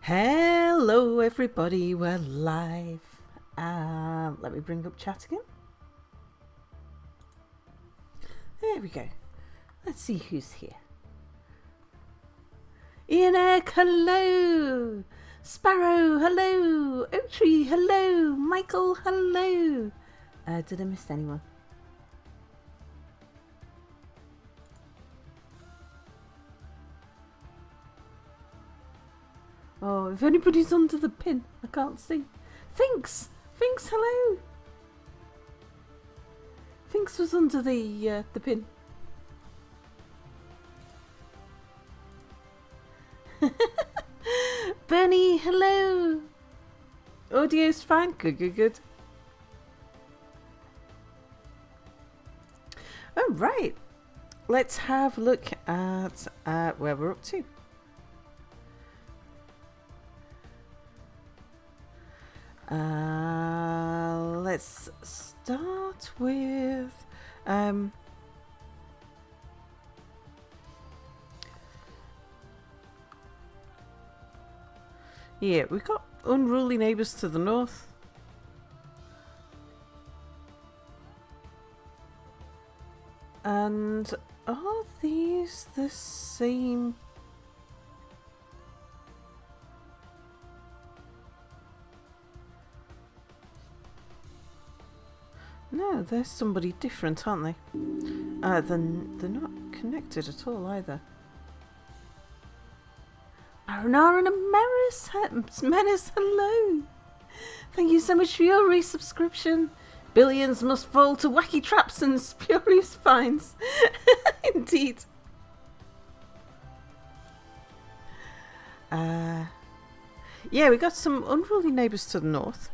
Hello everybody, we're live. Let me bring up chat again. There we go. Let's see who's here. Ian Egg, hello. Sparrow, hello. Oak Tree, hello. Michael, hello. Did I miss anyone? Oh, if anybody's under the pin, I can't see. Finks, hello. Finks was under the pin. Bernie, hello. Audio's fine. Good. All right. Let's have a look at where we're up to. Let's start with yeah, we've got unruly neighbours to the north. And are these the same? No, they're somebody different, aren't they? They're not connected at all either. Marinara and Menace, hello! Thank you so much for your resubscription. Billions must fall to wacky traps and spurious finds. Indeed. Yeah, we got some unruly neighbours to the north.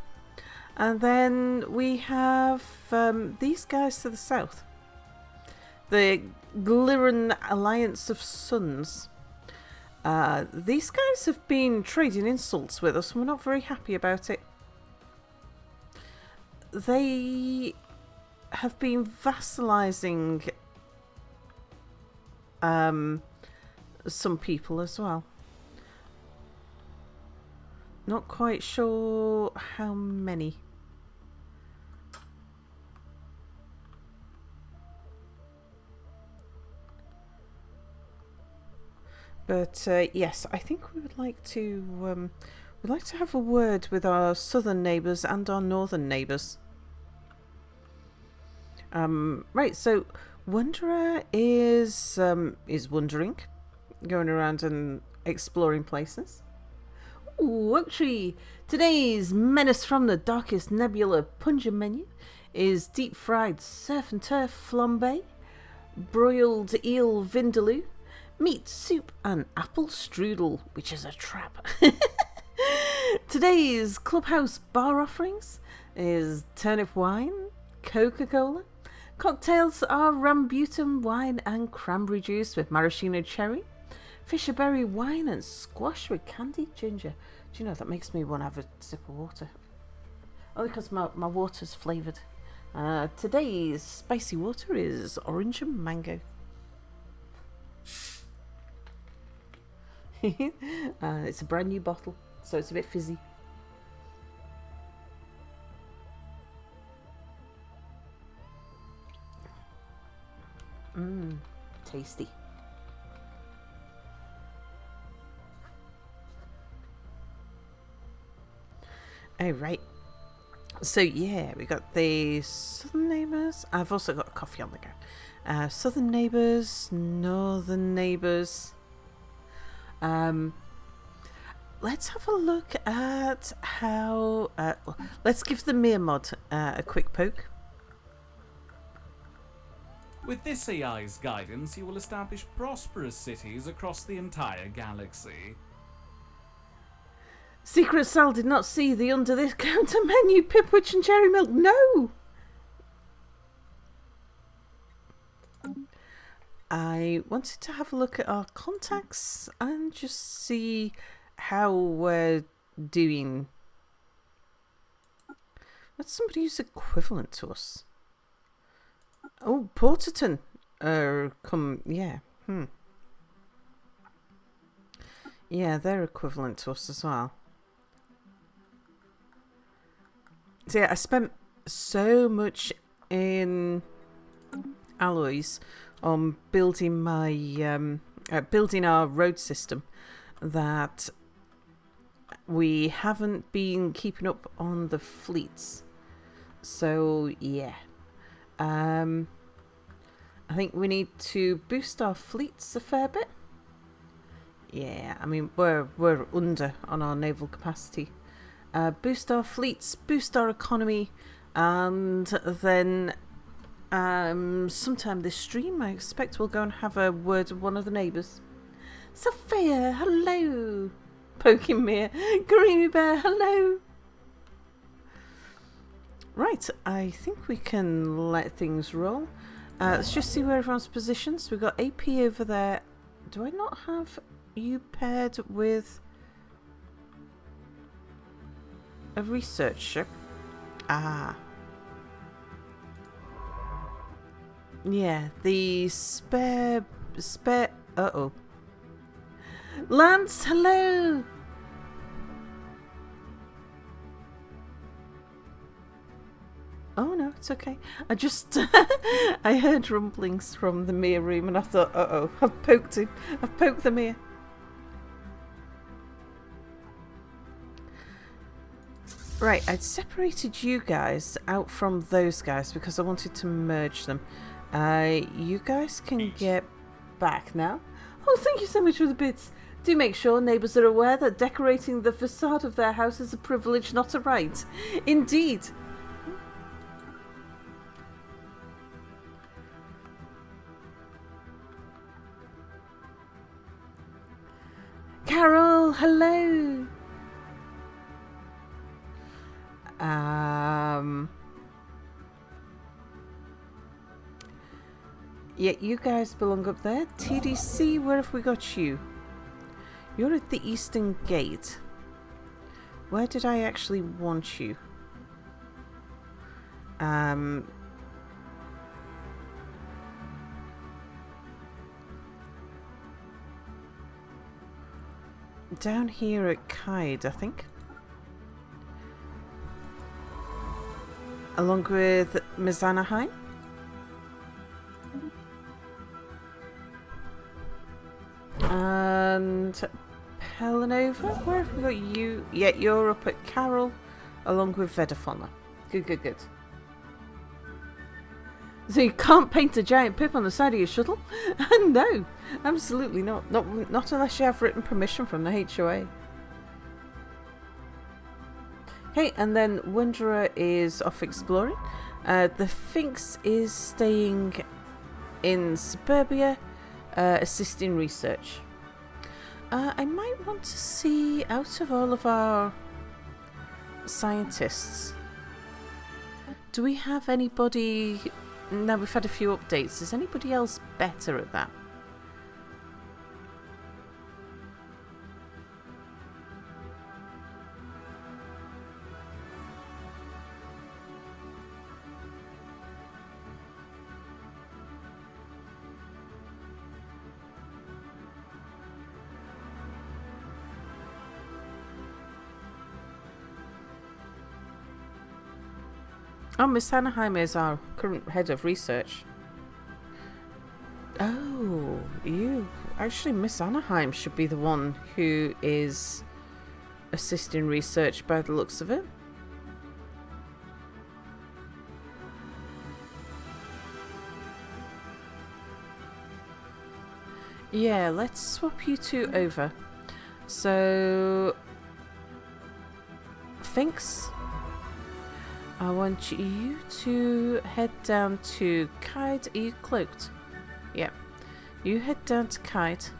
And then we have these guys to the south. The Glirran Alliance of Suns. These guys have been trading insults with us and we're not very happy about it. They have been vassalizing some people as well. Not quite sure how many. But yes, I think we would like to have a word with our southern neighbours and our northern neighbours. Right, so Wanderer is wandering, going around and exploring places. Ooh, Oak Tree! Today's menace from the darkest nebula punja menu is deep fried surf and turf flambe, broiled eel vindaloo, meat soup and apple strudel, which is a trap. Today's clubhouse bar offerings is turnip wine, Coca-Cola. Cocktails are rambutan wine and cranberry juice with maraschino cherry, fisherberry wine and squash with candied ginger. Do you know, that makes me want to have a sip of water. Only because my water's flavoured. Today's spicy water is orange and mango. It's a brand new bottle, so it's a bit fizzy. Tasty. Oh, right. So yeah, we got the southern neighbours. I've also got a coffee on the go. Southern neighbours, northern neighbours. Let's have a look at how. Let's give the Mir mod a quick poke. With this AI's guidance, you will establish prosperous cities across the entire galaxy. Secret Cell did not see the under this counter menu, Pipwitch and Cherry Milk. No! I wanted to have a look at our contacts and just see how we're doing. What's somebody who's equivalent to us? Oh, Porterton. Yeah. Yeah, they're equivalent to us as well. So yeah, I spent so much in alloys on building my building our road system that we haven't been keeping up on the fleets. So yeah, I think we need to boost our fleets a fair bit. Yeah, I mean we're under on our naval capacity. Boost our fleets, boost our economy, and then sometime this stream I expect we'll go and have a word with one of the neighbours. Sophia, hello. Poking me, Creamy Bear, hello. Right, I think we can let things roll. Let's just see where everyone's positioned. So we've got AP over there. Do I not have you paired with a research ship? Ah. Yeah, the spare... Uh-oh. Lance, hello! Oh no, it's okay. I just... I heard rumblings from the Mia room and I thought, uh-oh, I've poked him. I've poked the Mia. Right, I'd separated you guys out from those guys because I wanted to merge them. You guys can get back now. Oh, thank you so much for the bits. Do make sure neighbours are aware that decorating the facade of their house is a privilege, not a right. Indeed. Carol, hello. Yeah, you guys belong up there. TDC, where have we got you? You're at the Eastern Gate. Where did I actually want you? Down here at Kaid, I think. Along with Mizanaheim. And Pelanova, where have we got you? Yeah, you're up at Carol, along with Vedafona. Good, good, good. So you can't paint a giant pip on the side of your shuttle? No, absolutely not. Not unless you have written permission from the HOA. Okay, and then Wanderer is off exploring. The Sphinx is staying in Suburbia, assisting research. I might want to see, out of all of our scientists, do we have anybody... Now we've had a few updates. Is anybody else better at that? Oh, Miss Anaheim is our current head of research. Oh, you... Actually, Miss Anaheim should be the one who is assisting research by the looks of it. Yeah, let's swap you two over. So... Finks? I want you to head down to Kite. Are you cloaked? Yeah. You head down to Kite.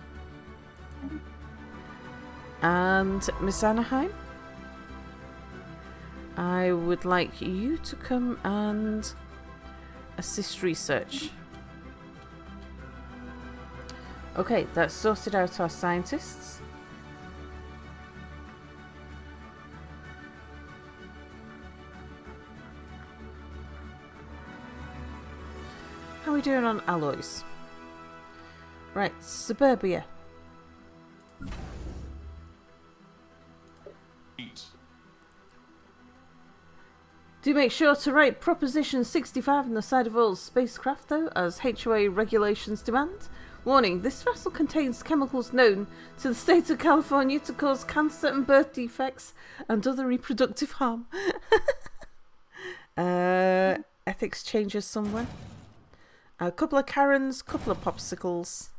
And Miss Anaheim, I would like you to come and assist research. Okay, that's sorted out our scientists. How are we doing on alloys? Right, Suburbia. Eat. Do make sure to write Proposition 65 on the side of all spacecraft, though, as HOA regulations demand. Warning, this vessel contains chemicals known to the state of California to cause cancer and birth defects and other reproductive harm. Ethics changes somewhere. A couple of Karens, couple of popsicles.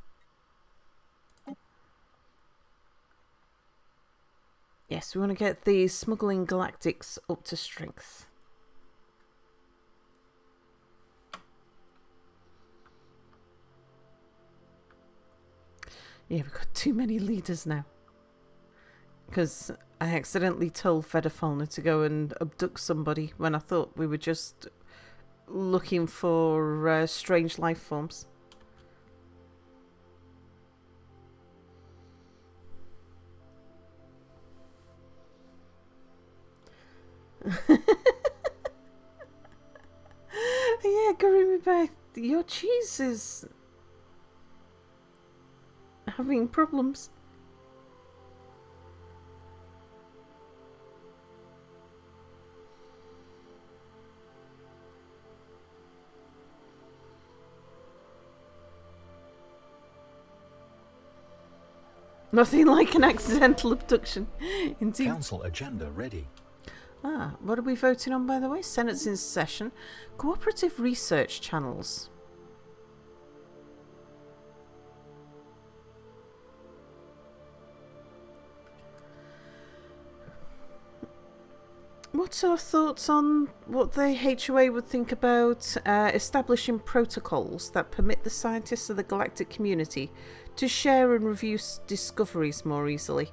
Yes, we want to get the smuggling galactics up to strength. Yeah, we've got too many leaders now. Because I accidentally told Fedafalna to go and abduct somebody when I thought we were just looking for strange life forms. Yeah, Garumi Bear, your cheese is having problems. Nothing like an accidental abduction. Indeed. Council agenda ready. What are we voting on, by the way? Senate's in session. Cooperative research channels. What's our thoughts on what the HOA would think about establishing protocols that permit the scientists of the galactic community to share and review discoveries more easily?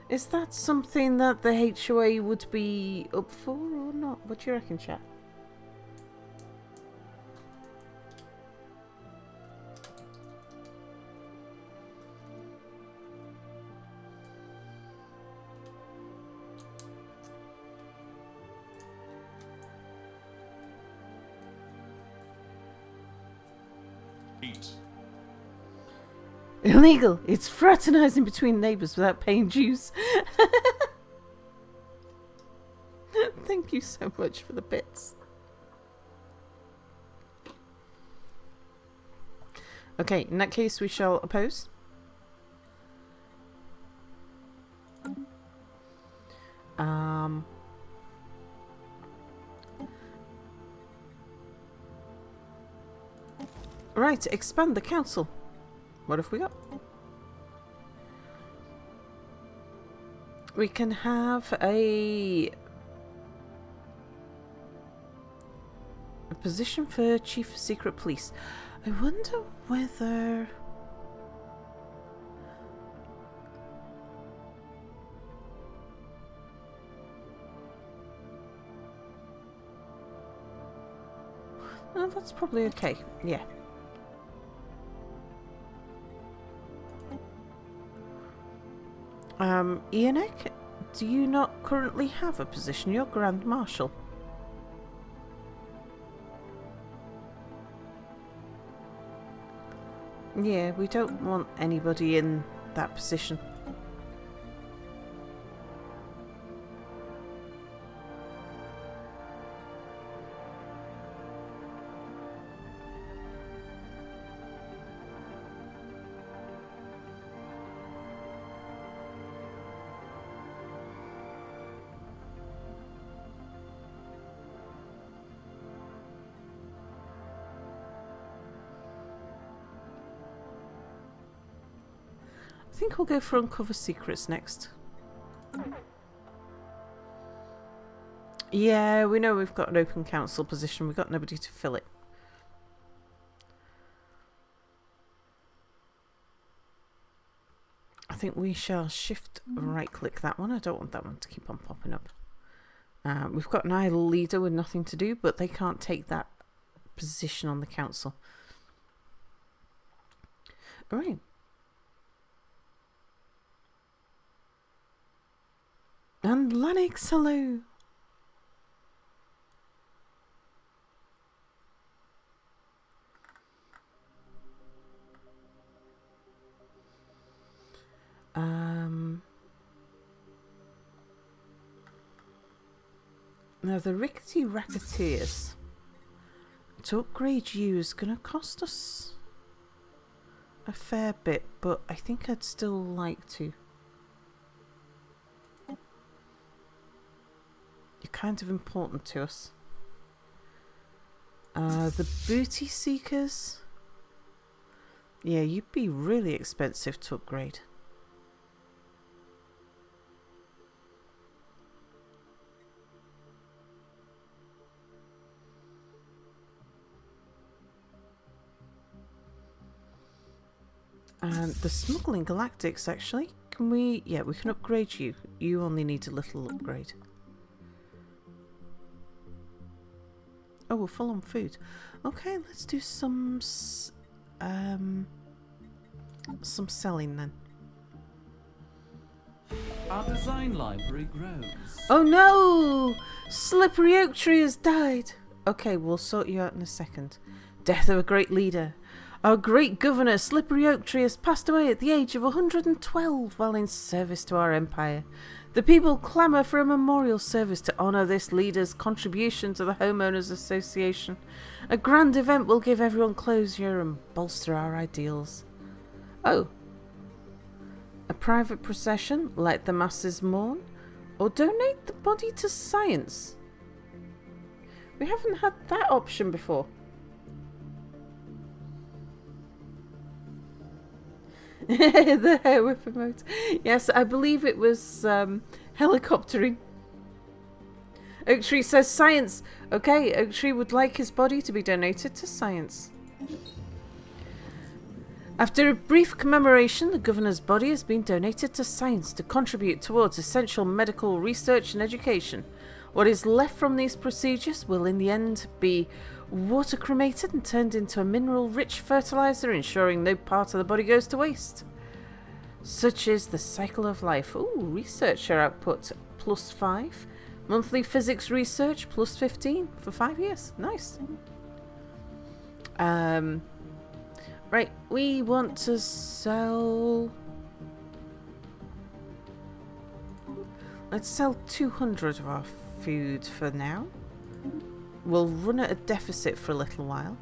Is that something that the HOA would be up for or not? What do you reckon, chat? Eat. Illegal. It's fraternizing between neighbours without paying dues. Thank you so much for the bits. Okay, in that case we shall oppose. Right, expand the council. What have we got? We can have a position for Chief of Secret Police. I wonder whether... Oh, that's probably okay. Yeah. Ianek, do you not currently have a position? You're Grand Marshal. Yeah, we don't want anybody in that position. I think we'll go for Uncover Secrets next. Yeah, we know we've got an open council position. We've got nobody to fill it. I think we shall shift right click that one. I don't want that one to keep on popping up. We've got an idle leader with nothing to do, but they can't take that position on the council. All right. And Lennox, hello. Now the rickety racketeers. To upgrade you is going to cost us a fair bit, but I think I'd still like to. You're kind of important to us. The booty seekers. Yeah, you'd be really expensive to upgrade. And the smuggling galactics, actually, can we? Yeah, we can upgrade you. You only need a little upgrade. Oh, we're full on food. Okay, let's do some selling then. Our design library grows. Oh no! Slippery Oak Tree has died. Okay, we'll sort you out in a second. Death of a great leader. Our great governor, Slippery Oak Tree, has passed away at the age of 112 while in service to our empire. The people clamour for a memorial service to honour this leader's contribution to the Homeowners Association. A grand event will give everyone closure and bolster our ideals. Oh. A private procession, let the masses mourn, or donate the body to science. We haven't had that option before. The hair whip emote. Yes, I believe it was helicoptering. Oak Tree says science. Okay, Oak Tree would like his body to be donated to science. After a brief commemoration, the governor's body has been donated to science to contribute towards essential medical research and education. What is left from these procedures will in the end be water cremated and turned into a mineral-rich fertilizer, ensuring no part of the body goes to waste. Such is the cycle of life. Ooh, researcher output +5. Monthly physics research +15 for 5 years. Nice. Right, we want to sell... Let's sell 200 of our food for now. We'll run at a deficit for a little while.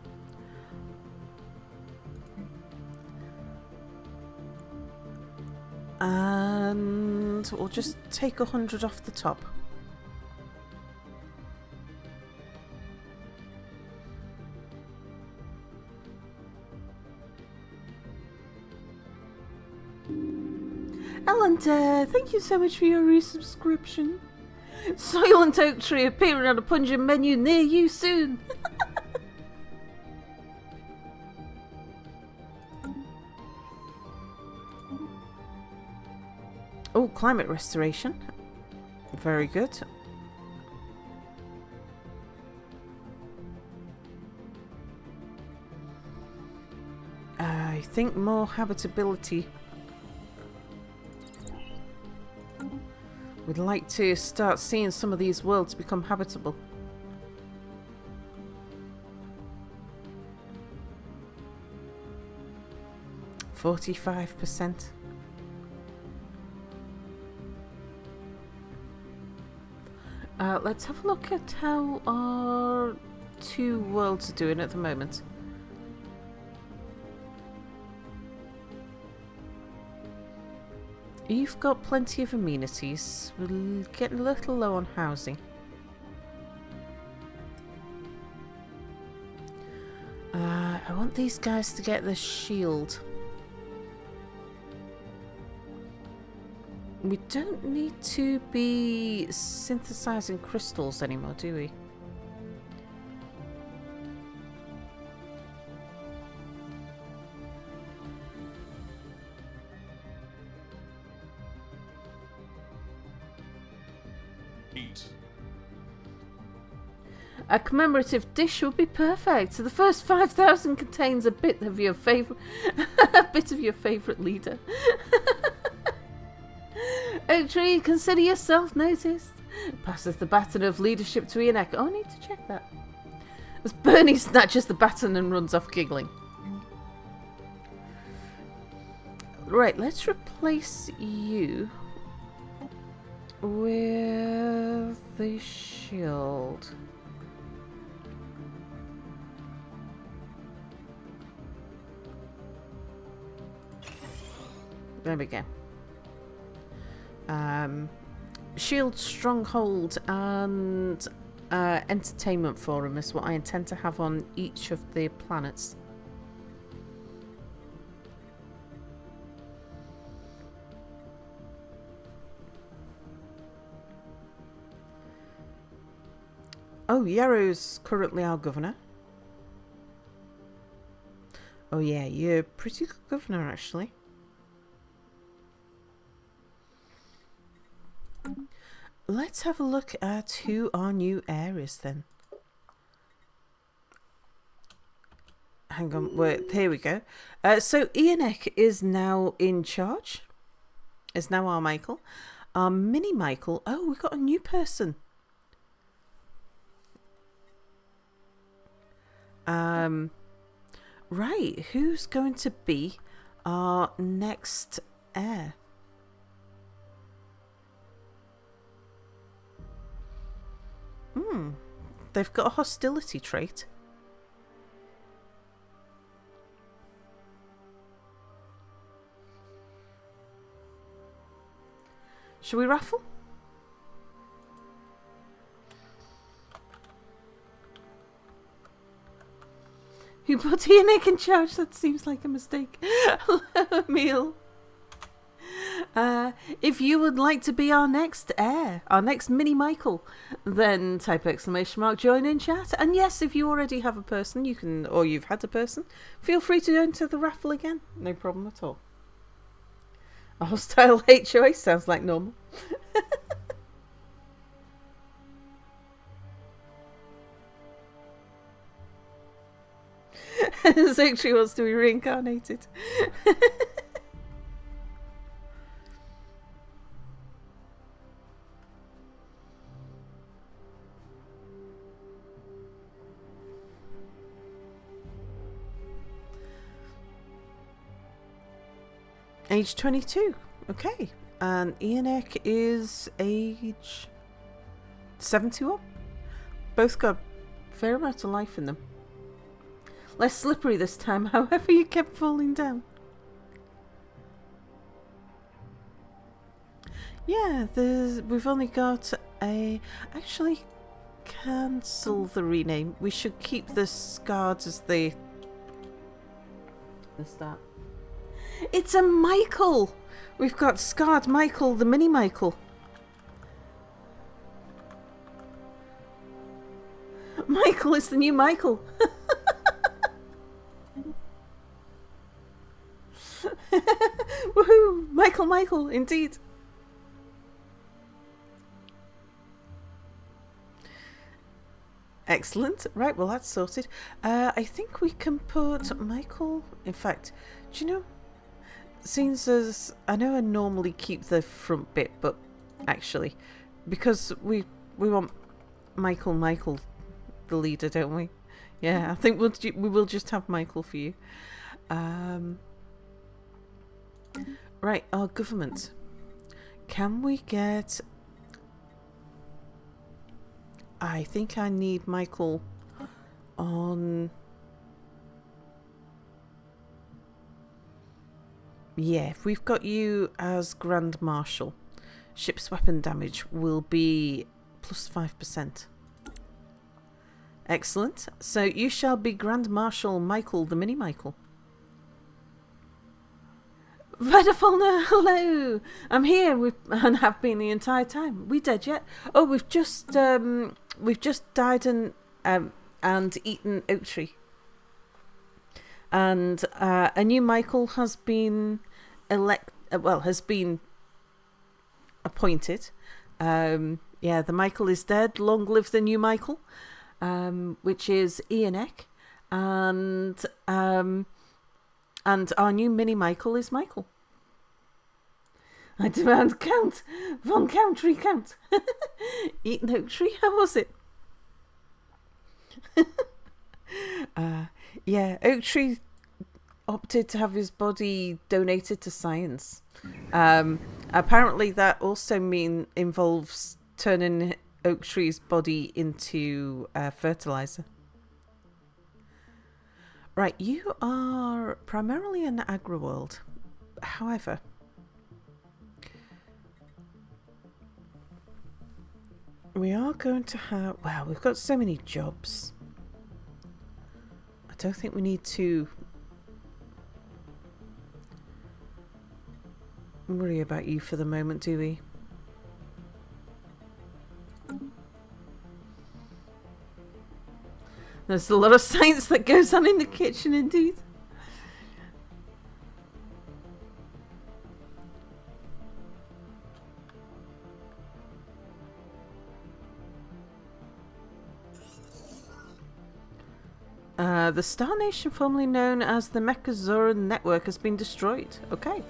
And we'll just take 100 off the top. Alan, thank you so much for your resubscription. Silent Oak Tree appearing on a pungent menu near you soon. Oh, climate restoration. Very good. I think more habitability. We'd like to start seeing some of these worlds become habitable. %45%. Let's have a look at how our 2 worlds are doing at the moment. You've got plenty of amenities. We're getting a little low on housing. I want these guys to get the shield. We don't need to be synthesizing crystals anymore, do we? A commemorative dish would be perfect. So the first 5,000 contains a bit of your favorite, leader. Oak Tree, consider yourself noticed. Passes the baton of leadership to Ian Eck. Oh, I need to check that. As Bernie snatches the baton and runs off giggling. Right, let's replace you with the shield. There we go. Shield, Stronghold, and Entertainment Forum is what I intend to have on each of the planets. Oh, Yarrow's currently our governor. Oh yeah, you're a pretty good governor actually. Let's have a look at who our new heir is then. Hang on, wait, here we go. So Ianek is now in charge. Is now our Michael. Our mini Michael. Oh, we've got a new person. Right, who's going to be our next heir? They've got a hostility trait. Shall we raffle? Who put Ianek in charge? That seems like a mistake. Hello, Emil. If you would like to be our next heir, our next mini Michael, then type ! join in chat. And yes, if you already have a person, you can, or you've had a person, feel free to enter the raffle again. No problem at all. A hostile HOA sounds like normal. Zoctri wants to be reincarnated. Age 22. Okay. And Ianek is age 71. Both got a fair amount of life in them. Less slippery this time, however you kept falling down. Yeah, we've only got a... Actually, cancel the rename. We should keep the Scarred as the start. It's a Michael! We've got Scarred Michael, the mini Michael. Michael is the new Michael. Woohoo! Michael, indeed. Excellent. Right, well that's sorted. I think we can put Michael... In fact, do you know... Seems as... I know I normally keep the front bit, but actually, because we want Michael the leader, don't we? Yeah, I think we will just have Michael for you. Right, our government. Can we get... I think I need Michael on... Yeah, if we've got you as Grand Marshal, ship's weapon damage will be plus 5%. Excellent. So you shall be Grand Marshal Michael, the mini Michael. Vedafalna, hello! I'm here and have been the entire time. We dead yet? Oh, we've just died and eaten oak tree. And a new Michael has been has been appointed. Yeah, the Michael is dead. Long live the new Michael, which is Ianek, and our new mini Michael is Michael. I demand Count von Count recount. Eaten oak tree. How was it? Yeah, oak tree opted to have his body donated to science. Apparently that also involves turning oak tree's body into fertilizer. Right, you are primarily in the agri world. However, we are going to have... Well, we've got so many jobs. I don't think we need to worry about you for the moment, do we? There's a lot of science that goes on in the kitchen, indeed. The Star Nation, formerly known as the Mechazoran Network, has been destroyed. Okay.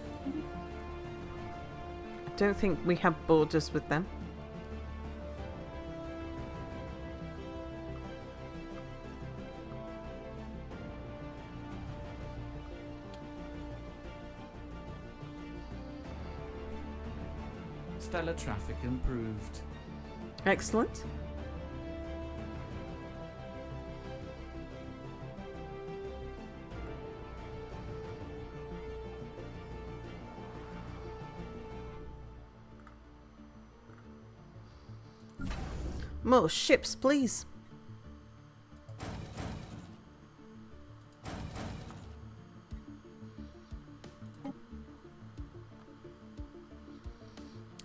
I don't think we have borders with them. Stellar traffic improved. Excellent. More ships, please.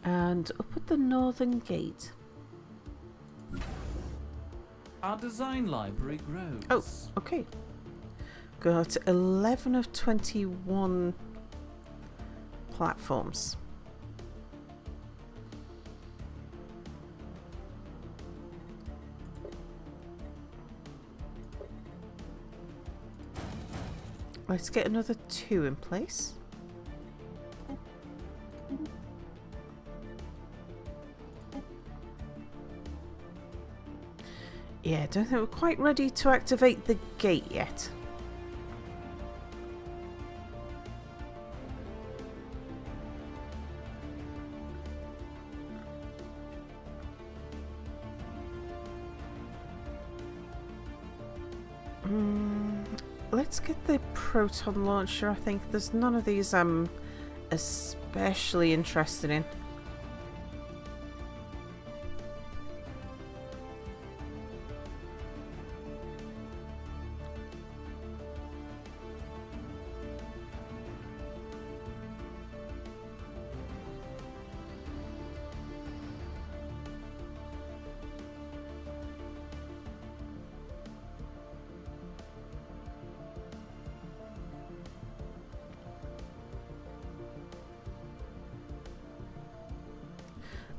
And up at the northern gate. Our design library grows. Oh, okay. Got 11 of 21 platforms. Let's get another 2 in place. Yeah, don't think we're quite ready to activate the gate yet. Let's get the proton launcher. I think there's none of these I'm especially interested in.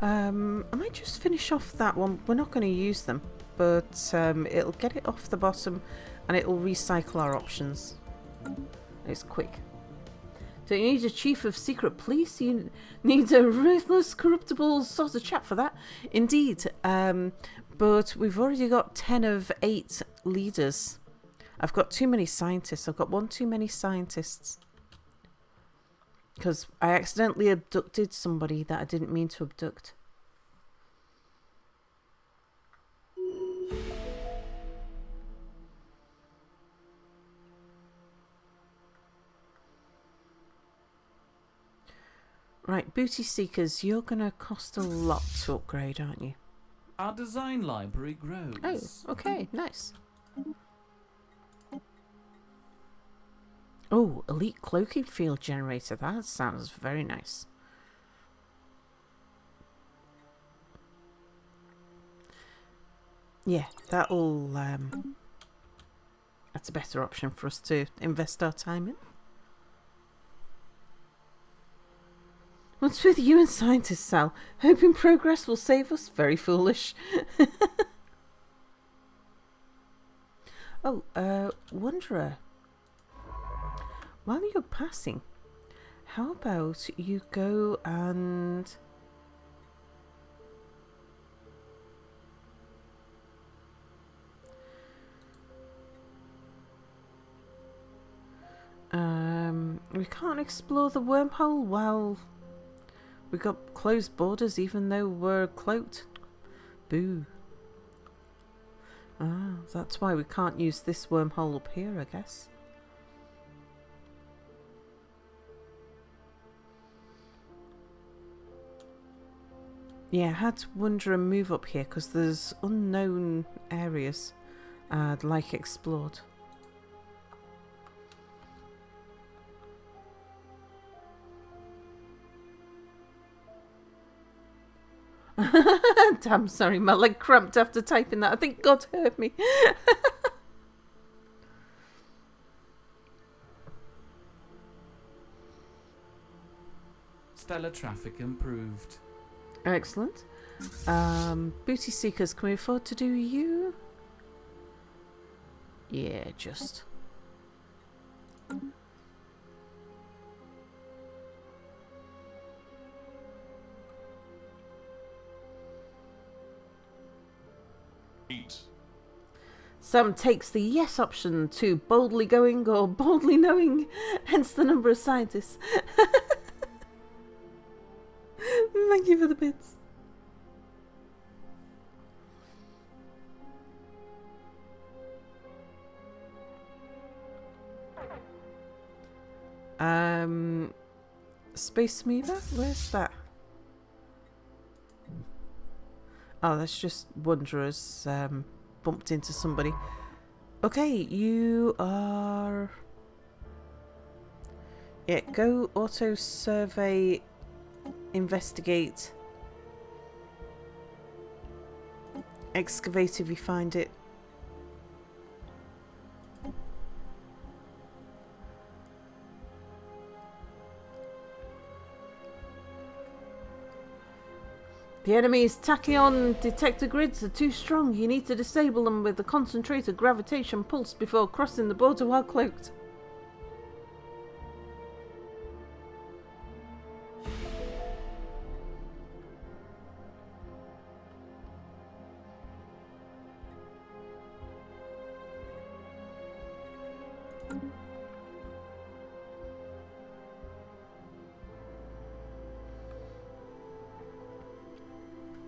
I might just finish off that one. We're not going to use them, but it'll get it off the bottom and it'll recycle our options. It's quick. Don't you need a chief of secret police? You need a ruthless, corruptible sort of chap for that. Indeed. But we've already got 10 of 8 leaders. I've got too many scientists. I've got one too many scientists. Because I accidentally abducted somebody that I didn't mean to abduct. Right, booty seekers, you're going to cost a lot to upgrade, aren't you? Our design library grows. Oh, okay, nice. Oh, elite cloaking field generator. That sounds very nice. Yeah, that'll that's a better option for us to invest our time in. What's with you and scientists, Sal? Hoping progress will save us? Very foolish. Oh, Wanderer. While you're passing, how about you go and... we can't explore the wormhole while we've got closed borders even though we're cloaked. Boo. Ah, that's why we can't use this wormhole up here, I guess. Yeah, I had to wonder and move up here because there's unknown areas I'd like explored. Damn, sorry, my leg cramped after typing that. I think God heard me. Stellar traffic improved. Excellent. Booty seekers, can we afford to do you? Yeah, just. Sam takes the yes option to boldly going or boldly knowing, hence the number of scientists. Thank you for the bits. Space amoeba? Where's that? Oh, that's just Wanderers bumped into somebody. Okay, you are... Yeah, go auto survey, investigate, excavate if you find it. The enemy's tachyon detector grids are too strong. You need to disable them with the concentrated gravitation pulse before crossing the border while cloaked.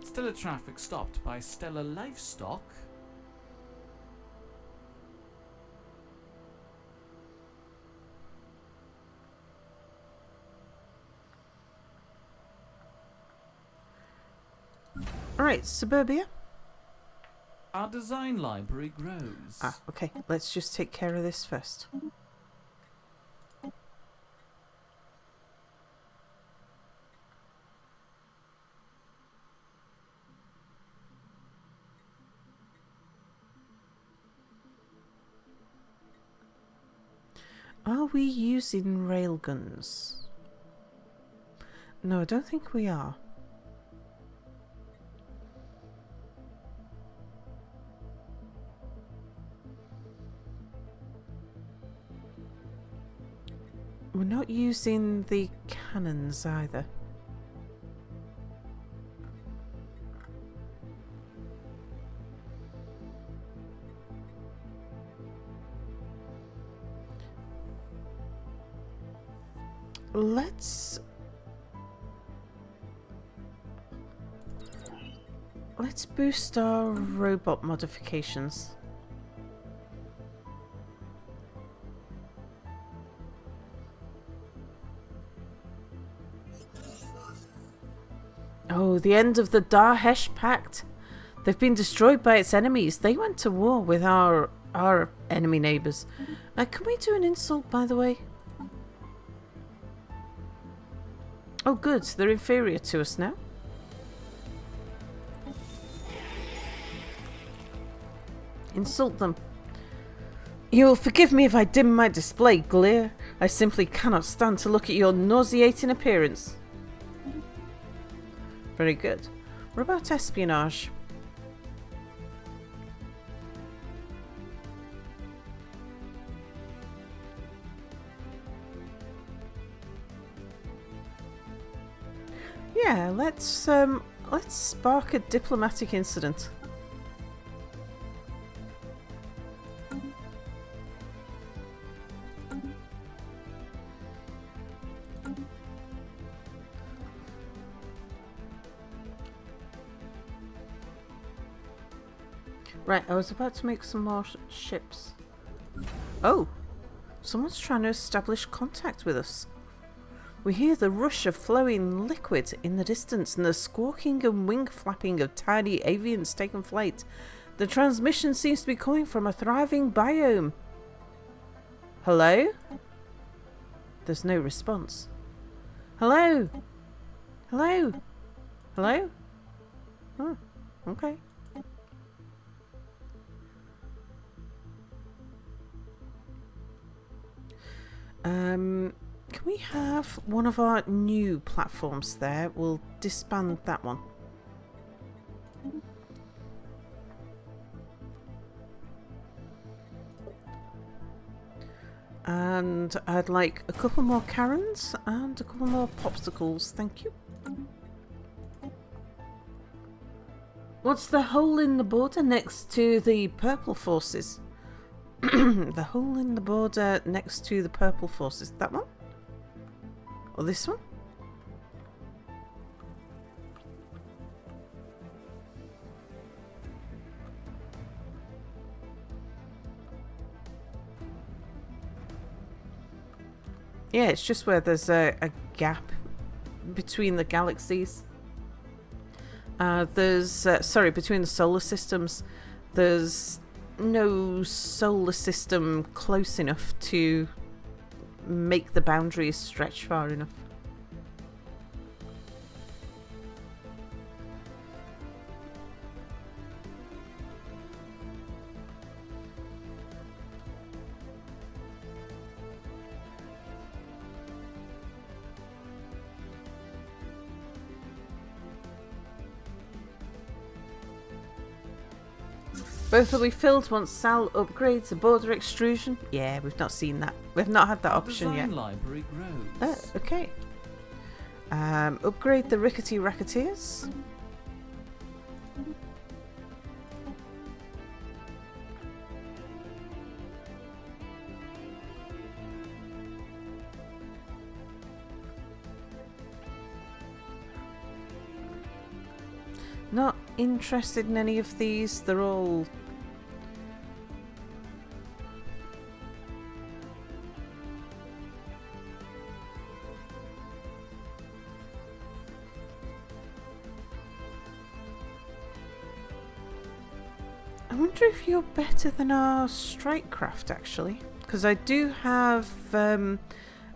Stellar traffic stopped by stellar livestock. Alright, suburbia. Our design library grows. Ah, okay. Let's just take care of this first. Are we using railguns? No, I don't think we are. We're not using the cannons either. Let's boost our robot modifications. Oh, the end of the Darhesh Pact. They've been destroyed by its enemies. They went to war with our enemy neighbours. Can we do an insult, by the way? Oh, good. They're inferior to us now. Insult them. You'll forgive me if I dim my display, Glear. I simply cannot stand to look at your nauseating appearance. Very good. What about espionage? Yeah, let's spark a diplomatic incident. Right, I was about to make some more ships. Oh, someone's trying to establish contact with us. We hear the rush of flowing liquid in the distance and the squawking and wing flapping of tiny avians taking flight. The transmission seems to be coming from a thriving biome. Hello? There's no response. Hello? Hello? Hello? Oh, okay. Can we have one of our new platforms there? We'll disband that one. And I'd like a couple more Karens and a couple more popsicles, thank you. What's the hole in the border next to the purple forces? The hole in the border next to the purple forces. That one? Or this one? Yeah, it's just where there's a gap between the galaxies. Sorry, between the solar systems. There's no solar system close enough to make the boundaries stretch far enough. Both will be filled once Sal upgrades the border extrusion. Yeah, we've not seen that. We've not had that option yet. Library grows. Oh, okay. Upgrade the rickety racketeers. Not interested in any of these. They're all... I wonder if you're better than our strike craft, actually. Because I do have a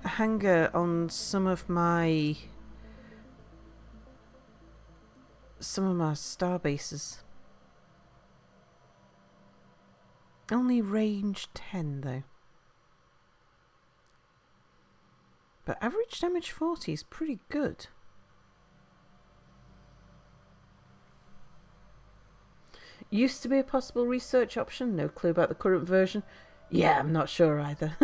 hanger on some of my star bases. Only range 10 though. But average damage 40 is pretty good. Used to be a possible research option. No clue about the current version. Yeah, I'm not sure either.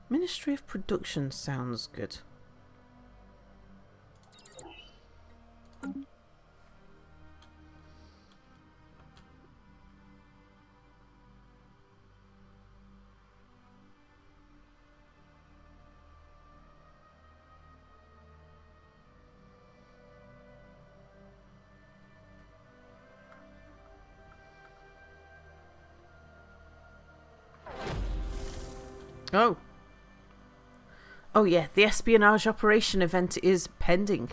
Ministry of Production sounds good. Oh. Oh yeah, the espionage operation event is pending.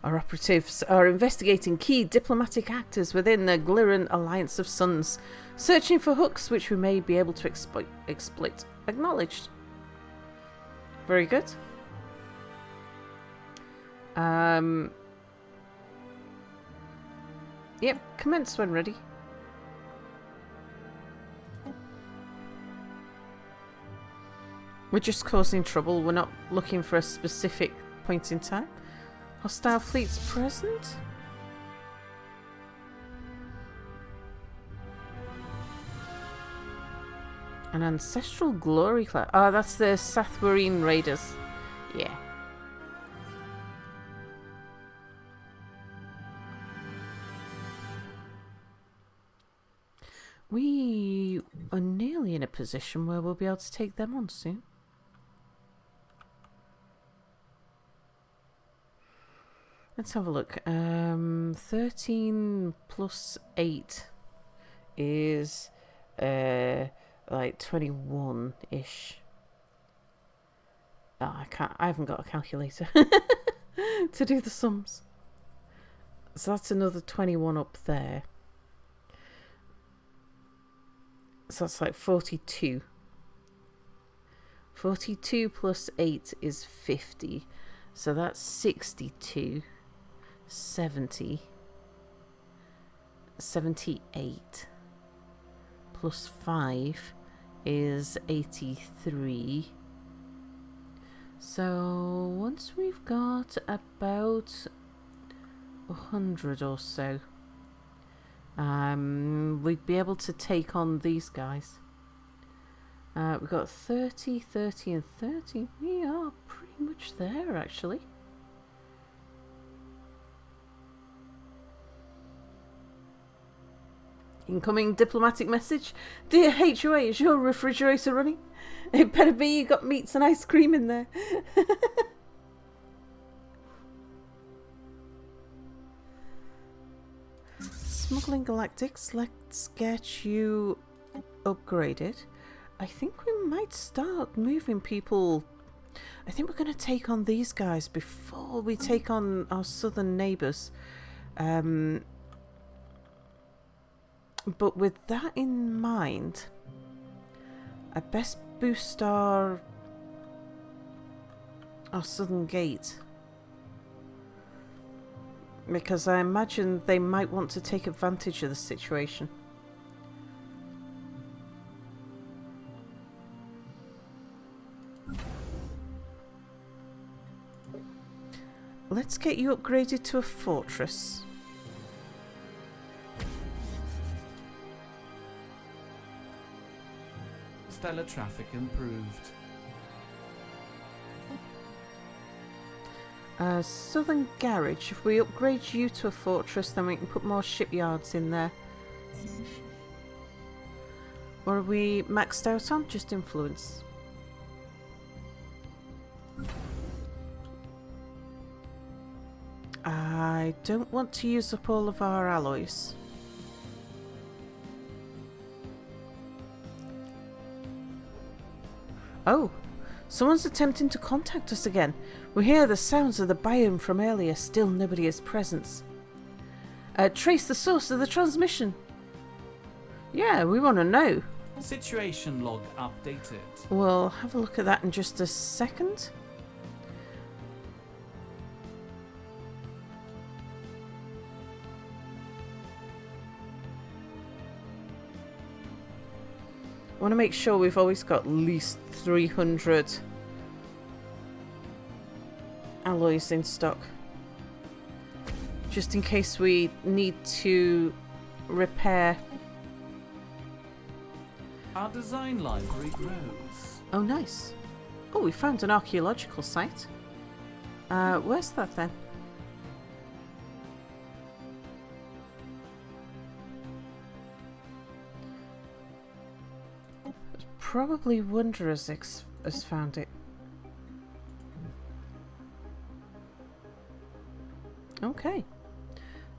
Our operatives are investigating key diplomatic actors within the Glirran Alliance of Suns, searching for hooks which we may be able to exploit. Acknowledged. Very good. Yep, commence when ready. We're just causing trouble. We're not looking for a specific point in time. Hostile fleets present? An ancestral glory cloud. Oh, that's the Sathwarine Raiders. Yeah. We are nearly in a position where we'll be able to take them on soon. Let's have a look. 13 plus 8 is like 21-ish. Oh, I haven't got a calculator to do the sums. So that's another 21 up there. So that's like 42. 42 plus 8 is 50. So that's 62. 70. 78. Plus 5 is 83. So once we've got about 100 or so, we'd be able to take on these guys. We've got 30, 30 and 30. We are pretty much there, actually. Incoming diplomatic message. Dear HOA, is your refrigerator running? It better be, you got meats and ice cream in there. Smuggling Galactics, let's get you upgraded. I think we might start moving people. I think we're going to take on these guys before we take on our southern neighbours. But with that in mind, I best boost our southern gate. Because I imagine they might want to take advantage of the situation. Let's get you upgraded to a fortress. Stellar traffic improved. Southern Garage. If we upgrade you to a fortress, then we can put more shipyards in there. Or are we maxed out on? Just influence. I don't want to use up all of our alloys. Oh, someone's attempting to contact us again. We hear the sounds of the biome from earlier, still nobody is present. Trace the source of the transmission. Yeah, we want to know. Situation log updated. We'll have a look at that in just a second. I want to make sure we've always got at least 300 alloys in stock. Just in case we need to repair. Our design library grows. Oh, nice. Oh, we found an archaeological site. Where's that then? Probably Wanderers has found it. Okay.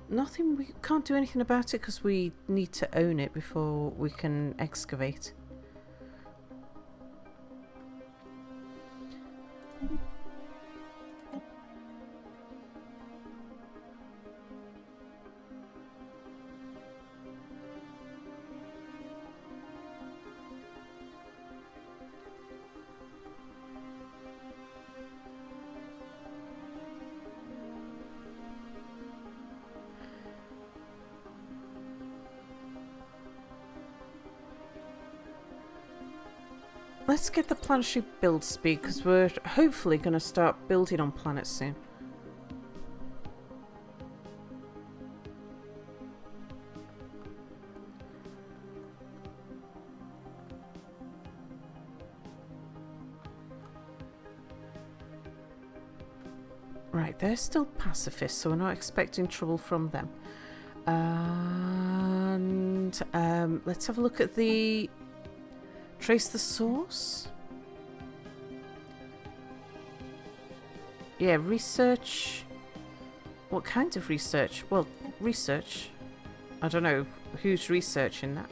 Nothing, we can't do anything about it because we need to own it before we can excavate. Let's get the planetary build speed because we're hopefully going to start building on planets soon. Right, they're still pacifists, so we're not expecting trouble from them. And let's have a look at the... Trace the source? Yeah, research What kind of research? Well, research. I don't know who's researching that.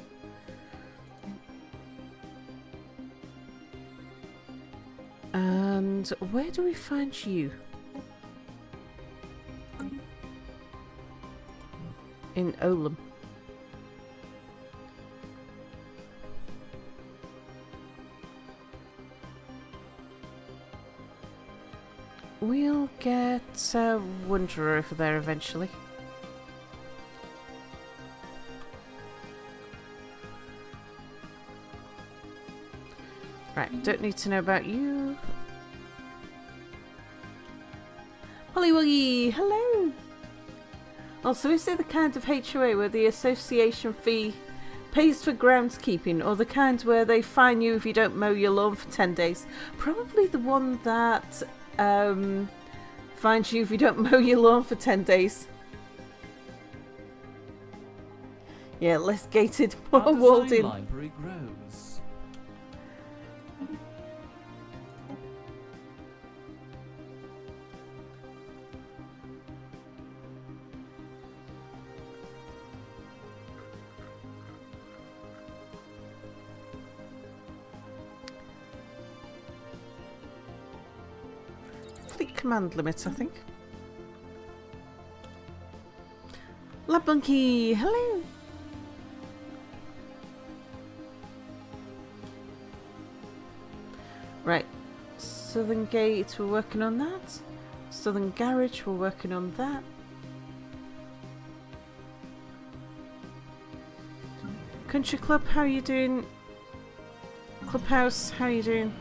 And where do we find you? In Olam. We'll get Wanderer over there eventually. Right, don't need to know about you. Pollywoggy, hello! Also, is it the kind of HOA where the association fee pays for groundskeeping, or the kind where they fine you if you don't mow your lawn for 10 days? Probably the one that fines you if you don't mow your lawn for 10 days. Yeah, less gated, more walled in. Library grows. Fleet command limits, I think. Lab Monkey, hello! Right, Southern Gate, we're working on that. Southern Garage, we're working on that. Country Club, how are you doing? Clubhouse, how are you doing?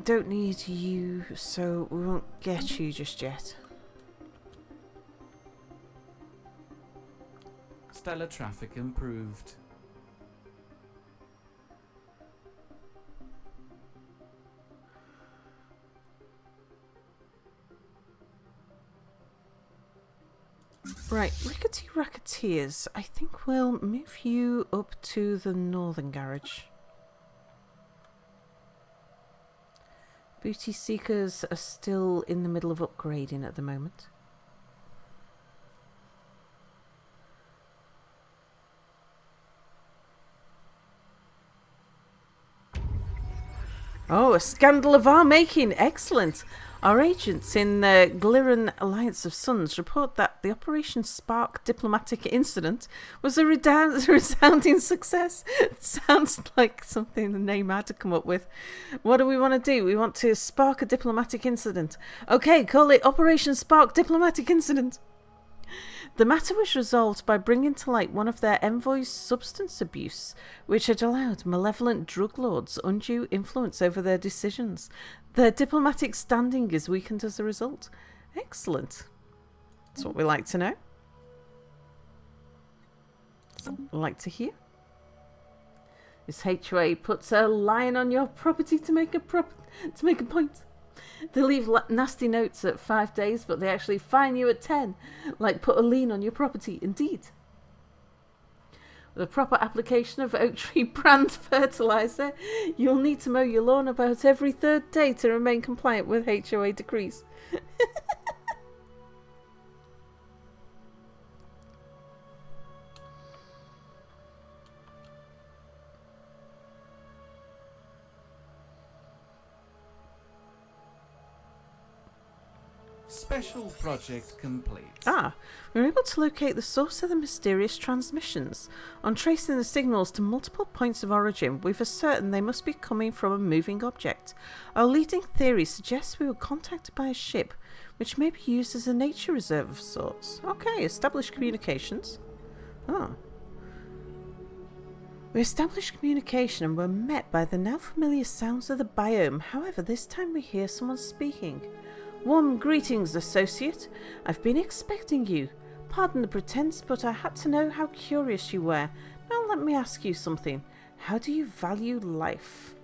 Don't need you, so we won't get you just yet. Stellar traffic improved. Right, Rickety Racketeers. I think we'll move you up to the Northern Garage. Booty Seekers are still in the middle of upgrading at the moment. Oh, a scandal of our making. Excellent. Our agents in the Glirran Alliance of Suns report that the Operation Spark diplomatic incident was a resounding success. It sounds like something the name had to come up with. What do we want to do? We want to spark a diplomatic incident. Okay, call it Operation Spark Diplomatic Incident. The matter was resolved by bringing to light one of their envoys' substance abuse, which had allowed malevolent drug lords undue influence over their decisions. Their diplomatic standing is weakened as a result. Excellent. That's what we like to know. That's what we like to hear. This HOA puts a line on your property to make a point. They leave nasty notes at 5 days, but they actually fine you at 10. Like put a lien on your property, indeed. With a proper application of Oak Tree brand fertiliser, you'll need to mow your lawn about every 3rd day to remain compliant with HOA decrees. Special project complete. Ah, we were able to locate the source of the mysterious transmissions. On tracing the signals to multiple points of origin, we've ascertained they must be coming from a moving object. Our leading theory suggests we were contacted by a ship, which may be used as a nature reserve of sorts. Okay, established communications. Ah. We established communication and were met by the now familiar sounds of the biome. However, this time we hear someone speaking. Warm greetings, associate. I've been expecting you. Pardon the pretense, but I had to know how curious you were. Now let me ask you something. How do you value life?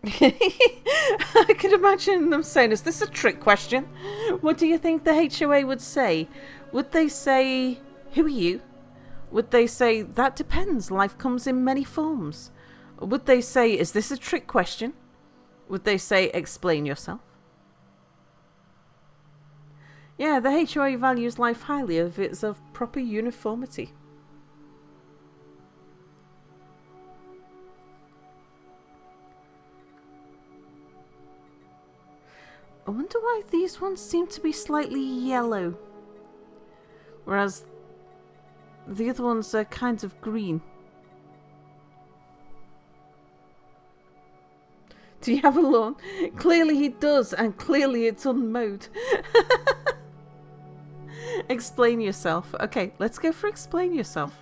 I can imagine them saying, is this a trick question? What do you think the HOA would say? Would they say, who are you? Would they say, that depends, life comes in many forms? Would they say, is this a trick question? Would they say, explain yourself? Yeah, the HOA values life highly if it's of proper uniformity. I wonder why these ones seem to be slightly yellow, whereas the other ones are kind of green. Do you have a lawn? Clearly he does, and clearly it's unmowed. Explain yourself. Okay, let's go for explain yourself.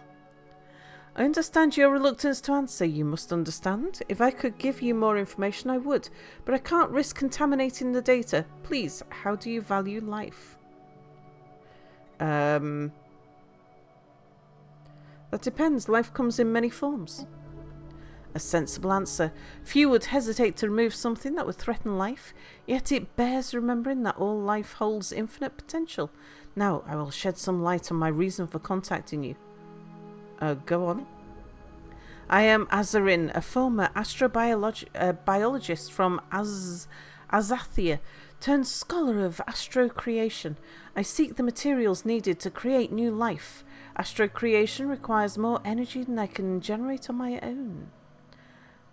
I understand your reluctance to answer. You must understand. If I could give you more information, I would. But I can't risk contaminating the data. Please, how do you value life? That depends. Life comes in many forms. A sensible answer. Few would hesitate to remove something that would threaten life, yet it bears remembering that all life holds infinite potential. Now, I will shed some light on my reason for contacting you. Go on. I am Azarin, a former astrobiologist from Azathia, turned scholar of astro-creation. I seek the materials needed to create new life. Astro-creation requires more energy than I can generate on my own.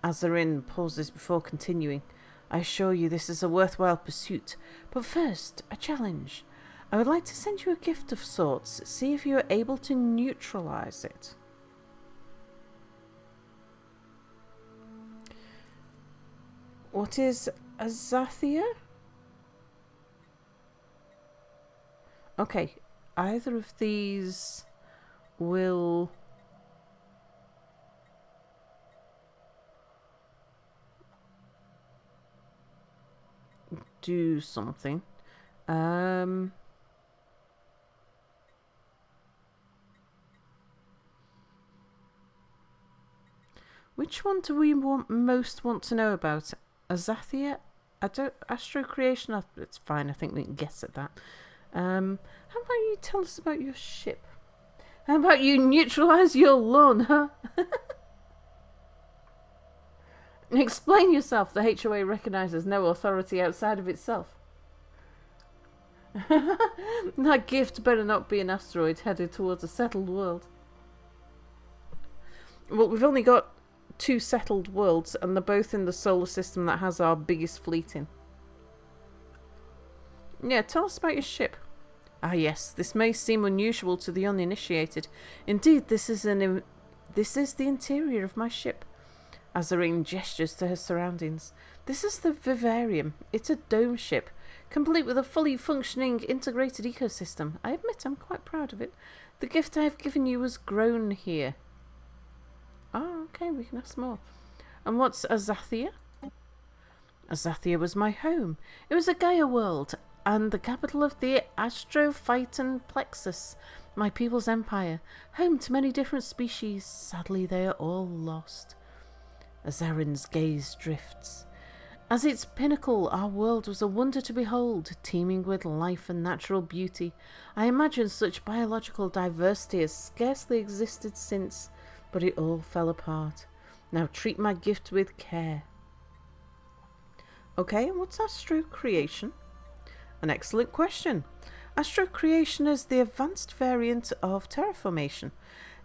Azarin pauses before continuing. I assure you this is a worthwhile pursuit. But first, a challenge. I would like to send you a gift of sorts. See if you are able to neutralize it. What is Azathia? Okay, either of these will do something. Which one do we most want to know about? Azathia? Astro creation? It's fine, I think we can guess at that. How about you tell us about your ship? How about you neutralise your lawn, huh? Explain yourself. The HOA recognises no authority outside of itself. That gift better not be an asteroid headed towards a settled world. Well, we've only got 2 settled worlds, and they're both in the solar system that has our biggest fleet in. Yeah, tell us about your ship. Ah yes, this may seem unusual to the uninitiated. Indeed, this is the interior of my ship. Azarin gestures to her surroundings. This is the Vivarium. It's a dome ship, complete with a fully functioning integrated ecosystem. I admit I'm quite proud of it. The gift I have given you was grown here. Oh, okay, we can ask more. And what's Azathia? Azathia was my home. It was a Gaia world, and the capital of the Astrophyton Plexus, my people's empire, home to many different species. Sadly, they are all lost. Azarin's gaze drifts. As its pinnacle, our world was a wonder to behold, teeming with life and natural beauty. I imagine such biological diversity has scarcely existed since, but it all fell apart. Now treat my gift with care. Okay, and what's astro-creation? An excellent question. Astro-creation is the advanced variant of terraformation.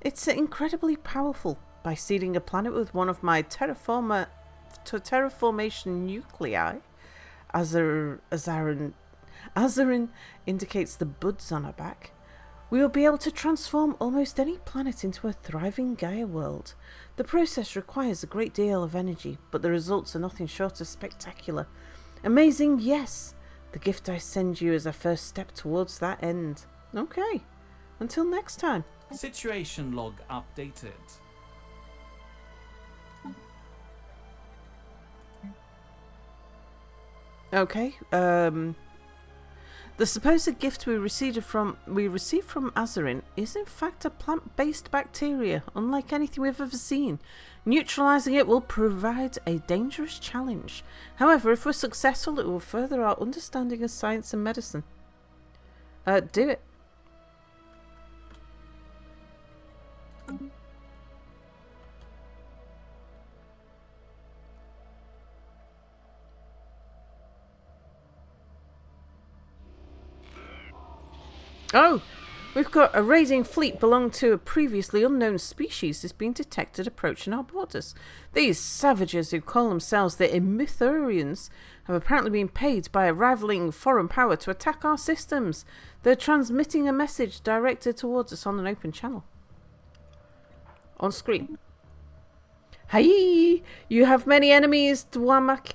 It's incredibly powerful. By seeding a planet with one of my terraformation nuclei, Azarin indicates the buds on her back, we will be able to transform almost any planet into a thriving Gaia world. The process requires a great deal of energy, but the results are nothing short of spectacular. Amazing, yes. The gift I send you is a first step towards that end. Okay. Until next time. Situation log updated. Okay, The supposed gift we received from Azarin is in fact a plant-based bacteria, unlike anything we've ever seen. Neutralizing it will provide a dangerous challenge. However, if we're successful, it will further our understanding of science and medicine. Do it. Oh, we've got a raiding fleet belonging to a previously unknown species has been detected approaching our borders. These savages who call themselves the Emithurians have apparently been paid by a rivaling foreign power to attack our systems. They're transmitting a message directed towards us on an open channel. On screen. Hey, you have many enemies, Dwamak.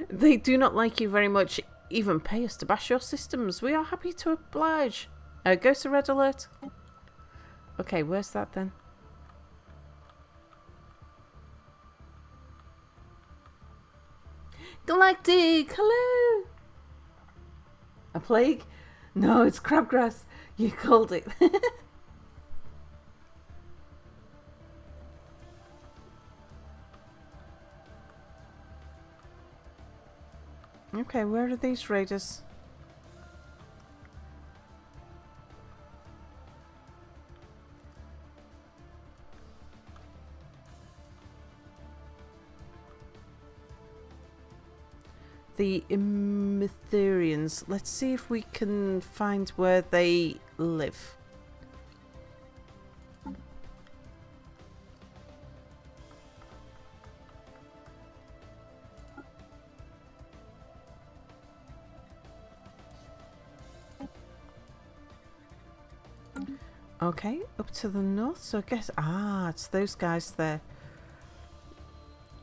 They do not like you very much, even pay us to bash your systems. We are happy to oblige. Go to red alert. Okay, where's that then? Galactic, hello. A plague? No, it's crabgrass. You called it. Okay, where are these raiders? The Emithurians. Let's see if we can find where they live. Okay, up to the north. So I guess... it's those guys there.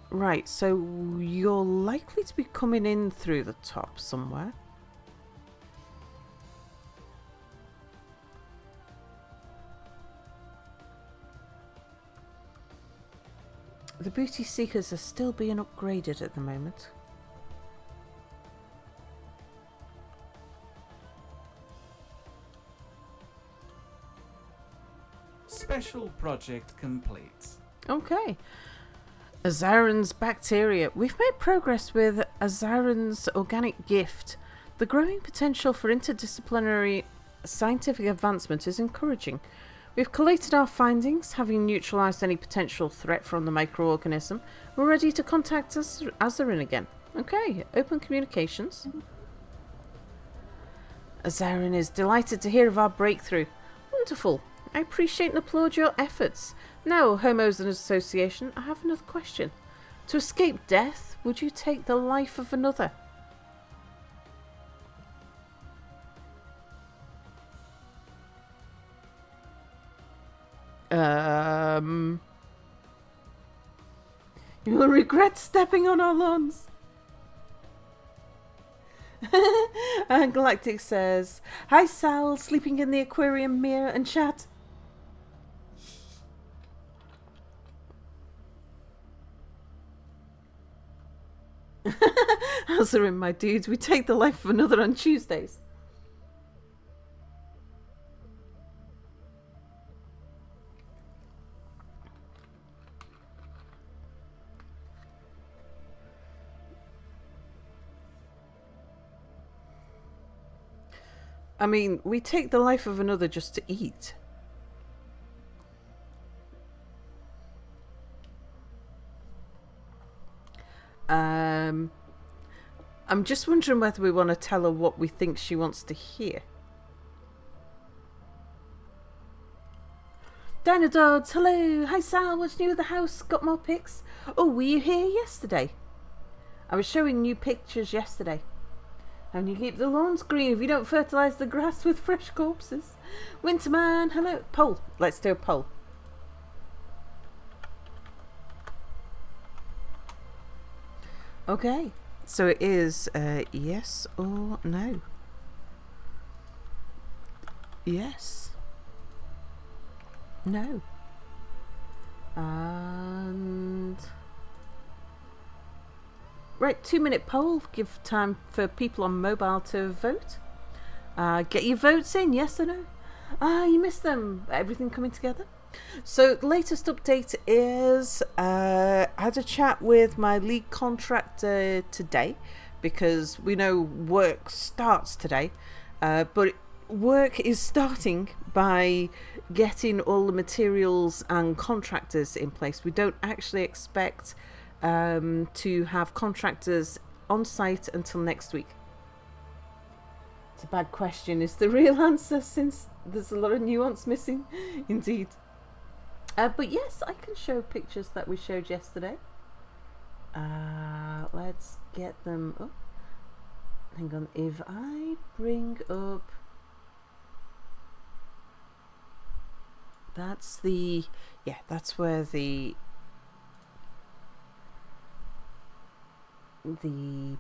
Right, so you're likely to be coming in through the top somewhere. The booty seekers are still being upgraded at the moment. Special project complete. Okay. Azarin's bacteria. We've made progress with Azarin's organic gift. The growing potential for interdisciplinary scientific advancement is encouraging. We've collated our findings, having neutralized any potential threat from the microorganism. We're ready to contact Azarin again. Okay, open communications. Azarin is delighted to hear of our breakthrough. Wonderful. I appreciate and applaud your efforts. Now, Homos and Association, I have another question. To escape death, would you take the life of another? You will regret stepping on our lawns. And Galactic says, "Hi Sal, sleeping in the aquarium mirror and chat." Azarin, my dudes, we take the life of another on Tuesdays. I mean, we take the life of another just to eat. I'm just wondering whether we want to tell her what we think she wants to hear. Dinodods, hello. Hi Sal, what's new with the house? Got more pics? Oh, were you here yesterday? I was showing new pictures yesterday. And you keep the lawns green if you don't fertilise the grass with fresh corpses. Winterman, hello. Poll. Let's do a poll. Okay. So it is yes or no. Yes. No. And... Right, 2-minute poll. Give time for people on mobile to vote. Get your votes in, yes or no? You missed them. Everything coming together. So the latest update is I had a chat with my lead contractor today, because we know work starts today, but work is starting by getting all the materials and contractors in place. We don't actually expect to have contractors on site until next week. It's a bad question is the real answer, since there's a lot of nuance missing. Indeed. But yes, I can show pictures that we showed yesterday. Let's get them up. Hang on, if I bring up... That's the... Yeah, that's where the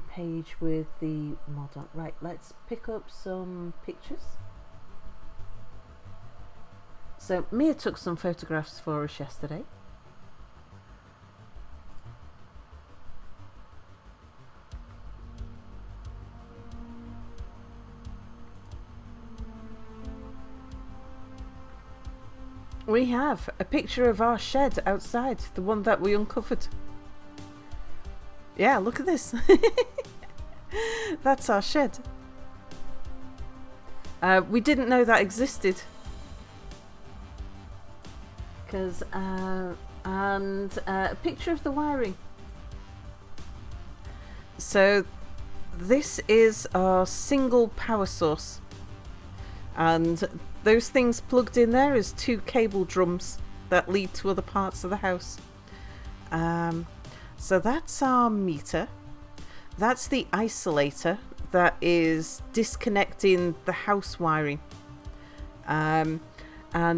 page with the mod on. Right, let's pick up some pictures. So Mia took some photographs for us yesterday. We have a picture of our shed outside, the one that we uncovered. Yeah, look at this. That's our shed. We didn't know that existed. And a picture of the wiring. So this is our single power source, and those things plugged in there is 2 cable drums that lead to other parts of the house. So that's our meter. That's the isolator that is disconnecting the house wiring. And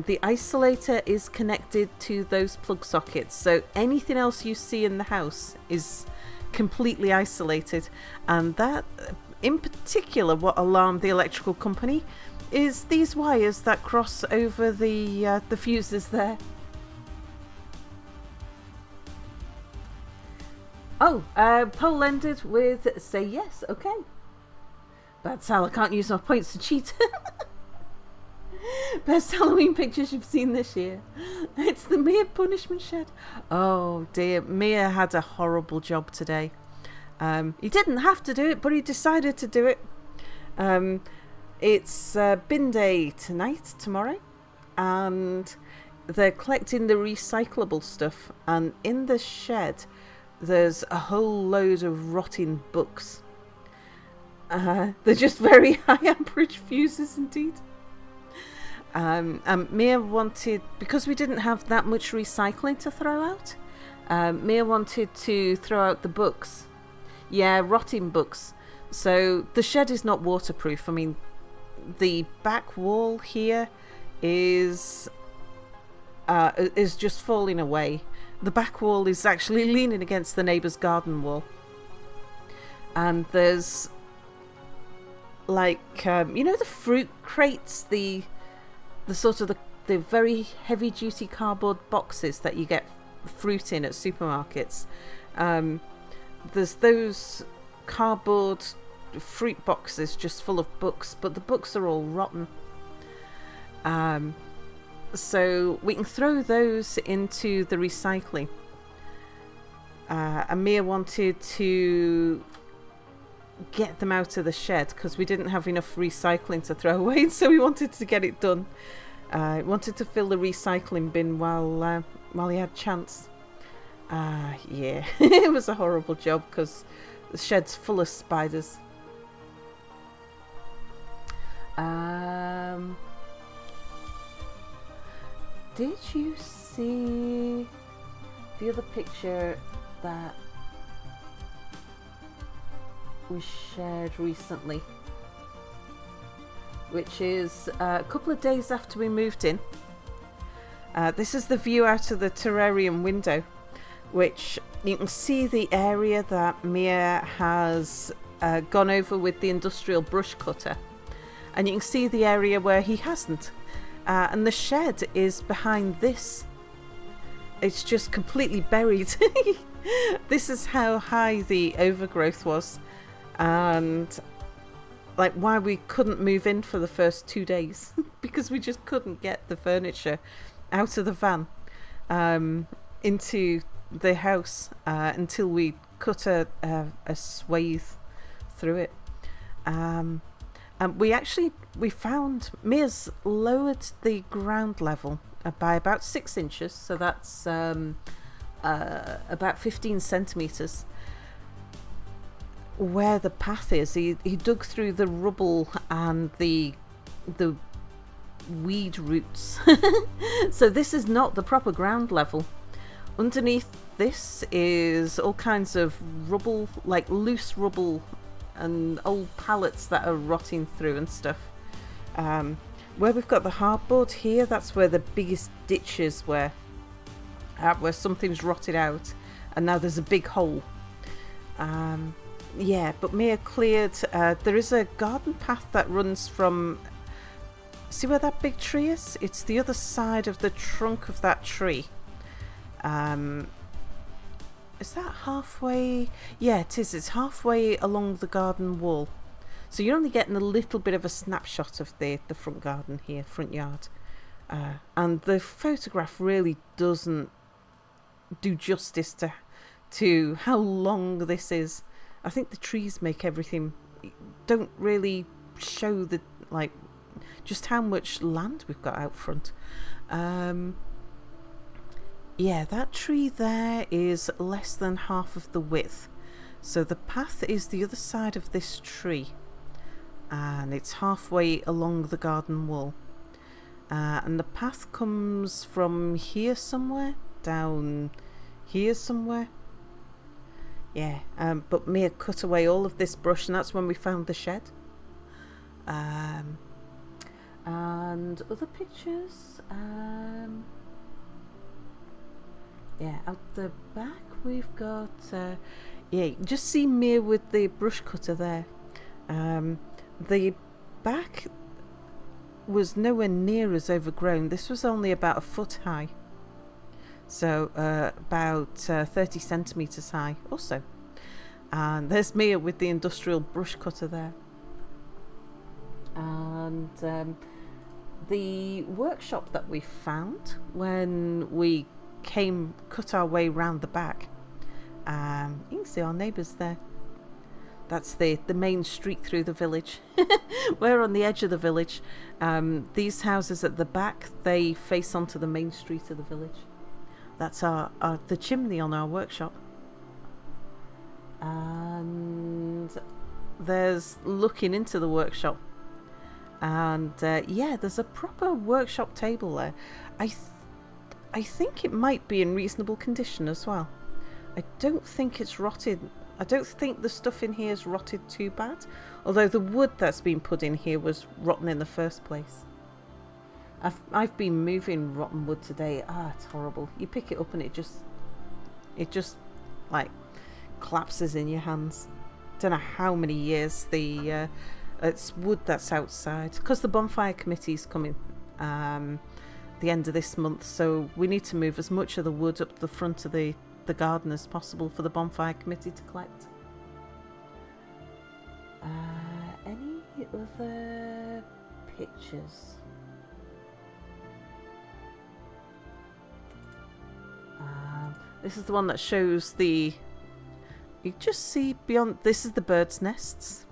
the isolator is connected to those plug sockets. So anything else you see in the house is completely isolated. And that, in particular, what alarmed the electrical company is these wires that cross over the fuses there. Oh, poll ended with say yes, okay. Bad Sal, I can't use my points to cheat. Best Halloween pictures you've seen this year. It's the Mia punishment shed. Oh dear, Mia had a horrible job today. He didn't have to do it, but he decided to do it. It's bin day tomorrow, and they're collecting the recyclable stuff, and in the shed there's a whole load of rotting books. They're just very high amperage fuses indeed. Mia wanted, because we didn't have that much recycling to throw out, Mia wanted to throw out the books. Yeah, rotting books. So the shed is not waterproof. I mean, the back wall here is just falling away. The back wall is actually leaning against the neighbour's garden wall. And there's like, you know, the fruit crates, the sort of the very heavy duty cardboard boxes that you get fruit in at supermarkets. There's those cardboard fruit boxes just full of books, but the books are all rotten. So we can throw those into the recycling. Amir wanted to get them out of the shed because we didn't have enough recycling to throw away, so we wanted to get it done. Wanted to fill the recycling bin while he had chance. Yeah, it was a horrible job because the shed's full of spiders. Did you see the other picture that we shared recently? Which is a couple of days after we moved in. This is the view out of the terrarium window, which you can see the area that Mia has gone over with the industrial brush cutter, and you can see the area where he hasn't. And the shed is behind this. It's just completely buried. This is how high the overgrowth was. And like why we couldn't move in for the first 2 days because we just couldn't get the furniture out of the van into the house until we cut a swathe through it. And we found Mia's lowered the ground level by about 6 inches, so that's about 15 centimeters. Where the path is, he dug through the rubble and the weed roots. So this is not the proper ground level. Underneath this is all kinds of rubble, like loose rubble and old pallets that are rotting through and stuff. Where we've got the hardboard here, that's where the biggest ditch is, where something's rotted out, and now there's a big hole. Yeah, but Mia cleared. There is a garden path that runs from. See where that big tree is? It's the other side of the trunk of that tree. Is that halfway? Yeah, it is. It's halfway along the garden wall. So you're only getting a little bit of a snapshot of the front garden here, front yard. And the photograph really doesn't do justice to how long this is. I think the trees make everything, don't really show the, like, just how much land we've got out front. Yeah, that tree there is less than half of the width. So the path is the other side of this tree. And it's halfway along the garden wall. And the path comes from here somewhere, down here somewhere. Yeah, but Mia cut away all of this brush, and that's when we found the shed. And other pictures. Yeah, out the back we've got. Yeah, just see Mia with the brush cutter there. The back was nowhere near as overgrown. This was only about a foot high. So about 30 centimetres high or so. And there's Mia with the industrial brush cutter there. And the workshop that we found when we cut our way round the back. You can see our neighbours there. That's the main street through the village. We're on the edge of the village. These houses at the back, they face onto the main street of the village. That's the chimney on our workshop. And there's looking into the workshop. And yeah, there's a proper workshop table there. I think it might be in reasonable condition as well. I don't think it's rotted. I don't think the stuff in here is rotted too bad. Although the wood that's been put in here was rotten in the first place. I've been moving rotten wood today. It's horrible. You pick it up and it just like collapses in your hands. Don't know how many years it's wood that's outside, because the bonfire committee's coming the end of this month, so we need to move as much of the wood up the front of the garden as possible for the bonfire committee to collect. Any other pictures? This is the one that shows you just see beyond. This is the birds' nests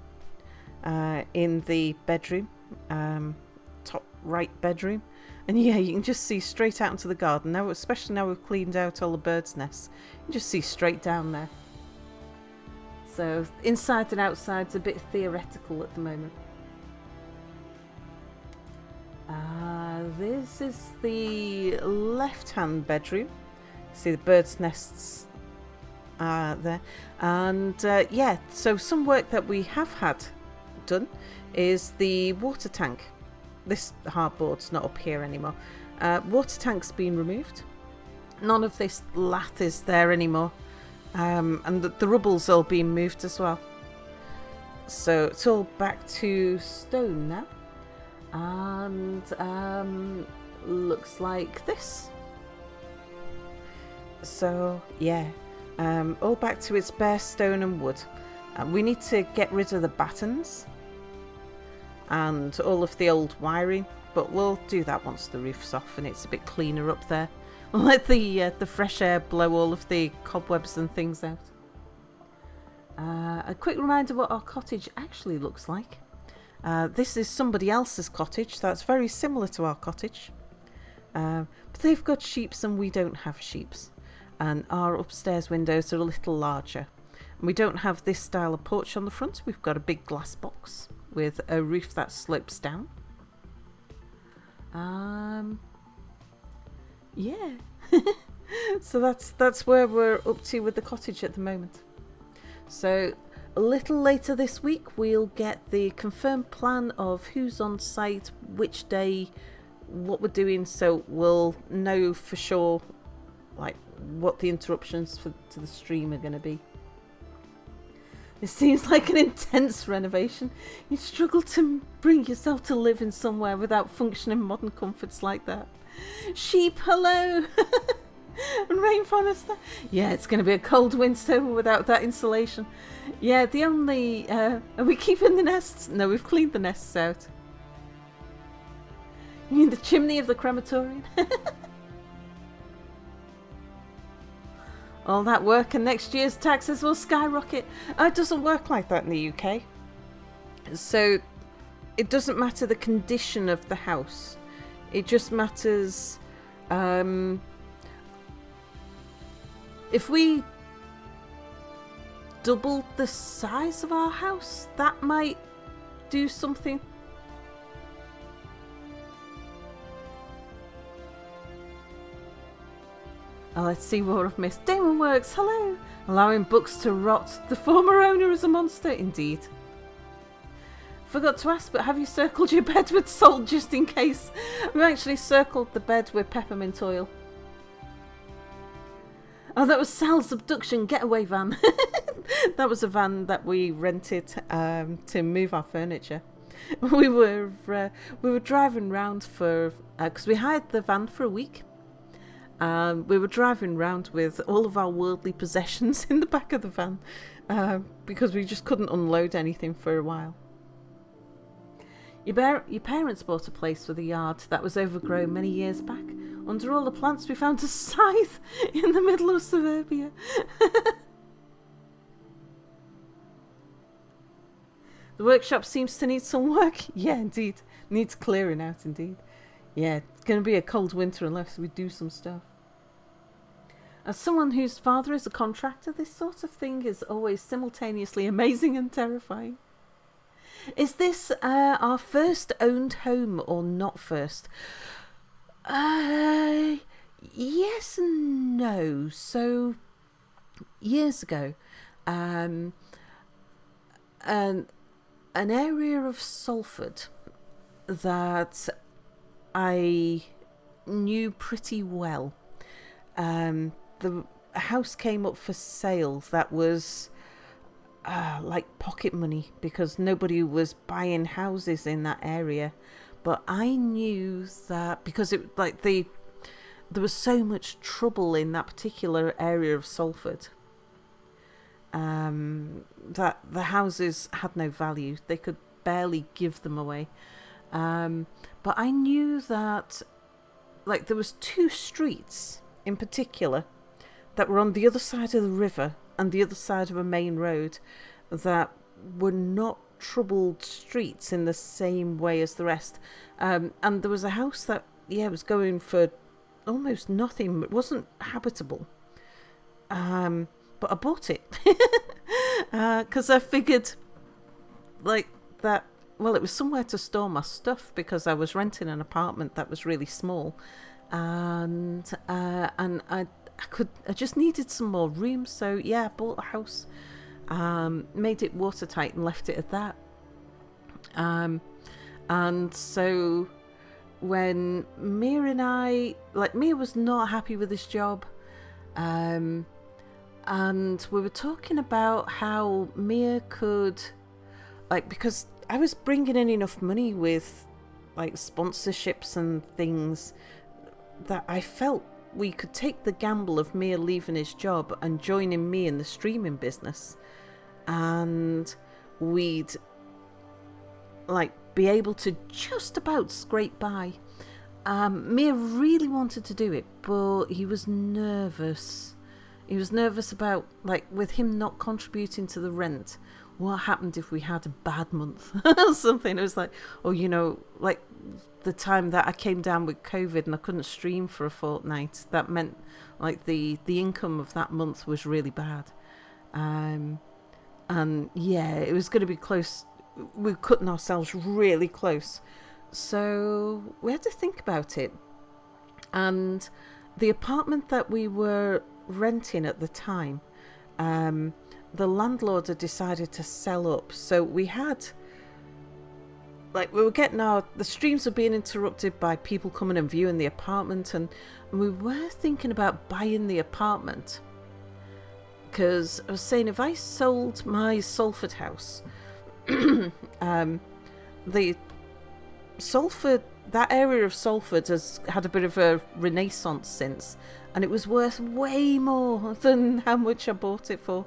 in the bedroom, top right bedroom. And yeah, you can just see straight out into the garden. Now, especially now we've cleaned out all the birds' nests, you can just see straight down there. So inside and outside's a bit theoretical at the moment. This is the left-hand bedroom. See the birds' nests there. And yeah, so some work that we have had done is the water tank. This hardboard's not up here anymore. Water tank's been removed. None of this lath is there anymore. And the rubble's all been moved as well. So it's all back to stone now. And looks like this. So yeah, all back to its bare stone and wood. We need to get rid of the battens and all of the old wiring, but we'll do that once the roof's off and it's a bit cleaner up there. We'll let the fresh air blow all of the cobwebs and things out. A quick reminder what our cottage actually looks like. This is somebody else's cottage that's very similar to our cottage. But they've got sheeps and we don't have sheeps. And our upstairs windows are a little larger. And we don't have this style of porch on the front. We've got a big glass box with a roof that slopes down. Yeah. So that's where we're up to with the cottage at the moment. So a little later this week we'll get the confirmed plan of who's on site, which day, what we're doing, so we'll know for sure like what the interruptions to the stream are going to be. It seems like an intense renovation. You struggle to bring yourself to live in somewhere without functioning modern comforts like that. Sheep, hello! And rainforest. Yeah, it's going to be a cold winter without that insulation. Yeah, the only... are we keeping the nests? No, we've cleaned the nests out. You mean the chimney of the crematorium? All that work and next year's taxes will skyrocket. It doesn't work like that in the UK. So it doesn't matter the condition of the house. It just matters if we doubled the size of our house, that might do something. Oh, let's see what I've missed. Damon Works, hello! Allowing books to rot. The former owner is a monster, indeed. Forgot to ask, but have you circled your bed with salt just in case? We actually circled the bed with peppermint oil. Oh, that was Sal's abduction getaway van. That was a van that we rented to move our furniture. We were driving round for because we hired the van for a week. We were driving around with all of our worldly possessions in the back of the van because we just couldn't unload anything for a while. Your parents bought a place with a yard that was overgrown many years back. Under all the plants we found a scythe in the middle of suburbia. The workshop seems to need some work. Yeah, indeed. Needs clearing out, indeed. Yeah, it's going to be a cold winter unless we do some stuff. As someone whose father is a contractor, this sort of thing is always simultaneously amazing and terrifying. Is this our first owned home or not first? Yes and no. So, years ago, an area of Salford that I knew pretty well. The house came up for sale that was like pocket money because nobody was buying houses in that area. But I knew that because there was so much trouble in that particular area of Salford that the houses had no value. They could barely give them away. But I knew that there was two streets in particular that were on the other side of the river and the other side of a main road that were not troubled streets in the same way as the rest. And there was a house that, was going for almost nothing. It wasn't habitable. But I bought it. Because I figured that, well, it was somewhere to store my stuff because I was renting an apartment that was really small. And I just needed some more room. So, I bought a house. Made it watertight and left it at that. And so when Mia and I, Mia was not happy with this job. And we were talking about how Mia could, because I was bringing in enough money with sponsorships and things that I felt we could take the gamble of Mia leaving his job and joining me in the streaming business. And we'd be able to just about scrape by. Mia really wanted to do it, but he was nervous. He was nervous about, like, with him not contributing to the rent, what happened if we had a bad month or something. It was like, oh, you know, like the time that I came down with COVID and I couldn't stream for a fortnight. That meant, like, the income of that month was really bad. And yeah, it was going to be close. We were cutting ourselves really close. So we had to think about it. And the apartment that we were renting at the time, the landlord had decided to sell up. So we had, like, we were getting the streams were being interrupted by people coming and viewing the apartment, and we were thinking about buying the apartment. Because I was saying, if I sold my Salford house, the Salford, that area of Salford has had a bit of a renaissance since, and it was worth way more than how much I bought it for.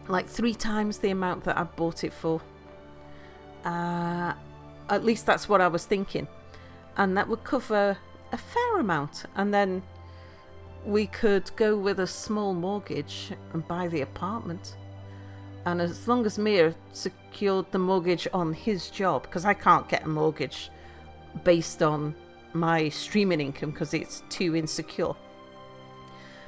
Like 3 times the amount that I bought it for. At least that's what I was thinking. And that would cover a fair amount. And then we could go with a small mortgage and buy the apartment. And as long as Mia secured the mortgage on his job, because I can't get a mortgage based on my streaming income because it's too insecure.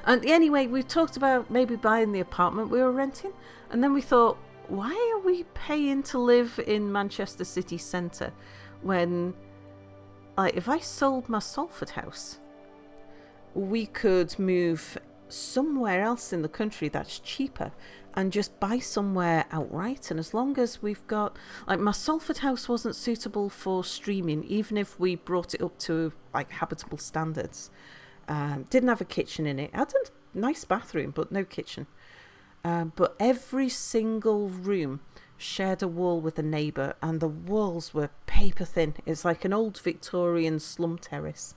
And anyway, we talked about maybe buying the apartment we were renting, and then we thought, why are we paying to live in Manchester city centre when, like, if I sold my Salford house, we could move somewhere else in the country that's cheaper and just buy somewhere outright. And as long as we've got, like, my Salford house wasn't suitable for streaming, even if we brought it up to, like, habitable standards. Didn't have a kitchen in it. Had a nice bathroom, but no kitchen. But every single room shared a wall with a neighbour, and the walls were paper thin. It's like an old Victorian slum terrace.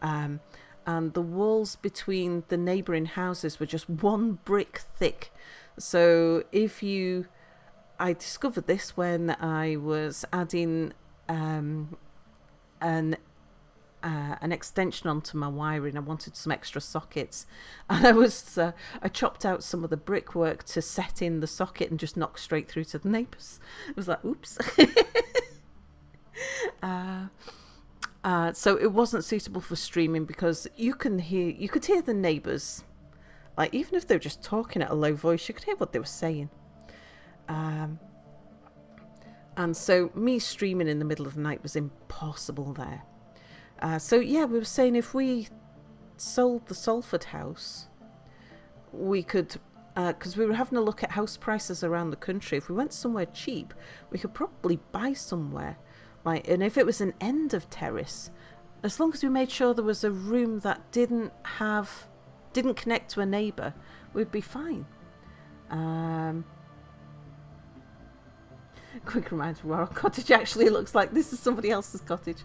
And the walls between the neighbouring houses were just 1 brick thick. So I discovered this when I was adding an extension onto my wiring. I wanted some extra sockets, and I chopped out some of the brickwork to set in the socket and just knocked straight through to the neighbours. It was like, oops. So it wasn't suitable for streaming because you could hear the neighbours, like, even if they were just talking at a low voice, you could hear what they were saying. And so me streaming in the middle of the night was impossible there. So yeah, we were saying if we sold the Salford house, we could, because we were having a look at house prices around the country. If we went somewhere cheap, we could probably buy somewhere. Like, and if it was an end of terrace, as long as we made sure there was a room that didn't connect to a neighbour, we'd be fine. Quick reminder of what our cottage actually looks like. This is somebody else's cottage.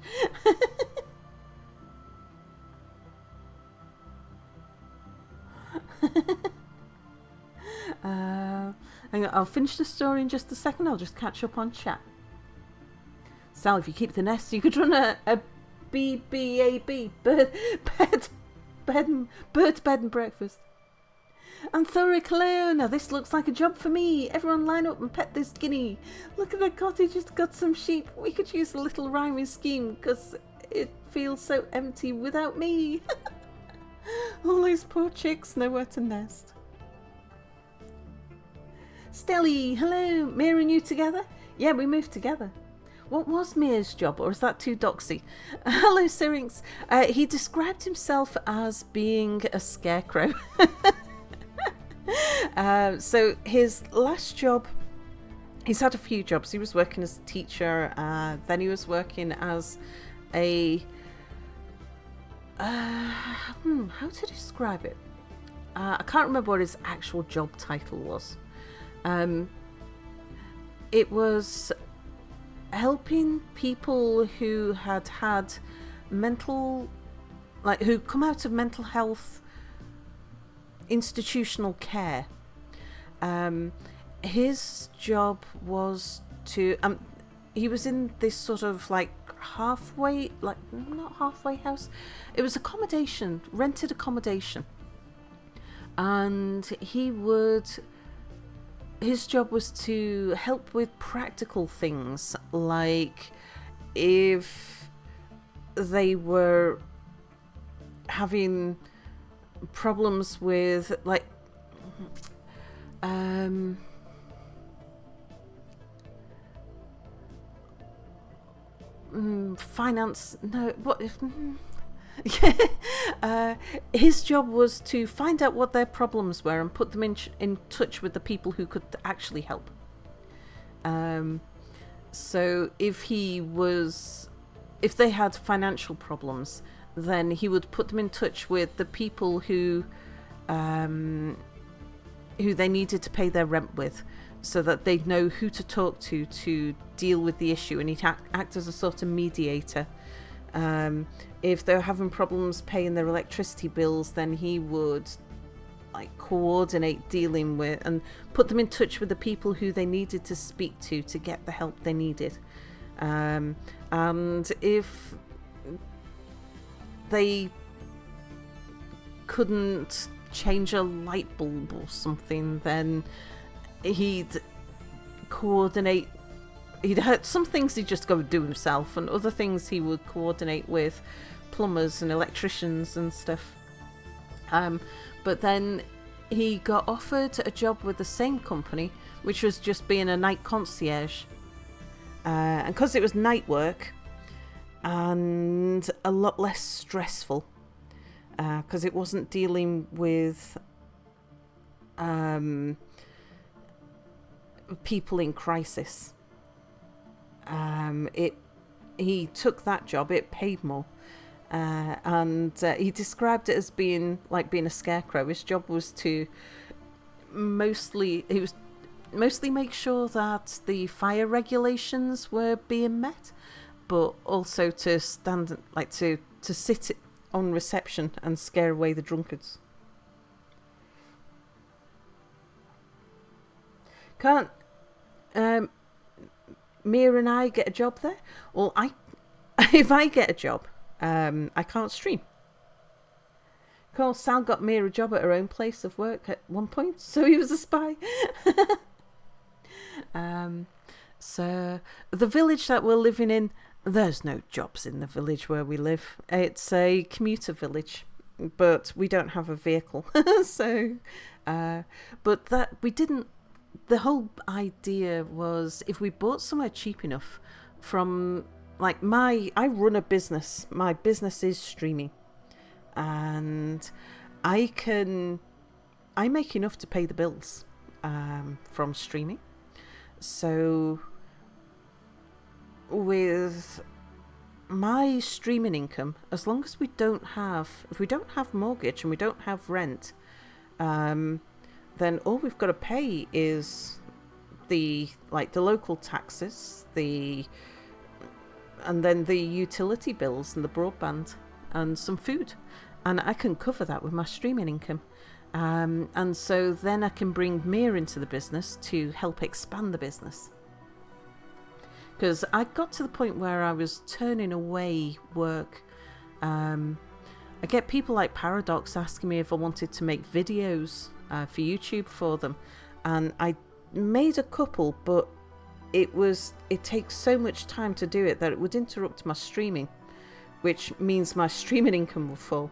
Hang on, I'll finish the story in just a second. I'll just catch up on chat. Sal, if you keep the nest, you could run a BBAB, bird bed and breakfast. And Thoric, hello. Now this looks like a job for me. Everyone line up and pet this guinea. Look at the cottage, it's got some sheep. We could use a little rhyming scheme because it feels so empty without me. All those poor chicks, nowhere to nest. Stelly, hello. Mia and you together? Yeah, we moved together. What was Mia's job, or is that too doxy? Hello, Syrinx. He described himself as being a scarecrow. So his last job, he's had a few jobs. He was working as a teacher, then he was working as a... how to describe it? I can't remember what his actual job title was. It was helping people who had who come out of mental health institutional care. His job was to he was in this sort of like halfway, like not halfway house. It was accommodation, rented accommodation. And his job was to help with practical things, like if they were having problems with like finance. No, what if? His job was to find out what their problems were and put them in touch with the people who could actually help. So if they had financial problems, then he would put them in touch with the people who they needed to pay their rent with, so that they'd know who to talk to deal with the issue, and he'd act as a sort of mediator. If they were having problems paying their electricity bills, then he would like coordinate dealing with and put them in touch with the people who they needed to speak to get the help they needed. And if they couldn't change a light bulb or something, then he'd coordinate. He'd had some things he'd just go do himself, and other things he would coordinate with plumbers and electricians and stuff. But then he got offered a job with the same company, which was just being a night concierge. And because it was night work and a lot less stressful, because it wasn't dealing with people in crisis. He took that job. It paid more, and he described it as being like being a scarecrow. His job was to mostly make sure that the fire regulations were being met, but also to stand like to sit on reception and scare away the drunkards. Can't Mia and I get a job there? Well, if I get a job, I can't stream. Of course, Sal got Mia a job at her own place of work at one point, so he was a spy. So the village that we're living in, there's no jobs in the village where we live. It's a commuter village, but we don't have a vehicle. So, but that we didn't. The whole idea was if we bought somewhere cheap enough from like I run a business. My business is streaming, and I make enough to pay the bills from streaming. So with my streaming income, as long as if we don't have mortgage and we don't have rent, then all we've got to pay is the local taxes, and then the utility bills and the broadband and some food, and I can cover that with my streaming income. And so then I can bring Mia into the business to help expand the business. Because I got to the point where I was turning away work. I get people like Paradox asking me if I wanted to make videos for YouTube for them, and I made a couple, but it takes so much time to do it that it would interrupt my streaming, which means my streaming income will fall.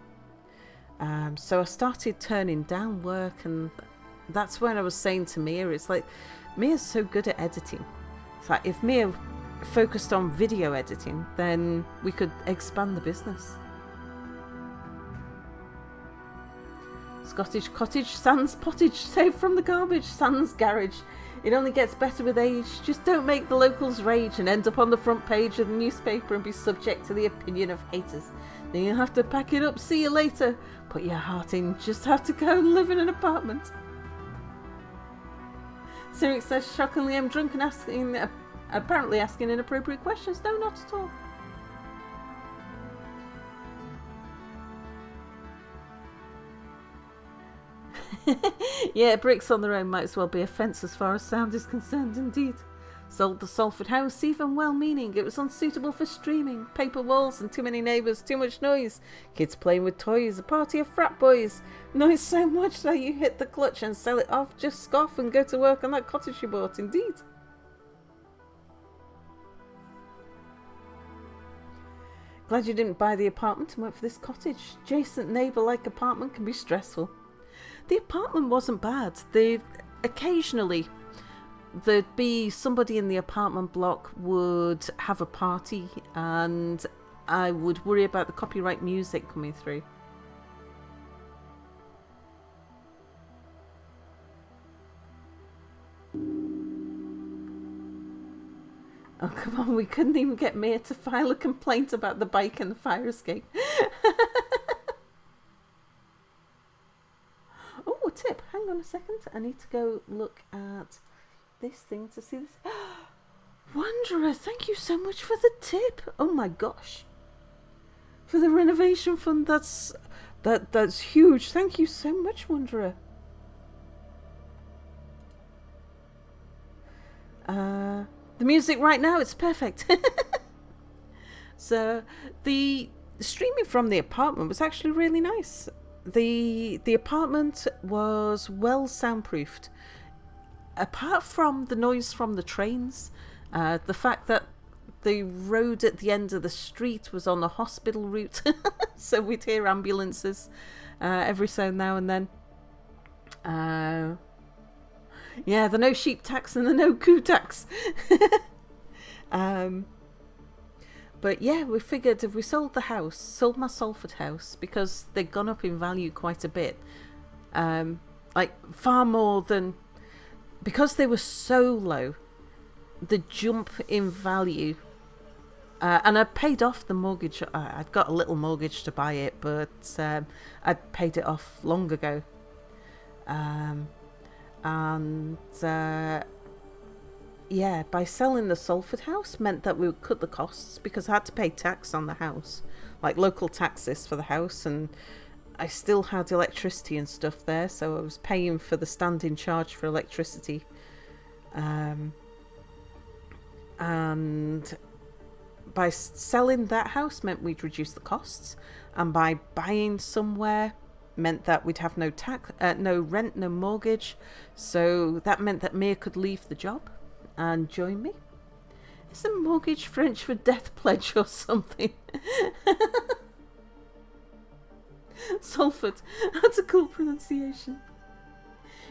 So I started turning down work, and that's when I was saying to Mia, it's like Mia's so good at editing. It's like if Mia focused on video editing, then we could expand the business. Scottish cottage, sans pottage, saved from the garbage, sans garage. It only gets better with age. Just don't make the locals rage and end up on the front page of the newspaper and be subject to the opinion of haters. Then you'll have to pack it up, see you later. Put your heart in, just have to go and live in an apartment. Cyric says, shockingly, I'm drunk and apparently asking inappropriate questions. No, not at all. Yeah, bricks on their own might as well be a fence as far as sound is concerned, indeed. Sold the Salford house, even well-meaning. It was unsuitable for streaming. Paper walls and too many neighbours, too much noise. Kids playing with toys, a party of frat boys. Noise so much that you hit the clutch and sell it off, just scoff and go to work on that cottage you bought, indeed. Glad you didn't buy the apartment and went for this cottage. Adjacent neighbour-like apartment can be stressful. The apartment wasn't bad. Occasionally there'd be somebody in the apartment block would have a party and I would worry about the copyright music coming through. Oh, come on, we couldn't even get Mia to file a complaint about the bike and the fire escape. Oh, a tip. Hang on a second. I need to go look at this thing to see this. Wanderer, thank you so much for the tip. Oh my gosh. For the renovation fund, that's huge. Thank you so much, Wanderer. The music right now, it's perfect. So the streaming from the apartment was actually really nice. The apartment was well soundproofed. Apart from the noise from the trains, the fact that the road at the end of the street was on a hospital route, so we'd hear ambulances every so now and then. Yeah, the no sheep tax and the no coo tax. But yeah, we figured if we sold my Salford house, because they'd gone up in value quite a bit, like far more than, because they were so low, the jump in value, and I paid off the mortgage. I'd got a little mortgage to buy it, but I'd paid it off long ago. Yeah, by selling the Salford house meant that we would cut the costs, because I had to pay tax on the house, like local taxes for the house, and I still had electricity and stuff there, so I was paying for the standing charge for electricity. And by selling that house meant we'd reduce the costs, and by buying somewhere meant that we'd have no rent, no mortgage, so that meant that Mia could leave the job and join me. Isn't mortgage French for death pledge or something? Salford, that's a cool pronunciation.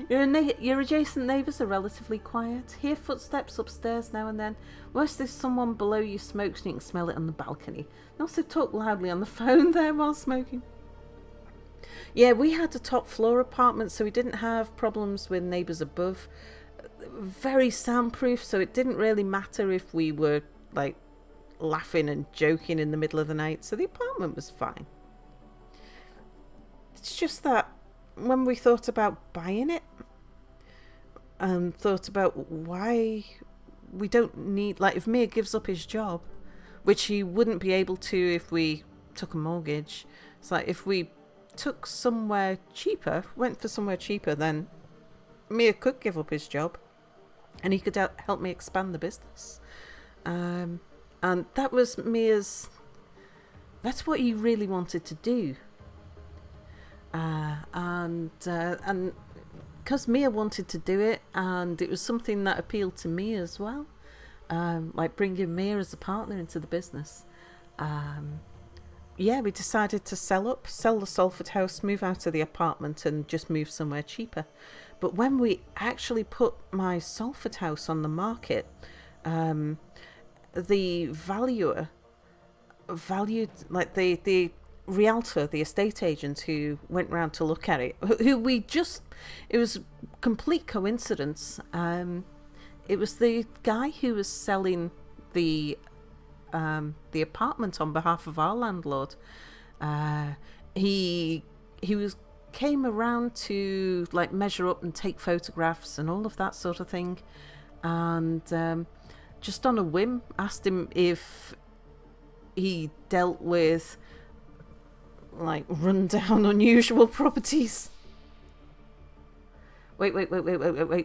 Your adjacent neighbours are relatively quiet. Hear footsteps upstairs now and then. Worse, there's someone below you smokes and you can smell it on the balcony. And also talk loudly on the phone there while smoking. Yeah, we had a top floor apartment, so we didn't have problems with neighbours above. Very soundproof, so it didn't really matter if we were like laughing and joking in the middle of the night, so the apartment was fine. It's just that when we thought about buying it and thought about why we don't need, like, if Mia gives up his job, which he wouldn't be able to if we took a mortgage, it's like if we took somewhere cheaper, went for somewhere cheaper, then Mia could give up his job and he could help me expand the business. And that was Mia's, that's what he really wanted to do. And because Mia wanted to do it, and it was something that appealed to me as well, like bringing Mia as a partner into the business. Yeah, we decided to sell the Salford house, move out of the apartment and just move somewhere cheaper. But when we actually put my Salford house on the market, the valuer valued, like the realtor, the estate agent who went round to look at it, it was complete coincidence. It was the guy who was selling the apartment on behalf of our landlord. He came around to like measure up and take photographs and all of that sort of thing, and just on a whim asked him if he dealt with like rundown unusual properties. Wait,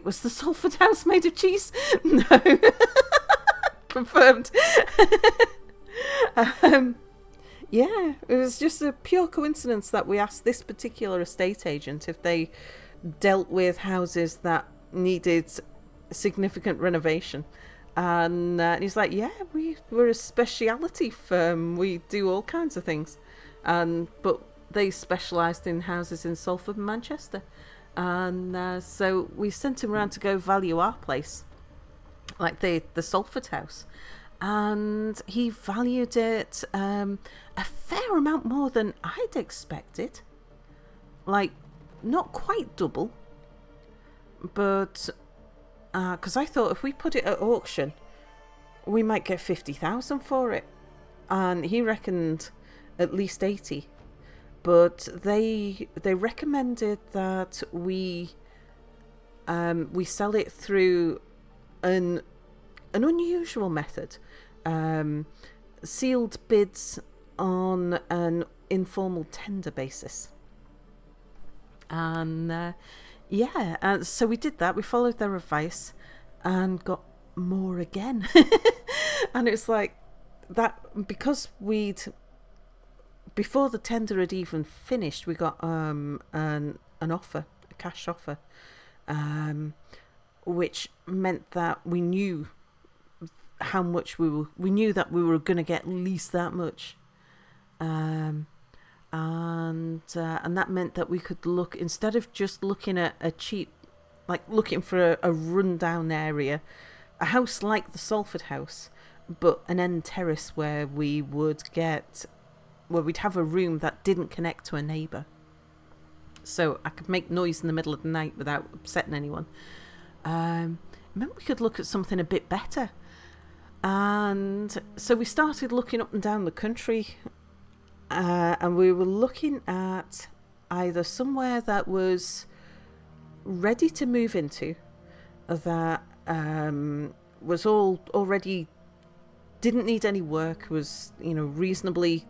was the Salford house made of cheese? No. Confirmed. um, yeah, it was just a pure coincidence that we asked this particular estate agent if they dealt with houses that needed significant renovation. And he's like, yeah, we're a speciality firm. We do all kinds of things. But they specialised in houses in Salford and Manchester. And so we sent him around to go value our place, like the Salford house. And he valued it a fair amount more than I'd expected. Like, not quite double, but because I thought if we put it at auction, we might get 50,000 for it, and he reckoned at least 80. But they recommended that we sell it through an unusual method, sealed bids on an informal tender basis. And so we did that. We followed their advice and got more again. And it's like that, because before the tender had even finished, we got an offer, a cash offer, which meant that we knew how much we knew that we were going to get at least that much. And that meant that we could look, instead of just looking at a cheap, like looking for a rundown area, a house like the Salford house, but an end terrace where we'd have a room that didn't connect to a neighbour, so I could make noise in the middle of the night without upsetting anyone. Meant we could look at something a bit better. And so we started looking up and down the country. And we were looking at either somewhere that was ready to move into, that was already didn't need any work, was reasonably,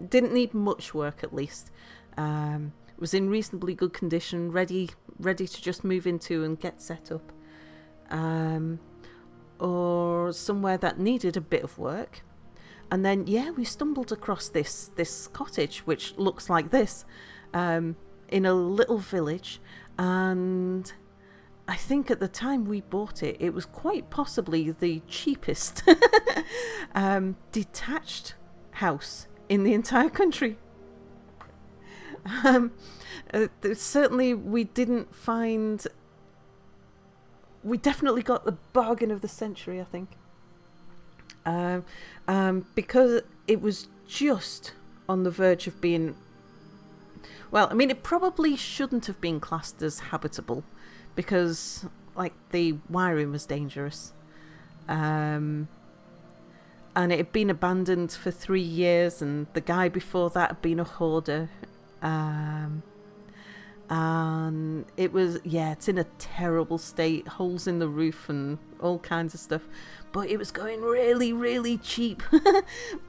didn't need much work at least, was in reasonably good condition, ready to just move into and get set up, or somewhere that needed a bit of work. And then, we stumbled across this cottage, which looks like this, in a little village. And I think at the time we bought it, it was quite possibly the cheapest detached house in the entire country. Certainly we definitely got the bargain of the century, I think. Because it was just on the verge of being, well, I mean, it probably shouldn't have been classed as habitable, because like the wiring was dangerous, and it had been abandoned for 3 years, and the guy before that had been a hoarder, and it was, it's in a terrible state, holes in the roof and all kinds of stuff. But it was going really, really cheap.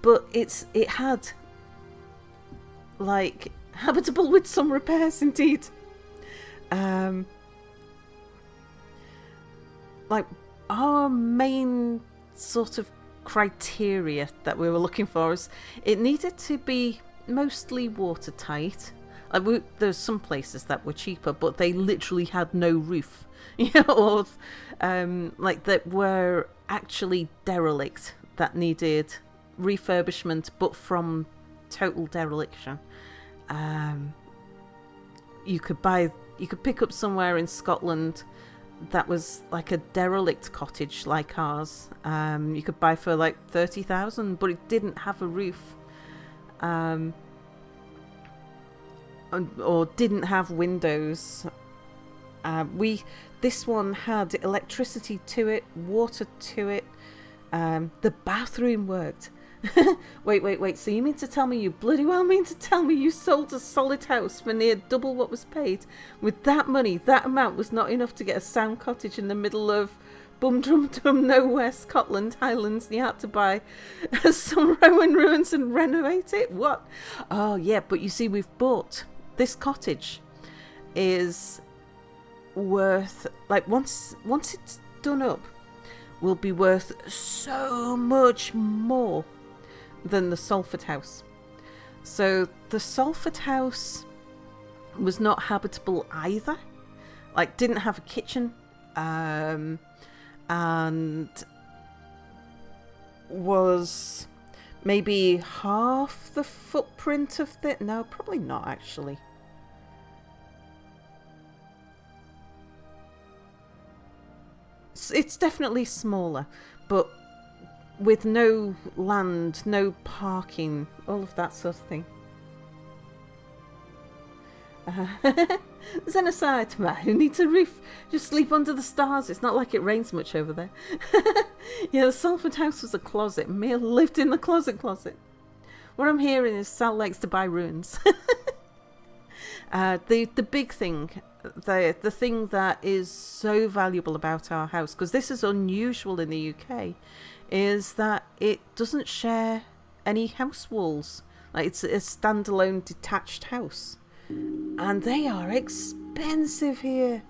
But it had, like, habitable with some repairs indeed. Like, our main sort of criteria that we were looking for is it needed to be mostly watertight. Like, there's some places that were cheaper, but they literally had no roof, or like that were actually derelict, that needed refurbishment, but from total dereliction. You could pick up somewhere in Scotland that was like a derelict cottage like ours. You could buy for like 30,000, but it didn't have a roof. Or didn't have windows. This one had electricity to it, water to it. The bathroom worked. Wait. So you bloody well mean to tell me you sold a solid house for near double what was paid? With that money, that amount was not enough to get a sound cottage in the middle of Bum Drum Dum nowhere, Scotland, Highlands, and you had to buy some Roman ruins and renovate it? What? Oh yeah, but you see, we've bought this cottage is worth, like, once it's done up, will be worth so much more than the Salford house. So the Salford house was not habitable either. Like, didn't have a kitchen, and was maybe half the footprint of the... No, probably not actually. It's definitely smaller, but with no land, no parking, all of that sort of thing. Xenocide, man, who needs a roof? Just sleep under the stars. It's not like it rains much over there. Yeah, the Salford house was a closet. Mia lived in the closet. What I'm hearing is Sal likes to buy ruins. The big thing, the thing that is so valuable about our house, because this is unusual in the UK, is that it doesn't share any house walls. Like, it's a standalone detached house. And they are expensive here.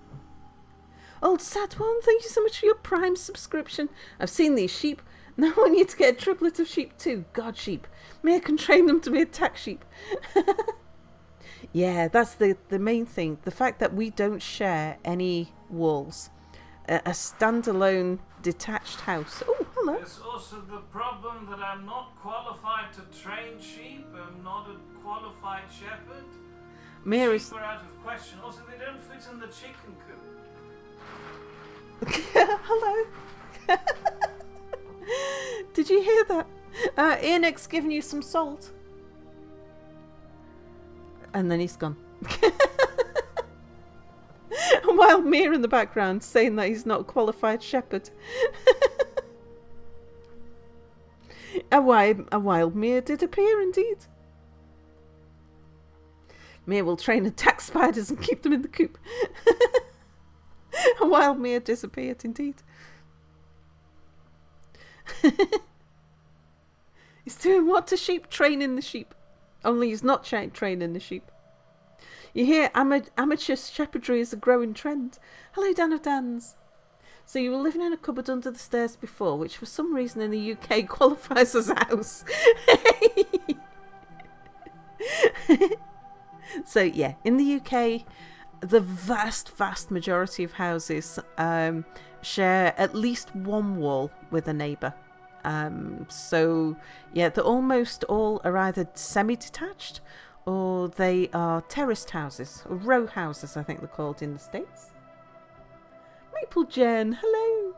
Old sad one, thank you so much for your Prime subscription. I've seen these sheep. Now I need to get a triplet of sheep too. God, sheep. May I can train them to be attack sheep. Yeah, that's the main thing. The fact that we don't share any walls. A standalone detached house. Oh, hello. There's also the problem that I'm not qualified to train sheep. I'm not a qualified shepherd. Mary's... Sheep are out of question. Also, they don't fit in the chicken coop. Hello. Did you hear that? Ian's giving you some salt. And then he's gone. While Mia in the background saying that he's not a qualified shepherd. A wild Mia did appear indeed. Mia will train attack spiders and keep them in the coop. A wild Mia disappeared indeed. He's doing what to sheep? Training the sheep. Only he's not training the sheep. You hear amateur shepherdry is a growing trend. Hello, Dan of Dans. So you were living in a cupboard under the stairs before, which for some reason in the UK qualifies as a house. So yeah, in the UK, the vast majority of houses share at least one wall with a neighbour. So yeah, they're almost all are either semi-detached or they are terraced houses, or row houses I think they're called in the States. Maple Jen, hello.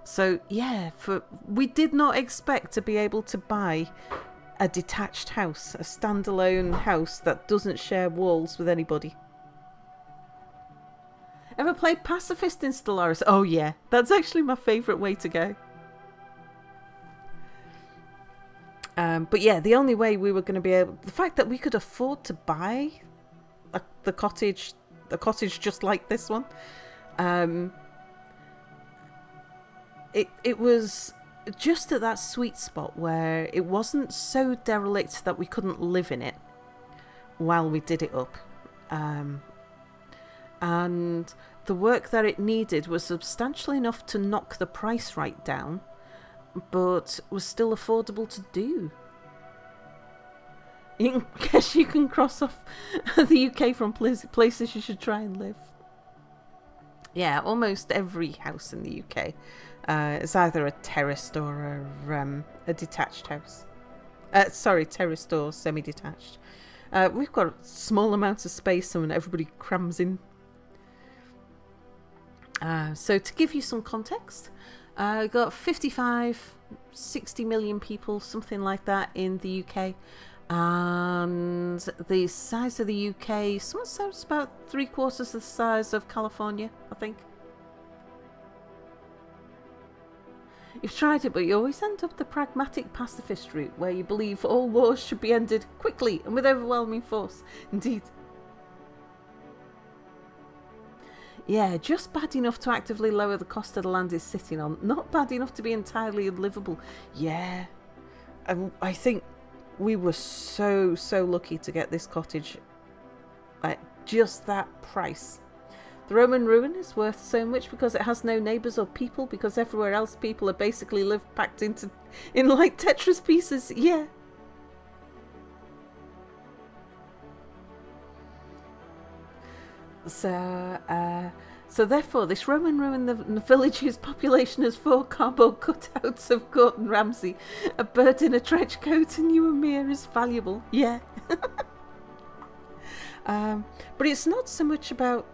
So yeah, we did not expect to be able to buy a detached house, a standalone house that doesn't share walls with anybody. Ever played Pacifist in Stellaris? Oh yeah, that's actually my favourite way to go. But yeah, the only way we were going to be able... The fact that we could afford to buy a cottage just like this one, it was just at that sweet spot where it wasn't so derelict that we couldn't live in it while we did it up. And the work that it needed was substantial enough to knock the price right down, but was still affordable to do. I guess you can cross off the UK from places you should try and live. Yeah, almost every house in the UK is either a terraced or a detached house. Terraced or semi-detached. We've got small amounts of space and everybody crams in. So to give you some context, we've got 60 million people, something like that, in the UK. And the size of the UK, someone said it's about 3/4 of the size of California, I think. You've tried it, but you always end up the pragmatic pacifist route, where you believe all wars should be ended quickly and with overwhelming force. Indeed. Yeah, just bad enough to actively lower the cost of the land it's sitting on. Not bad enough to be entirely unlivable. Yeah. I think we were so lucky to get this cottage at just that price. The Roman ruin is worth so much because it has no neighbours or people, because everywhere else people are basically live packed in like Tetris pieces. Yeah. So therefore, this Roman ruin, the village whose population has 4 cardboard cutouts of Gordon Ramsay, a bird in a trench coat, and you and me is valuable. Yeah. But it's not so much about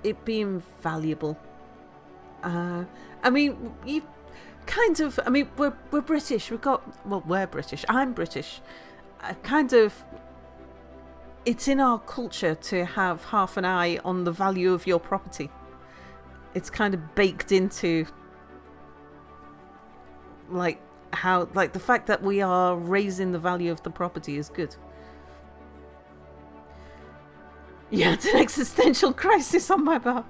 it being valuable. I mean, you kind of. I mean, we're British. We're British. I'm British. It's in our culture to have half an eye on the value of your property. It's kind of baked into like the fact that we are raising the value of the property is good. Yeah, it's an existential crisis on my behalf.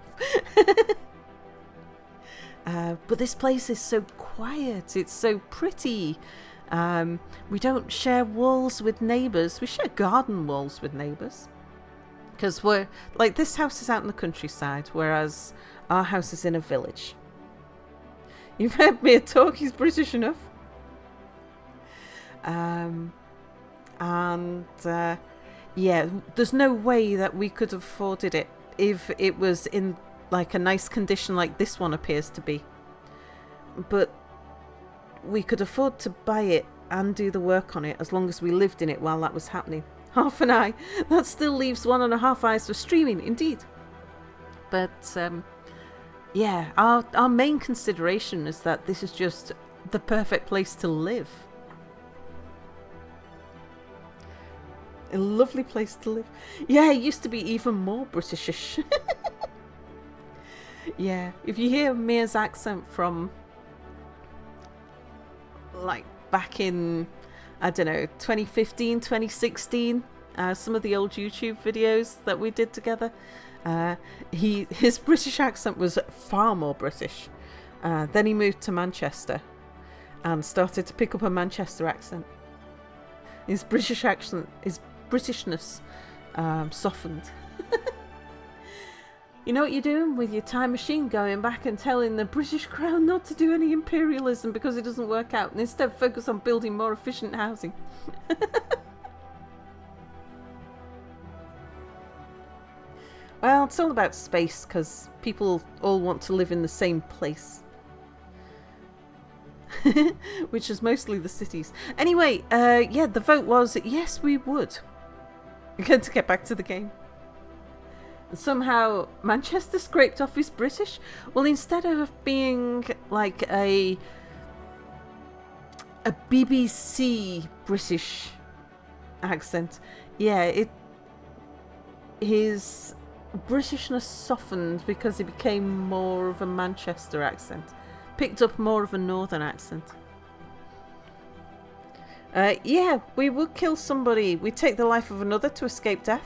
But this place is so quiet. It's so pretty. We don't share walls with neighbours. We share garden walls with neighbours. Because we're like, this house is out in the countryside, whereas our house is in a village. You've heard me talk, he's British enough. Yeah, there's no way that we could have afforded it if it was in like a nice condition like this one appears to be. But we could afford to buy it and do the work on it as long as we lived in it while that was happening. Half an eye. That still leaves 1.5 eyes for streaming, indeed. But yeah, our main consideration is that this is just the perfect place to live. A lovely place to live. Yeah, it used to be even more Britishish. Yeah, if you hear Mia's accent from like back in, I don't know, 2015, 2016, some of the old YouTube videos that we did together, his British accent was far more British. Then he moved to Manchester and started to pick up a Manchester accent. His British accent, his Britishness softened. You know what you're doing with your time machine, going back and telling the British Crown not to do any imperialism because it doesn't work out, and instead focus on building more efficient housing. Well, it's all about space because people all want to live in the same place. Which is mostly the cities. Anyway, yeah, the vote was yes, we would. We're going to get back to the game. Somehow Manchester scraped off his British. Well, instead of being like a BBC British accent, yeah, his Britishness softened because it became more of a Manchester accent, picked up more of a northern accent. Yeah, we would kill somebody. We'd take the life of another to escape death.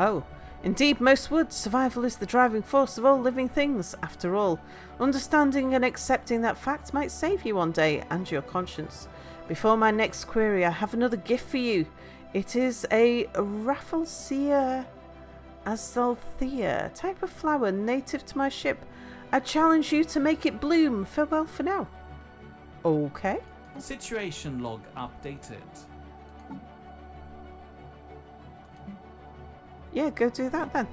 Oh, indeed most would. Survival is the driving force of all living things. After all, understanding and accepting that fact might save you one day and your conscience. Before my next query, I have another gift for you. It is a Rafflesia azalthea, type of flower native to my ship. I challenge you to make it bloom. Farewell for now. Okay. Situation log updated. Yeah, go do that then.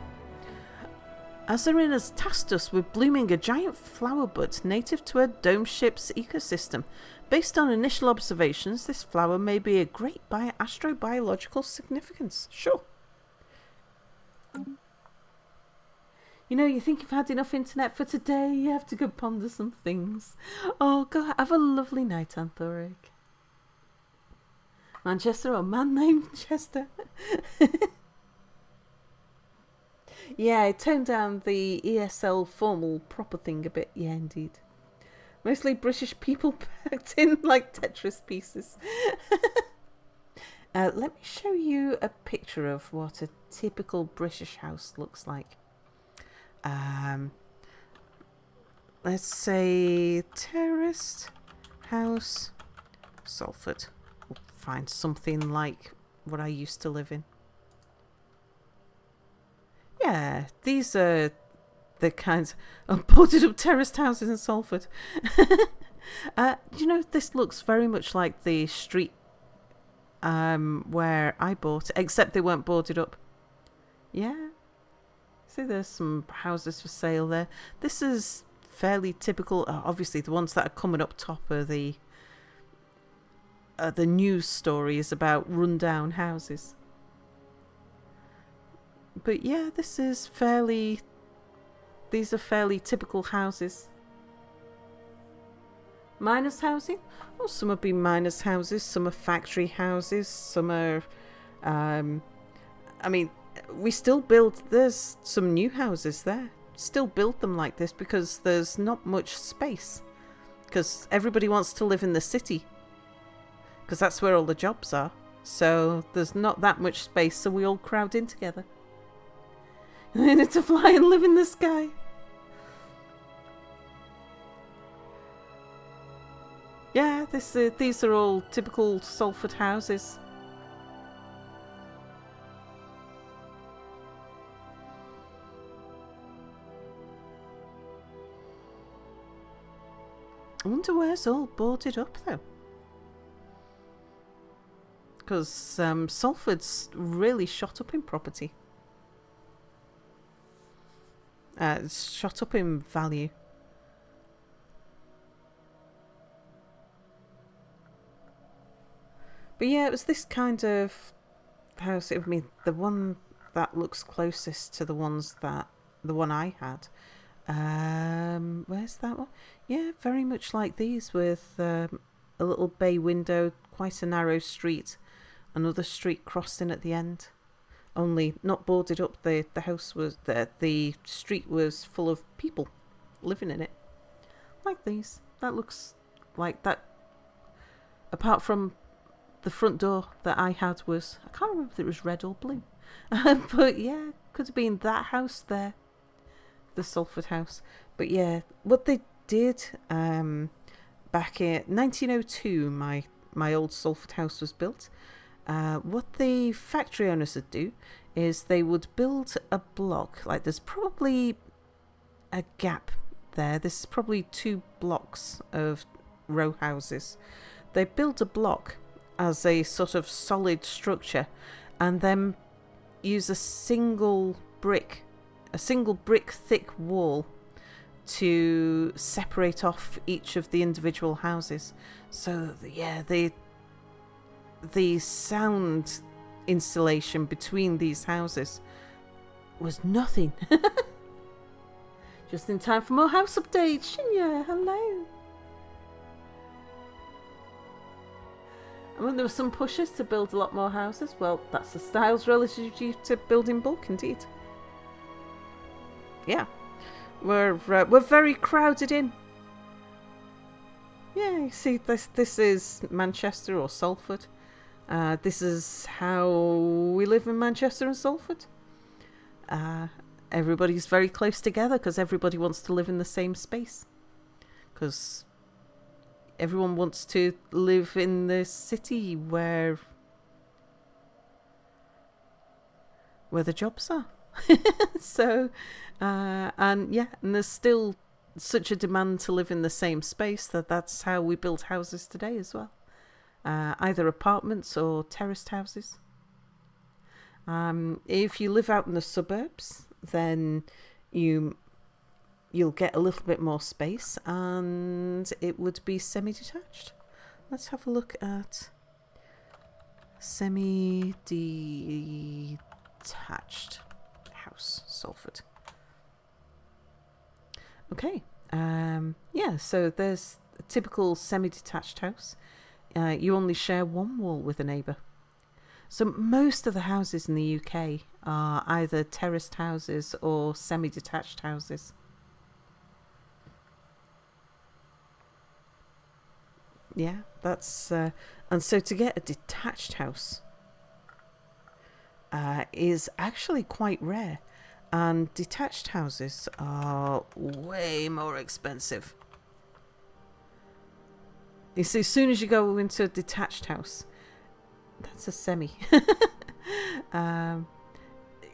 Azarin has tasked us with blooming a giant flower bud native to her dome ship's ecosystem. Based on initial observations, this flower may be a great astrobiological significance. Sure. You know, you think you've had enough internet for today, you have to go ponder some things. Oh, God, have a lovely night, Anthoric. Manchester or man named Chester. Yeah, I toned down the ESL formal proper thing a bit. Yeah, indeed. Mostly British people packed in like Tetris pieces. Let me show you a picture of what a typical British house looks like. Let's say terraced house, Salford. We'll find something like what I used to live in. Yeah, these are the kinds of boarded up terraced houses in Salford. This looks very much like the street where I bought, except they weren't boarded up. Yeah. See, there's some houses for sale there. This is fairly typical. Obviously, the ones that are coming up top are the news stories about rundown houses. But yeah, these are fairly typical houses. Miners' housing? Well, some have been miners' houses, some are factory houses, some are... we still build... There's some new houses there. Still build them like this because there's not much space. Because everybody wants to live in the city. Because that's where all the jobs are. So there's not that much space, so we all crowd in together. And it's to fly and live in the sky. Yeah, these are all typical Salford houses. I wonder where's all boarded up though. Because Salford's really shot up in property. It's shot up in value. But yeah, it was this kind of house. I mean, the one that looks closest to the one I had. Where's that one? Yeah, very much like these, with a little bay window, quite a narrow street, another street crossed in at the end. Only not boarded up. The house was there. The street was full of people living in it, like these. That looks like that. Apart from the front door that I had was, I can't remember if it was red or blue. But yeah, could have been that house there. The Salford house. But yeah, what they did back in 1902, my old Salford house was built. What the factory owners would do is they would build a block. Like there's probably a gap there. This is probably 2 blocks of row houses. They build a block as a sort of solid structure and then use a single brick thick wall to separate off each of the individual houses. So yeah, the sound insulation between these houses was nothing. Just in time for more house updates. Shinya, hello. And when there were some pushes to build a lot more houses, well, that's the styles relative to build in bulk, indeed. Yeah, we're very crowded in. Yeah, you see, this is Manchester or Salford. This is how we live in Manchester and Salford. Everybody's very close together because everybody wants to live in the same space. Because everyone wants to live in the city where the jobs are. So, and there's still such a demand to live in the same space that's how we build houses today as well. Either apartments or terraced houses. If you live out in the suburbs, then you'll get a little bit more space, and it would be semi-detached. Let's have a look at semi-detached house, Salford. Okay. So there's a typical semi-detached house. You only share one wall with a neighbour. So most of the houses in the UK are either terraced houses or semi-detached houses. Yeah, that's... and so to get a detached house is actually quite rare. And detached houses are way more expensive. You see, as soon as you go into a detached house, that's a semi.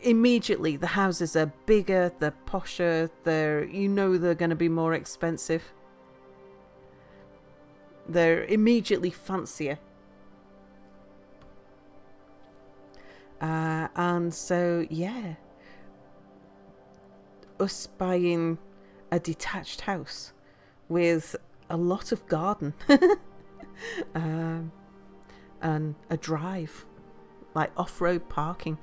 immediately the houses are bigger, they're posher, they're going to be more expensive. They're immediately fancier. And so, yeah, us buying a detached house with a lot of garden and a drive, like off-road parking,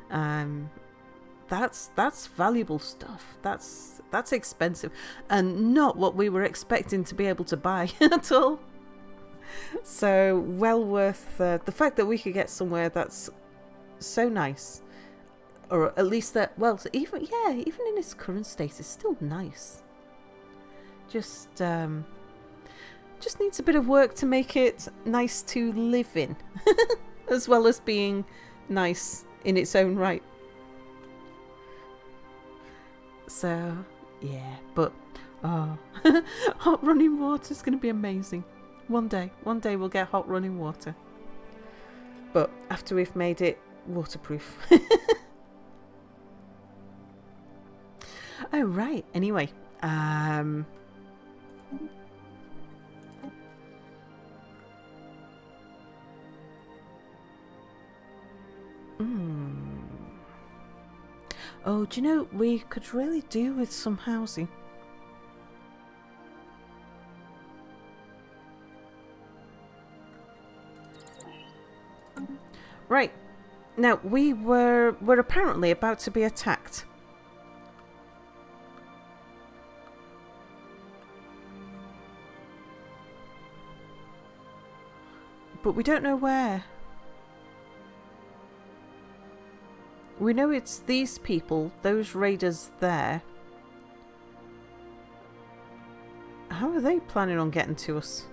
that's valuable stuff. That's expensive and not what we were expecting to be able to buy at all. So well worth the fact that we could get somewhere that's so nice, or at least that, well, even in its current state, it's still nice. Just needs a bit of work to make it nice to live in, as well as being nice in its own right. So yeah, but hot running water is going to be amazing. One day we'll get hot running water, but after we've made it waterproof. Oh right. Anyway, oh, do you know, we could really do with some housing. Right. Now, we're apparently about to be attacked. But we don't know where. We know it's these people, those raiders there. How are they planning on getting to us?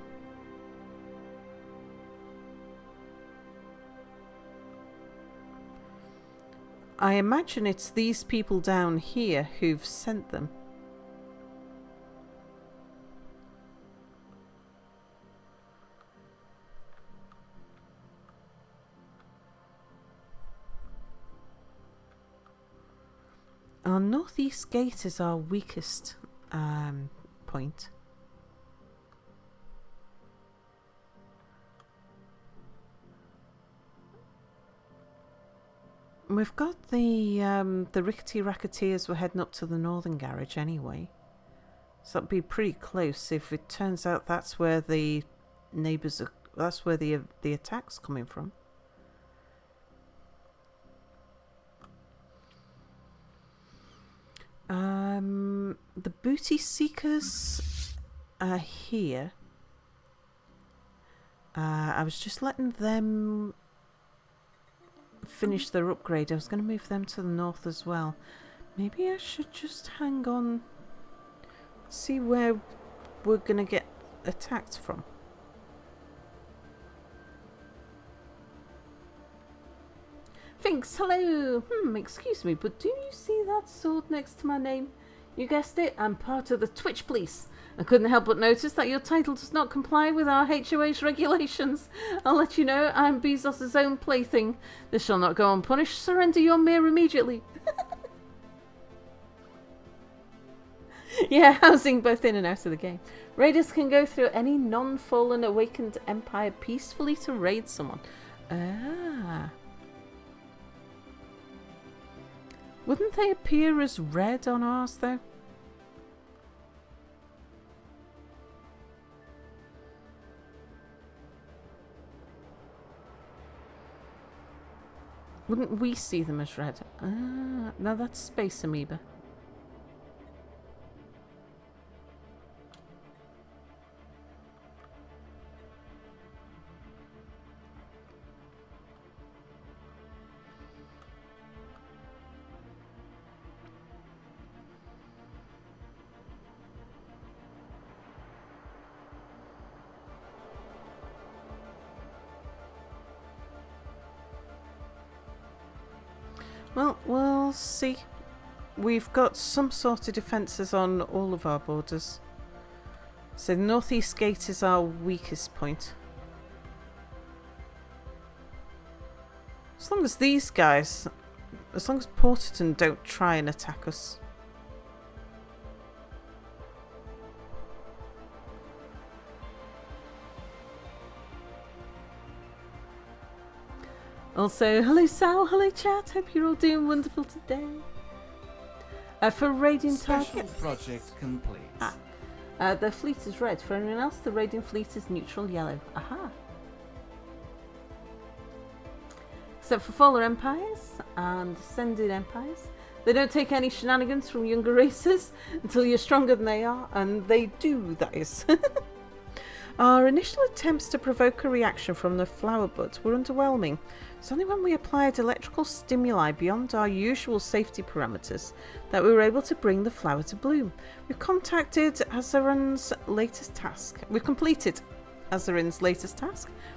I imagine it's these people down here who've sent them. Our northeast gate is our weakest point. We've got the rickety racketeers were heading up to the northern garage anyway, so that'd be pretty close if it turns out that's where the neighbours are. That's where the attack's coming from. The booty seekers are here. I was just letting them finish their upgrade. I was going to move them to the north as well. Maybe I should just hang on, see where we're going to get attacked from. Finks, hello! Excuse me, but do you see that sword next to my name? You guessed it, I'm part of the Twitch Police. I couldn't help but notice that your title does not comply with our HOA's regulations. I'll let you know, I'm Bezos' own plaything. This shall not go unpunished. Surrender your mare immediately. Yeah, housing both in and out of the game. Raiders can go through any non-fallen awakened empire peacefully to raid someone. Ah. Wouldn't they appear as red on ours, though? Wouldn't we see them as red? Ah, now that's Space Amoeba. Well, we'll see. We've got some sort of defences on all of our borders. So the northeast gate is our weakest point. As long as these guys As long as Porterton don't try and attack us. Also, hello Sal, hello chat, hope you're all doing wonderful today. For Radiant Special target, project complete. the fleet is red. For anyone else, the Radiant fleet is neutral yellow. Aha. Except for Fallen Empires and Ascended Empires. They don't take any shenanigans from younger races until you're stronger than they are, and they do, that is. Our initial attempts to provoke a reaction from the flower buds were underwhelming. It's only when we applied electrical stimuli beyond our usual safety parameters that we were able to bring the flower to bloom. We've completed Azarin's latest task,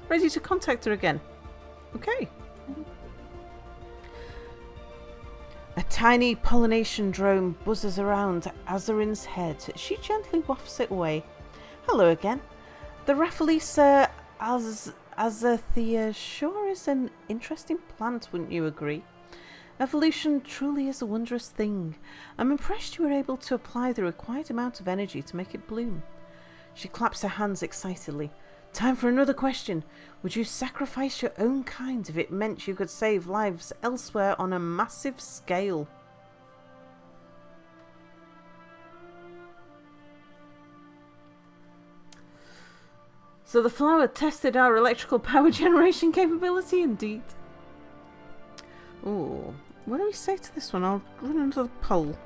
ready to contact her again. Okay. A tiny pollination drone buzzes around Azarin's head. She gently wafts it away. Hello again. The Raffalisa Azathea sure is an interesting plant, wouldn't you agree? Evolution truly is a wondrous thing. I'm impressed you were able to apply the required amount of energy to make it bloom. She claps her hands excitedly. Time for another question. Would you sacrifice your own kind if it meant you could save lives elsewhere on a massive scale? So the flower tested our electrical power generation capability indeed. Oh, what do we say to this one? I'll run another poll.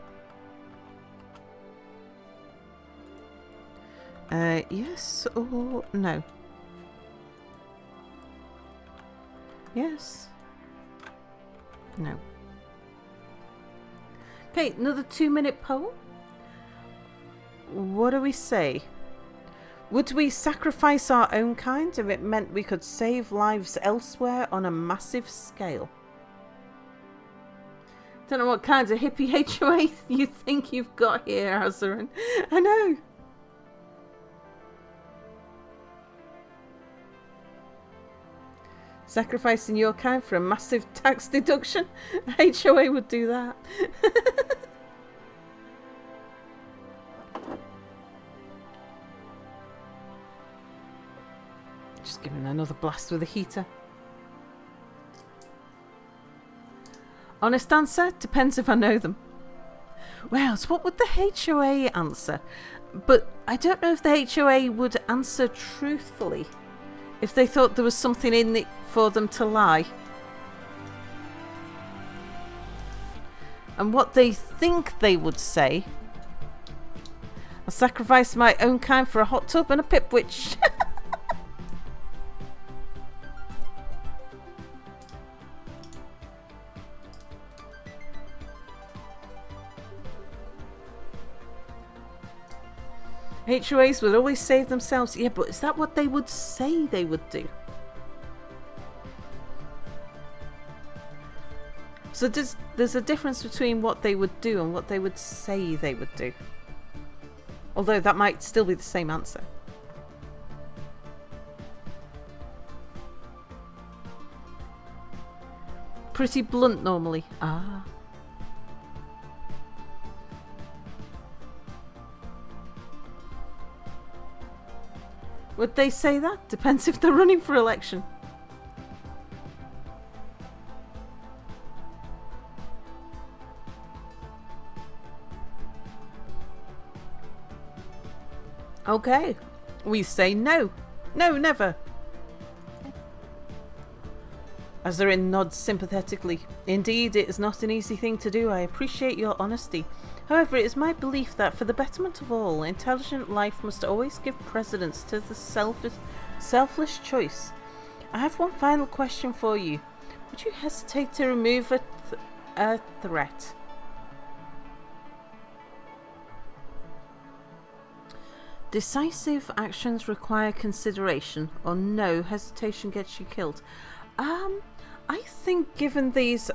Yes or no? Yes. No. Okay, another 2-minute poll. What do we say? Would we sacrifice our own kind if it meant we could save lives elsewhere on a massive scale? Don't know what kinds of hippie HOA you think you've got here, Azarin. I know. Sacrificing your kind for a massive tax deduction? A HOA would do that. Just giving another blast with a heater. Honest answer? Depends if I know them. Well, so what would the HOA answer? But I don't know if the HOA would answer truthfully if they thought there was something in it for them to lie. And what they think they would say: I'll sacrifice my own kind for a hot tub and a pip witch. HOAs would always save themselves. Yeah, but is that what they would say they would do? So there's a difference between what they would do and what they would say they would do. Although that might still be the same answer. Pretty blunt normally. Ah. Would they say that? Depends if they're running for election. Okay. We say no. No, never. Azarin nods sympathetically. Indeed, it is not an easy thing to do. I appreciate your honesty. However, it is my belief that for the betterment of all, intelligent life must always give precedence to the selfless choice. I have one final question for you. Would you hesitate to remove a threat? Decisive actions require consideration, or no, hesitation gets you killed. I think given these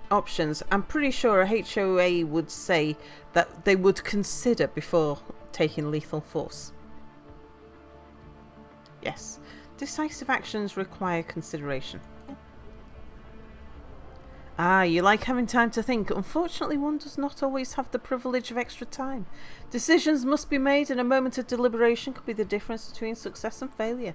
options, I'm pretty sure a HOA would say that they would consider before taking lethal force. Yes, decisive actions require consideration. Ah, you like having time to think. Unfortunately, one does not always have the privilege of extra time. Decisions must be made, and a moment of deliberation could be the difference between success and failure.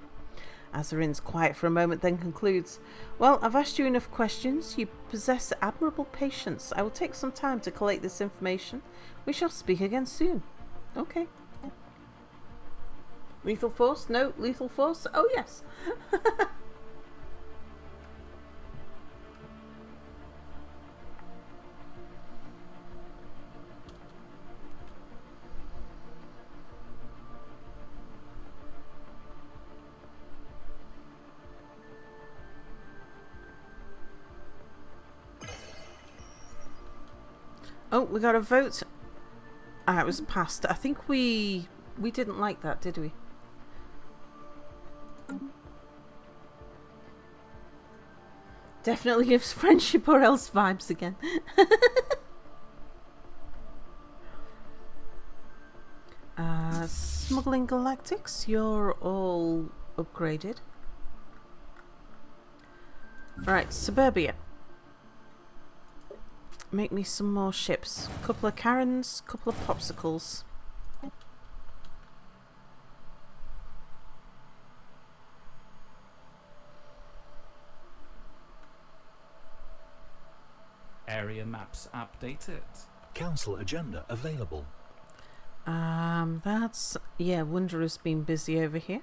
Azarin's quiet for a moment, then concludes, "Well, I've asked you enough questions. You possess admirable patience. I will take some time to collate this information. We shall speak again soon." Okay. Lethal force? No. Lethal force? Oh, yes. Oh, we got a vote. Ah, it was passed. I think we didn't like that, did we? Definitely gives friendship or else vibes again. Smuggling Galactics, you're all upgraded. Right, Suburbia. Make me some more ships. Couple of Karens, couple of Popsicles. Area maps updated. Council agenda available. That's... Yeah, Wanderer's been busy over here.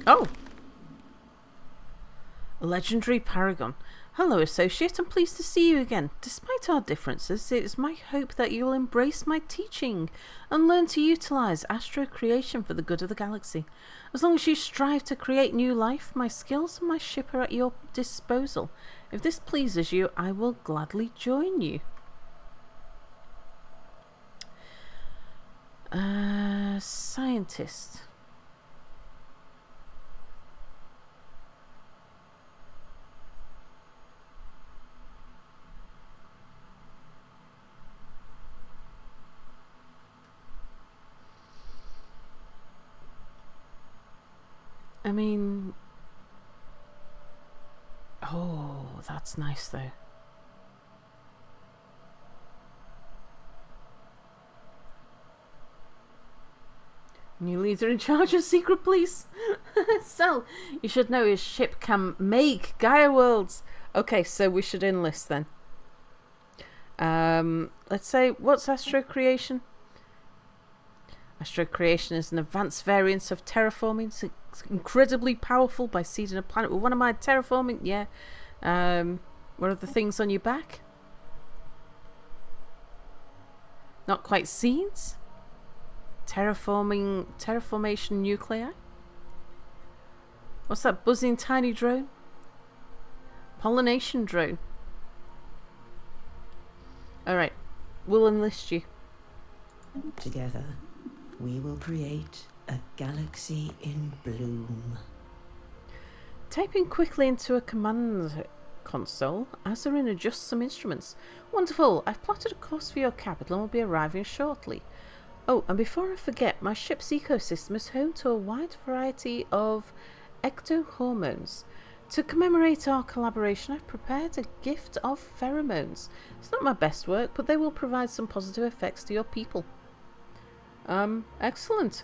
Oh! Legendary Paragon. Hello, Associate. I'm pleased to see you again. Despite our differences, it is my hope that you will embrace my teaching and learn to utilize astro creation for the good of the galaxy. As long as you strive to create new life, my skills and my ship are at your disposal. If this pleases you, I will gladly join you. Scientist. I mean... Oh, that's nice though. New leader in charge of secret police. So, you should know his ship can make Gaia worlds. Okay, so we should enlist then. Let's say, what's astro creation? Astro creation is an advanced variant of terraforming. It's incredibly powerful by seeding a planet. Well, what am I terraforming? Yeah. What are the things on your back? Not quite seeds. Terraformation nuclei. What's that buzzing tiny drone? Pollination drone. Alright, we'll enlist you. Together, we will create a galaxy in bloom. Typing quickly into a command console, Azarin adjusts some instruments. Wonderful, I've plotted a course for your capital and will be arriving shortly. Oh, and before I forget, my ship's ecosystem is home to a wide variety of ectohormones. To commemorate our collaboration, I've prepared a gift of pheromones. It's not my best work, but they will provide some positive effects to your people. Excellent.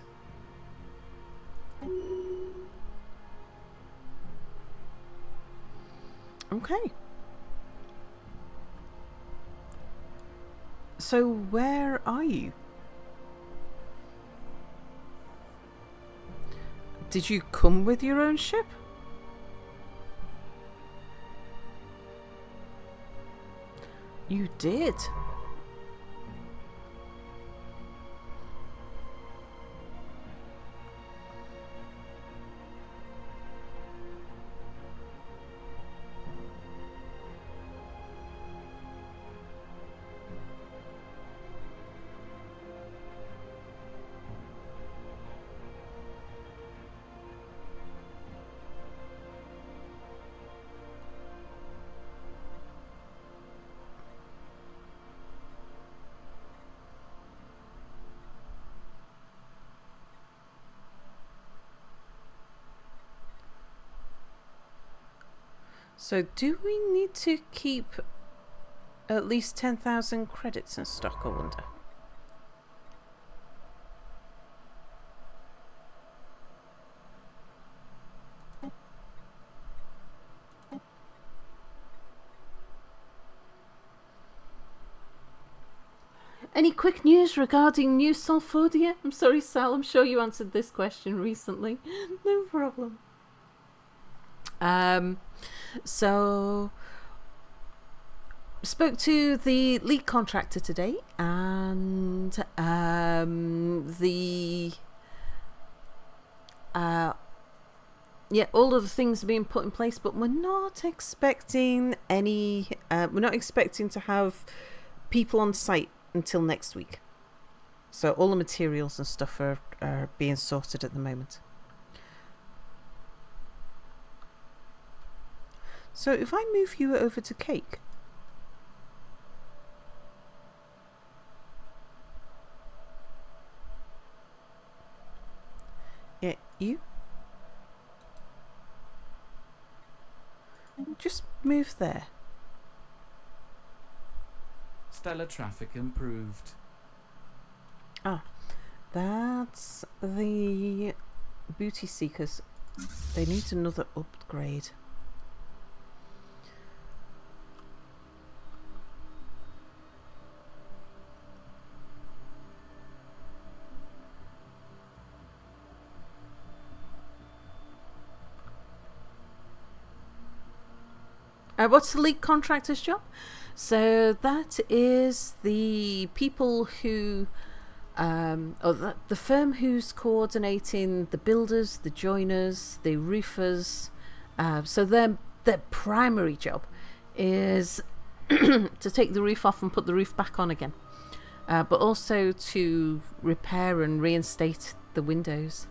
Okay. So, where are you? Did you come with your own ship? You did. So do we need to keep at least 10,000 credits in stock, I wonder? Any quick news regarding New Sulphodia? I'm sorry, Sal, I'm sure you answered this question recently. No problem. So spoke to the lead contractor today, and all of the things are being put in place, but we're not expecting any. We're not expecting to have people on site until next week. So all the materials and stuff are being sorted at the moment. So if I move you over to Cake. Yeah, you. Just move there. Stellar traffic improved. Ah, that's the booty seekers. They need another upgrade. What's the lead contractor's job? So that is the people who, the firm who's coordinating the builders, the joiners, the roofers. So their primary job is to take the roof off and put the roof back on again, but also to repair and reinstate the windows,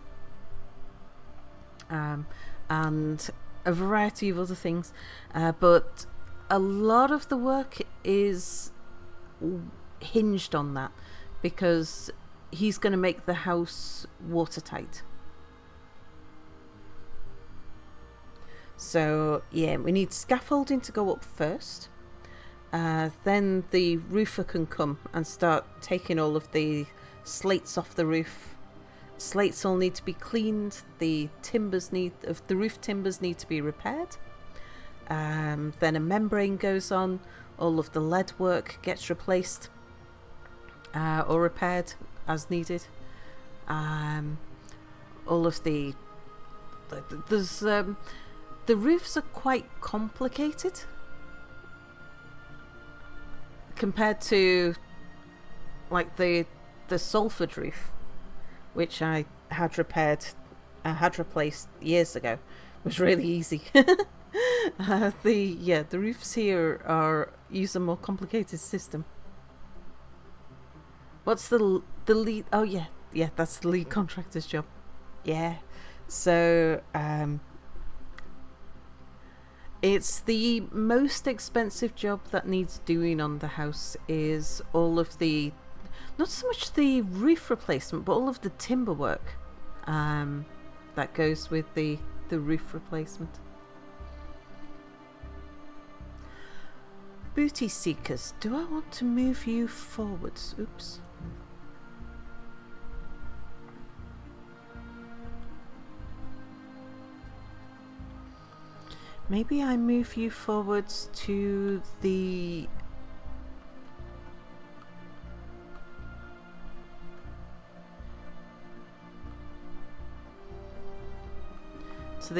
and a variety of other things, but a lot of the work is hinged on that because he's going to make the house watertight. So yeah, we need scaffolding to go up first, then the roofer can come and start taking all of the slates off the roof. Slates all need to be cleaned. The roof timbers need to be repaired. Then a membrane goes on. All of the lead work gets replaced or repaired as needed. All of the roofs are quite complicated compared to like the Salford roof, which I had replaced years ago. It was really easy. The roofs here use a more complicated system. What's the lead? Oh yeah, that's the lead contractor's job. Yeah, so it's the most expensive job that needs doing on the house. Is all of the, not so much the roof replacement, but all of the timber work that goes with the roof replacement. Booty seekers, do I want to move you forwards? Oops. Maybe I move you forwards to the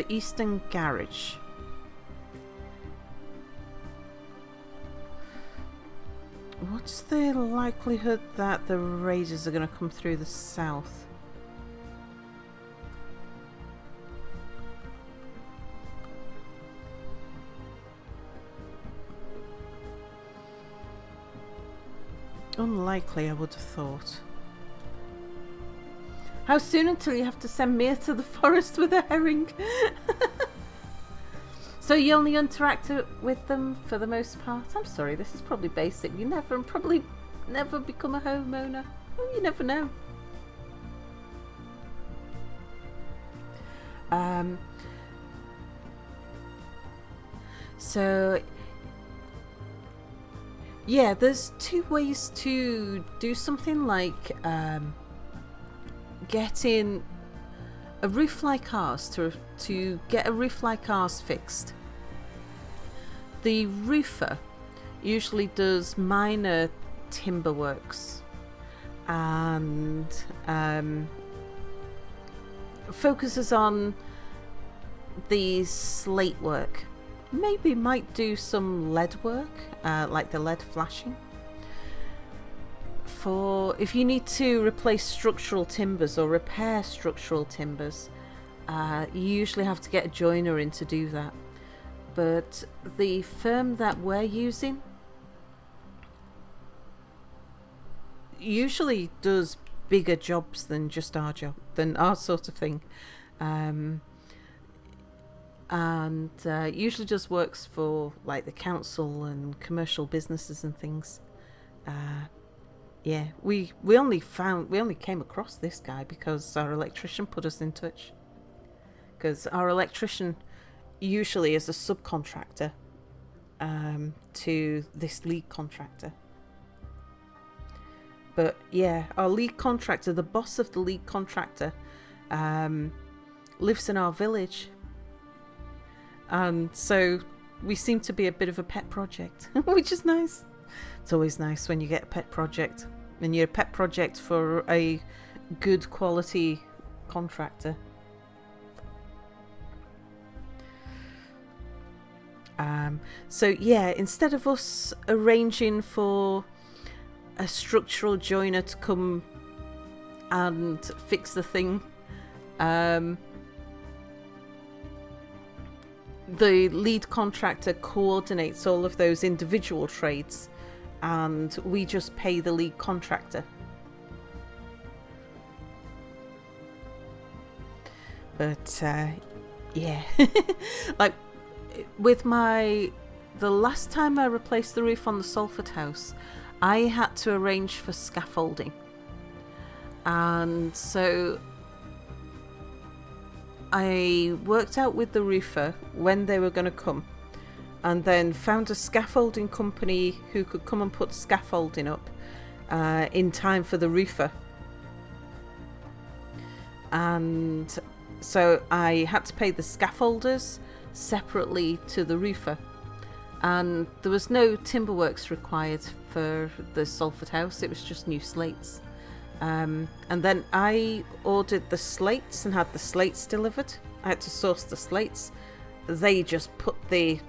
eastern garage. What's the likelihood that the raiders are going to come through the south? Unlikely, I would have thought. How soon until you have to send Mia to the forest with a herring? So you only interact with them for the most part? I'm sorry, this is probably basic. You probably never become a homeowner. Well, you never know. So yeah, there's two ways to do something like getting a roof like ours to get a roof like ours fixed. The roofer usually does minor timber works and focuses on the slate work. Maybe might do some lead work, like the lead flashing. For if you need to replace structural timbers or repair structural timbers, you usually have to get a joiner in to do that. But the firm that we're using usually does bigger jobs than just our job, than our sort of thing. And usually just works for like the council and commercial businesses and things. Yeah, we only came across this guy because our electrician put us in touch. Because our electrician usually is a subcontractor to this lead contractor. But yeah, our lead contractor, the boss of the lead contractor, lives in our village. And so we seem to be a bit of a pet project, which is nice. It's always nice when you get a pet project. And you're a pet project for a good quality contractor. So yeah, instead of us arranging for a structural joiner to come and fix the thing, the lead contractor coordinates all of those individual trades, and we just pay the lead contractor. But yeah, like with the last time I replaced the roof on the Salford house, I had to arrange for scaffolding, and so I worked out with the roofer when they were going to come, and then found a scaffolding company who could come and put scaffolding up in time for the roofer. And so I had to pay the scaffolders separately to the roofer, and there was no timber works required for the Salford house. It was just new slates. And then I ordered the slates and had the slates delivered. I had to source the slates. They just put I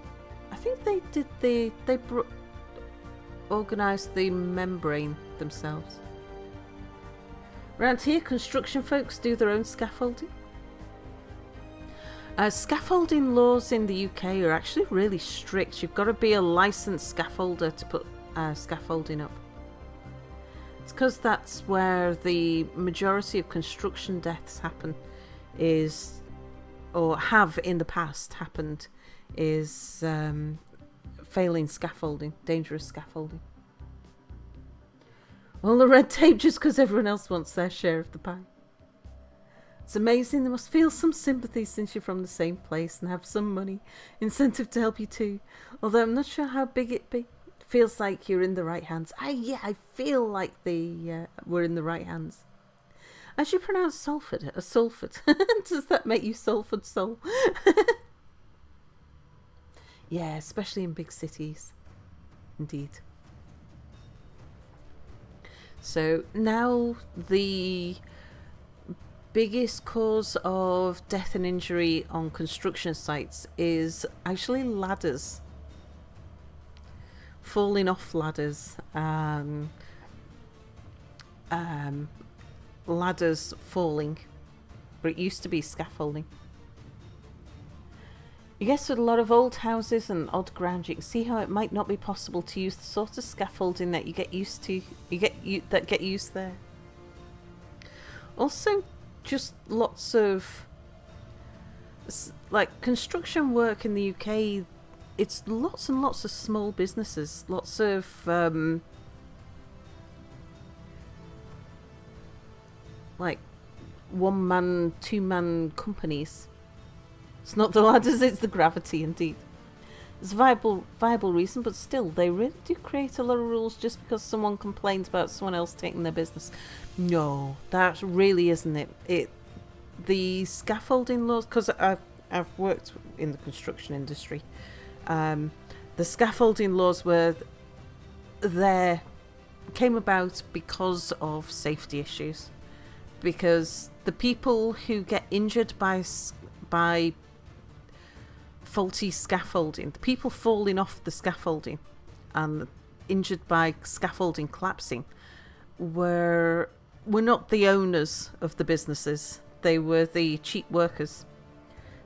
think they did they organised the membrane themselves. Around here, construction folks do their own scaffolding. Scaffolding laws in the UK are actually really strict. You've got to be a licensed scaffolder to put scaffolding up. It's because that's where the majority of construction deaths happen, or have in the past happened, is failing scaffolding, dangerous scaffolding. All the red tape just because everyone else wants their share of the pie. It's amazing. They must feel some sympathy since you're from the same place and have some money incentive to help you too. Although I'm not sure how big it be. Feels like you're in the right hands. I feel like we're in the right hands. As you pronounce Salford, Salford. Does that make you Salford Soul? Yeah, especially in big cities. Indeed. So now the biggest cause of death and injury on construction sites is actually ladders. Falling off ladders. Ladders falling. But it used to be scaffolding. I guess with a lot of old houses and odd ground, you can see how it might not be possible to use the sort of scaffolding that you get used to. That get used there. Also, just lots of like construction work in the UK. It's lots and lots of small businesses. Lots of like 1-man, 2-man companies. It's not the ladders, it's the gravity, indeed. It's a viable reason, but still, they really do create a lot of rules just because someone complains about someone else taking their business. No, that really isn't it. The scaffolding laws, because I've worked in the construction industry. The scaffolding laws came about because of safety issues, because the people who get injured by faulty scaffolding, the people falling off the scaffolding and injured by scaffolding collapsing were not the owners of the businesses, they were the cheap workers.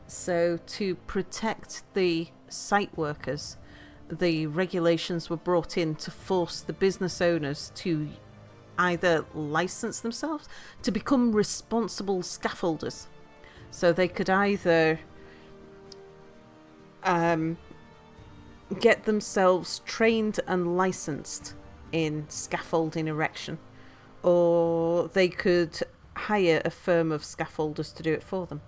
So to protect the site workers, the regulations were brought in to force the business owners to either license themselves to become responsible scaffolders. So they could either get themselves trained and licensed in scaffolding erection, or they could hire a firm of scaffolders to do it for them.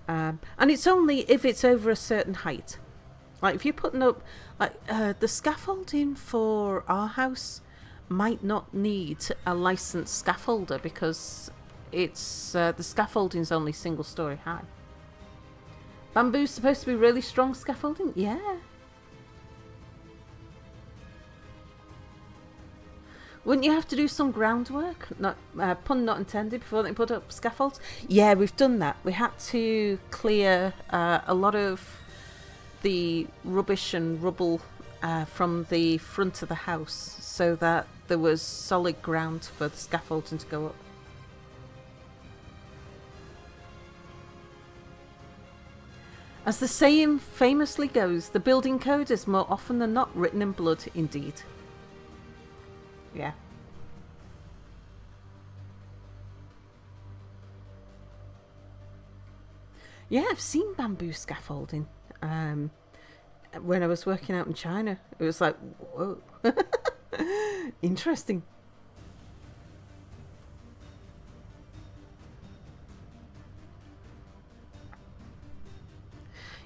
And it's only if it's over a certain height. Like if you're putting up, the scaffolding for our house might not need a licensed scaffolder because it's the scaffolding's only single story high. Bamboo's supposed to be really strong scaffolding? Yeah. Wouldn't you have to do some groundwork? Not pun not intended, before they put up scaffolds? Yeah, we've done that. We had to clear a lot of the rubbish and rubble from the front of the house so that there was solid ground for the scaffolding to go up. As the saying famously goes, the building code is more often than not written in blood indeed. Yeah. Yeah, I've seen bamboo scaffolding. When I was working out in China, it was like, whoa. Interesting.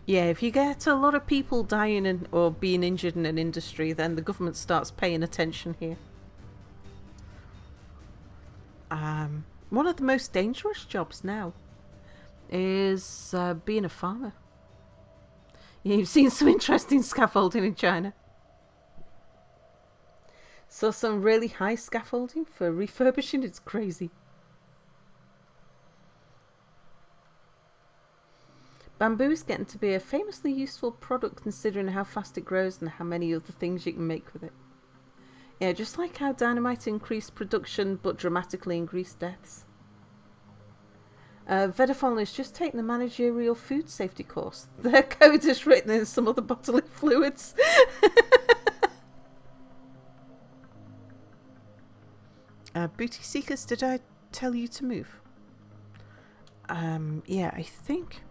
Yeah, if you get a lot of people dying or being injured in an industry, then the government starts paying attention here. One of the most dangerous jobs now is being a farmer. You've seen some interesting scaffolding in China. So some really high scaffolding for refurbishing, it's crazy. Bamboo is getting to be a famously useful product considering how fast it grows and how many other things you can make with it. Yeah, just like how dynamite increased production but dramatically increased deaths. Vodafone has just taken the managerial food safety course. Their code is written in some other bodily fluids. Booty Seekers, did I tell you to move? Yeah, I think.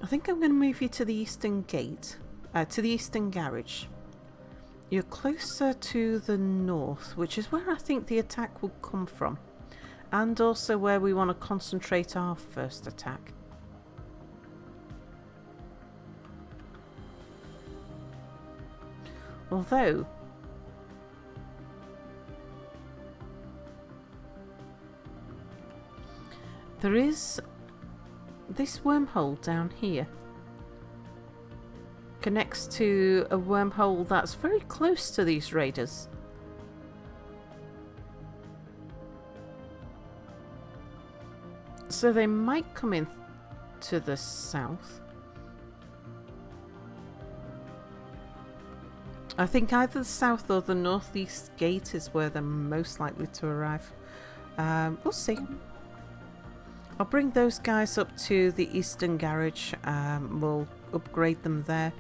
I think I'm going to move you to the eastern gate, to the eastern garage. You're closer to the north, which is where I think the attack will come from. And also where we want to concentrate our first attack. Although, there is this wormhole down here. Connects to a wormhole that's very close to these raiders. So they might come in to the south. I think either the south or the northeast gate is where they're most likely to arrive. We'll see. I'll bring those guys up to the eastern garage. We'll upgrade them there.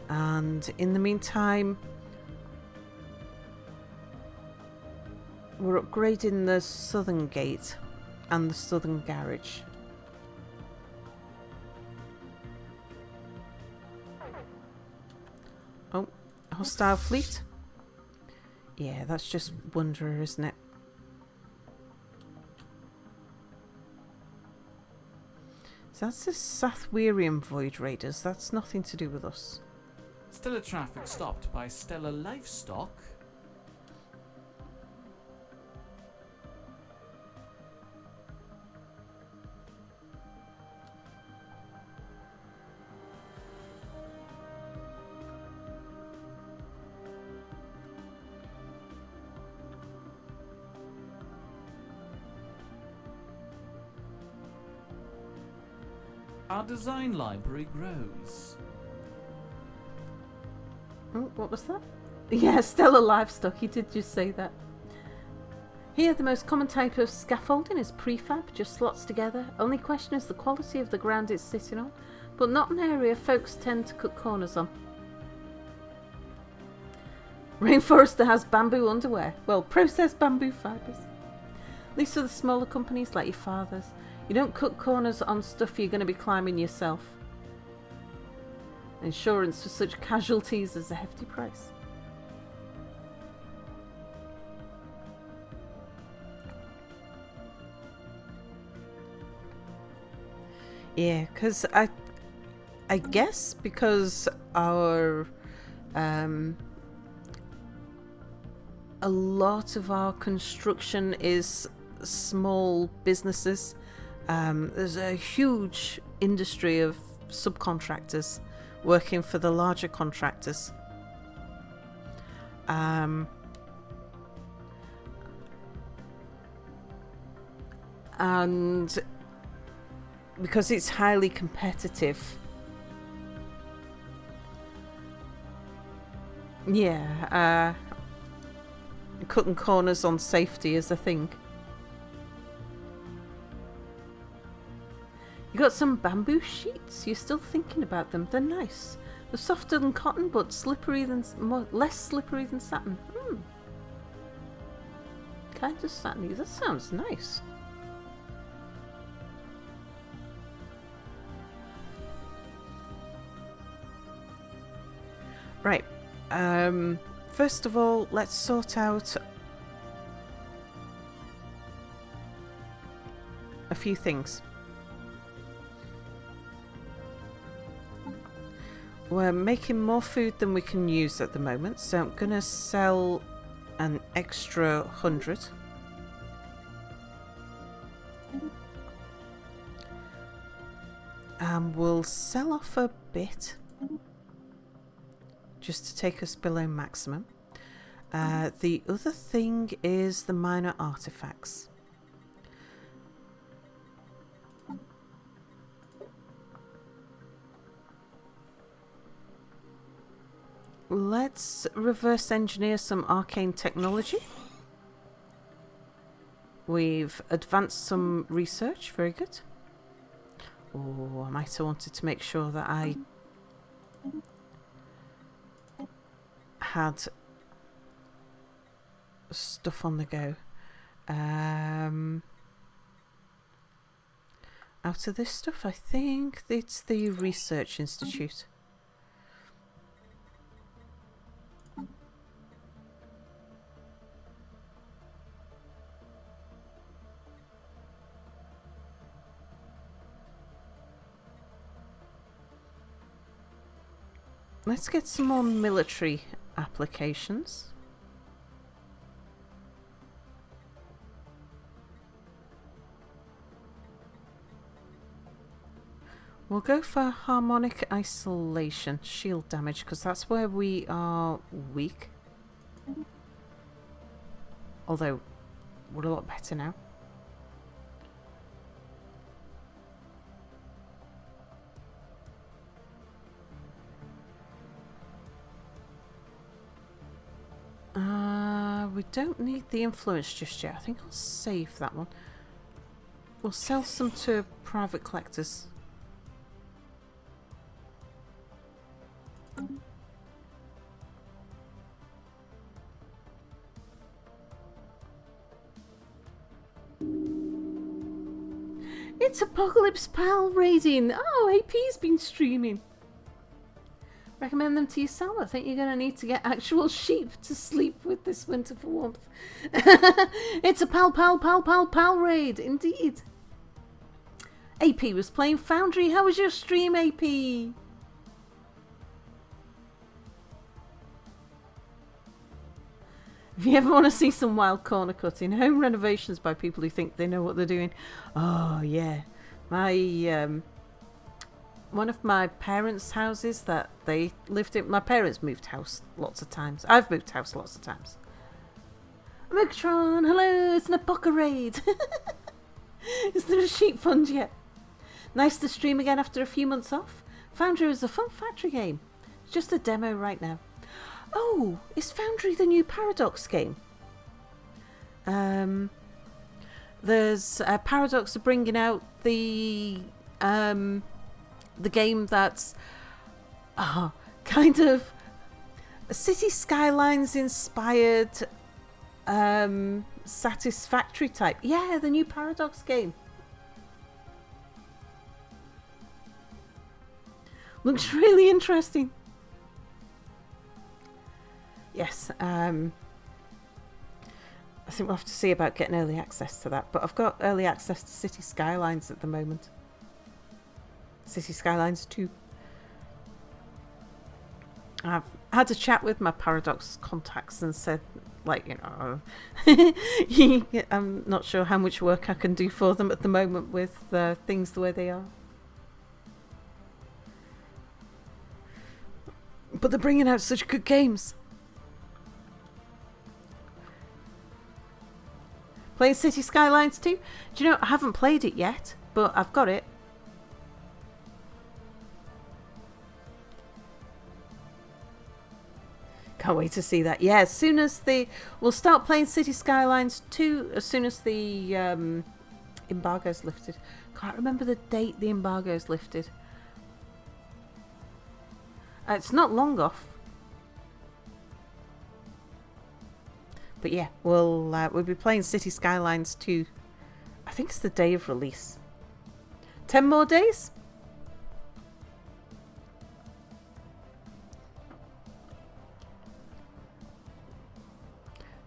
And in the meantime, we're upgrading the southern gate and the southern garage. Oh, hostile fleet. Yeah, that's just Wanderer, isn't it? So that's the Sathwerian Void Raiders. That's nothing to do with us. Stellar traffic stopped by Stellar livestock. Our design library grows. Oh, what was that? Yeah, Stellar Livestock. He did just say that. Here, the most common type of scaffolding is prefab, just slots together. Only question is the quality of the ground it's sitting on, but not an area folks tend to cut corners on. Rainforester has bamboo underwear. Well, processed bamboo fibres. At least for the smaller companies like your father's. You don't cut corners on stuff you're going to be climbing yourself. Insurance for such casualties is a hefty price. Yeah, because I guess because our a lot of our construction is small businesses. There's a huge industry of subcontractors working for the larger contractors. And because it's highly competitive, cutting corners on safety is a thing. You got some bamboo sheets. You're still thinking about them. They're nice. They're softer than cotton, but less slippery than satin. Kind of satiny. That sounds nice. Right. First of all, let's sort out a few things. We're making more food than we can use at the moment, so I'm going to sell an extra 100. And we'll sell off a bit, just to take us below maximum. The other thing is the minor artifacts. Let's reverse engineer some arcane technology. We've advanced some research, very good. Oh, I might have wanted to make sure that I had stuff on the go. Out of this stuff, I think it's the Research Institute. Let's get some more military applications. We'll go for harmonic isolation, shield damage, because that's where we are weak. Although, we're a lot better now. We don't need the influence just yet. I think I'll save that one. We'll sell some to private collectors. It's Apocalypse Pal raiding. Oh, AP's been streaming. recommend them to yourself. I think you're going to need to get actual sheep to sleep with this winter for warmth. It's a pal raid, indeed. AP was playing Foundry. How was your stream, AP? If you ever want to see some wild corner cutting, home renovations by people who think they know what they're doing. Oh, yeah. One of my parents' houses that they lived in. My parents moved house lots of times. I've moved house lots of times. Megatron, hello, it's an Apoca raid. Is there a sheep fund yet? Nice to stream again after a few months off. Foundry is a fun factory game. It's just a demo right now. Oh, is Foundry the new Paradox game? There's Paradox are bringing out the game that's kind of City Skylines inspired Satisfactory type. Yeah, the new Paradox game. Looks really interesting. Yes, I think we'll have to see about getting early access to that. But I've got early access to City Skylines at the moment. City Skylines 2. I've had a chat with my Paradox contacts and said, like, I'm not sure how much work I can do for them at the moment with things the way they are. But they're bringing out such good games. Playing City Skylines 2? Do you know, I haven't played it yet, but I've got it. Can't wait to see that. Yeah, as soon as we'll start playing City Skylines 2 as soon as the embargo's lifted. Can't remember the date the embargo's lifted. It's not long off. But yeah, we'll be playing City Skylines 2. I think it's the day of release. 10 more days?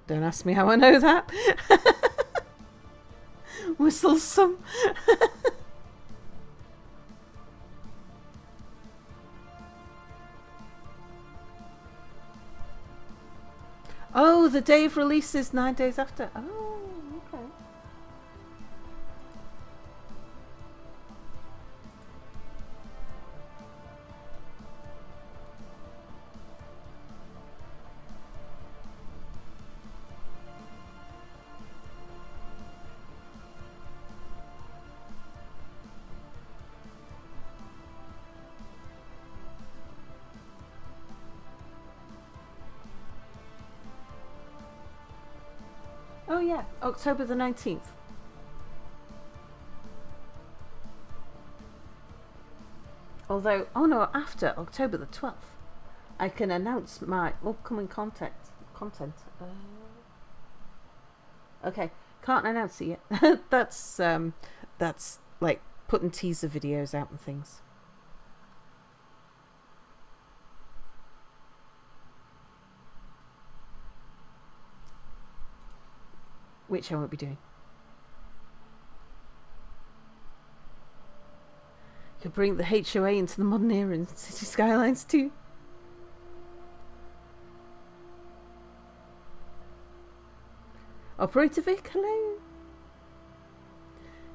Don't ask me how I know that. Whistle some. Oh, the day of release is 9 days after. Oh, okay. Oh yeah, October the 19th. Although, oh no, after October the 12th, I can announce my upcoming content. Okay, can't announce it yet. That's like putting teaser videos out and things. Which I won't be doing. You'll bring the HOA into the modern era in City Skylines too. Operator Vic, hello.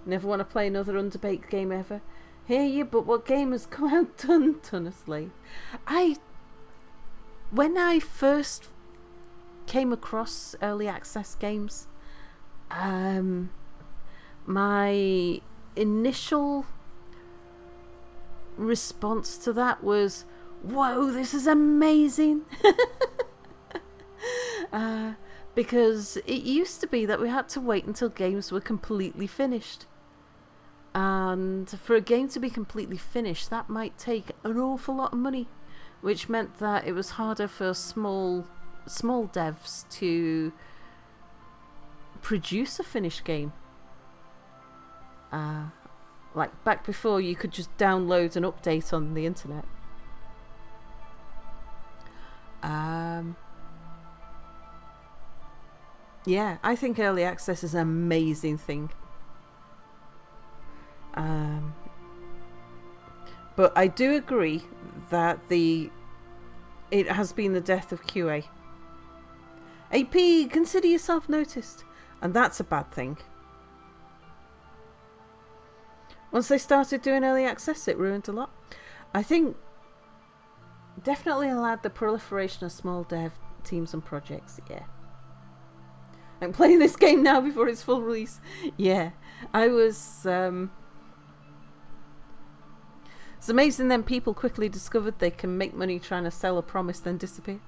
Never want to play another underbaked game ever. Hear you, but what game has come out done, honestly? When I first came across early access games, my initial response to that was, whoa, this is amazing. Because it used to be that we had to wait until games were completely finished, and for a game to be completely finished, that might take an awful lot of money, which meant that it was harder for small devs to produce a finished game. Like back before you could just download an update on the internet. Yeah, I think early access is an amazing thing. But I do agree that it has been the death of QA. AP, consider yourself noticed. And that's a bad thing. Once they started doing early access, it ruined a lot. I think definitely allowed the proliferation of small dev teams and projects, yeah. I'm playing this game now before its full release. Yeah, I was... It's amazing then people quickly discovered they can make money trying to sell a promise then disappear.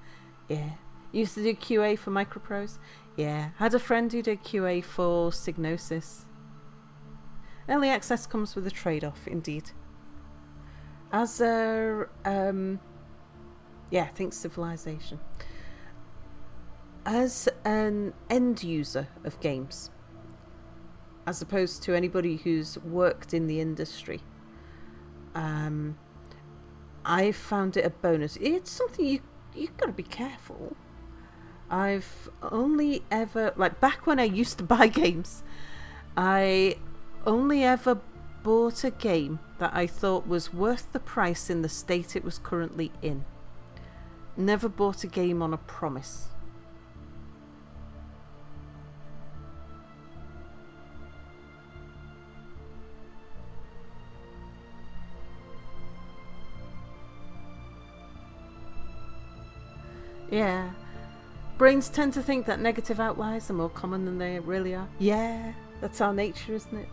Yeah. Used to do QA for micropros. Yeah. Had a friend who did QA for Signosis. Early access comes with a trade-off, indeed. As a... think Civilization. As an end user of games, as opposed to anybody who's worked in the industry, I found it a bonus. It's something you've got to be careful. I've only ever, like back when I used to buy games, I only ever bought a game that I thought was worth the price in the state it was currently in. Never bought a game on a promise. Yeah. Brains tend to think that negative outliers are more common than they really are. Yeah, that's our nature, isn't it?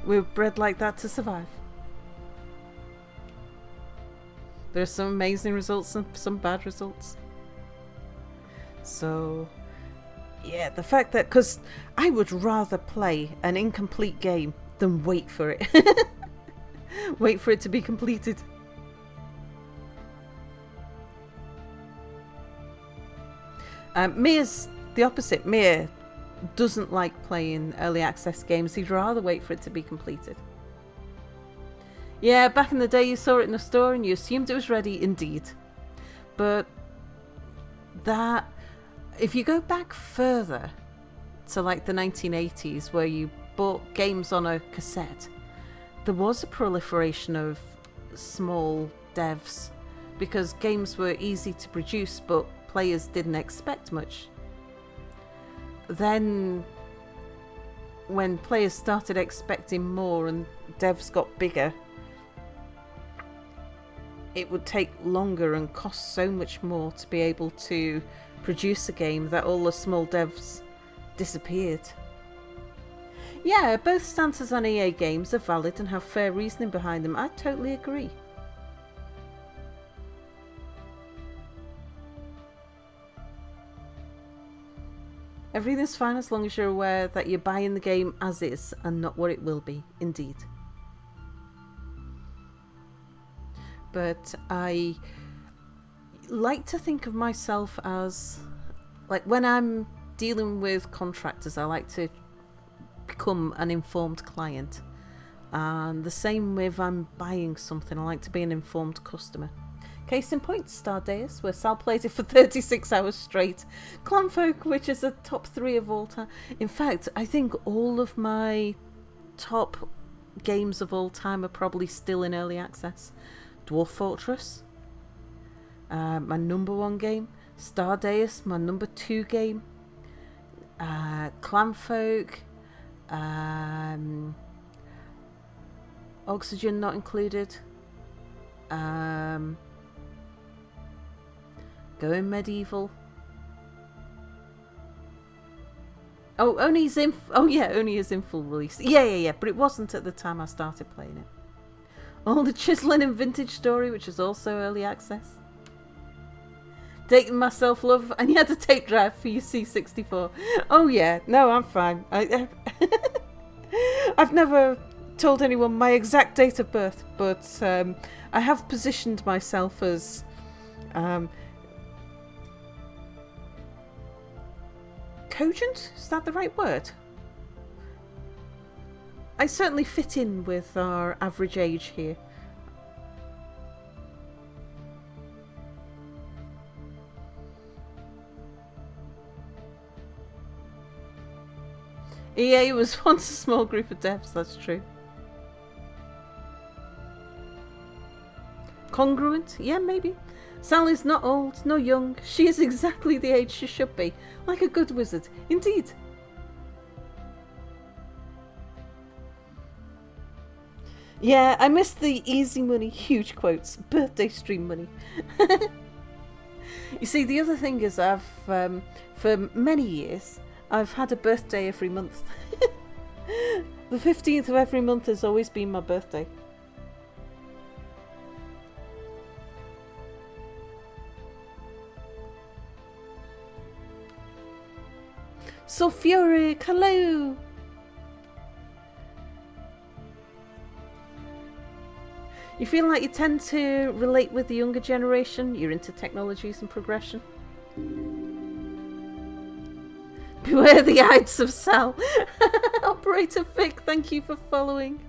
We're bred like that to survive. There are some amazing results and some bad results. So, yeah, the fact that... Because I would rather play an incomplete game than wait for it. Wait for it to be completed. Mia's the opposite. Mia doesn't like playing early access games. He'd rather wait for it to be completed. Yeah, back in the day you saw it in the store and you assumed it was ready, indeed. But that... If you go back further to like the 1980s where you bought games on a cassette, there was a proliferation of small devs because games were easy to produce but players didn't expect much. Then when players started expecting more and devs got bigger, it would take longer and cost so much more to be able to produce a game that all the small devs disappeared. Yeah, both stances on EA games are valid and have fair reasoning behind them. I totally agree. Everything's fine as long as you're aware that you're buying the game as is and not what it will be, indeed. But I like to think of myself as, like when I'm dealing with contractors, I like to become an informed client. And the same with I'm buying something, I like to be an informed customer. Case in point, Stardeus, where Sal played it for 36 hours straight. Clanfolk, which is a top 3 of all time. In fact, I think all of my top games of all time are probably still in early access. Dwarf Fortress, my number 1 game. Stardeus, my number 2 game. Clanfolk. Oxygen not included. Going Medieval. Oh, only is in full release. Yeah. But it wasn't at the time I started playing it. Oh, the Chiseling and Vintage Story, which is also early access. Dating Myself Love, and you had to tape drive for your C64. Oh yeah, no, I'm fine. I've never told anyone my exact date of birth, but I have positioned myself as cogent? Is that the right word? I certainly fit in with our average age here. EA was once a small group of devs, that's true. Congruent? Yeah, maybe. Sally's not old, nor young. She is exactly the age she should be. Like a good wizard. Indeed. Yeah, I missed the easy money, huge quotes, birthday stream money. You see, the other thing is for many years, I've had a birthday every month. The 15th of every month has always been my birthday. Sulfuric, hello! You feel like you tend to relate with the younger generation? You're into technologies and progression? Beware the Ides of Sal. Operator Vic, thank you for following.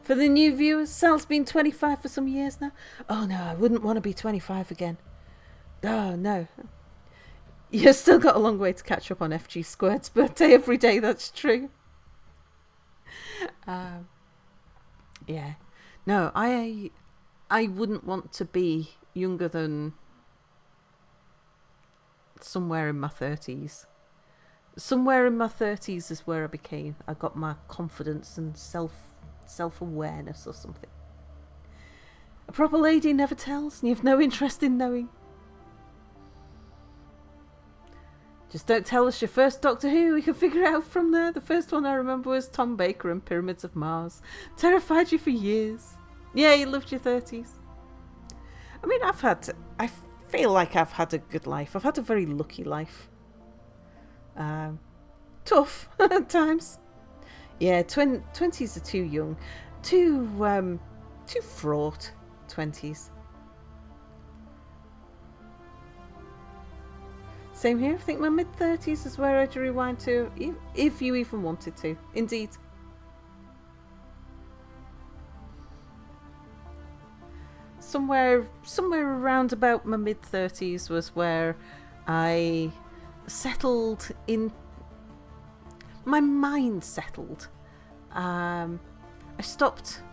For the new viewers, Sal's been 25 for some years now. Oh no, I wouldn't want to be 25 again. Oh no. You've still got a long way to catch up on FG Squared's birthday every day, that's true. Yeah. No, I wouldn't want to be younger than somewhere in my 30s. Somewhere in my 30s is where I got my confidence and self-awareness or something. A proper lady never tells, and you've no interest in knowing. Just don't tell us your first Doctor Who, we can figure it out from there. The first one I remember was Tom Baker and Pyramids of Mars. Terrified you for years. Yeah, you loved your 30s. I mean, I feel like I've had a good life. I've had a very lucky life. Tough at times. Yeah, 20s are too young. Too fraught, 20s. Same here. I think my mid-30s is where I'd rewind to, if you even wanted to. Indeed. Somewhere around about my mid-30s was where I settled in... My mind settled. I started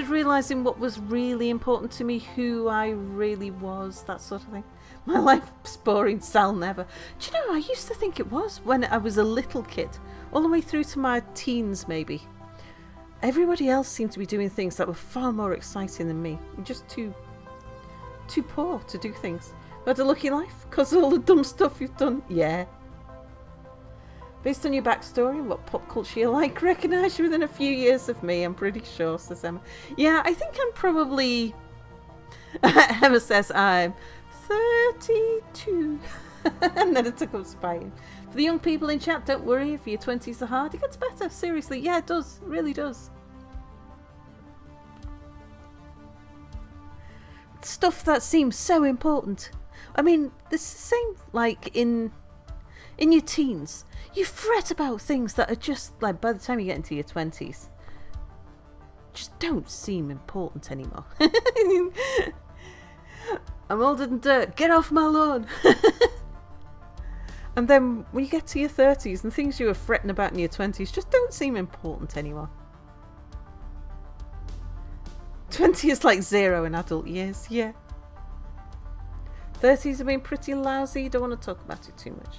realising what was really important to me, who I really was, that sort of thing. My life's boring, Sal never. Do you know, I used to think it was when I was a little kid, all the way through to my teens maybe. Everybody else seemed to be doing things that were far more exciting than me. I'm just too poor to do things. Had a lucky life because of all the dumb stuff you've done? Yeah. Based on your backstory and what pop culture you like, recognise you within a few years of me, I'm pretty sure, says Emma. Yeah, I think I'm probably... Emma says I'm 32. And then it took up spying. For the young people in chat, don't worry if your 20s are hard. It gets better, seriously. Yeah, it does. It really does. Stuff that seems so important. I mean, this is the same like in your teens. You fret about things that are just like by the time you get into your 20s, just don't seem important anymore. I'm older than dirt. Get off my lawn. And then when you get to your 30s and things you were fretting about in your 20s just don't seem important anymore. 20 is like 0 in adult years, yeah. 30s have been pretty lousy. Don't want to talk about it too much.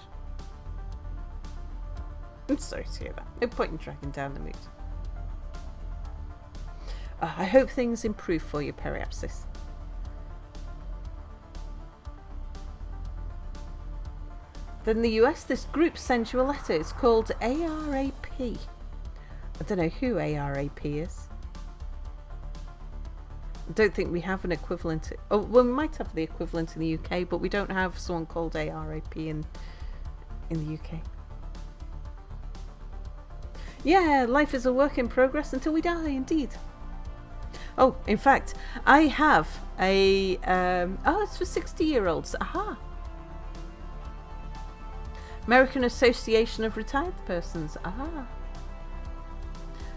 I'm sorry to hear that. No point in dragging down the mood. I hope things improve for you, Periapsis. Then in the US, this group sends you a letter. It's called ARAP. I don't know who ARAP is. I don't think we have an equivalent. Oh, well, we might have the equivalent in the UK, but we don't have someone called ARAP in the UK. Yeah, life is a work in progress until we die, indeed. Oh, in fact, I have a... it's for 60-year-olds. Aha! American Association of Retired Persons.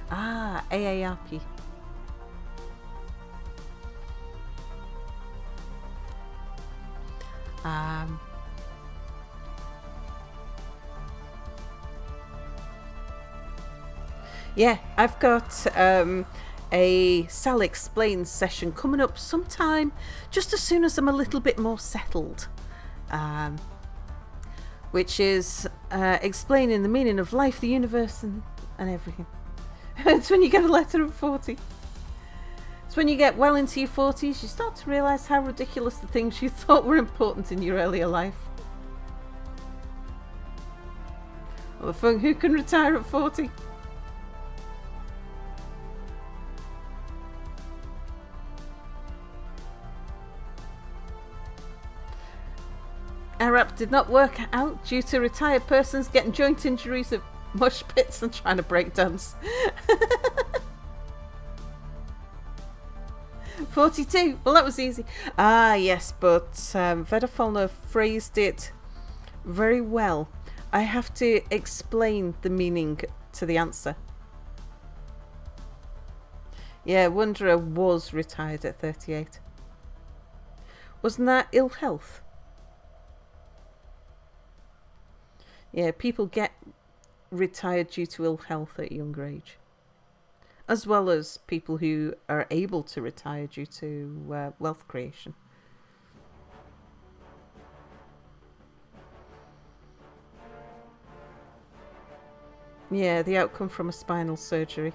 AARP. Yeah, I've got a Sal Explains session coming up sometime just as soon as I'm a little bit more settled. Which is explaining the meaning of life, the universe, and everything. It's when you get a letter at 40. It's when you get well into your 40s, you start to realise how ridiculous the things you thought were important in your earlier life. Well, who can retire at 40? Arab did not work out due to retired persons getting joint injuries at mosh pits and trying to break dance. 42. Well, that was easy. Ah, yes, but Vedafalna phrased it very well. I have to explain the meaning to the answer. Yeah, Wanderer was retired at 38. Wasn't that ill health? Yeah, people get retired due to ill health at a younger age, as well as people who are able to retire due to wealth creation. Yeah, the outcome from a spinal surgery.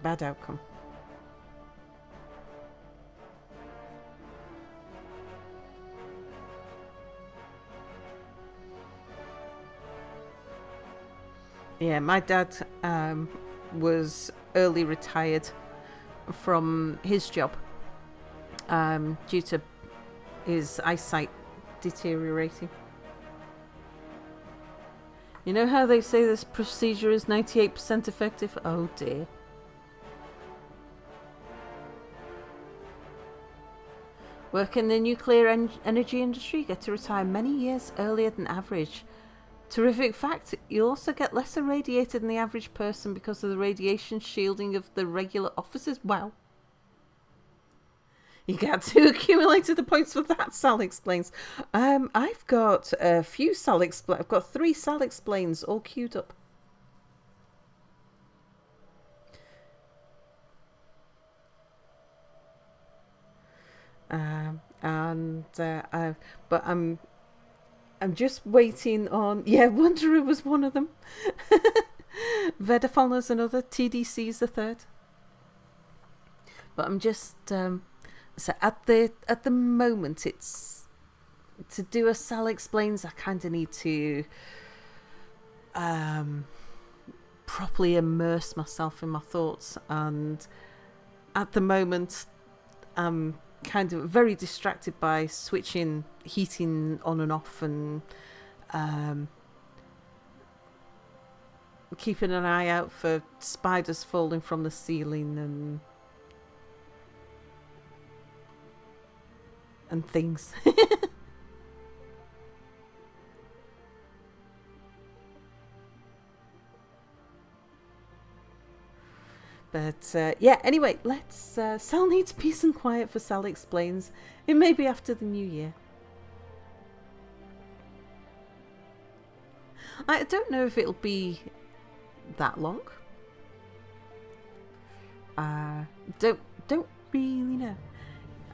Bad outcome. Yeah, my dad was early retired from his job due to his eyesight deteriorating. You know how they say this procedure is 98% effective? Oh dear. Work in the nuclear energy industry, get to retire many years earlier than average. Terrific fact, you also get less irradiated than the average person because of the radiation shielding of the regular offices. Wow. You get to accumulate the points for that, Sal explains. I've got a few I've got 3 Sal explains all queued up. But I'm just waiting on... Yeah, Wanderer was one of them. Vedafalna's another. TDC's the third. But I'm just... so at the moment, it's... To do a Sal Explains, I kind of need to... properly immerse myself in my thoughts. And at the moment, I'm kind of very distracted by switching heating on and off and keeping an eye out for spiders falling from the ceiling and things. But yeah, anyway, let's... Sal needs peace and quiet for Sal Explains. It may be after the new year. I don't know if it'll be that long. Don't really know.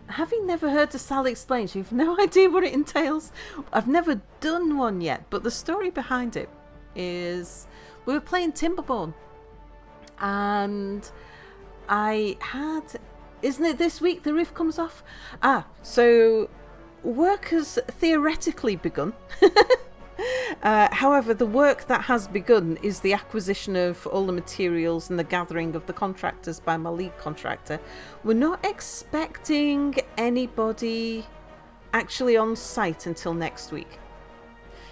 Having never heard the Sal Explains, you've no idea what it entails. I've never done one yet, but the story behind it is we were playing Timberborn. And I had... Isn't it this week the roof comes off? So work has theoretically begun. However, the work that has begun is the acquisition of all the materials and the gathering of the contractors by my lead contractor. We're not expecting anybody actually on site until next week.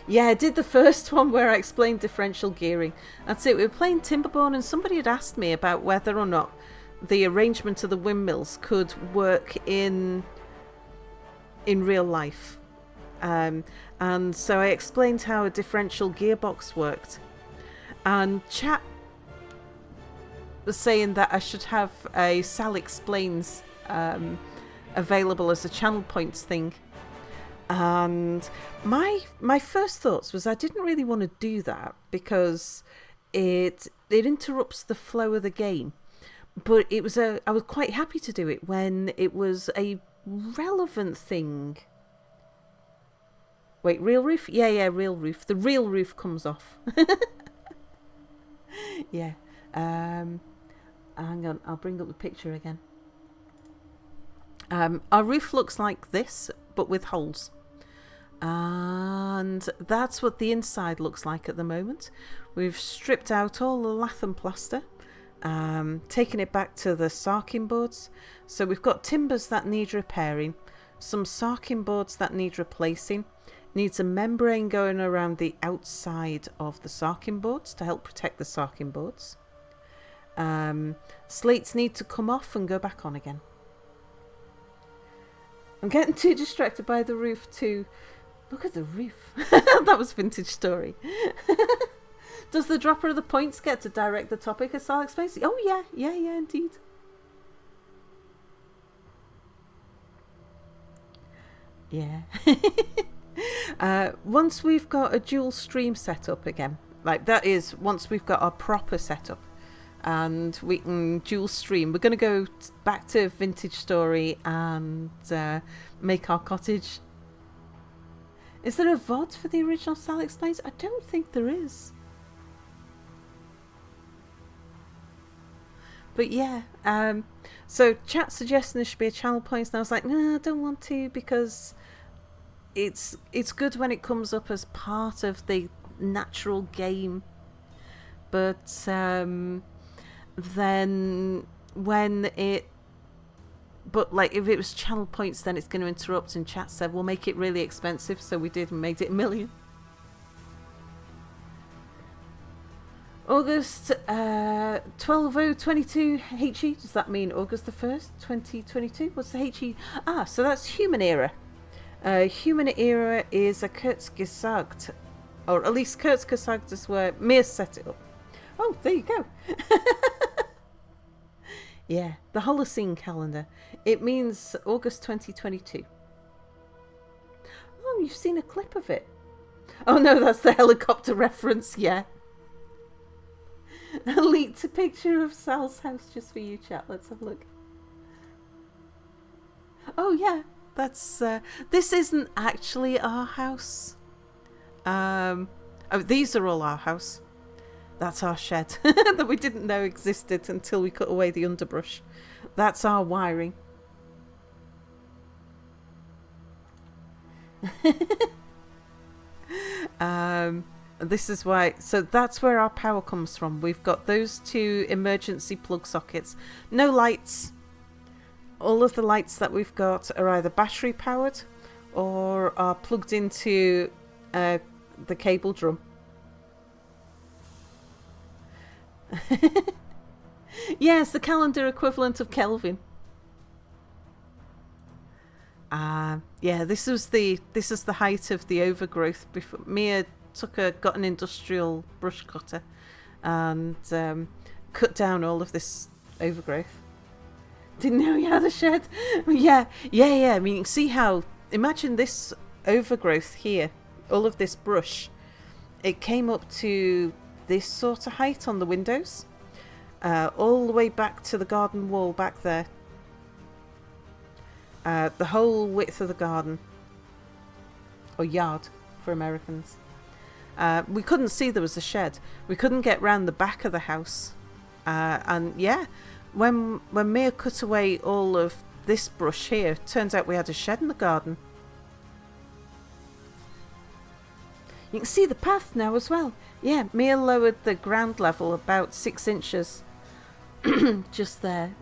Yeah, I did the first one where I explained differential gearing. That's it. We were playing Timberborn and somebody had asked me about whether or not the arrangement of the windmills could work in real life. And so I explained how a differential gearbox worked. And chat was saying that I should have a Sal Explains available as a channel points thing. And my first thoughts was I didn't really want to do that because it interrupts the flow of the game. But I was quite happy to do it when it was a relevant thing. Wait, real roof? Yeah, real roof. The real roof comes off. Yeah. Hang on, I'll bring up the picture again. Our roof looks like this, but with holes. And that's what the inside looks like at the moment. We've stripped out all the lath and plaster, taken it back to the sarking boards. So we've got timbers that need repairing, some sarking boards that need replacing, needs a membrane going around the outside of the sarking boards to help protect the sarking boards. Slates need to come off and go back on again. I'm getting too distracted by the roof too. Look at the roof. That was Vintage Story. Does the dropper of the points get to direct the topic as Sal explains? Oh yeah, indeed. Yeah. Once we've got a dual stream set up again, like that is once we've got our proper setup and we can dual stream, we're going to go back to Vintage Story and make our cottage. Is there a VOD for the original Sal Explains? I don't think there is. But yeah, so chat suggesting there should be a channel points, and I was like, no, I don't want to, because it's good when it comes up as part of the natural game. But then when it... But like if it was channel points, then it's going to interrupt, and chat said we'll make it really expensive, so we did and made it $1 million. August 12/0/22 HE. Does that mean August the 1st, 2022? What's the HE? So that's Human Era. Human Era is a Kurzgesagt, or at least Kurzgesagt is where Mir set it up. Oh, there you go. Yeah, the Holocene calendar. It means August 2022. Oh, you've seen a clip of it. Oh no, that's the helicopter reference, yeah. I leaked a picture of Sal's house just for you, chat. Let's have a look. Oh yeah, that's... this isn't actually our house. These are all our house. That's our shed that we didn't know existed until we cut away the underbrush. That's our wiring. This is why, so that's where our power comes from. We've got those two emergency plug sockets. No lights. All of the lights that we've got are either battery powered or are plugged into the cable drum. Yes, the calendar equivalent of Kelvin. Yeah, this is the height of the overgrowth. Before Mia got an industrial brush cutter and cut down all of this overgrowth. Didn't know you had a shed. Yeah. I mean, you can see how. Imagine this overgrowth here, all of this brush. It came up to this sort of height on the windows, all the way back to the garden wall back there. The whole width of the garden, or yard for Americans. We couldn't see there was a shed. We couldn't get round the back of the house. And yeah, when Mia cut away all of this brush here, turns out we had a shed in the garden. You can see the path now as well. Yeah, Mia lowered the ground level about 6 inches. Just there.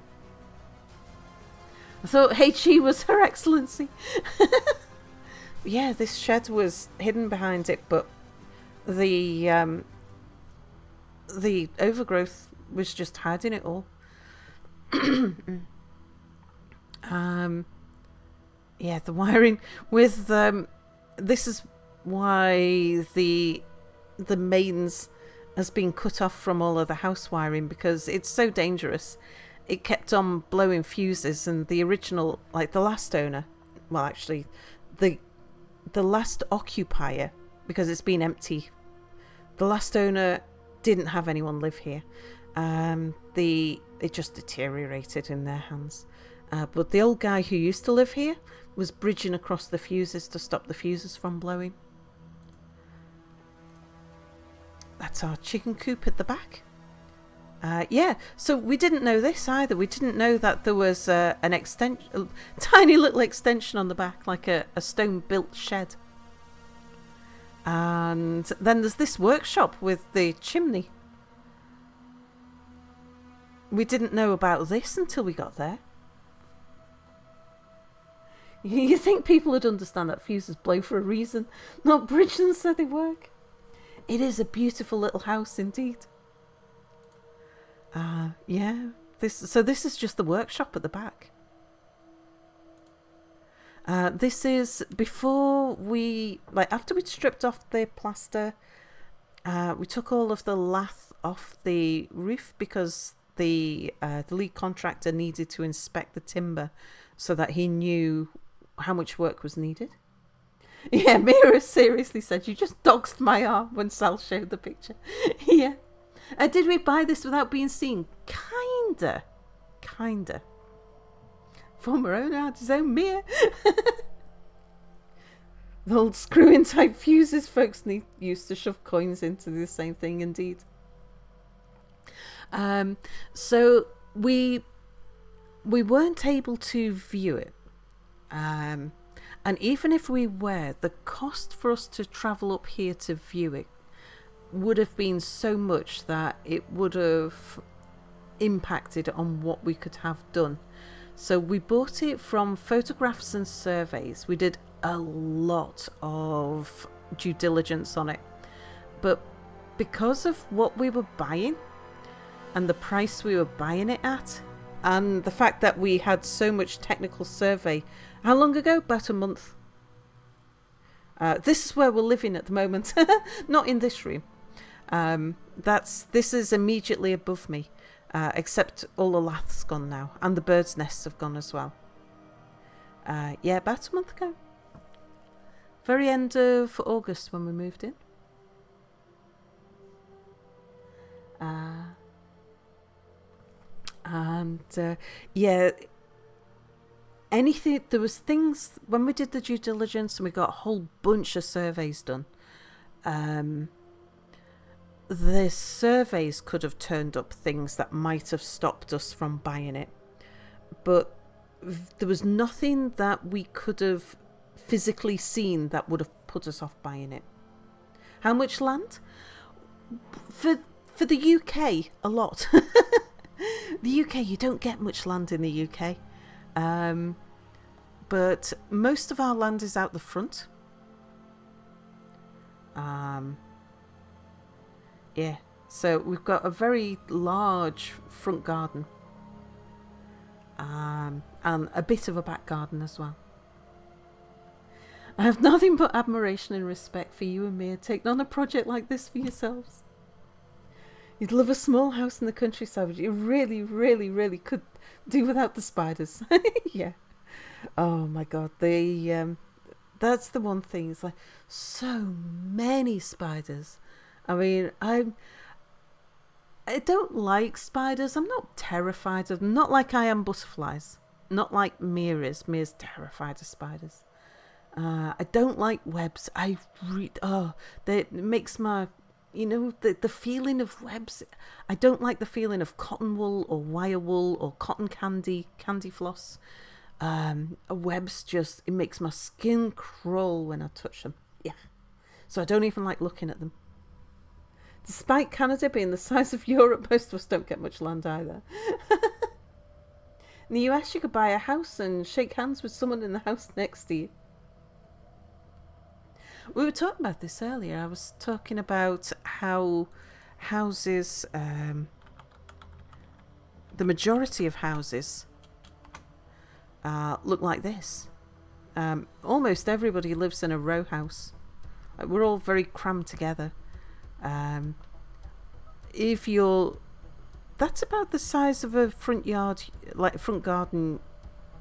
I thought HE was Her Excellency. Yeah, this shed was hidden behind it, but the overgrowth was just hiding it all. Yeah, the wiring with this is why the mains has been cut off from all of the house wiring, because it's so dangerous. It kept on blowing fuses, and the original, like the last owner, well actually the last occupier, because it's been empty, the last owner didn't have anyone live here. It just deteriorated in their hands. But the old guy who used to live here was bridging across the fuses to stop the fuses from blowing. That's our chicken coop at the back. Yeah, so we didn't know this either. We didn't know that there was an extension, a tiny little extension on the back, like a stone-built shed. And then there's this workshop with the chimney. We didn't know about this until we got there. You think people would understand that fuses blow for a reason, not bridge them so they work. It is a beautiful little house indeed. Yeah. This is just the workshop at the back. This is before after we'd stripped off the plaster, we took all of the lath off the roof because the lead contractor needed to inspect the timber so that he knew how much work was needed. Yeah, Mira seriously said, "You just doxed my arm," when Sal showed the picture. Yeah. Did we buy this without being seen? Kinda. Former owner had his own Mia. The old screw-in type fuses folks used to shove coins into, the same thing indeed. So we weren't able to view it. And even if we were, the cost for us to travel up here to view it would have been so much that it would have impacted on what we could have done. So we bought it from photographs and surveys. We did a lot of due diligence on it. But because of what we were buying and the price we were buying it at, and the fact that we had so much technical survey, how long ago? About a month. This is where we're living at the moment. Not in this room. This is immediately above me, except all the lath's gone now, and the birds' nests have gone as well. Yeah, about a month ago. Very end of August when we moved in. Yeah, anything, there was things when we did the due diligence and we got a whole bunch of surveys done. The surveys could have turned up things that might have stopped us from buying it, but there was nothing that we could have physically seen that would have put us off buying it. How much land? For the UK, a lot. The UK, you don't get much land in the UK. But most of our land is out the front. Yeah, so we've got a very large front garden. And a bit of a back garden as well. I have nothing but admiration and respect for you and Mia taking on a project like this for yourselves. You'd love a small house in the countryside, but you really, really, really could do without the spiders. Yeah. Oh my God. That's the one thing. It's like so many spiders. I mean, I don't like spiders. I'm not terrified of them. Not like I am butterflies. Not like Mia is. Mia's terrified of spiders. I don't like webs. It makes my, the feeling of webs. I don't like the feeling of cotton wool or wire wool or cotton candy floss. Webs it makes my skin crawl when I touch them. Yeah. So I don't even like looking at them. Despite Canada being the size of Europe, most of us don't get much land either. In the US, you could buy a house and shake hands with someone in the house next to you. We were talking about this earlier. I was talking about how houses, the majority of houses look like this. Almost everybody lives in a row house. We're all very crammed together. That's about the size of a front yard, like a front garden,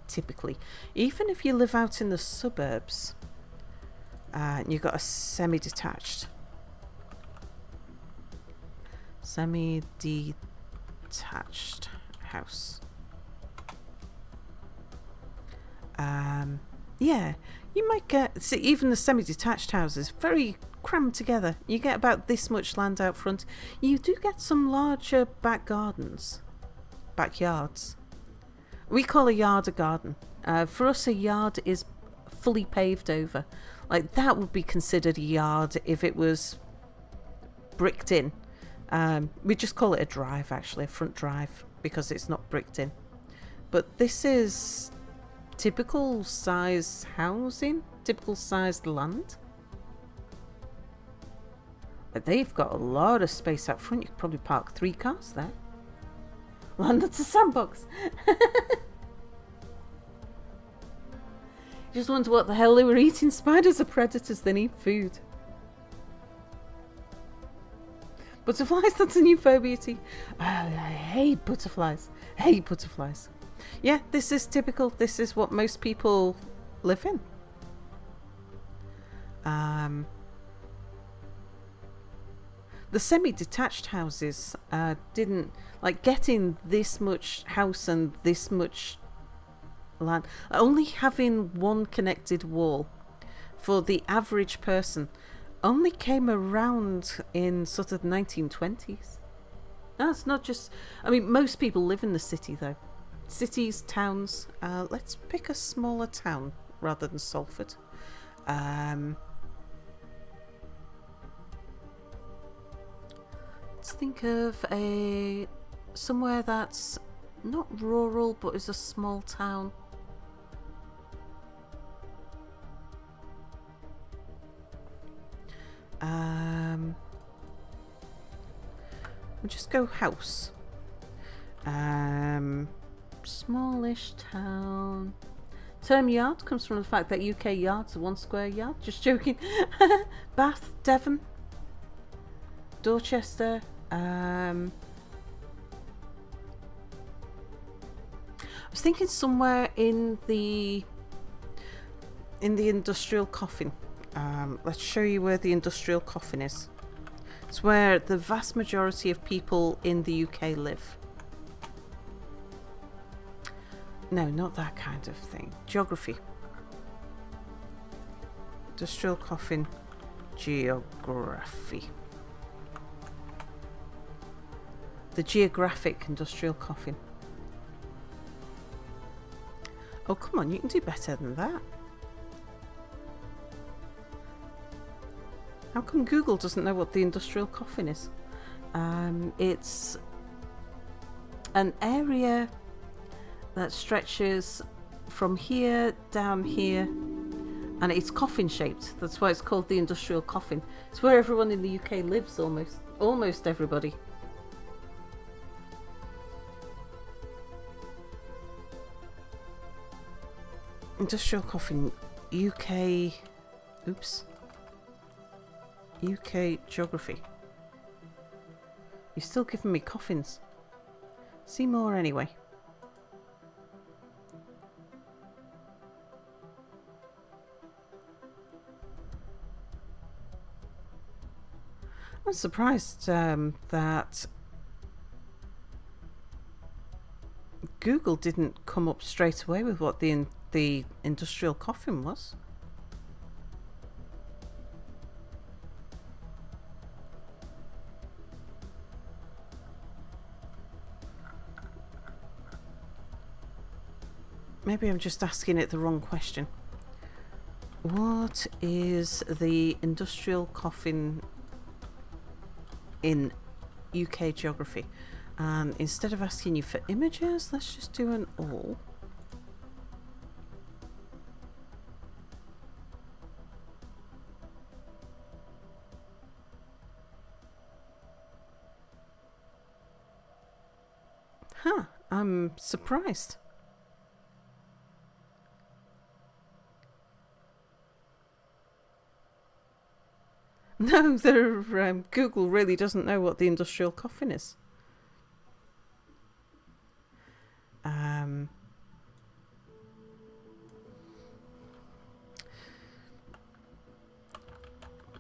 typically. Even if you live out in the suburbs, and you've got a semi-detached. Semi-detached house. Yeah, you might get... See, even the semi-detached houses, very crammed together. You get about this much land out front. You do get some larger back gardens. Backyards. We call a yard a garden. For us, a yard is fully paved over. Like, that would be considered a yard if it was bricked in. We just call it a drive, actually, a front drive, because it's not bricked in. But this is typical size housing, typical sized land. But they've got a lot of space out front. You could probably park 3 cars there. Land that's a sandbox. Just wonder what the hell they were eating. Spiders are predators, they need food. Butterflies, that's a new phobia tea. I hate butterflies. Hate butterflies. Yeah, this is typical. This is what most people live in. The semi-detached houses didn't... Like, getting this much house and this much land, only having one connected wall for the average person only came around in sort of the 1920s. That's not just... I mean, most people live in the city, though. Cities, towns. Let's pick a smaller town rather than Salford. Let's think of somewhere that's not rural, but is a small town. We'll just go house. Smallish town. Term yard comes from the fact that UK yards are 1 square yard. Just joking. Bath, Devon, Dorchester. I was thinking somewhere in the industrial coffin. Let's show you where the industrial coffin is. It's where the vast majority of people in the UK live. No, not that kind of thing. Geography. Industrial coffin. Geography. The geographic industrial coffin. Oh, come on, you can do better than that. How come Google doesn't know what the industrial coffin is? It's an area that stretches from here down here, and it's coffin shaped. That's why it's called the industrial coffin. It's where everyone in the UK lives, almost everybody. Industrial coffin, UK. Oops. UK geography. You're still giving me coffins. See more anyway. I'm surprised that Google didn't come up straight away with what the industrial coffin was. Maybe I'm just asking it the wrong question. What is the industrial coffin in UK geography? And instead of asking you for images, let's just do an all. Huh, I'm surprised. No, Google really doesn't know what the industrial coffin is.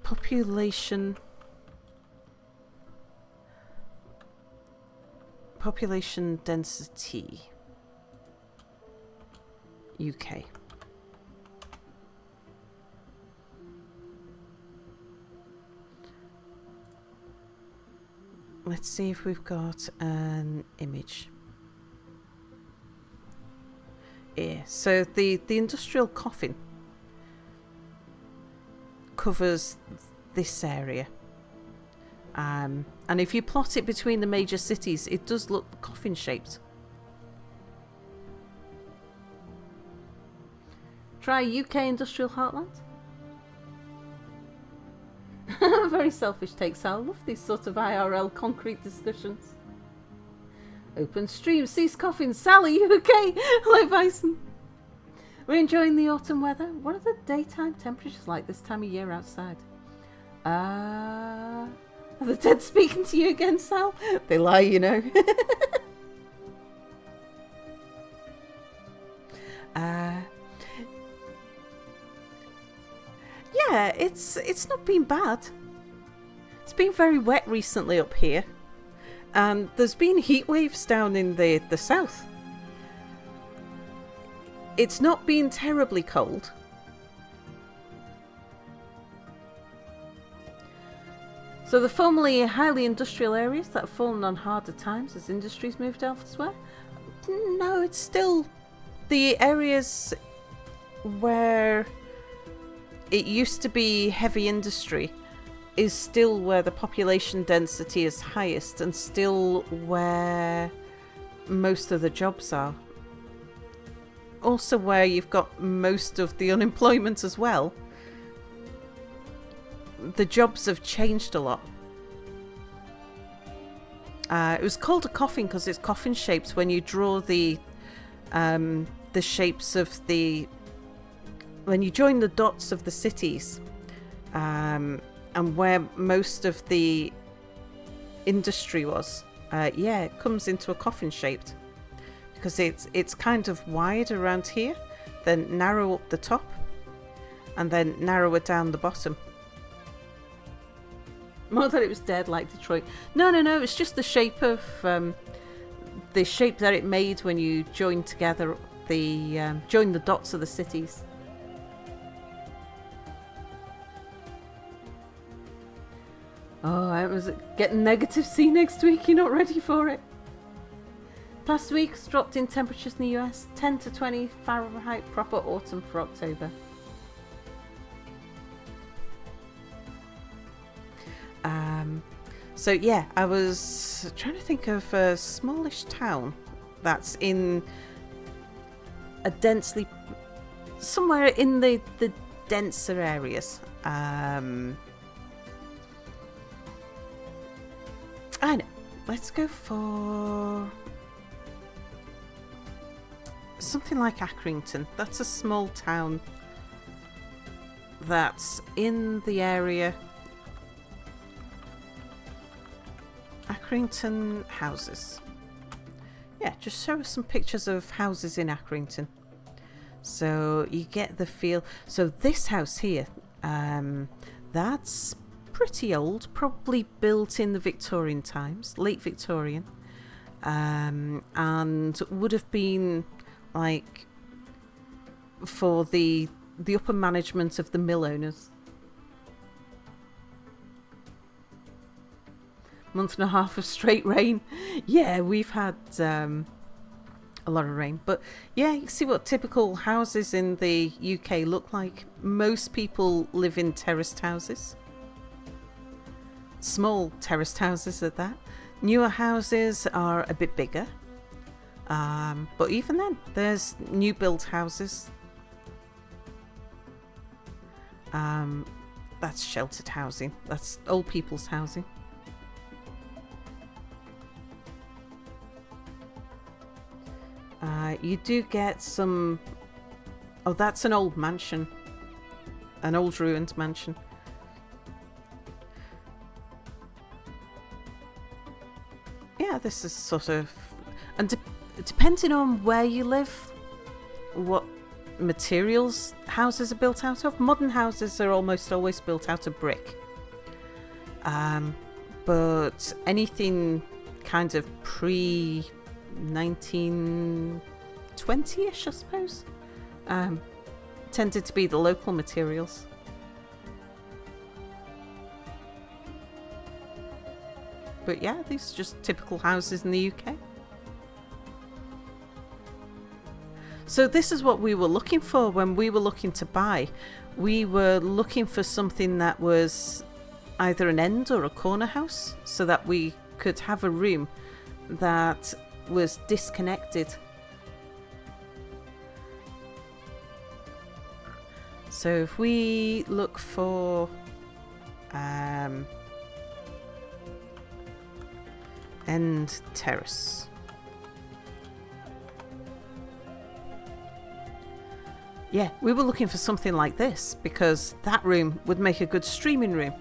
Population population density. UK. Let's see if we've got an image. Yeah, so the industrial coffin covers this area. And if you plot it between the major cities, it does look coffin shaped. Try UK industrial heartland. Very selfish take, Sal. I love these sort of IRL concrete discussions. Open stream, cease coughing, Sally, you okay? Hello, Bison. We're enjoying the autumn weather. What are the daytime temperatures like this time of year outside? Are the dead speaking to you again, Sal? They lie, you know. Yeah, it's not been bad. It's been very wet recently up here. And there's been heat waves down in the south. It's not been terribly cold. So the formerly highly industrial areas that have fallen on harder times as industries moved elsewhere? No, it's still the areas where it used to be heavy industry is still where the population density is highest and still where most of the jobs are. Also where you've got most of the unemployment as well. The jobs have changed a lot. It was called a coffin because it's coffin shaped when you draw the shapes of the... when you join the dots of the cities, and where most of the industry was, yeah, it comes into a coffin shaped because it's kind of wide around here, then narrow up the top, and then narrower down the bottom. More that it was dead like Detroit. No, it's just the shape of the shape that it made when you joined together the join the dots of the cities. Oh, I was getting negative C next week. You're not ready for it. Past week's dropped in temperatures in the US, 10 to 20 Fahrenheit, proper autumn for October. So yeah, I was trying to think of a smallish town that's in a densely... somewhere in the denser areas. I know. Let's go for something like Accrington. That's a small town that's in the area. Accrington houses. Yeah, just show us some pictures of houses in Accrington. So you get the feel. So this house here, that's pretty old, probably built in the Victorian times, late Victorian, and would have been like for the upper management of the mill owners. Month and a half of straight rain. Yeah, we've had a lot of rain, but yeah, you see what typical houses in the UK look like. Most people live in terraced houses. Small terraced houses at that. Newer houses are a bit bigger, but even then there's new built houses. That's sheltered housing, that's old people's housing. You do get some... oh, that's an old mansion, an old ruined mansion. Yeah, this is sort of... and depending on where you live, what materials houses are built out of. Modern houses are almost always built out of brick. But anything kind of pre-1920-ish, I suppose. Tended to be the local materials. But yeah, these are just typical houses in the UK. So this is what we were looking for when we were looking to buy. We were looking for something that was either an end or a corner house, so that we could have a room that was disconnected. So if we look for end terrace. Yeah, we were looking for something like this because that room would make a good streaming room,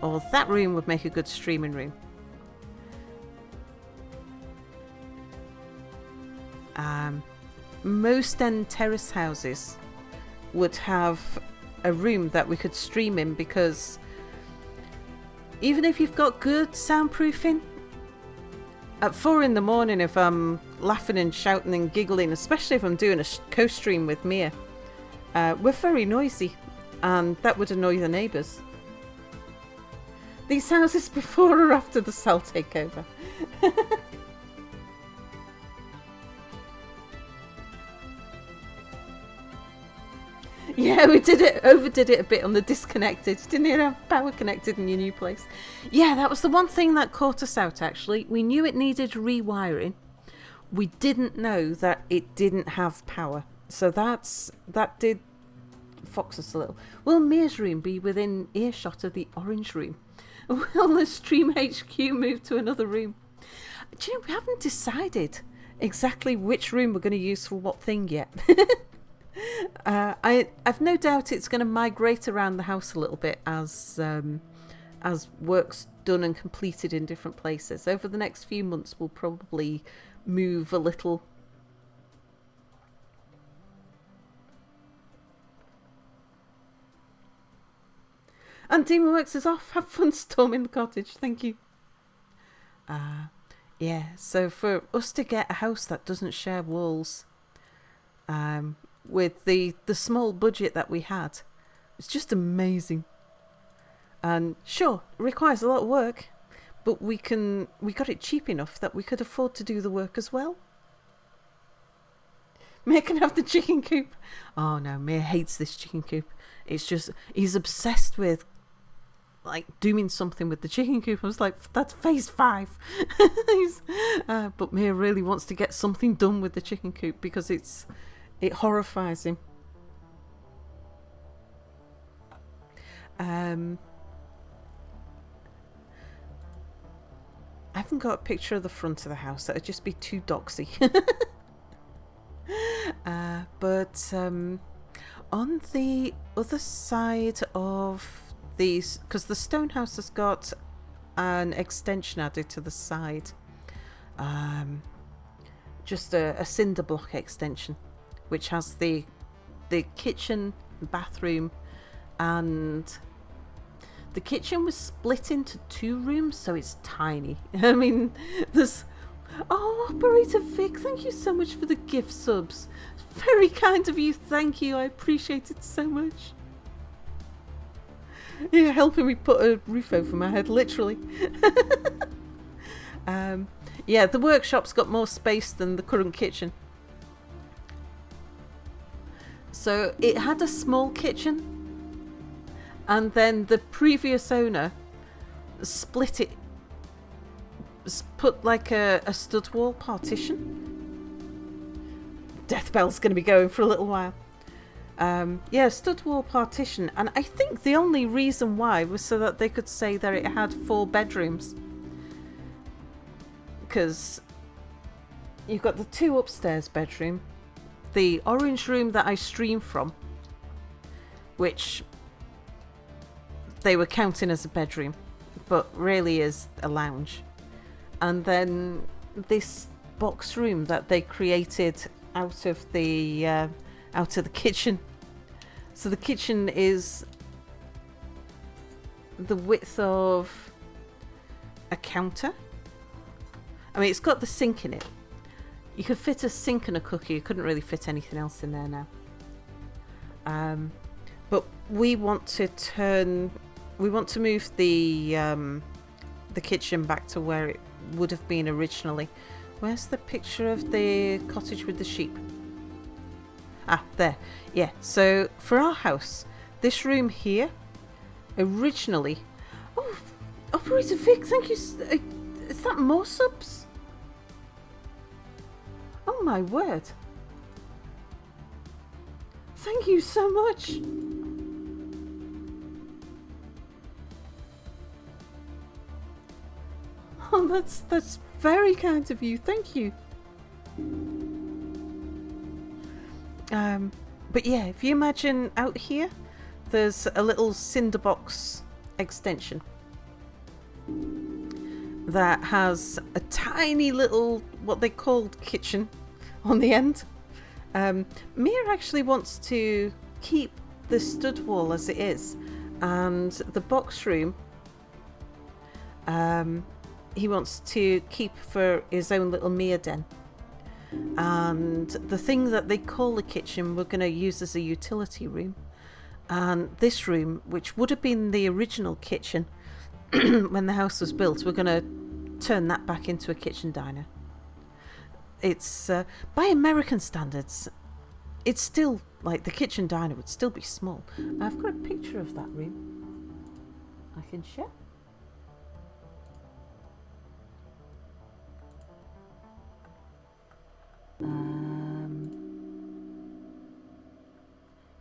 or that room would make a good streaming room. Most end terrace houses would have a room that we could stream in, because even if you've got good soundproofing, at 4 in the morning, if I'm laughing and shouting and giggling, especially if I'm doing a co-stream with Mia, we're very noisy, and that would annoy the neighbours. These houses before or after the cell takeover? Yeah, we overdid it a bit on the disconnected. Didn't even have power connected in your new place. Yeah, that was the one thing that caught us out, actually. We knew it needed rewiring. We didn't know that it didn't have power. So that did fox us a little. Will Mia's room be within earshot of the orange room? Will the Stream HQ move to another room? Do you know, we haven't decided exactly which room we're going to use for what thing yet. I've no doubt it's going to migrate around the house a little bit as work's done and completed in different places. Over the next few months, we'll probably move a little. And Demon Works is off. Have fun storming the cottage. Thank you. Yeah, so for us to get a house that doesn't share walls, with the small budget that we had, it's just amazing. And sure, it requires a lot of work, but we got it cheap enough that we could afford to do the work as well. Mia can have the chicken coop. Oh no, Mia hates this chicken coop. It's just, he's obsessed with like doing something with the chicken coop. I was like, that's phase 5. But Mia really wants to get something done with the chicken coop because it horrifies him. I haven't got a picture of the front of the house. That would just be too doxy. But on the other side of these, because the stone house has got an extension added to the side, just a cinder block extension, which has the kitchen, bathroom, and the kitchen was split into 2 rooms, so it's tiny. I mean, there's... Oh, Operator Vic, thank you so much for the gift subs. Very kind of you, thank you. I appreciate it so much. You're helping me put a roof over my head, literally. Yeah, the workshop's got more space than the current kitchen. So it had a small kitchen, and then the previous owner split it, put like a stud wall partition. Death bell's going to be going for a little while. Yeah, stud wall partition, and I think the only reason why was so that they could say that it had 4 bedrooms, because you've got the 2 upstairs bedroom, the orange room that I stream from, which they were counting as a bedroom but really is a lounge, and then this box room that they created out of the kitchen. So the kitchen is the width of a counter, I mean, it's got the sink in it. You could fit a sink and a cooker. You couldn't really fit anything else in there now. But we want to move the kitchen back to where it would have been originally. Where's the picture of the cottage with the sheep? Ah, there. Yeah, so for our house, this room here, originally... Oh, Operator Vic, thank you. Is that more subs? Oh my word. Thank you so much. Oh, that's very kind of you. Thank you. But yeah, if you imagine out here, there's a little cinderbox extension that has a tiny little, what they called kitchen on the end. Mia actually wants to keep the stud wall as it is, and the box room he wants to keep for his own little Mia den. And the thing that they call the kitchen we're going to use as a utility room. And this room, which would have been the original kitchen when the house was built, we're going to turn that back into a kitchen diner. It's by American standards, it's still like the kitchen diner would still be small. I've got a picture of that room I can share.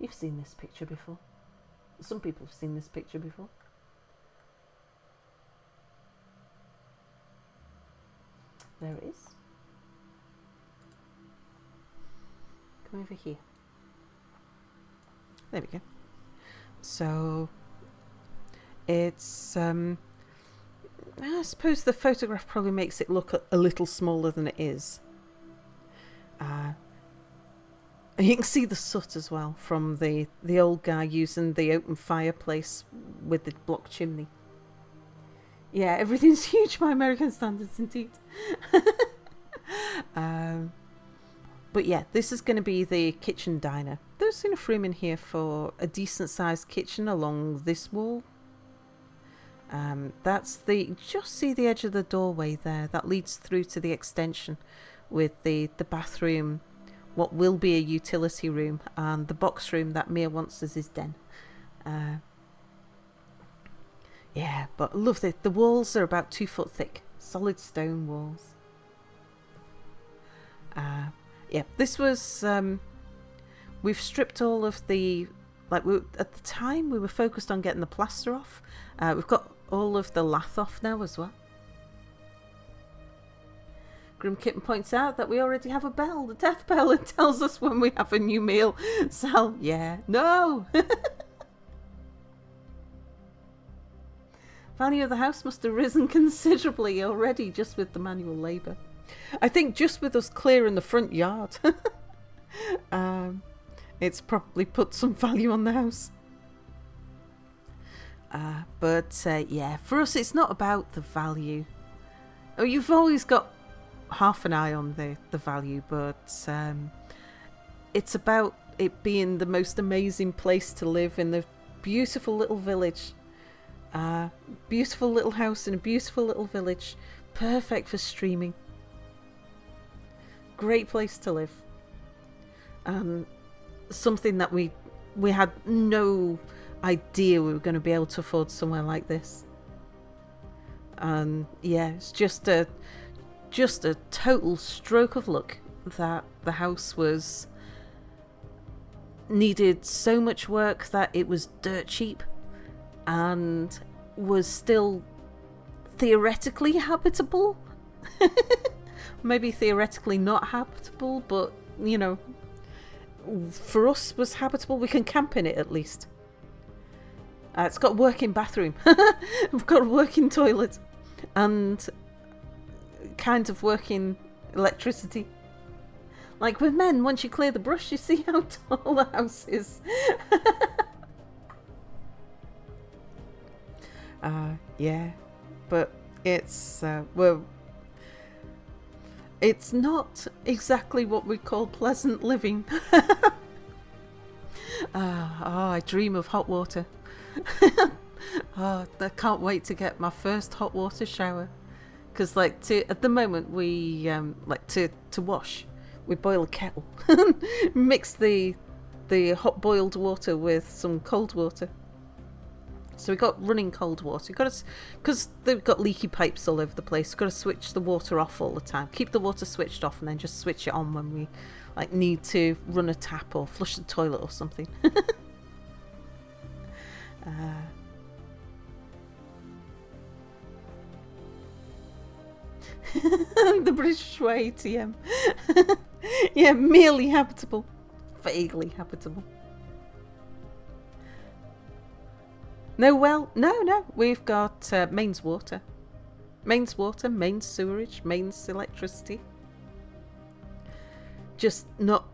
You've seen this picture before. Some people have seen this picture before. There it is. Come over here. There we go. So it's I suppose the photograph probably makes it look a little smaller than it is. And you can see the soot as well from the old guy using the open fireplace with the block chimney. Yeah, everything's huge by American standards indeed. But yeah, this is going to be the kitchen diner. There's enough room in here for a decent sized kitchen along this wall. That's just see the edge of the doorway there. That leads through to the extension with the bathroom, what will be a utility room, and the box room that Mia wants as his den. Yeah, but I love it. The walls are about 2 foot thick, solid stone walls. Yeah, this was we've stripped all of the, at the time we were focused on getting the plaster off. We've got all of the lath off now as well. Grim Kitten points out that we already have a bell, the death bell. It tells us when we have a new meal. Sal, yeah, no. Value of the house must have risen considerably already just with the manual labour. I think just with us clearing the front yard, it's probably put some value on the house. But yeah, for us it's not about the value. Oh, you've always got half an eye on the value, but it's about it being the most amazing place to live in the beautiful little village. Beautiful little house in a beautiful little village, perfect for streaming. Great place to live. Something that we had no idea we were going to be able to afford somewhere like this. And yeah, it's just a total stroke of luck that the house needed so much work that it was dirt cheap and was still theoretically habitable. Maybe theoretically not habitable, but you know, for us was habitable. We can camp in it at least. It's got a working bathroom. We've got a working toilet and kind of working electricity. Like with men, once you clear the brush, you see how tall the house is. Yeah, but it's It's not exactly what we call pleasant living. I dream of hot water. I can't wait to get my first hot water shower. Because at the moment we to wash, we boil a kettle, mix the hot boiled water with some cold water. So we got running cold water. You got to, because they've got leaky pipes all over the place. You've got to switch the water off all the time. Keep the water switched off, and then just switch it on when we need to run a tap or flush the toilet or something. The British way, TM. Yeah, merely habitable, vaguely habitable. No, we've got mains water, mains sewerage, mains electricity. Just not.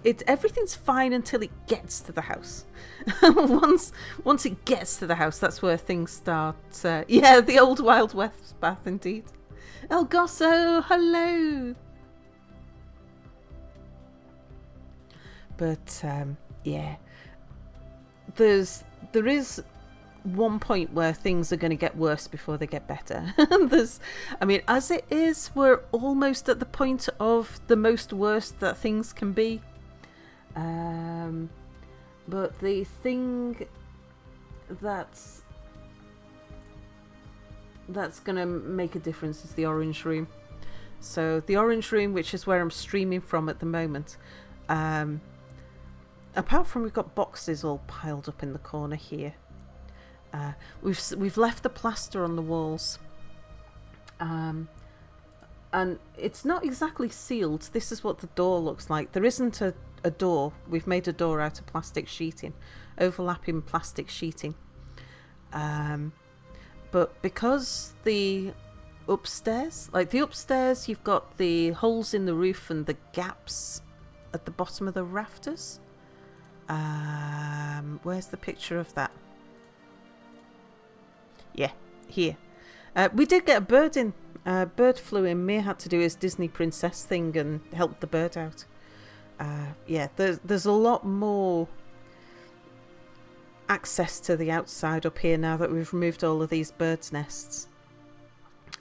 Everything's fine until it gets to the house. once it gets to the house, that's where things start. The old Wild West bath indeed. El Gosso, hello. But there is one point where things are going to get worse before they get better. As it is, we're almost at the point of the most worst that things can be. But the thing that's going to make a difference is the orange room. So the orange room, which is where I'm streaming from at the moment, apart from we've got boxes all piled up in the corner here, we've left the plaster on the walls, and it's not exactly sealed. This is what the door looks like. There isn't a door. We've made a door out of plastic sheeting, overlapping plastic sheeting, but because the upstairs, you've got the holes in the roof and the gaps at the bottom of the rafters. Where's the picture of that? Yeah, here. We did get a bird in. Bird flew in. Mia had to do his Disney princess thing and help the bird out. There's a lot more access to the outside up here now that we've removed all of these birds' nests.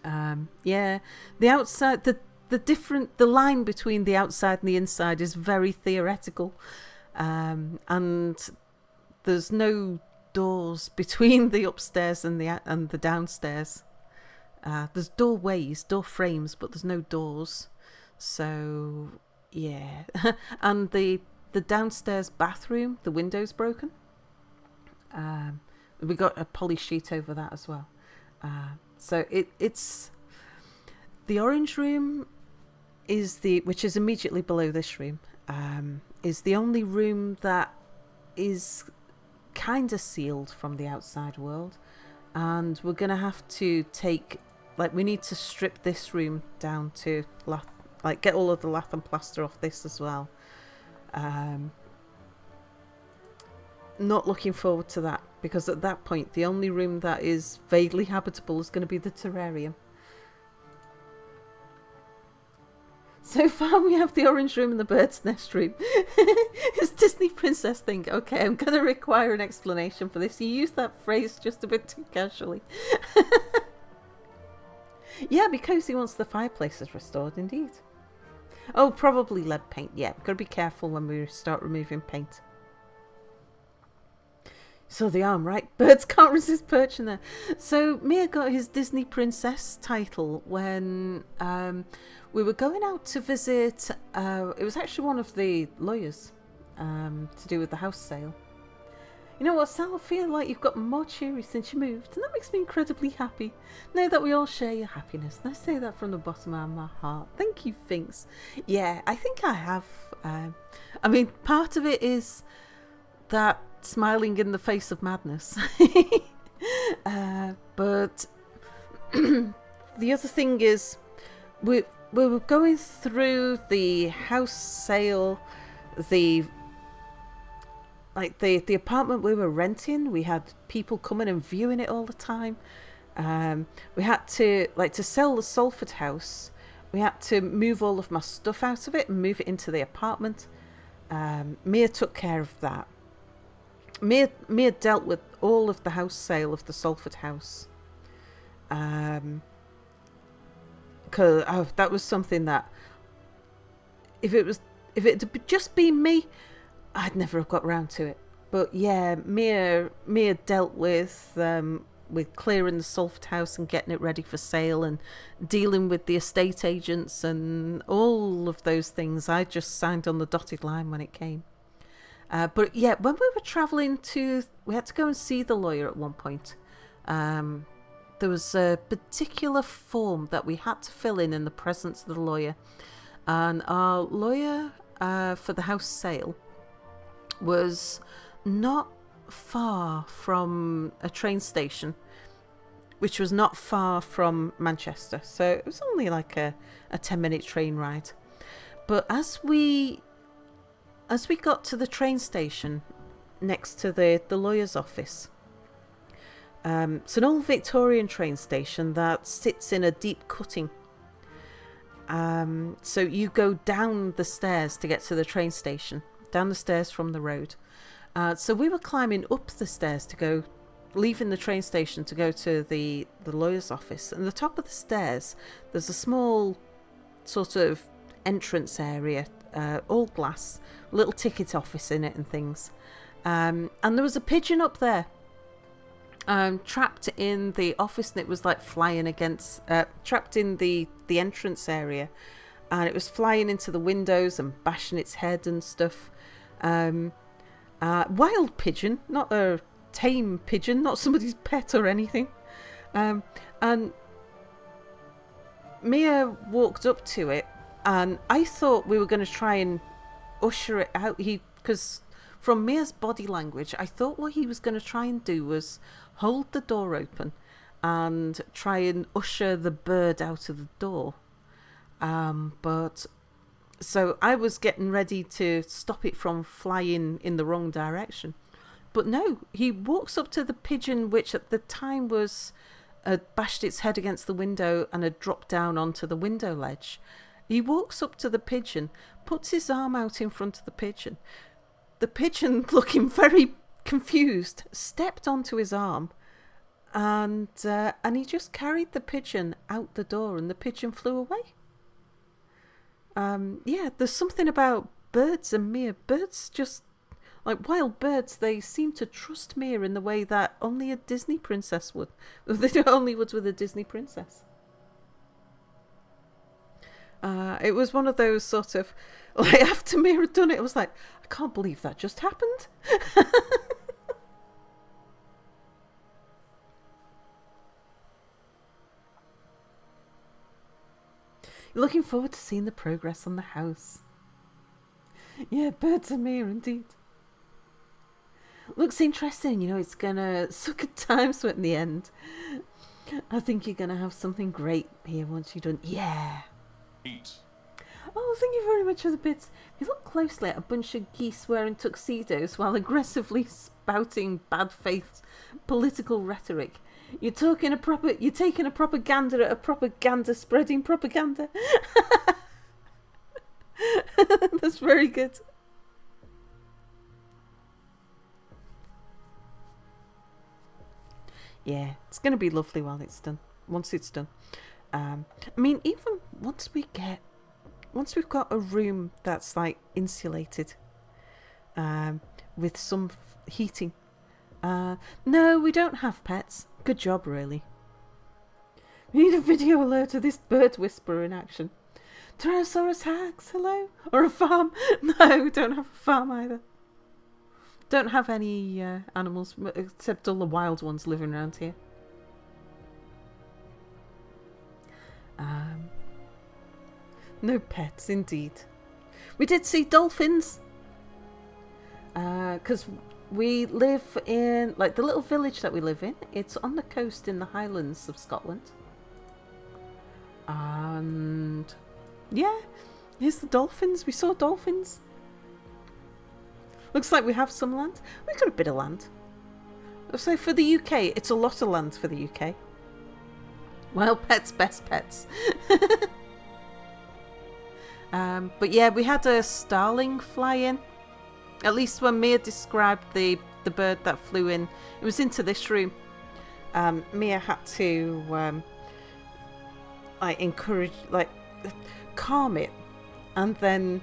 The outside, the line between the outside and the inside is very theoretical. And there's no doors between the upstairs and the downstairs. There's doorways, door frames, but there's no doors. So yeah, and the downstairs bathroom, the window's broken. We got a poly sheet over that as well. So it's the orange room which is immediately below this room. Is the only room that is kind of sealed from the outside world, and we're gonna have to we need to strip this room down to get all of the lath and plaster off this as well. Not looking forward to that, because at that point the only room that is vaguely habitable is going to be the terrarium. So far we have the orange room and the bird's nest room. It's Disney princess thing. Okay, I'm going to require an explanation for this. You used that phrase just a bit too casually. Yeah, because he wants the fireplaces restored, indeed. Oh, probably lead paint. Yeah, we've got to be careful when we start removing paint. So the arm, right? Birds can't resist perching there. So Mia got his Disney princess title when we were going out to visit. It was actually one of the lawyers to do with the house sale. You know what, Sal? I feel like you've got more cheery since you moved, and that makes me incredibly happy. Know that we all share your happiness, and I say that from the bottom of my heart. Thank you, Finks. Yeah, I think I have. Part of it is that smiling in the face of madness. But the other thing is we were going through the house sale, the apartment we were renting. We had people coming and viewing it all the time. We had to sell the Salford house. we had to move all of my stuff out of it and move it into the apartment. Mia took care of that. Mia dealt with all of the house sale of the Salford house. Because that was something that if it had just been me, I'd never have got round to it. But yeah, Mia dealt with clearing the Salford house and getting it ready for sale and dealing with the estate agents and all of those things. I just signed on the dotted line when it came. But yeah, when we were travelling we had to go and see the lawyer at one point. There was a particular form that we had to fill in the presence of the lawyer. And our lawyer for the house sale was not far from a train station, which was not far from Manchester. So it was only like a 10-minute train ride. But as we got to the train station next to the lawyer's office, it's an old Victorian train station that sits in a deep cutting. So you go down the stairs to get to the train station, down the stairs from the road. So we were climbing up the stairs leaving the train station to go to the lawyer's office. And the top of the stairs, there's a small sort of entrance area, all glass, little ticket office in it and things. And there was a pigeon up there, trapped in the office, and it was like flying against, trapped in the entrance area, and it was flying into the windows and bashing its head and stuff. Wild pigeon, not a tame pigeon, not somebody's pet or anything. And Mia walked up to it, and I thought we were going to try and usher it out. Because from Mia's body language, I thought what he was going to try and do was hold the door open and try and usher the bird out of the door. But so I was getting ready to stop it from flying in the wrong direction. But no, he walks up to the pigeon, which at the time was bashed its head against the window and had dropped down onto the window ledge. He walks up to the pigeon, puts his arm out in front of the pigeon. The pigeon, looking very confused, stepped onto his arm, and he just carried the pigeon out the door, and the pigeon flew away. Yeah, there's something about birds and Mia. Birds, just like wild birds, they seem to trust Mia in the way that only a Disney princess would. They only would with a Disney princess. It was one of those sort of, like, after Mia had done it, I was like, I can't believe that just happened. Looking forward to seeing the progress on the house. Yeah, birds are Mia indeed. Looks interesting, it's gonna suck a time sweat in the end. I think you're gonna have something great here once you're done. Yeah. Eat. Oh, thank you very much for the bits. If you look closely at a bunch of geese wearing tuxedos while aggressively spouting bad faith political rhetoric, you're taking a propaganda at a propaganda spreading propaganda. That's very good. Yeah, it's going to be lovely while it's done. Once it's done. I mean, even once we've got a room that's like insulated, with some heating. No, we don't have pets. Good job, really. We need a video alert of this bird whisperer in action. Tyrannosaurus hags, hello? Or a farm? No, we don't have a farm either. Don't have any animals except all the wild ones living around here. No pets, indeed. We did see dolphins. Because we live in, like, the little village that we live in. It's on the coast in the Highlands of Scotland. And yeah, here's the dolphins. We saw dolphins. Looks like we have some land. We've got a bit of land. So for the UK, it's a lot of land for the UK. Well, pets, best pets. But yeah, we had a starling fly in. At least when Mia described the bird that flew in, it was into this room. Mia had to encourage, calm it, and then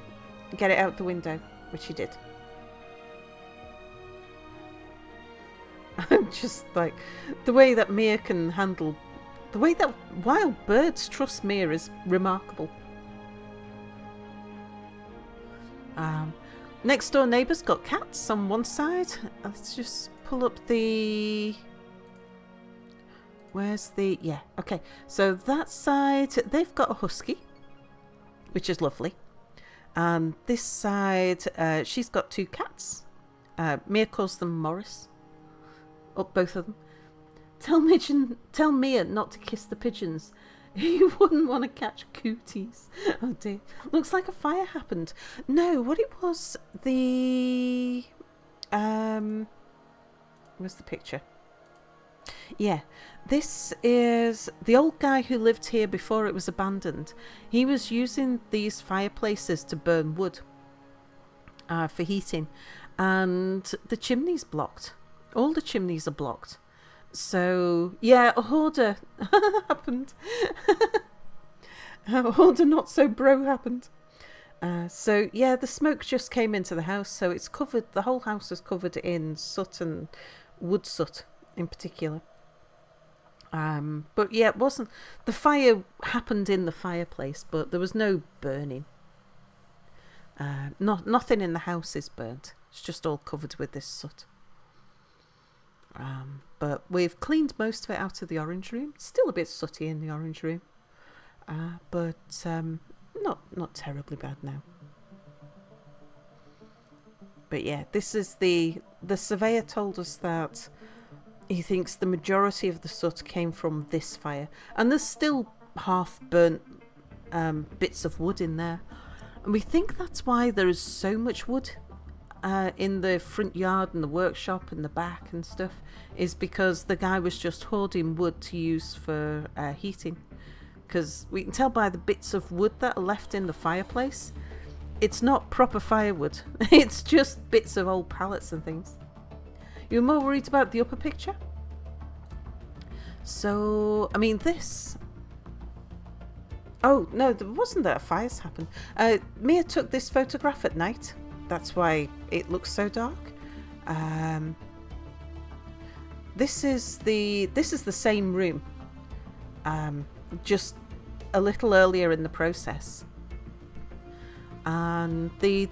get it out the window, which she did. I'm just like, the way that Mia can handle, the way that wild birds trust Mia is remarkable. Next door neighbours got cats on one side. Let's just pull up the... Where's the... Yeah, okay. So that side, they've got a husky, which is lovely. And this side, she's got 2 cats. Mia calls them Morris. Up both of them. Tell Mia not to kiss the pigeons. You wouldn't want to catch cooties. Oh dear. Looks like a fire happened. No, what it was, the... Where's the picture? Yeah, this is the old guy who lived here before it was abandoned. He was using these fireplaces to burn wood for heating. And the chimney's blocked. All the chimneys are blocked. So, yeah, a hoarder happened. A hoarder not so bro happened. So, yeah, the smoke just came into the house. So it's covered, the whole house is covered in soot and wood soot in particular. But yeah, it wasn't, the fire happened in the fireplace, but there was no burning. Nothing in the house is burnt. It's just all covered with this soot. But we've cleaned most of it out of the orange room. Still a bit sooty in the orange room, but not terribly bad now. But yeah, this is the surveyor told us that he thinks the majority of the soot came from this fire, and there's still half burnt bits of wood in there, and we think that's why there is so much wood in the front yard and the workshop and the back and stuff, is because the guy was just hoarding wood to use for heating. Because we can tell by the bits of wood that are left in the fireplace, it's not proper firewood. It's just bits of old pallets and things. You're more worried about the upper picture? So, I mean, this... Oh, no, there wasn't that a fire's happened. Mia took this photograph at night. That's why it looks so dark. This is the same room, just a little earlier in the process, and the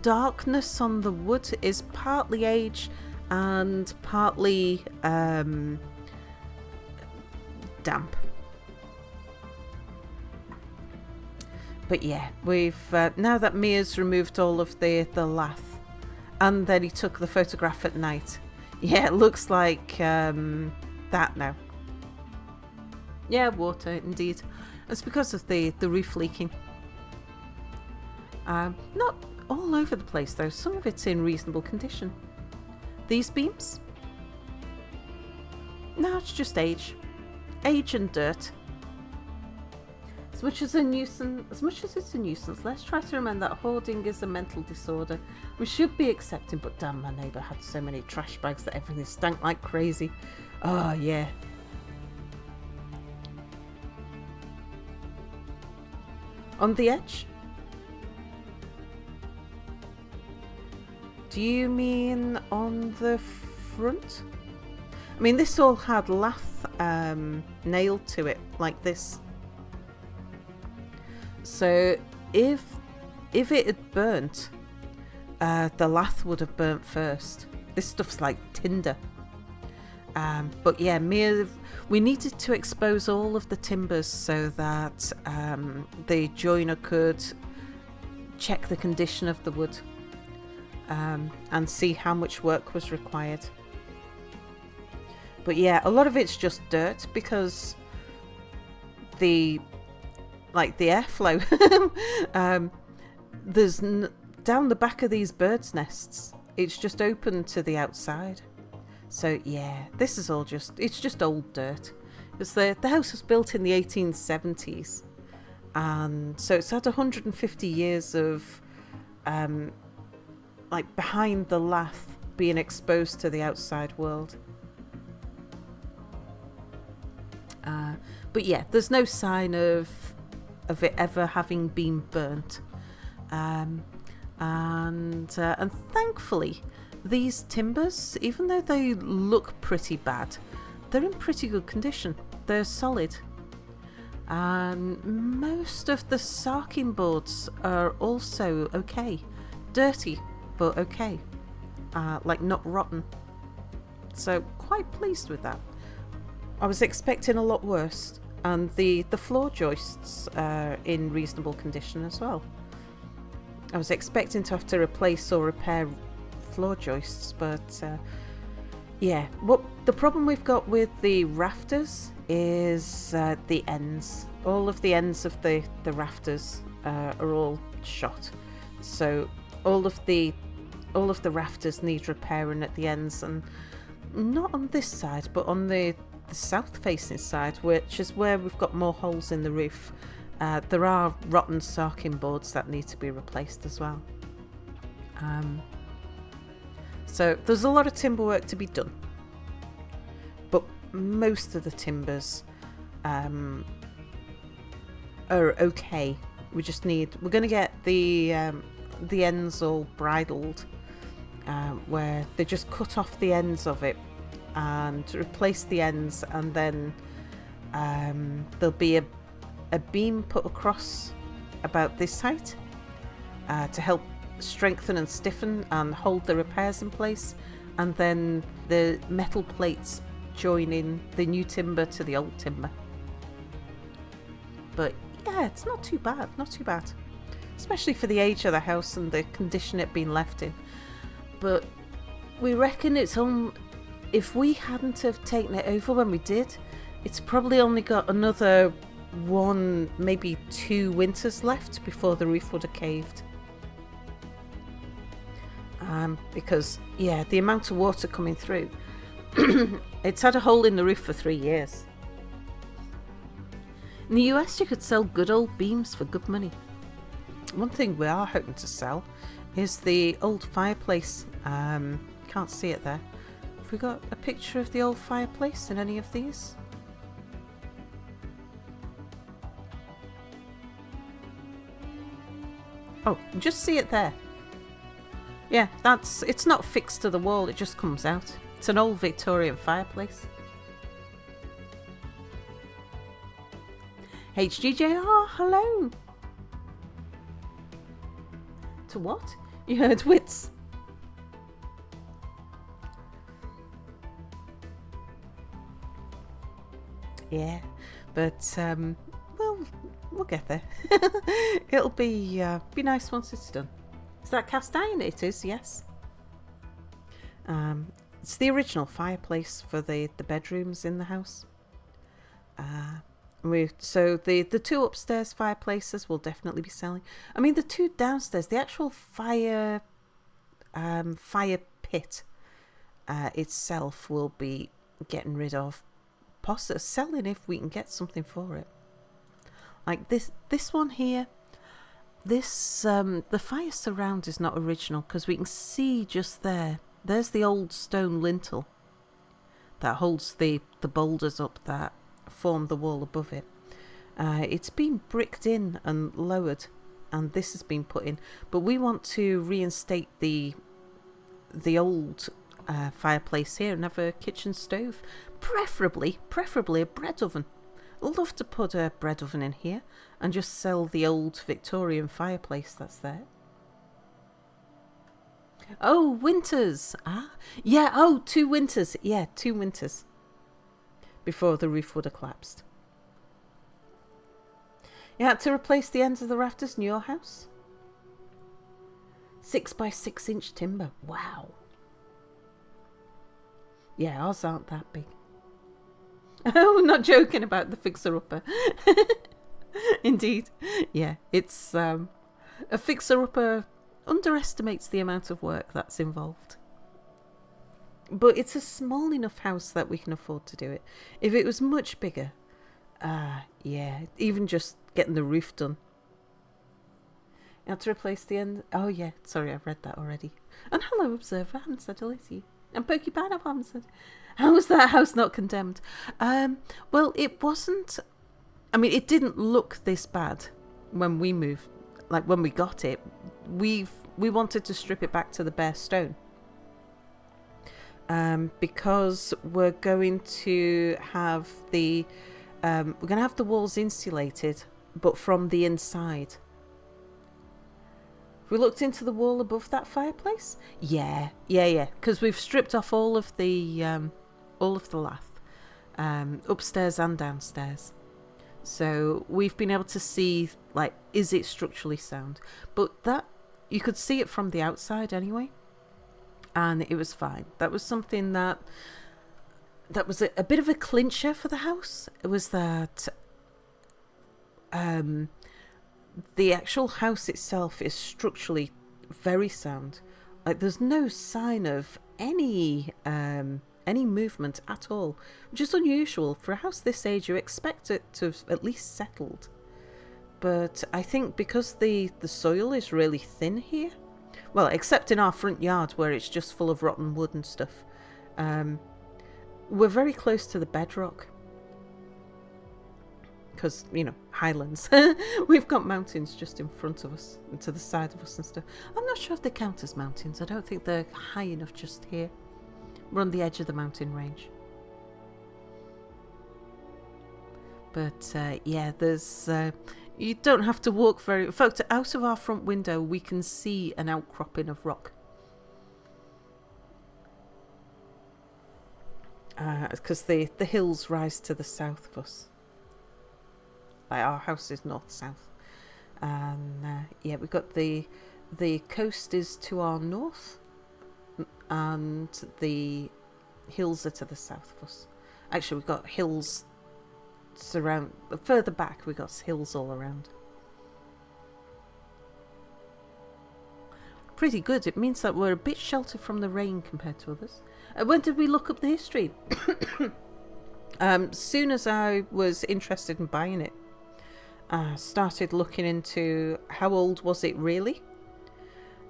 darkness on the wood is partly age and partly damp. But yeah, we've now that Mia's removed all of the lath, and then he took the photograph at night. Yeah, it looks like that now. Yeah, water indeed. It's because of the roof leaking. Not all over the place though. Some of it's in reasonable condition. These beams? No, it's just age and dirt. As much as it's a nuisance, let's try to remember that hoarding is a mental disorder. We should be accepting, but damn, my neighbour had so many trash bags that everything stank like crazy. Oh, yeah. On the edge? Do you mean on the front? I mean, this all had lath nailed to it, like this. So if it had burnt, the lath would have burnt first. This stuff's like tinder. But yeah, we needed to expose all of the timbers so that the joiner could check the condition of the wood and see how much work was required. But yeah, a lot of it's just dirt because the airflow there's down the back of these birds' nests, it's just open to the outside. So yeah, this is all it's just old dirt. Because the house was built in the 1870s, And so it's had 150 years of like behind the lath being exposed to the outside world. But yeah, there's no sign of it ever having been burnt. And thankfully, these timbers, even though they look pretty bad, they're in pretty good condition. They're solid. And most of the sarking boards are also okay. Dirty, but okay. Like not rotten. So quite pleased with that. I was expecting a lot worse. And the floor joists are in reasonable condition as well. I was expecting to have to replace or repair floor joists, but yeah. What the problem we've got with the rafters is the ends. All of the ends of the rafters are all shot. So all of the rafters need repairing at the ends, and not on this side, but on the south facing side, which is where we've got more holes in the roof. There are rotten sarking boards that need to be replaced as well. So there's a lot of timber work to be done, but most of the timbers are okay. We're going to get the ends all bridled, where they just cut off the ends of it and replace the ends, and then there'll be a beam put across about this height to help strengthen and stiffen and hold the repairs in place, and then the metal plates joining the new timber to the old timber. But yeah, it's not too bad, especially for the age of the house and the condition it being left in. But we reckon it's on. If we hadn't have taken it over when we did, it's probably only got another 1, maybe 2 winters left before the roof would have caved. Because yeah, the amount of water coming through, it's had a hole in the roof for 3 years. In the US, you could sell good old beams for good money. One thing we are hoping to sell is the old fireplace. Can't see it there. Have we got a picture of the old fireplace in any of these? Oh, just see it there. Yeah, it's not fixed to the wall, it just comes out. It's an old Victorian fireplace. HGJR, hello. To what? You heard wits. Yeah, but well, we'll get there. It'll be nice once it's done. Is that cast iron? It is, yes. It's the original fireplace for the bedrooms in the house. So the 2 upstairs fireplaces will definitely be selling. I mean, the 2 downstairs, the actual fire pit itself will be getting rid of, possibly selling if we can get something for it. Like this one here, the fire surround is not original, because we can see just there's the old stone lintel that holds the boulders up that form the wall above it. It's been bricked in and lowered, and this has been put in, but we want to reinstate the old fireplace here and have a kitchen stove, preferably a bread oven. I'd love to put a bread oven in here and just sell the old Victorian fireplace that's there. Oh, winters. Yeah, 2 winters. Yeah, 2 winters before the roof would have collapsed. You had to replace the ends of the rafters in your house? 6 by 6 inch timber. Wow. Yeah, ours aren't that big. Oh, not joking about the fixer-upper. Indeed. Yeah, it's a fixer-upper underestimates the amount of work that's involved. But it's a small enough house that we can afford to do it. If it was much bigger, Yeah. Even just getting the roof done. You had to replace the end. Oh, yeah. Sorry, I've read that already. And hello, Observer. I haven't said hello to you. And Pokey Pineapple, I haven't said. How was that house not condemned? Well, it wasn't. I mean, it didn't look this bad when we moved. Like, when we got it. We wanted to strip it back to the bare stone. Because we're going to have the walls insulated, but from the inside. We looked into the wall above that fireplace. Yeah. Because we've stripped off all of the lath, upstairs and downstairs. So we've been able to see, like, is it structurally sound? But that you could see it from the outside anyway. And it was fine. That was something that was a bit of a clincher for the house. It was that the actual house itself is structurally very sound. Like, there's no sign of any movement at all, which is unusual for a house this age. You expect it to have at least settled, but I think because the soil is really thin here. Well, except in our front yard where it's just full of rotten wood and stuff. We're very close to the bedrock. Because, highlands. We've got mountains just in front of us and to the side of us and stuff. I'm not sure if they count as mountains. I don't think they're high enough just here. We're on the edge of the mountain range. But, yeah, there's... you don't have to walk very... In fact, out of our front window, we can see an outcropping of rock. Because the hills rise to the south of us. Like, our house is north-south. And, yeah, we've got the coast is to our north. And the hills are to the south of us. Actually, we've got hills... further back we got hills all around. Pretty good. It means that we're a bit sheltered from the rain compared to others. When did we look up the history? Soon as I was interested in buying it, I started looking into how old was it really.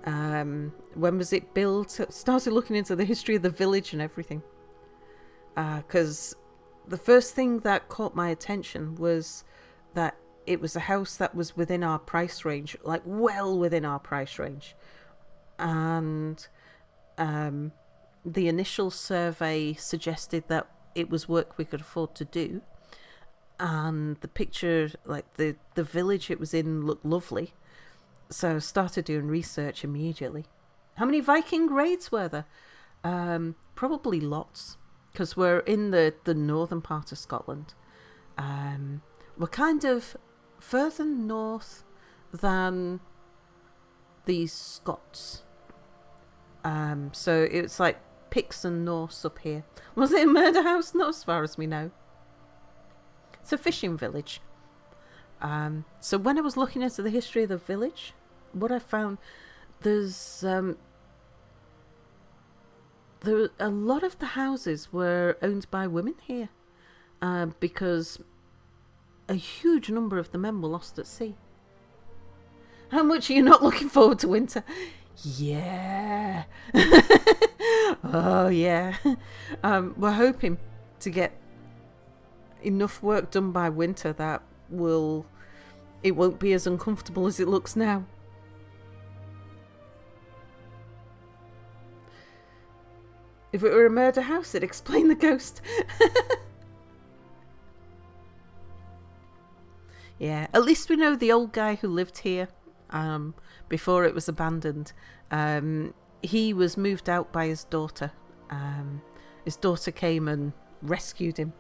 When was it built? Started looking into the history of the village and everything. Because the first thing that caught my attention was that it was a house that was within our price range, like well within our price range. And the initial survey suggested that it was work we could afford to do. And the picture, like the village it was in, looked lovely. So I started doing research immediately. How many Viking raids were there? Probably lots. Because we're in the northern part of Scotland. We're kind of further north than the Scots. So it's like Picts and Norse up here. Was it a murder house? Not as far as we know. It's a fishing village. So when I was looking into the history of the village, what I found, there's... a lot of the houses were owned by women here because a huge number of the men were lost at sea. How much are you not looking forward to winter? Yeah. Oh, yeah. We're hoping to get enough work done by winter that it won't be as uncomfortable as it looks now. If it were a murder house, it'd explain the ghost. Yeah, at least we know the old guy who lived here before it was abandoned. He was moved out by his daughter. His daughter came and rescued him.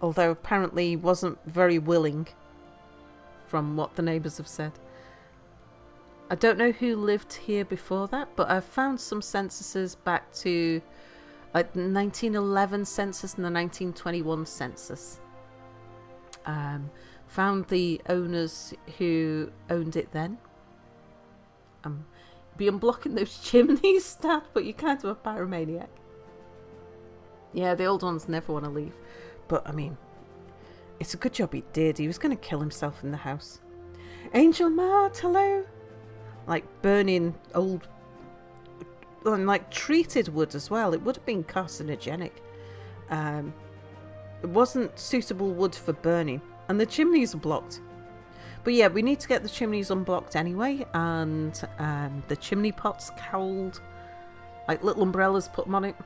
Although apparently he wasn't very willing, from what the neighbours have said. I don't know who lived here before that, but I've found some censuses back to like the 1911 census and the 1921 census. Found the owners who owned it then. Be unblocking those chimneys, Stat, but you're kind of a pyromaniac. Yeah, the old ones never want to leave. But, I mean, It's a good job he did. He was going to kill himself in the house. Angel Mart, hello. Like burning old, and like treated wood as well. It would have been carcinogenic. It wasn't suitable wood for burning, and the chimneys are blocked. But yeah, we need to get the chimneys unblocked anyway, and the chimney pots cowled, like little umbrellas, put them on it.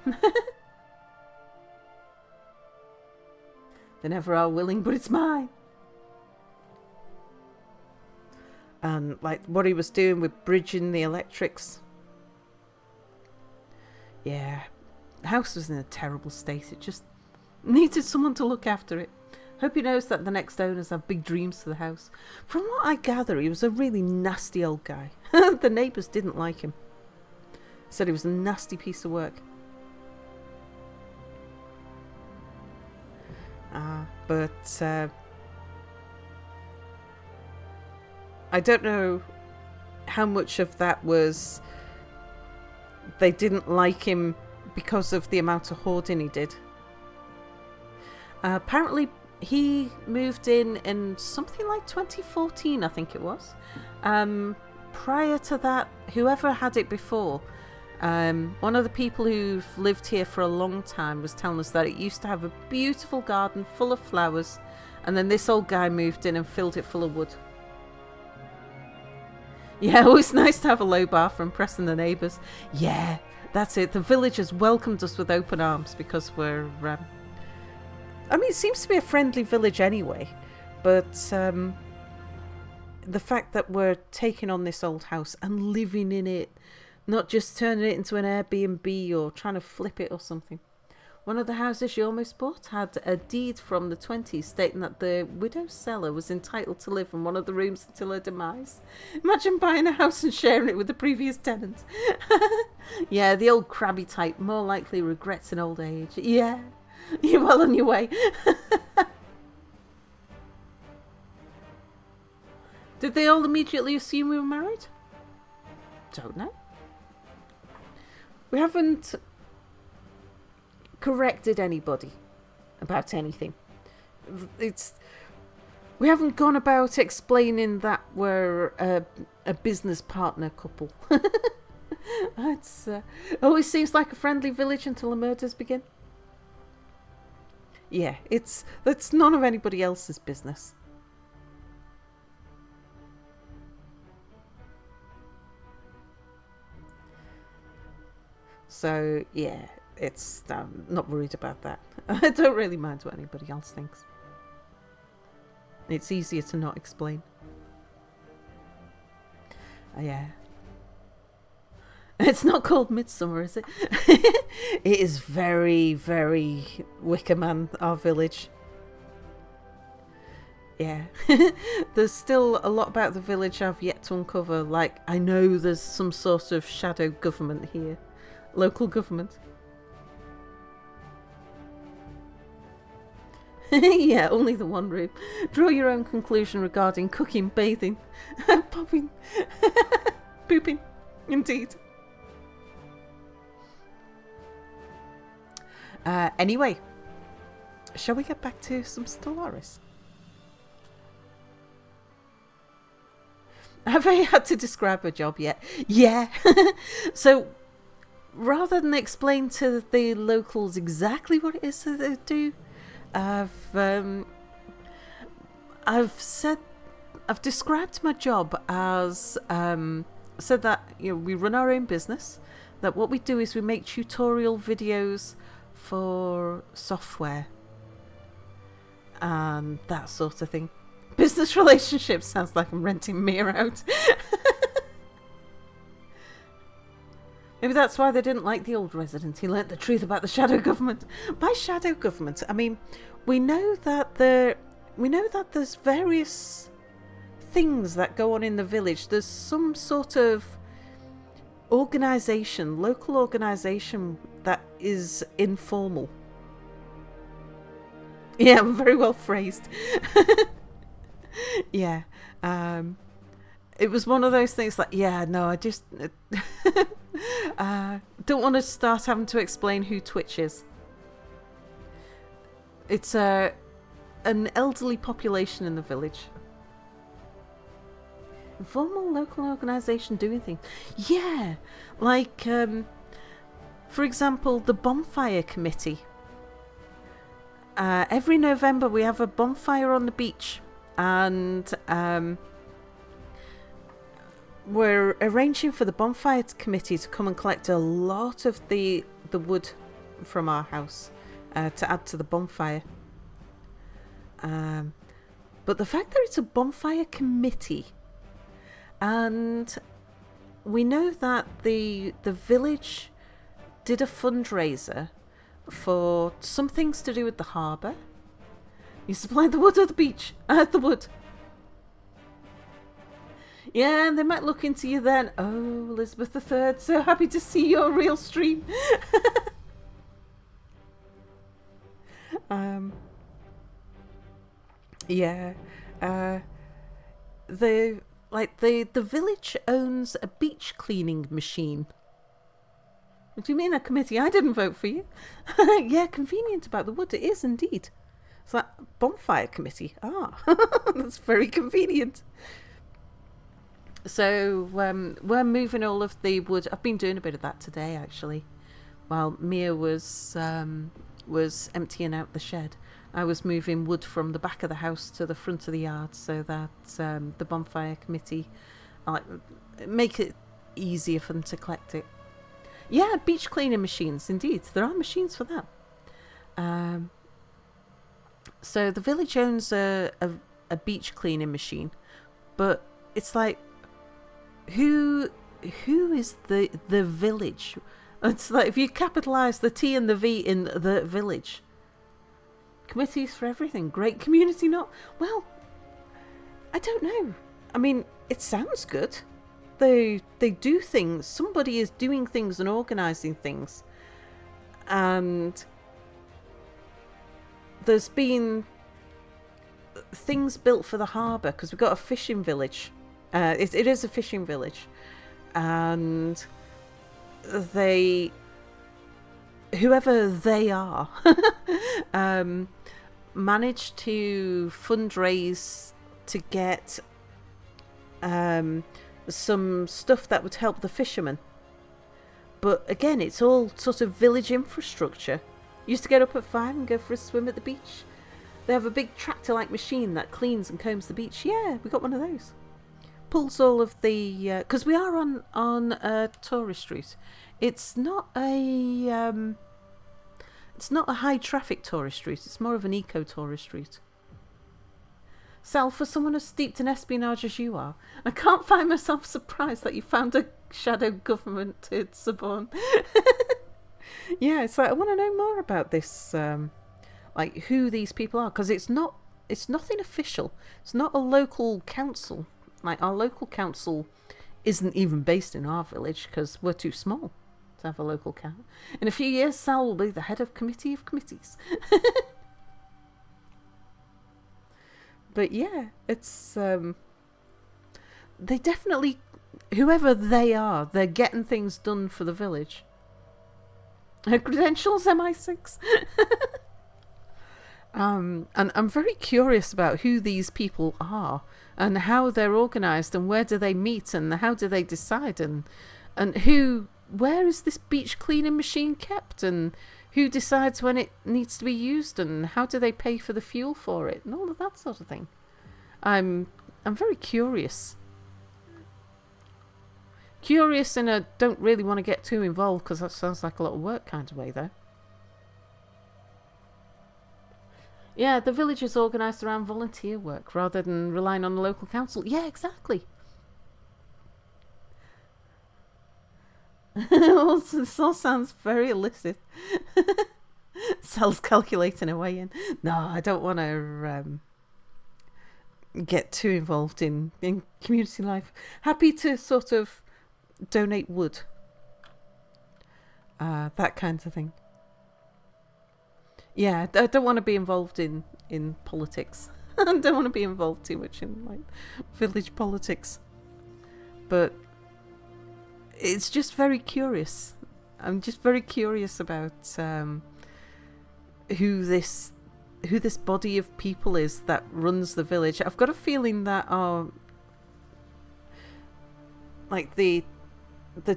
They never are willing, but it's mine. And like what he was doing with bridging the electrics. Yeah, the house was in a terrible state. It just needed someone to look after it. Hope he knows that the next owners have big dreams for the house. From what I gather, he was a really nasty old guy. The neighbours didn't like him. Said he was a nasty piece of work. But I don't know how much of that was they didn't like him because of the amount of hoarding he did. Apparently he moved in something like 2014, I think it was. Prior to that, whoever had it before, one of the people who've lived here for a long time was telling us that it used to have a beautiful garden full of flowers, and then this old guy moved in and filled it full of wood. Yeah, always nice to have a low bar for impressing the neighbours. Yeah, that's it. The villagers welcomed us with open arms because we're... I mean, it seems to be a friendly village anyway, but the fact that we're taking on this old house and living in it, not just turning it into an Airbnb or trying to flip it or something. One of the houses she almost bought had a deed from the 20s stating that the widow's seller was entitled to live in one of the rooms until her demise. Imagine buying a house and sharing it with the previous tenant. Yeah, the old crabby type, more likely regrets in old age. Yeah, you're well on your way. Did they all immediately assume we were married? Don't know. We haven't corrected anybody about anything. We haven't gone about explaining that we're a business partner couple. It always seems like a friendly village until the murders begin. Yeah, that's none of anybody else's business. So, yeah, I'm not worried about that. I don't really mind what anybody else thinks. It's easier to not explain. Yeah. It's not called Midsummer, is it? It is very, very Wicker Man, our village. Yeah. There's still a lot about the village I've yet to uncover. Like, I know there's some sort of shadow government here. Local government. Yeah, only the one room. Draw your own conclusion regarding cooking, bathing, popping, pooping. Indeed. Anyway, shall we get back to some Stellaris? Have I had to describe a job yet? Yeah. So, rather than explain to the locals exactly what it is that they do, I've described my job as said that we run our own business. That what we do is we make tutorial videos for software and that sort of thing. Business relationships sounds like I'm renting Mia out. Maybe that's why they didn't like the old resident. He learnt the truth about the shadow government. By shadow government, I mean we know that there's various things that go on in the village. There's some sort of organisation, local organisation that is informal. Yeah, very well phrased. Yeah. It was one of those things like, yeah, no, I just don't want to start having to explain who Twitch is. It's an elderly population in the village. Informal local organisation doing things. Yeah, like, for example, the bonfire committee. Every November we have a bonfire on the beach, and we're arranging for the bonfire committee to come and collect a lot of the wood from our house to add to the bonfire. But the fact that it's a bonfire committee, and we know that the village did a fundraiser for some things to do with the harbour. You supplied the wood or the beach? The wood. Yeah, and they might look into you then. Oh, Elizabeth III, so happy to see your real stream. Yeah. The village owns a beach cleaning machine. What do you mean a committee? I didn't vote for you. Yeah, convenient about the wood. It is indeed. It's like bonfire committee. That's very convenient. So we're moving all of the wood. I've been doing a bit of that today, actually, while Mia was emptying out the shed. I was moving wood from the back of the house to the front of the yard so that the bonfire committee make it easier for them to collect it. Yeah, beach cleaning machines, indeed. There are machines for that. So the village owns a beach cleaning machine, but it's like, who is the village? It's like, if you capitalise the T and the V in the village. Committees for everything. Great community, not... Well, I don't know. I mean, it sounds good. They do things. Somebody is doing things and organising things. And there's been things built for the harbour, because we've got a fishing village. It is a fishing village. And whoever they are, managed to fundraise to get some stuff that would help the fishermen. But again, it's all sort of village infrastructure. Used to get up at 5 and go for a swim at the beach. They have a big tractor-like machine that cleans and combs the beach. Yeah, we got one of those. Pulls all of the... Because we are on a tourist route. It's not a high traffic tourist route. It's more of an eco tourist route. Sal, for someone as steeped in espionage as you are, I can't find myself surprised that you found a shadow government in Suborn. Yeah, it's like, I want to know more about this, like who these people are, because it's nothing official. It's not a local council. Like, our local council isn't even based in our village because we're too small to have a local council. In a few years, Sal will be the head of committee of committees. But yeah, it's they definitely, whoever they are, they're getting things done for the village. Her credentials MI6. And I'm very curious about who these people are and how they're organised and where do they meet and how do they decide and where is this beach cleaning machine kept and who decides when it needs to be used and how do they pay for the fuel for it and all of that sort of thing. I'm very curious. Curious in a don't really want to get too involved because that sounds like a lot of work kind of way though. Yeah, the village is organised around volunteer work rather than relying on the local council. Yeah, exactly. This all sounds very illicit. Sal's calculating a way in. No, I don't want to get too involved in community life. Happy to sort of donate wood. That kind of thing. Yeah, I don't want to be involved in politics. I don't want to be involved too much in like village politics. But it's just very curious. I'm just very curious about who this who this body of people is that runs the village. I've got a feeling that like the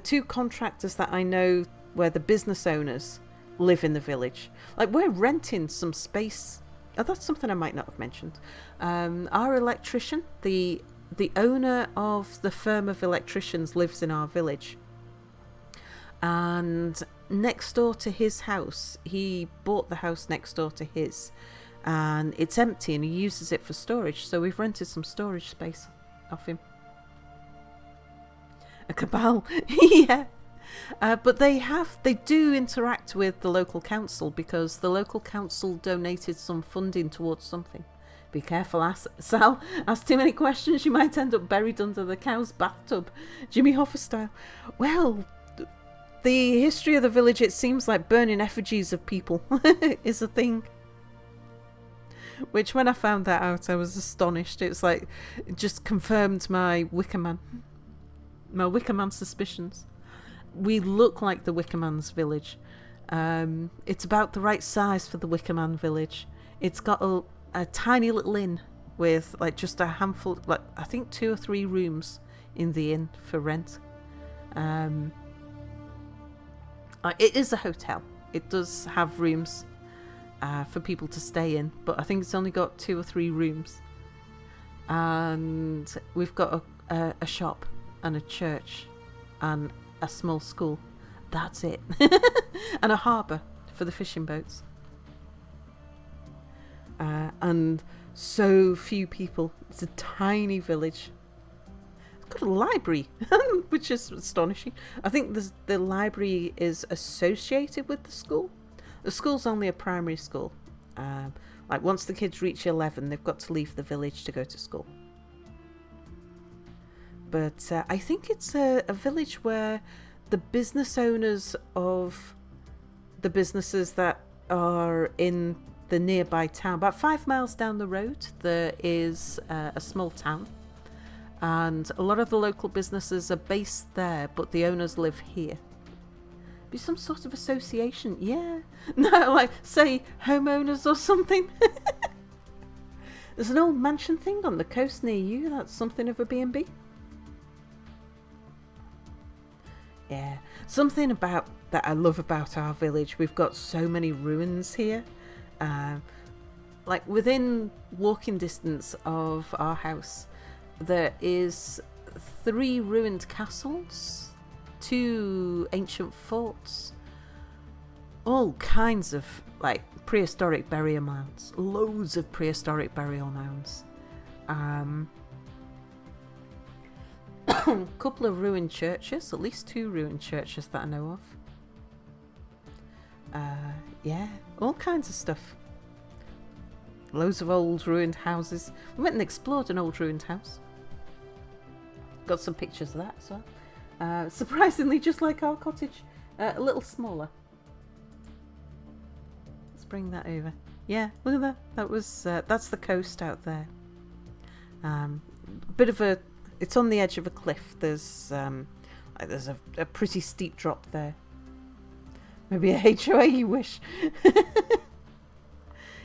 two contractors that I know, where the business owners live in the village. Like, we're renting some space. Oh, that's something I might not have mentioned. Our electrician, the owner of the firm of electricians, lives in our village. And next door to his house, he bought the house next door to his, and it's empty and he uses it for storage. So we've rented some storage space off him. A cabal. Yeah. But they do interact with the local council, because the local council donated some funding towards something. Be careful, Sal. Ask too many questions, you might end up buried under the cow's bathtub, Jimmy Hoffa style. Well, the history of the village, it seems like burning effigies of people is a thing. Which, when I found that out, I was astonished. It's like, it just confirmed my Wicker Man suspicions. We look like the Wicker Man's village. It's about the right size for the Wicker Man village. It's got a tiny little inn with like just a handful, like I think 2 or 3 rooms in the inn for rent. It is a hotel. It does have rooms for people to stay in, but I think it's only got 2 or 3 rooms. And we've got a shop and a church and a small school. That's it. And a harbour for the fishing boats. And so few people. It's a tiny village. It's got a library, which is astonishing. I think the library is associated with the school. The school's only a primary school. Like, once the kids reach 11, they've got to leave the village to go to school. But I think it's a village where the business owners of the businesses that are in the nearby town, about 5 miles down the road, there is a small town. And a lot of the local businesses are based there, but the owners live here. Be some sort of association, yeah. No, like, say, homeowners or something. There's an old mansion thing on the coast near you. That's something of a B&B. Yeah, something about that I love about our village. We've got so many ruins here. Like, within walking distance of our house, there is 3 ruined castles, 2 ancient forts, all kinds of like prehistoric burial mounds, loads of prehistoric burial mounds. A couple of ruined churches, at least 2 ruined churches that I know of. Yeah, all kinds of stuff. Loads of old ruined houses. We went and explored an old ruined house. Got some pictures of that as well. Surprisingly, just like our cottage, a little smaller. Let's bring that over. Yeah, look at that. That was that's the coast out there. Bit of a. It's on the edge of a cliff. There's a pretty steep drop there. Maybe a HOA, you wish.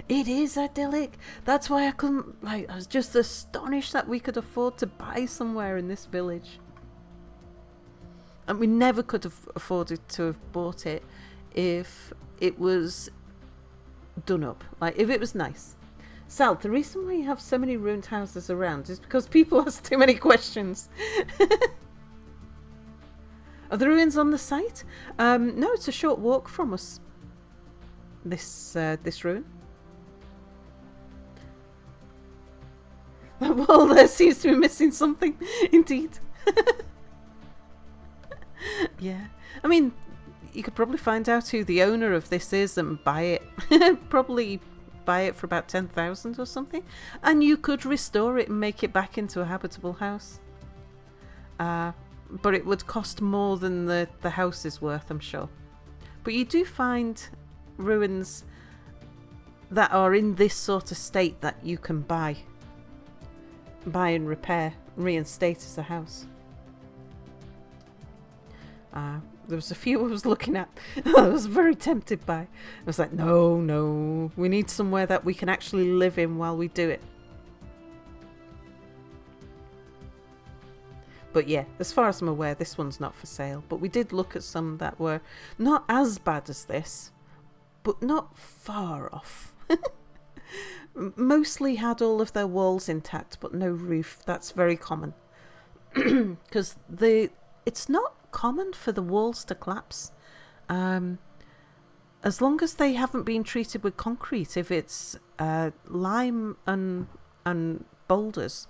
It is idyllic. That's why I was just astonished that we could afford to buy somewhere in this village. And we never could have afforded to have bought it if it was done up. Like, if it was nice. Sal, the reason why you have so many ruined houses around is because people ask too many questions. Are the ruins on the site? No, it's a short walk from us. This ruin. Well, there seems to be missing something, indeed. Yeah. I mean, you could probably find out who the owner of this is and buy it. Probably buy it for about 10,000 or something. And you could restore it and make it back into a habitable house. But it would cost more than the house is worth, I'm sure. But you do find ruins that are in this sort of state that you can buy and repair, reinstate as a house. There was a few I was looking at. I was very tempted by. I was like, no, we need somewhere that we can actually live in while we do it. But yeah, as far as I'm aware, this one's not for sale. But we did look at some that were not as bad as this, but not far off. Mostly had all of their walls intact, but no roof. That's very common. Because it's not common for the walls to collapse. As long as they haven't been treated with concrete, if it's lime and boulders,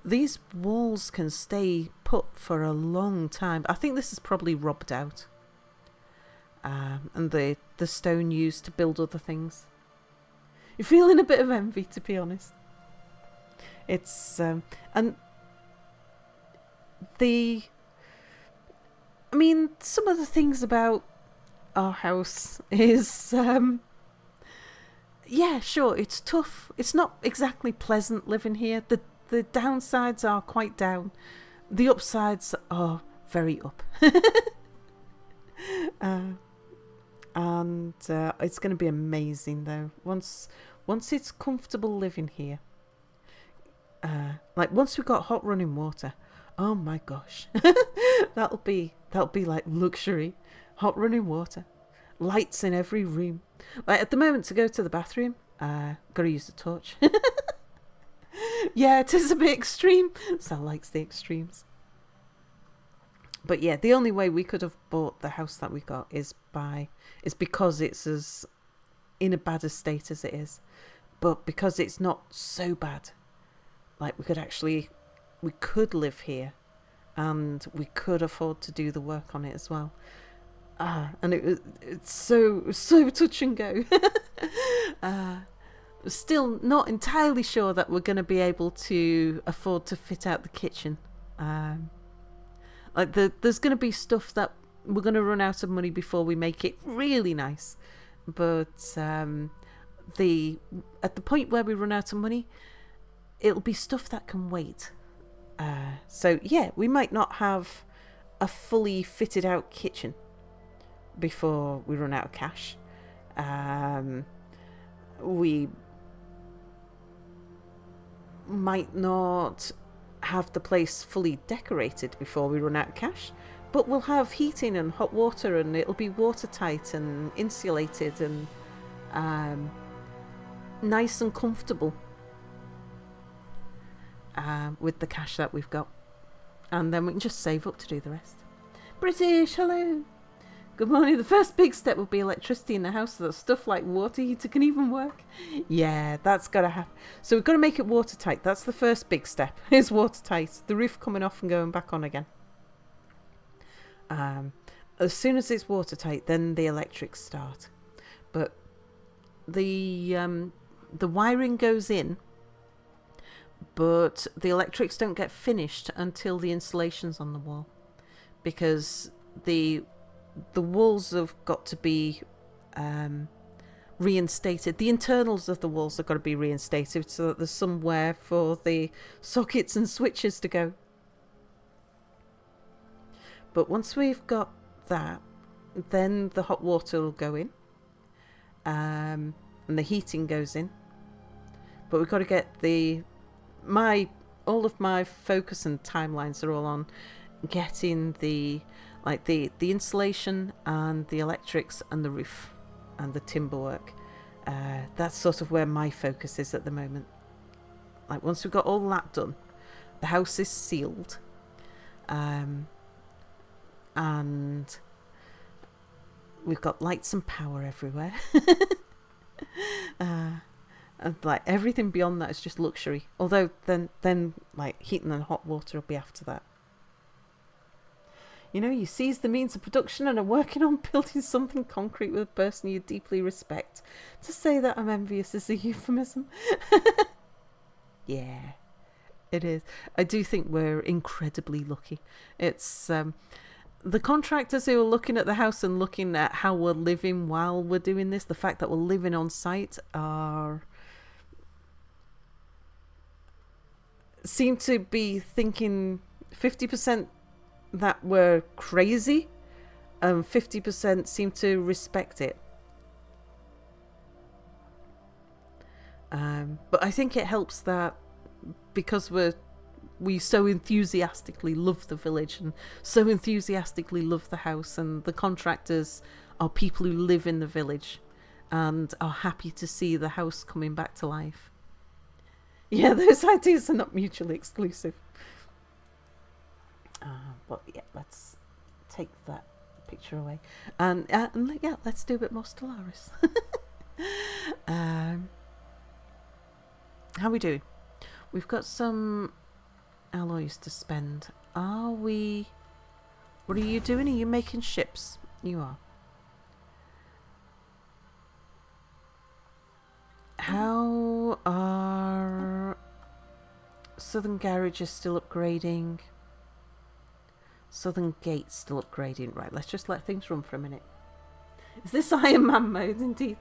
these walls can stay put for a long time. I think this is probably rubbed out. And the stone used to build other things. You're feeling a bit of envy, to be honest. It's and some of the things about our house is yeah, sure, it's tough. It's not exactly pleasant living here. The downsides are quite down. The upsides are very up. And it's going to be amazing though. Once it's comfortable living here. Like once we've got hot running water, oh my gosh. that'll be like luxury. Hot running water. Lights in every room. Like at the moment, to go to the bathroom, gotta use the torch. Yeah, it is a bit extreme. Sal likes the extremes. But yeah, the only way we could have bought the house that we got is because it's as in a bad a state as it is. But because it's not so bad, like we could live here, and we could afford to do the work on it as well. And it's so touch and go. Still not entirely sure that we're going to be able to afford to fit out the kitchen. There's going to be stuff that we're going to run out of money before we make it really nice. But at the point where we run out of money, it'll be stuff that can wait. So yeah, we might not have a fully fitted out kitchen before we run out of cash. We might not have the place fully decorated before we run out of cash, but we'll have heating and hot water, and it'll be watertight and insulated and nice and comfortable with the cash that we've got. And then we can just save up to do the rest. British, hello. Good morning. The first big step will be electricity in the house so that stuff like water heater can even work. Yeah, that's got to happen. So we've got to make it watertight. That's the first big step, is watertight. The roof coming off and going back on again. As soon as it's watertight, then the electrics start. But the wiring goes in, but the electrics don't get finished until the insulation's on the wall. Because the walls have got to be reinstated. The internals of the walls have got to be reinstated so that there's somewhere for the sockets and switches to go. But once we've got that, then the hot water will go in, and the heating goes in. But we've got to get all of my focus and timelines are all on getting the insulation and the electrics and the roof and the timber work. That's sort of where my focus is at the moment. Like once we've got all that done, the house is sealed, and we've got lights and power everywhere. And like everything beyond that is just luxury. Although then like heating and hot water will be after that. You know, you seize the means of production and are working on building something concrete with a person you deeply respect. To say that I'm envious is a euphemism. Yeah, it is. I do think we're incredibly lucky. It's the contractors who are looking at the house and looking at how we're living while we're doing this, the fact that we're living on site seem to be thinking 50% that we're crazy 50% seem to respect it. But I think it helps that because we so enthusiastically love the village and so enthusiastically love the house, and the contractors are people who live in the village and are happy to see the house coming back to life. Yeah, those ideas are not mutually exclusive. But yeah, let's take that picture away. And yeah, let's do a bit more Stellaris. How are we doing? We've got some alloys to spend. Are we... What are you doing? Are you making ships? You are. How are... Southern Garages still upgrading? Southern Gate still upgrading. Right, let's just let things run for a minute. Is this Iron Man mode indeed?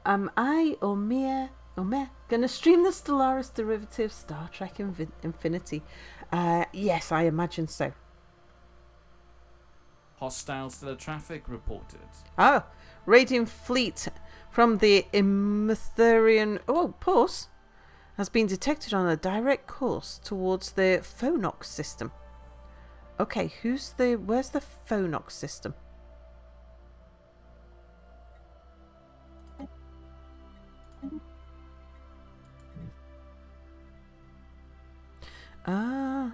Am I or Mia gonna stream the Stellaris derivative Star Trek Infinity? Yes, I imagine so. Hostile stellar traffic reported. Oh, raiding fleet from the Imetherian pulse has been detected on a direct course towards the Phonox system. Okay, where's the Phonox system?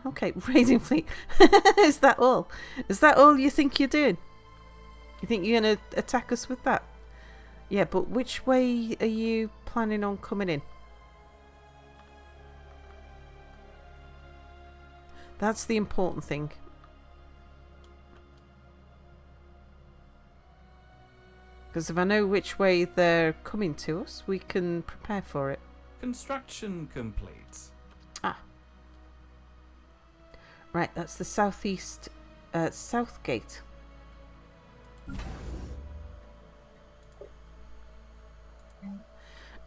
Okay, raiding fleet. Is that all? Is that all you think you're doing? You think you're going to attack us with that? Yeah, but which way are you planning on coming in? That's the important thing. Because if I know which way they're coming to us, we can prepare for it. Construction complete. Right, that's the southeast south gate.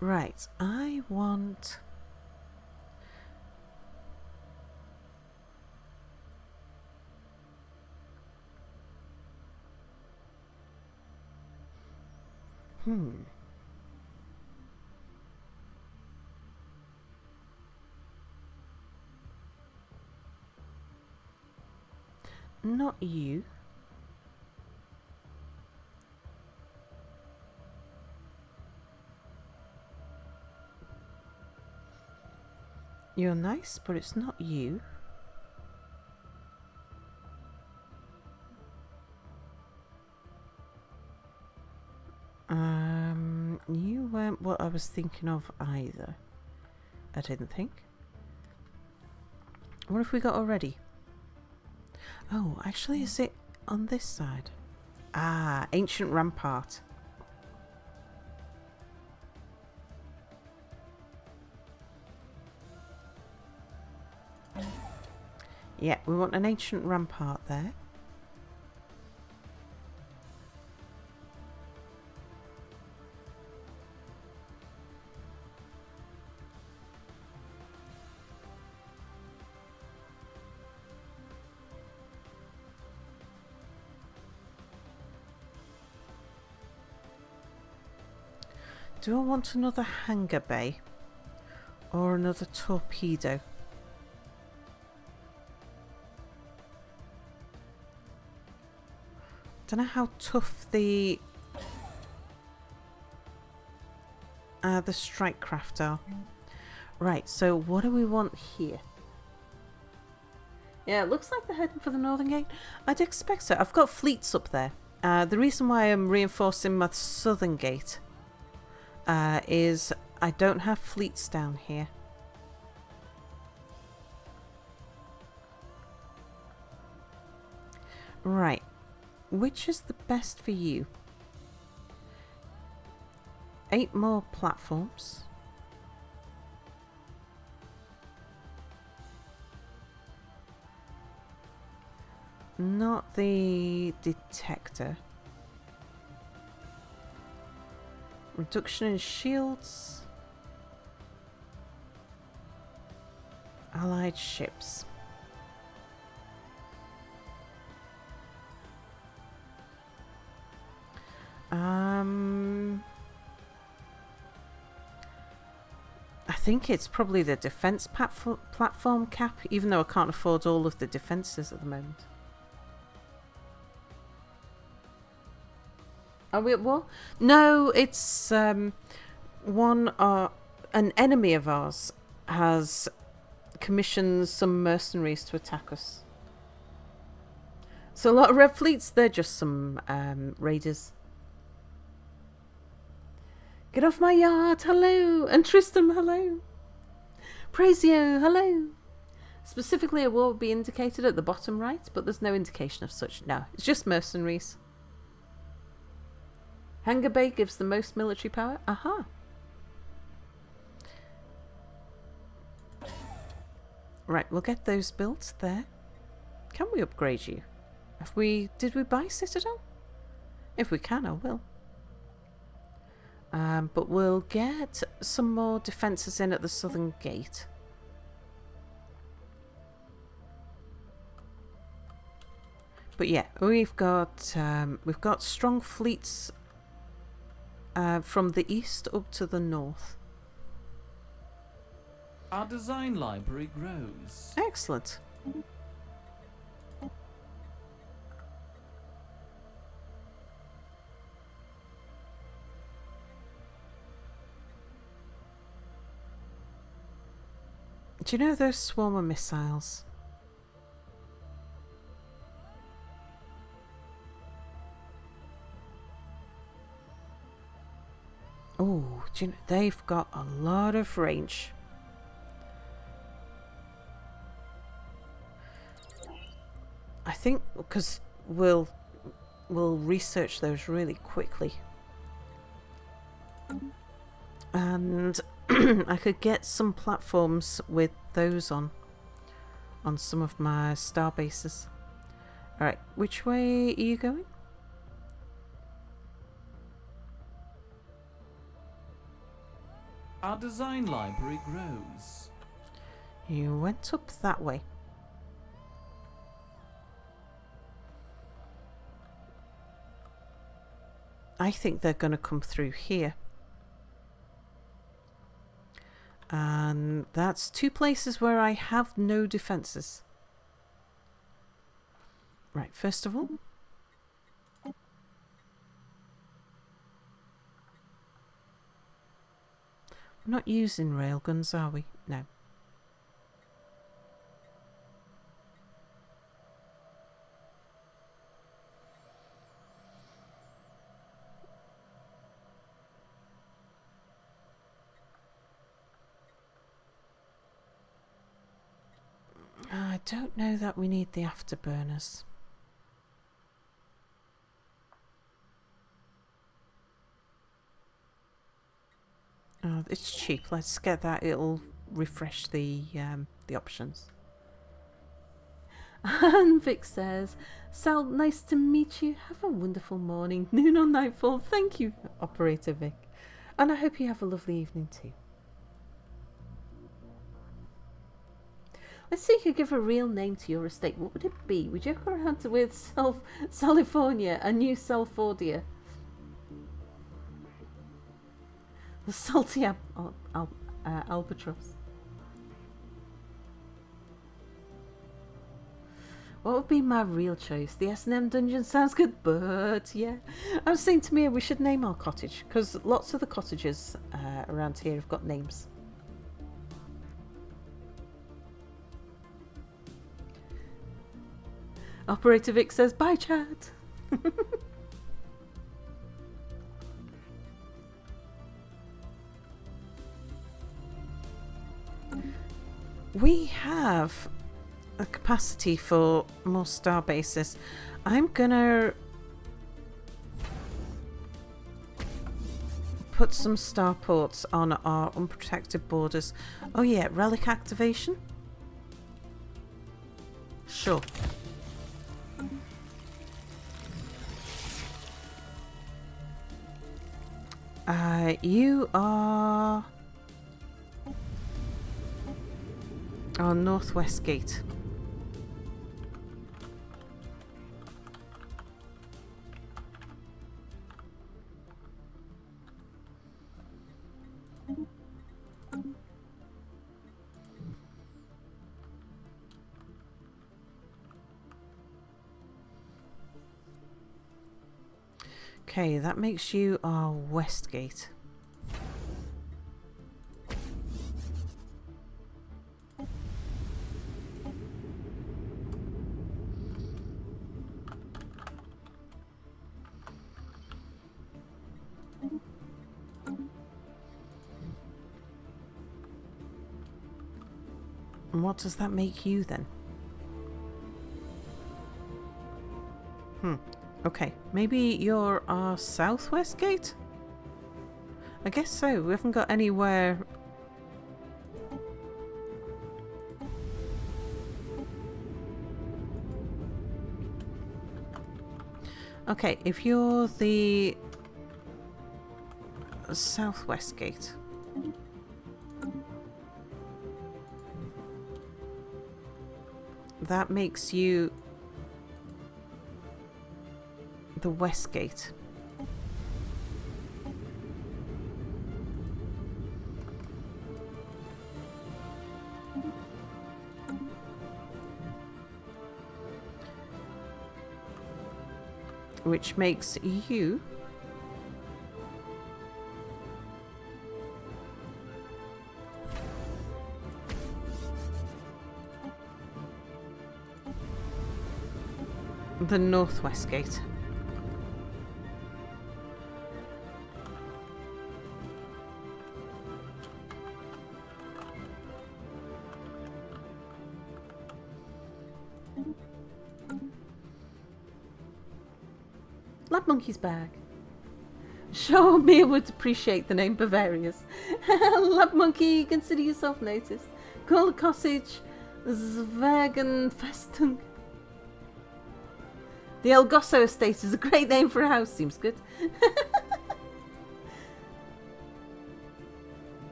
Right, I want... Not you. You're nice, but it's not you. You weren't what I was thinking of either. I didn't think. What have we got already? Oh, actually, is it on this side? Ah, ancient rampart. Yeah, we want an ancient rampart there. Do I want another hangar bay or another torpedo? Don't know how tough the strike craft are. Right, so what do we want here? Yeah, it looks like they're heading for the northern gate. I'd expect so. I've got fleets up there. The reason why I'm reinforcing my southern gate is I don't have fleets down here. Right. Which is the best for you? 8 more platforms. Not the detector. Reduction in shields. Allied ships. I think it's probably the defense platform cap, even though I can't afford all of the defenses at the moment. Are we at war? No, it's an enemy of ours has commissioned some mercenaries to attack us. So a lot of red fleets, they're just some raiders. Get off my yard, hello! And Tristram, hello! Prezio, hello! Specifically, a war would be indicated at the bottom right, but there's no indication of such. No, it's just mercenaries. Hangar Bay gives the most military power. Aha! Right, we'll get those built there. Can we upgrade you? Did we buy Citadel? If we can, I will. But we'll get some more defences in at the southern gate. But yeah, we've got strong fleets from the east up to the north. Our design library grows. Excellent. Do you know those swarmer missiles? Oh, do you know, they've got a lot of range. I think because we'll research those really quickly. And I could get some platforms with those on some of my star bases. Alright, which way are you going? Our design library grows. You went up that way. I think they're going to come through here. And that's two places where I have no defences. Right, first of all. We're not using railguns, are we? No. I don't know that we need the afterburners. Oh, it's cheap. Let's get that. It'll refresh the options. And Vic says, Sal, nice to meet you. Have a wonderful morning, noon or nightfall. Thank you, Operator Vic. And I hope you have a lovely evening too. Let's see if you could give a real name to your estate. What would it be? Would you go around with California and New Salfordia? The salty albatross. What would be my real choice? The S&M dungeon sounds good, but yeah. I was saying to Mia we should name our cottage, because lots of the cottages around here have got names. Operator Vic says, bye, chat. We have a capacity for more star bases. I'm gonna put some starports on our unprotected borders. Oh yeah, relic activation? Sure. You are on Northwest Gate. Okay, that makes you our west gate. And what does that make you then? Okay, maybe you're our southwest gate? I guess so. We haven't got anywhere. Okay, if you're the southwest gate. That makes you the west gate. Which makes you the northwest gate. Lab Monkey's bag. Sure, me would appreciate the name Bavarius. Lab Monkey, consider yourself noticed. Call the cottage Zwergenfestung. The El Gosso estate is a great name for a house, seems good.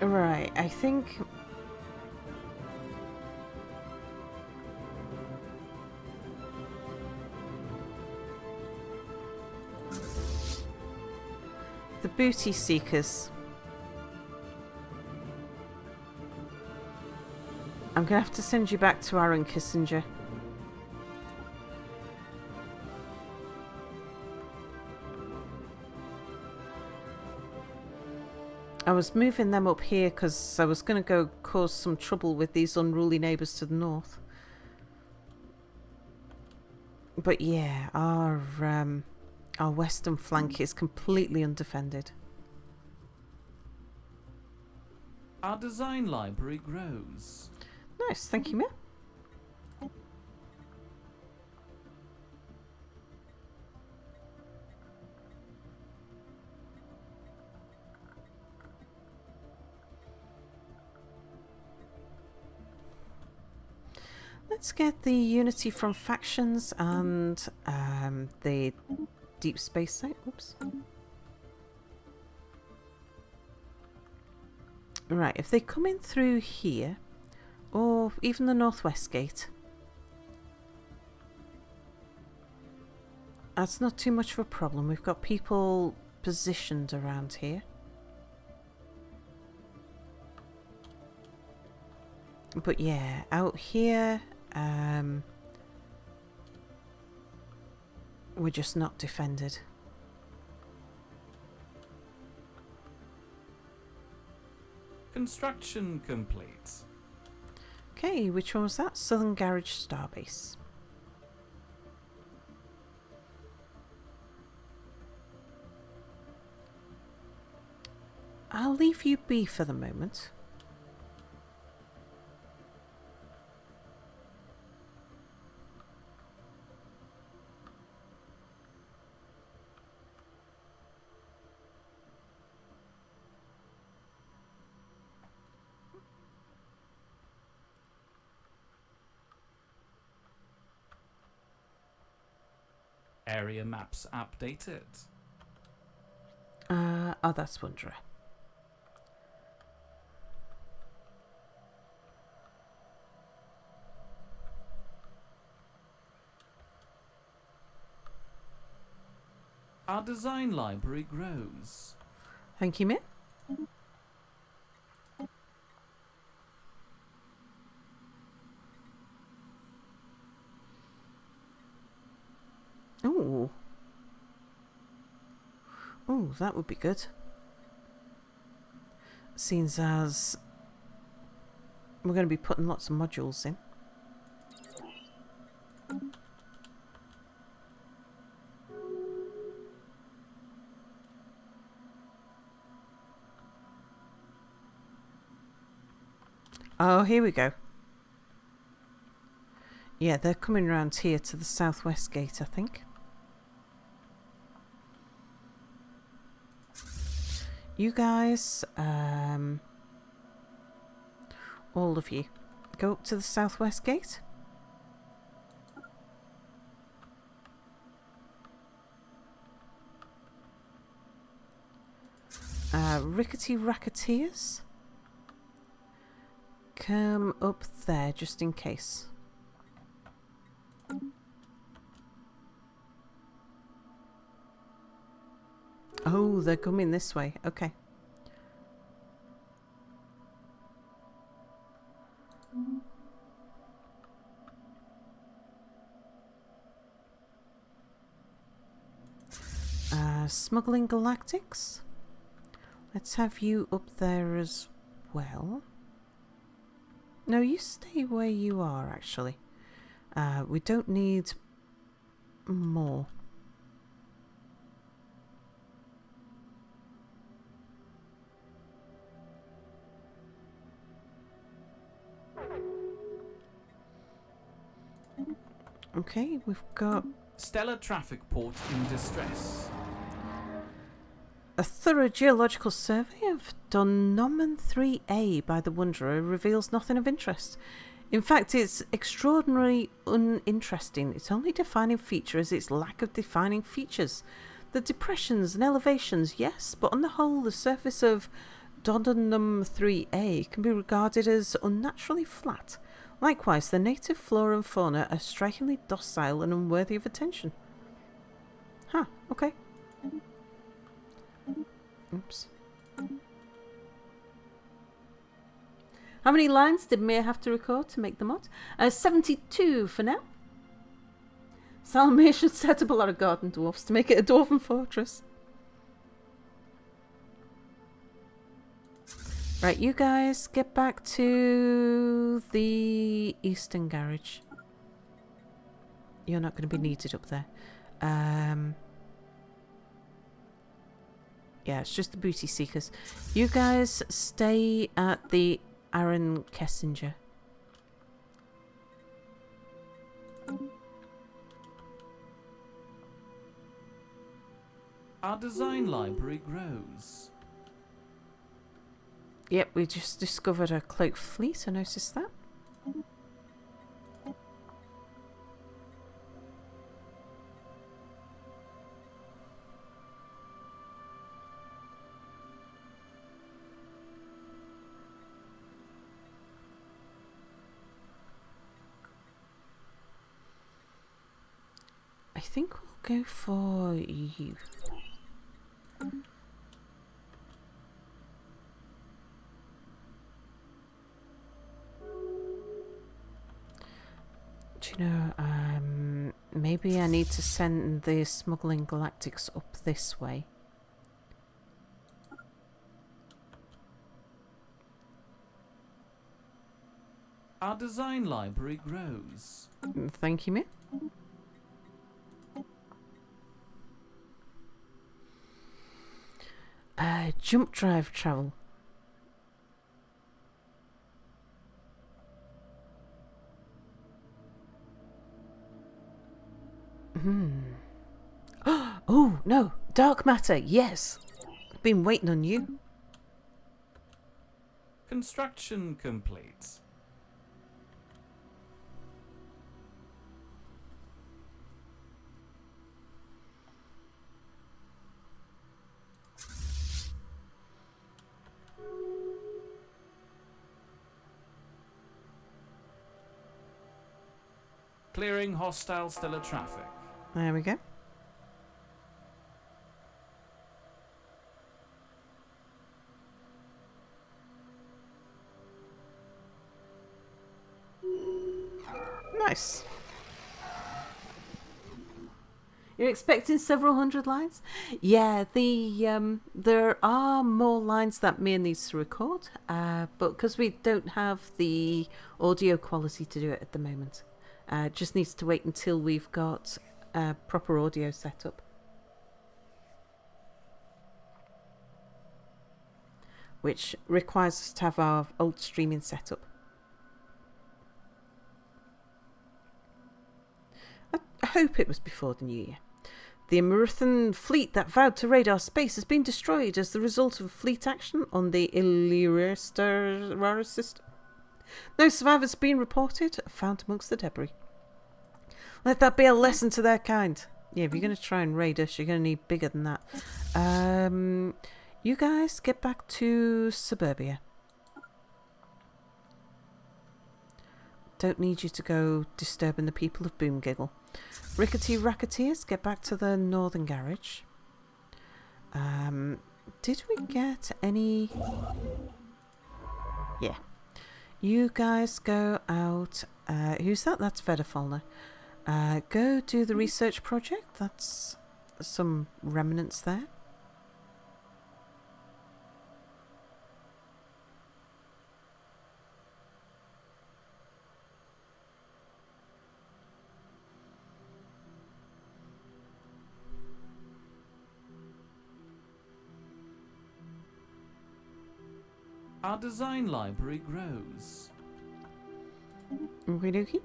Right, I think the booty seekers. I'm gonna have to send you back to Aaron Kissinger. I was moving them up here because I was going to go cause some trouble with these unruly neighbours to the north. But yeah, our western flank is completely undefended. Our design library grows. Nice, thank you, Mia. Let's get the unity from factions and the deep space site. Oops. Right, if they come in through here, or even the northwest gate, that's not too much of a problem. We've got people positioned around here. But yeah, out here, we're just not defended. Construction complete. Okay, which one was that? Southern Garage Starbase. I'll leave you be for the moment. Area maps updated. Oh, that's Wanderer. Our design library grows. Thank you, Mitt. Ooh. Ooh, that would be good. Seems as we're going to be putting lots of modules in. Oh, here we go. Yeah, they're coming around here to the southwest gate, I think. You guys, all of you, go up to the southwest gate. Rickety Racketeers, come up there just in case. Oh, they're coming this way. Okay. Smuggling Galactics. Let's have you up there as well. No, you stay where you are, actually. We don't need more. Okay, we've got Stellar traffic port in distress. a thorough geological survey of Donoman 3A by the Wanderer reveals nothing of interest. In fact, it's extraordinarily uninteresting. Its only defining feature is its lack of defining features. The depressions and elevations, yes, but on the whole, the surface of Donoman 3A can be regarded as unnaturally flat. Likewise, the native flora and fauna are strikingly docile and unworthy of attention. Huh, okay. Oops. How many lines did Mia have to record to make the mod? 72 for now. Salome should set up a lot of garden dwarfs to make it a dwarven fortress. Right, you guys get back to the eastern garage. You're not going to be needed up there. Yeah, it's just the booty seekers. You guys stay at the Aaron Kessinger. Our design library grows. Yep, we just discovered a cloak fleet. I noticed that. I think we'll go for you. Do you know, maybe I need to send the Smuggling Galactics up this way. Our design library grows. Thank you, mate. Jump drive travel. Oh, no. Dark matter, yes. I've been waiting on you. Construction complete. Clearing hostile stellar traffic. There we go. Nice. You're expecting several hundred lines? Yeah, there are more lines that Mia needs to record, but because we don't have the audio quality to do it at the moment, just needs to wait until we've got proper audio set up. Which requires us to have our old streaming set up. I hope it was before the new year. The Emirthan fleet that vowed to raid our space has been destroyed as the result of fleet action on the Illyria system. No survivors have been reported, found amongst the debris. Let that be a lesson to their kind. Yeah, if you're going to try and raid us, you're going to need bigger than that. You guys get back to suburbia. Don't need you to go disturbing the people of Boomgiggle. Rickety Racketeers, get back to the northern garage. Did we get any... Yeah. You guys go out... who's that? That's Vedafalna. Go do the research project. That's some remnants there. Our design library grows. Okie dokie.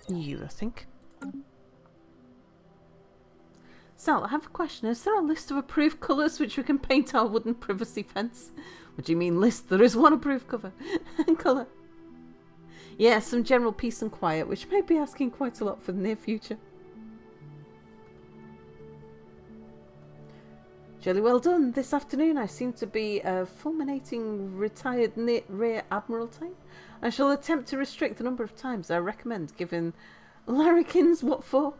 You, I think. Sal, I have a question. Is there a list of approved colours which we can paint our wooden privacy fence? What do you mean list? There is one approved colour. Yeah, some general peace and quiet, which may be asking quite a lot for the near future. Jolly well done. This afternoon I seem to be fulminating retired rear admiral time. I shall attempt to restrict the number of times I recommend giving larrikins what for.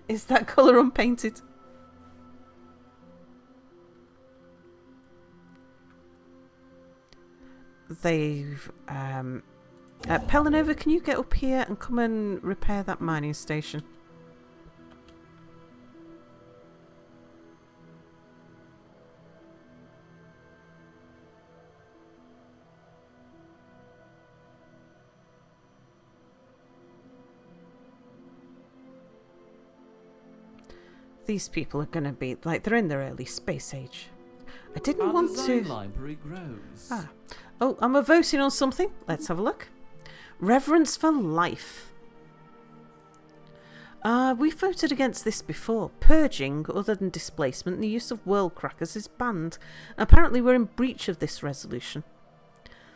Is that colour unpainted? They've... Pelanova, can you get up here and come and repair that mining station? These people are going to be, like, they're in their early space age. I didn't want to... Our design library grows. Oh, I'm voting on something. Let's have a look. Reverence for life. We voted against this before. Purging, other than displacement, the use of world crackers is banned. Apparently we're in breach of this resolution.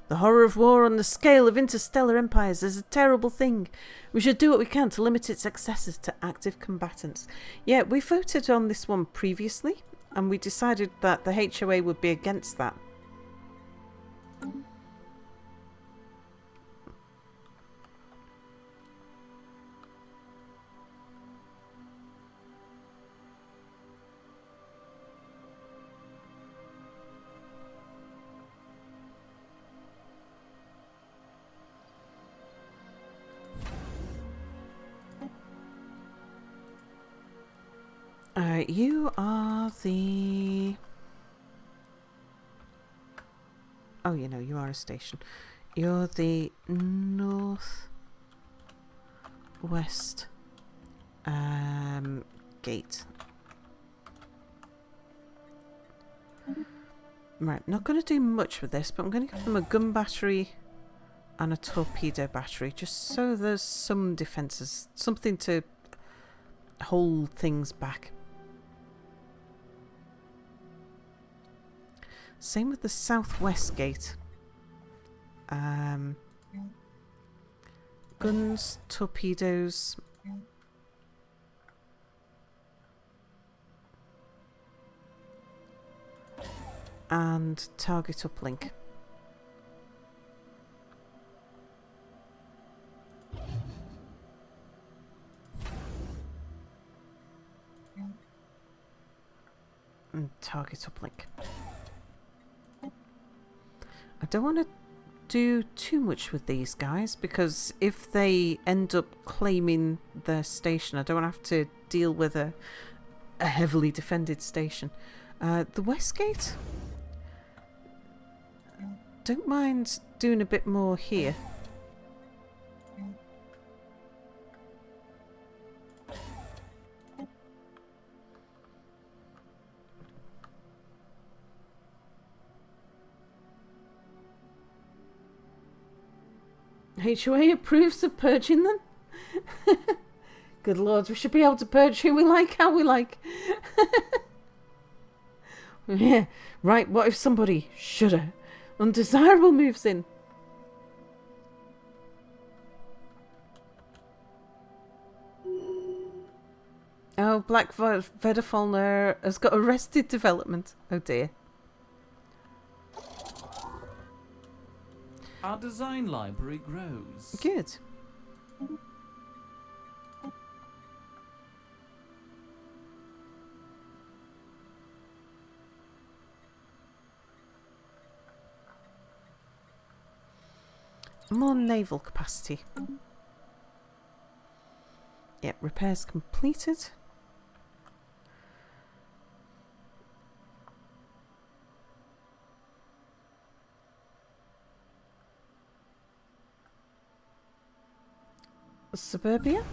The horror of war on the scale of interstellar empires is a terrible thing. We should do what we can to limit its excesses to active combatants. Yeah, we voted on this one previously, and we decided that the HOA would be against that. You are the... Oh, you know, you are a station. You're the north west gate. Right, not going to do much with this, but I'm going to give them a gun battery and a torpedo battery, just so there's some defences, something to hold things back. Same with the southwest gate. Guns, torpedoes. And target uplink. And target uplink. I don't want to do too much with these guys because if they end up claiming their station, I don't want to have to deal with a heavily defended station. The West Gate, don't mind doing a bit more here. HOA approves of purging them? Good lord, we should be able to purge who we like, how we like. Yeah, right, what if somebody, shudder, undesirable moves in? Oh, Black Vedafalner has got arrested development. Oh dear. Our design library grows. Good. More naval capacity. Yep, repairs completed. Suburbia.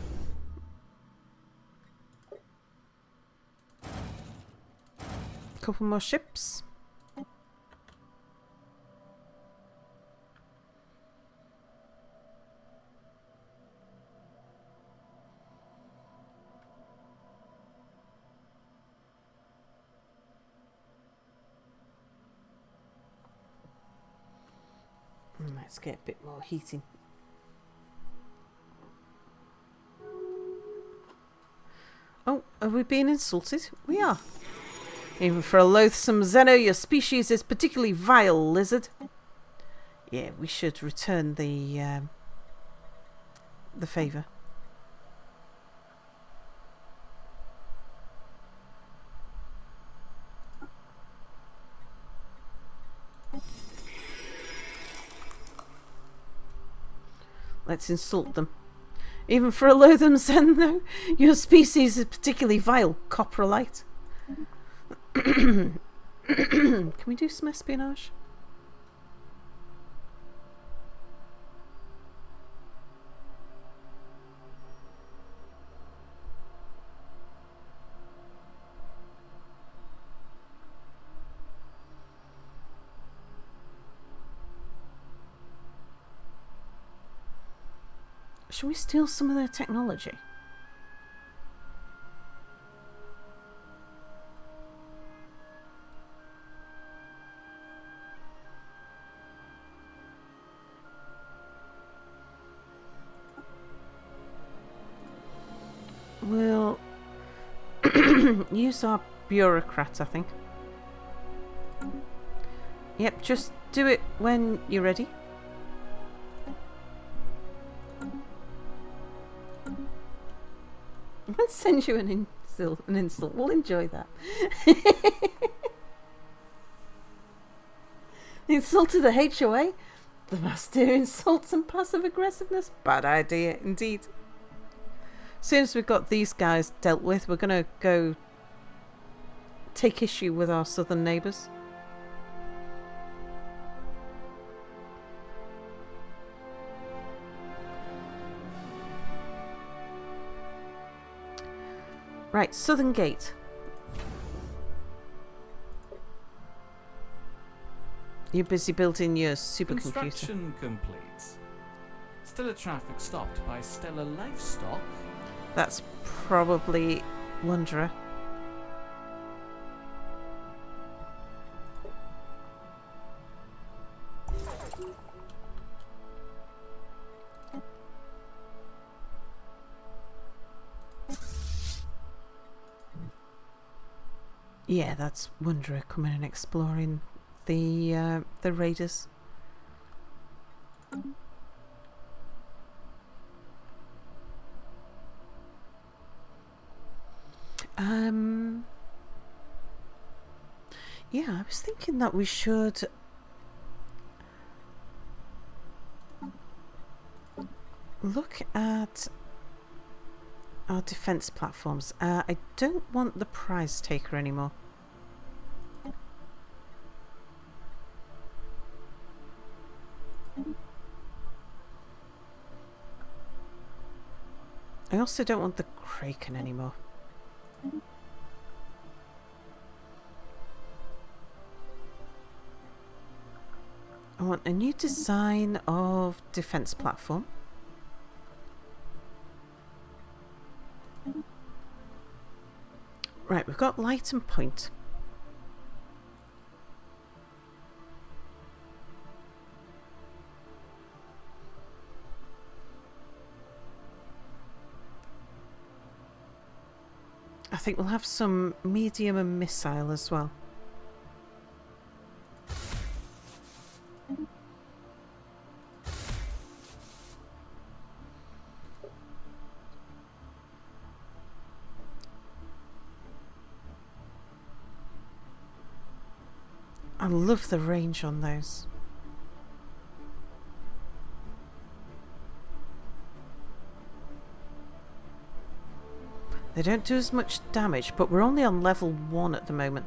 Couple more ships. Let's get a bit more heating. Oh, are we being insulted? We are. Even for a loathsome Xeno, your species is particularly vile, lizard. Yeah, we should return the favour. Let's insult them. Even for a loathsome Xeno, your species is particularly vile, coprolite. Can we do some espionage? Should we steal some of their technology? We'll use our bureaucrat, I think. Yep, just do it when you're ready. Let's send you an insult. We'll enjoy that. The insult to the HOA? The master insults and passive aggressiveness? Bad idea, indeed. As soon as we've got these guys dealt with, we're going to go take issue with our southern neighbours. Right, Southern Gate. You're busy building your supercomputer. Construction complete. Stellar traffic stopped by stellar livestock. That's probably Wanderer. Yeah, that's Wanderer coming and exploring the raiders. Yeah, I was thinking that we should look at our defense platforms. I don't want the prize taker anymore. I also don't want the Kraken anymore. I want a new design of defense platform. Right, we've got light and point. I think we'll have some medium and missile as well. I love the range on those. They don't do as much damage, but we're only on level 1 at the moment.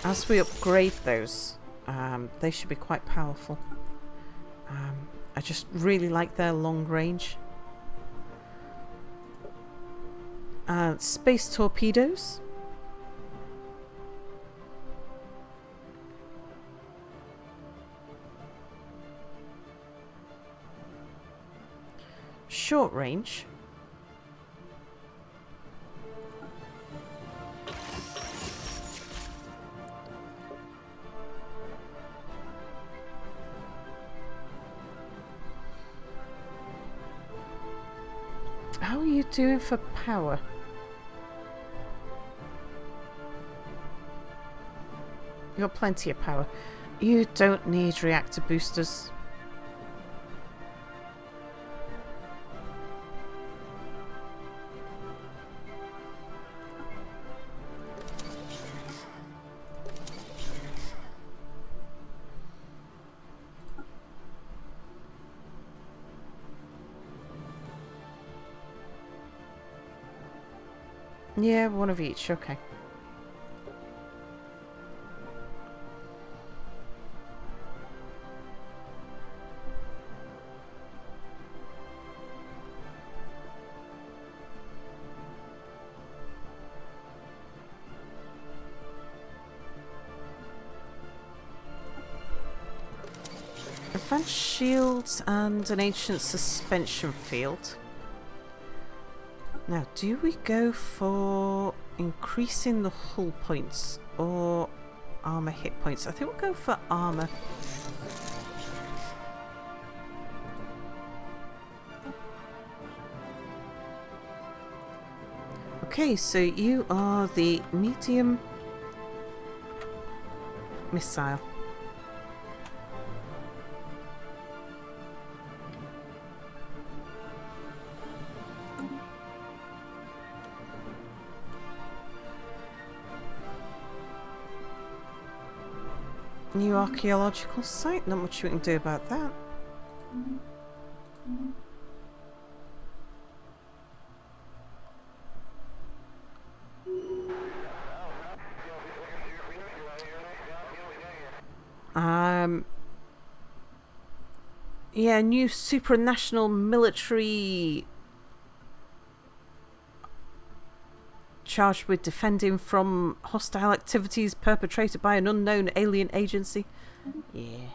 As we upgrade those, they should be quite powerful. I just really like their long range. Space torpedoes. Short range. How are you doing for power? You got plenty of power. You don't need reactor boosters. Yeah, one of each, okay. Advanced shields and an ancient suspension field. Now, do we go for increasing the hull points or armor hit points? I think we'll go for armor. Okay, so you are the medium missile. New archaeological site, not much we can do about that. Yeah, new supranational military charged with defending from hostile activities perpetrated by an unknown alien agency. Yeah.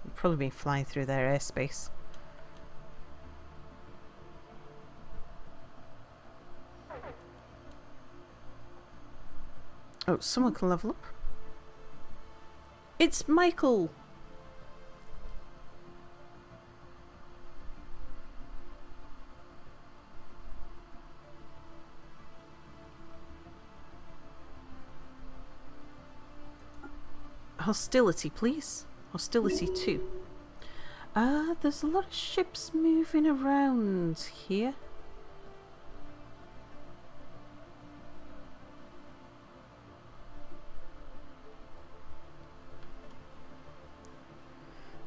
We've probably been flying through their airspace. Oh, someone can level up. It's Michael! Hostility, please. Hostility 2. There's a lot of ships moving around here.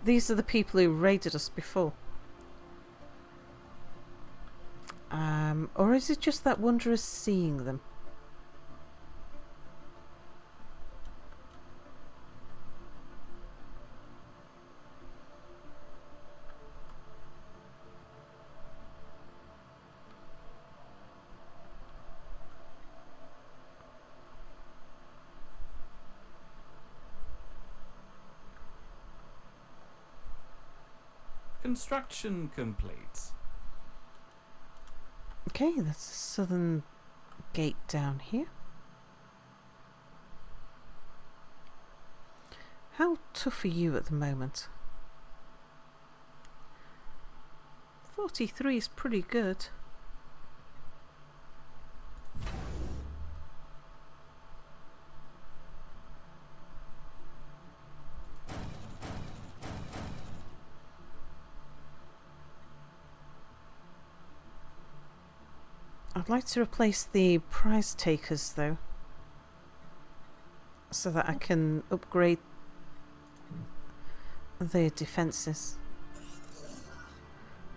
These are the people who raided us before. Or is it just that Wanderer seeing them? Construction complete. Okay, that's the southern gate down here. How tough are you at the moment? 43 is pretty good. I'd like to replace the prize takers though, so that I can upgrade their defences.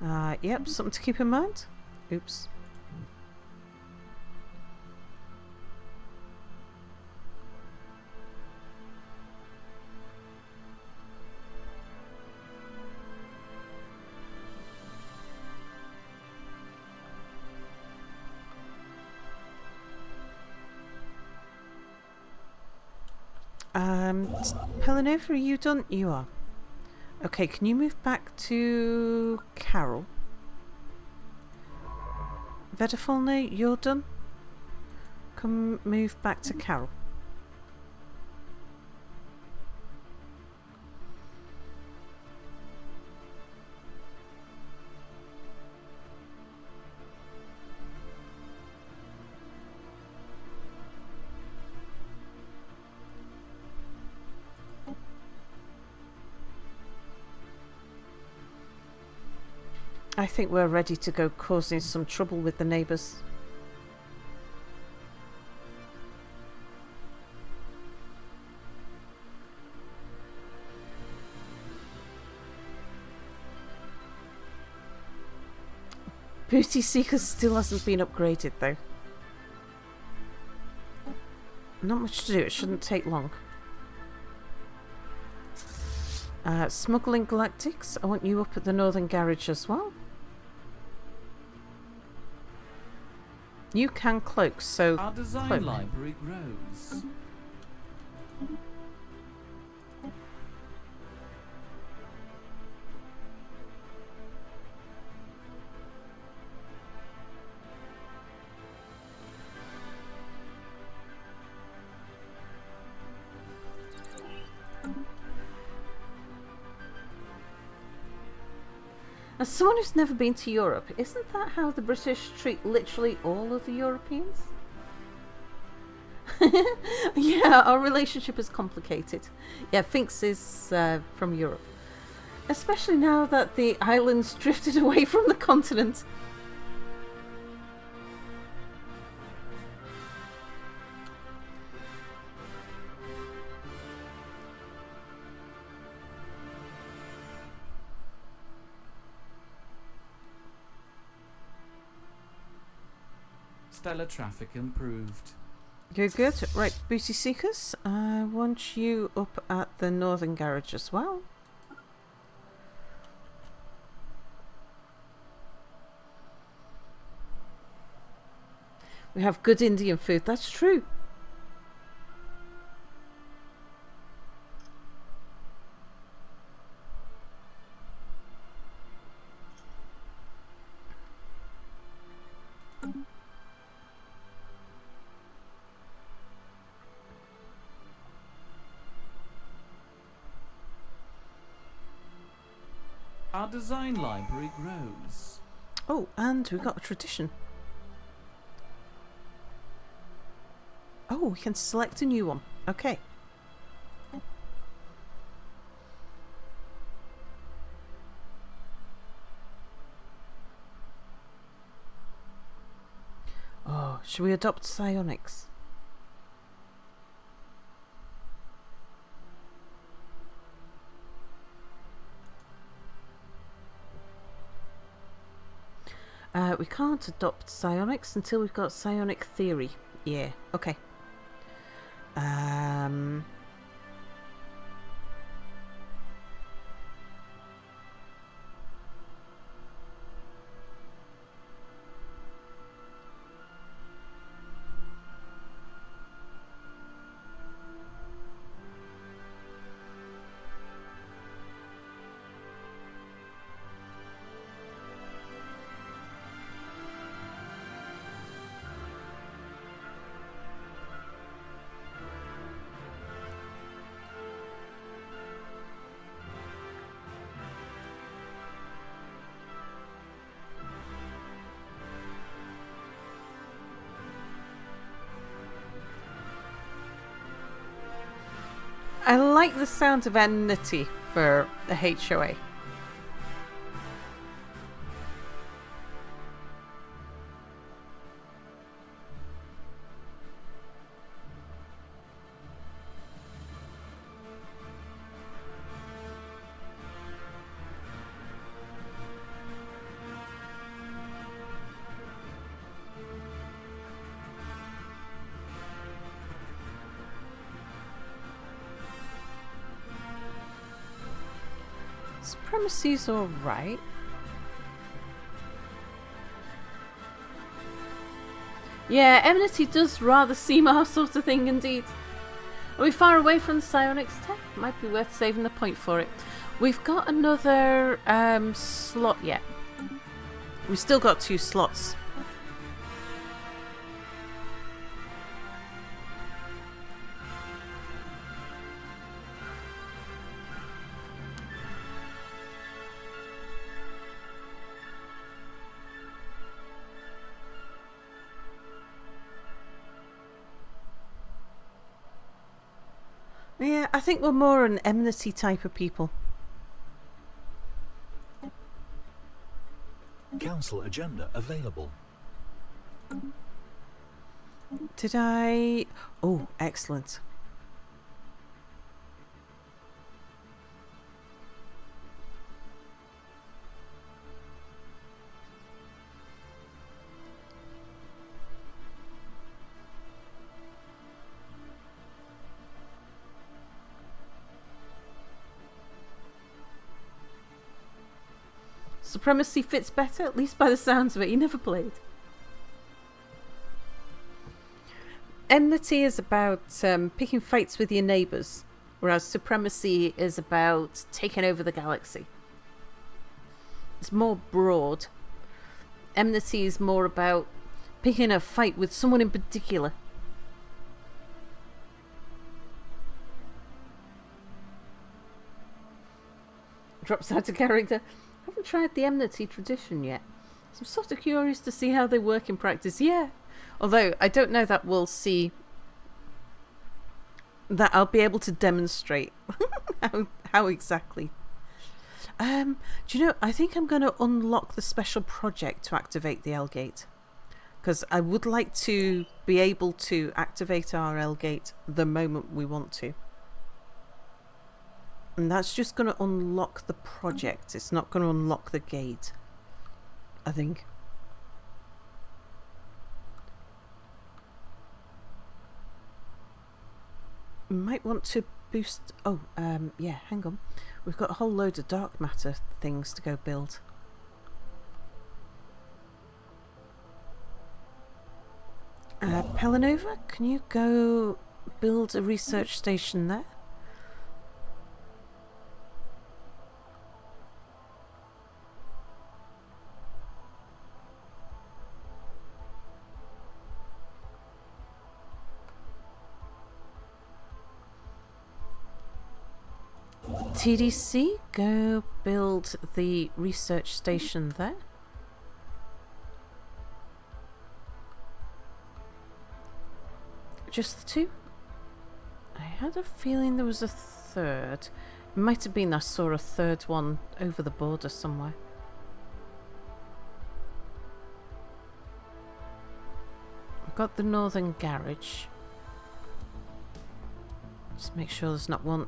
Yep, something to keep in mind. Oops. Pelinova, are you done? You are. Okay, can you move back to Carol? Vedafalne, you're done? Come move back to Carol. I think we're ready to go causing some trouble with the neighbours. Booty Seeker still hasn't been upgraded though. Not much to do, it shouldn't take long. Smuggling Galactics, I want you up at the Northern Garage as well. You can cloak, so Our design cloak. library grows. As someone who's never been to Europe, isn't that how the British treat literally all of the Europeans? Yeah, our relationship is complicated. Yeah, Finks is from Europe. Especially now that the islands drifted away from the continent. Stellar traffic improved. Good, good. Right, Booty Seekers, I want you up at the Northern Garage as well. We have good Indian food, that's true. Our design library grows. Oh, and we've got a tradition. Oh, we can select a new one. Okay. Should we adopt psionics? We can't adopt psionics until we've got psionic theory. Yeah, okay. I like the sound of enmity for the HOA. Supremacy's alright. Yeah, enmity does rather seem our sort of thing indeed. Are we far away from the psionics tech? Might be worth saving the point for it. We've got another slot yet. We've still got 2 slots. Yeah, I think we're more an enmity type of people. Council agenda available. Did I... Oh, excellent. Supremacy fits better, at least by the sounds of it. You never played. Enmity is about picking fights with your neighbours, whereas supremacy is about taking over the galaxy. It's more broad. Enmity is more about picking a fight with someone in particular. Drops out of character. I haven't tried the enmity tradition yet. So I'm sort of curious to see how they work in practice. Yeah. Although I don't know that we'll see that I'll be able to demonstrate how exactly. Do you know, I think I'm going to unlock the special project to activate the L gate. Because I would like to be able to activate our L gate the moment we want to. And that's just going to unlock the project. It's not going to unlock the gate, I think. Might want to boost... Oh, yeah, hang on. We've got a whole load of dark matter things to go build. Pelanova, can you go build a research station there? TDC, go build the research station there. Just the 2? I had a feeling there was a third. It might have been I saw a third one over the border somewhere. got the northern garage. Just make sure there's not one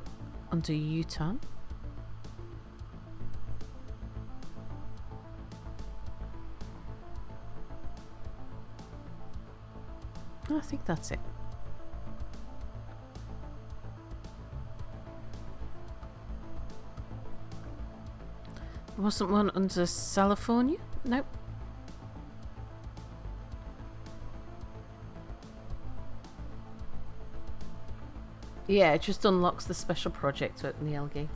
under Utah. I think that's it. There wasn't one under California? Nope. Yeah, it just unlocks the special project to open the L gate.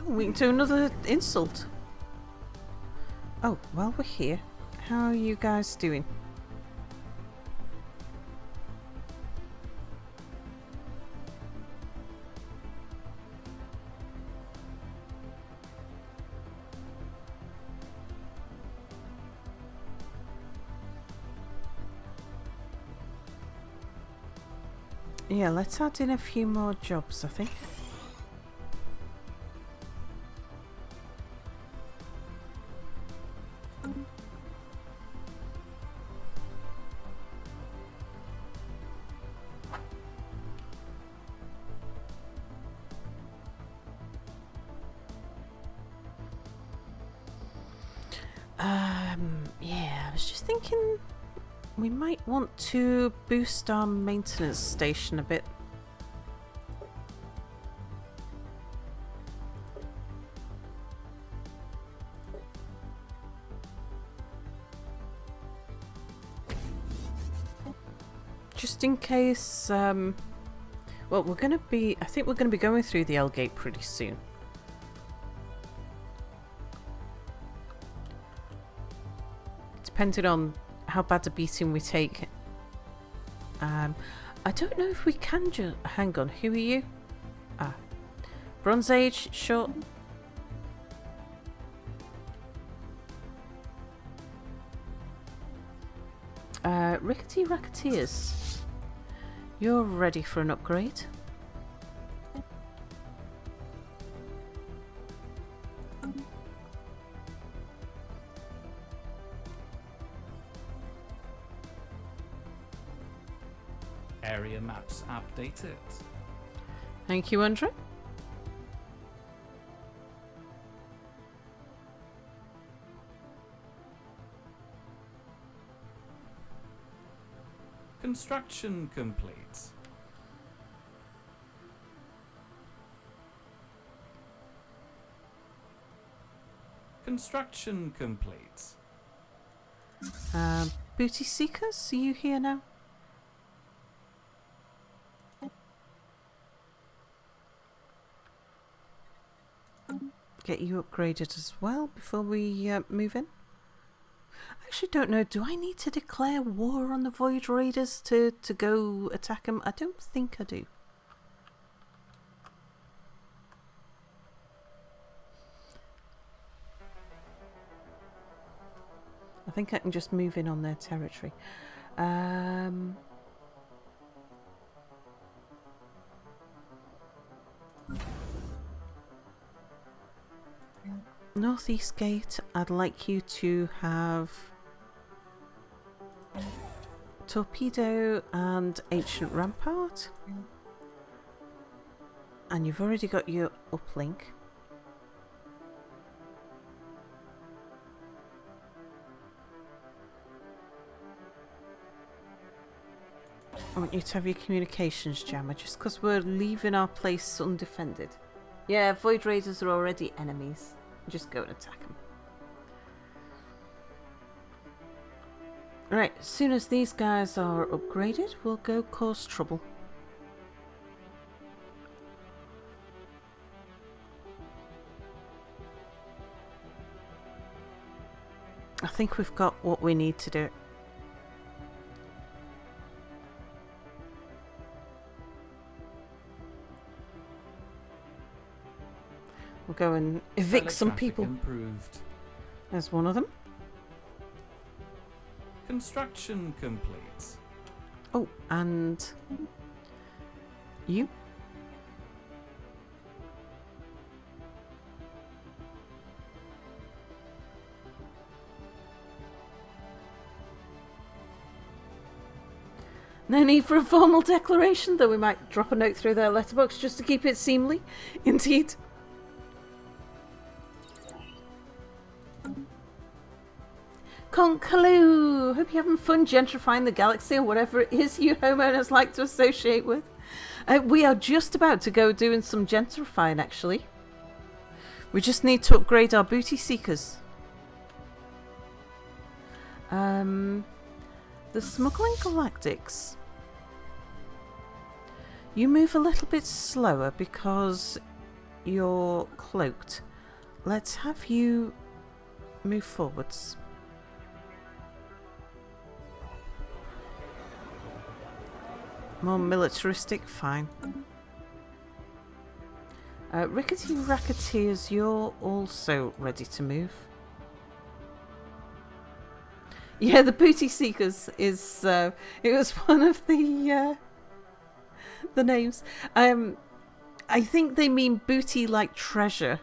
Oh, we can do another insult. Oh, while we're here, how are you guys doing? Yeah, let's add in a few more jobs, I think. Yeah, I was just thinking we might want to boost our maintenance station a bit. Just in case, well, I think we're gonna be going through the L gate pretty soon. Depending on how bad a beating we take. I don't know if we can just... Hang on, who are you? Ah. Bronze Age, short... Rickety Racketeers. You're ready for an upgrade. Area maps updated. Thank you, Andre. Construction complete. Construction complete. Booty Seekers, are you here now? Get you upgraded as well before we move in. I actually don't know, do I need to declare war on the Void Raiders to go attack them? I don't think I do. I think I can just move in on their territory. Northeast Gate, I'd like you to have Torpedo and Ancient Rampart. And you've already got your uplink. I want you to have your communications jammer just because we're leaving our place undefended. Yeah, Void Raiders are already enemies. Just go and attack them. Right, as soon as these guys are upgraded, we'll go cause trouble. I think we've got what we need to do it. We'll go and evict some Teletraffic people. improved. There's one of them. Construction complete. Oh, and you. No need for a formal declaration, though we might drop a note through their letterbox just to keep it seemly. Indeed. Conk, hello! Hope you're having fun gentrifying the galaxy or whatever it is you homeowners like to associate with. We are just about to go doing some gentrifying, actually. We just need to upgrade our booty seekers. The Smuggling Galactics. You move a little bit slower because you're cloaked. Let's have you move forwards. More militaristic, fine. Rickety Racketeers, you're also ready to move. Yeah, the Booty Seekers is, it was one of the names. I think they mean booty like treasure.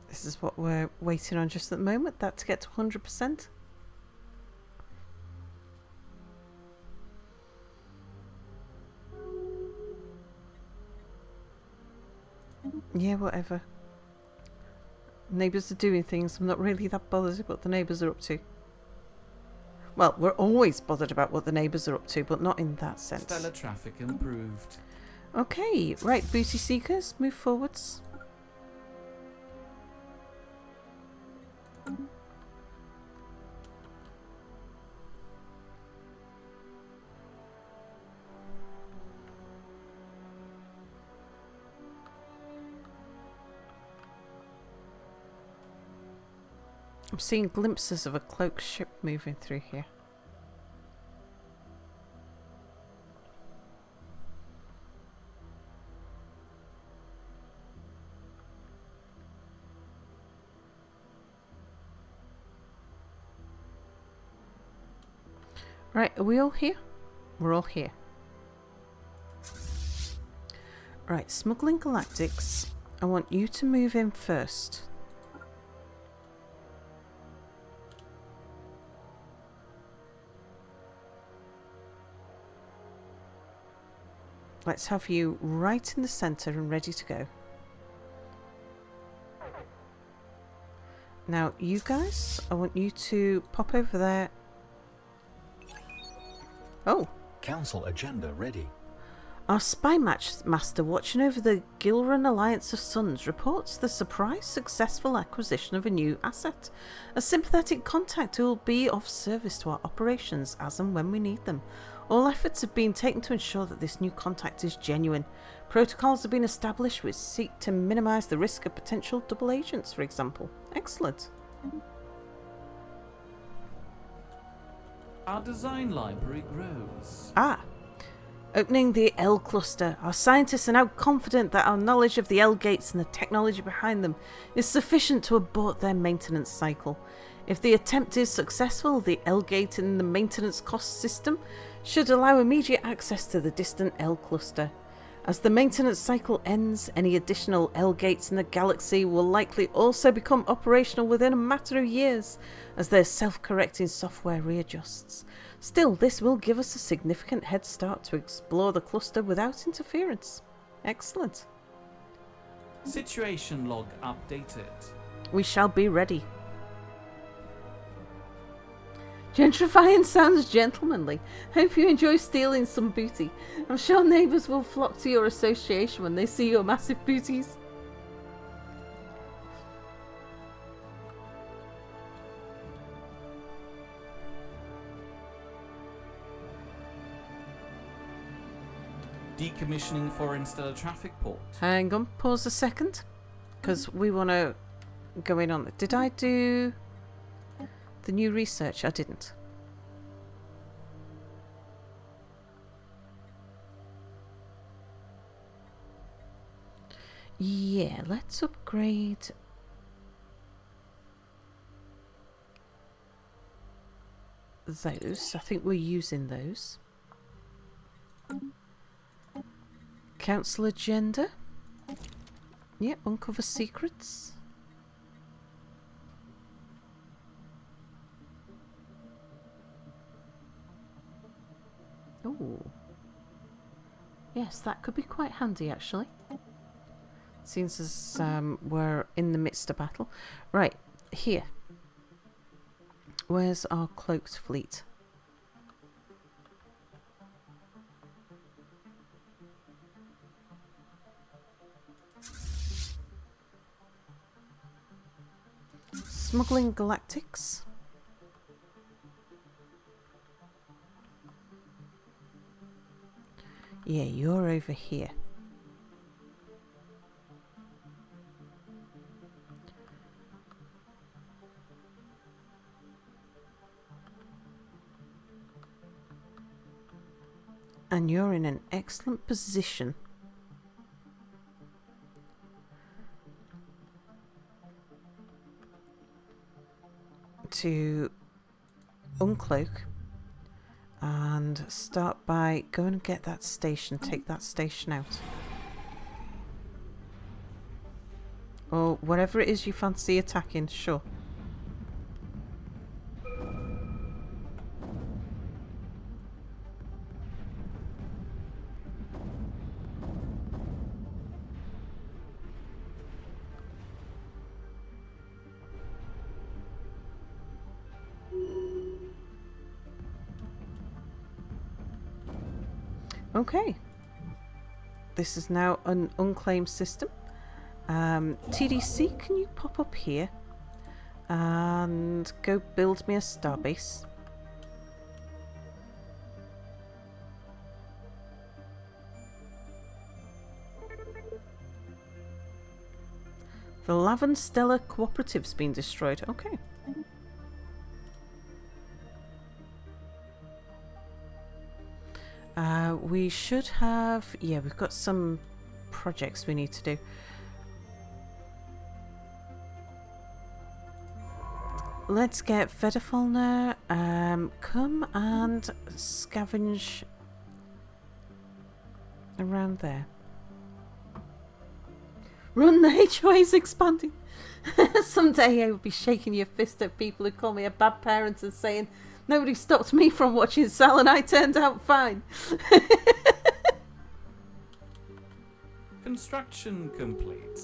This is what we're waiting on just at the moment, that to get to 100%. Yeah, whatever. Neighbours are doing things. I'm not really that bothered what the neighbours are up to. Well, we're always bothered about what the neighbours are up to, but not in that sense. Stellar traffic improved. Okay, right, Booty Seekers, move forwards. I'm seeing glimpses of a cloaked ship moving through here. Right, are we all here? We're all here. Right, Smuggling Galactics. I want you to move in first. Let's have you right in the centre and ready to go. Now, you guys, I want you to pop over there. Oh. Council agenda ready. Our spy master watching over the Gilran Alliance of Suns reports the surprise successful acquisition of a new asset. A sympathetic contact who will be of service to our operations as and when we need them. All efforts have been taken to ensure that this new contact is genuine. Protocols have been established which seek to minimise the risk of potential double agents, for example. Excellent. Our design library grows. Ah. Opening the L cluster. Our scientists are now confident that our knowledge of the L gates and the technology behind them is sufficient to abort their maintenance cycle. If the attempt is successful, the L gate in the maintenance cost system should allow immediate access to the distant L cluster. As the maintenance cycle ends, any additional L gates in the galaxy will likely also become operational within a matter of years, as their self-correcting software readjusts. Still, this will give us a significant head start to explore the cluster without interference. Excellent. Situation log updated. We shall be ready. Gentrifying sounds gentlemanly. Hope you enjoy stealing some booty. I'm sure neighbours will flock to your association when they see your massive booties. Decommissioning foreign stellar traffic port. Hang on, pause a second. Because we want to go in on it. Did I do the new research? I didn't. Yeah, let's upgrade those. I think we're using those. Council agenda. Yeah, uncover secrets. Oh. Yes, that could be quite handy actually. Seems as we're in the midst of battle. Right, here. Where's our cloaked fleet? Smuggling Galactics. Yeah, you're over here. And you're in an excellent position to uncloak and start by going and get that station, take that station out. Or whatever it is you fancy attacking, sure. Okay. This is now an unclaimed system. TDC, can you pop up here and go build me a starbase? The Lavan Stellar Cooperative's been destroyed. Okay. We should have... Yeah, we've got some projects we need to do. Let's get Fedafalna. Come and scavenge around there. Run, the HOA's expanding. Someday I will be shaking your fist at people who call me a bad parent and saying, nobody stopped me from watching Sal and I turned out fine. Construction complete.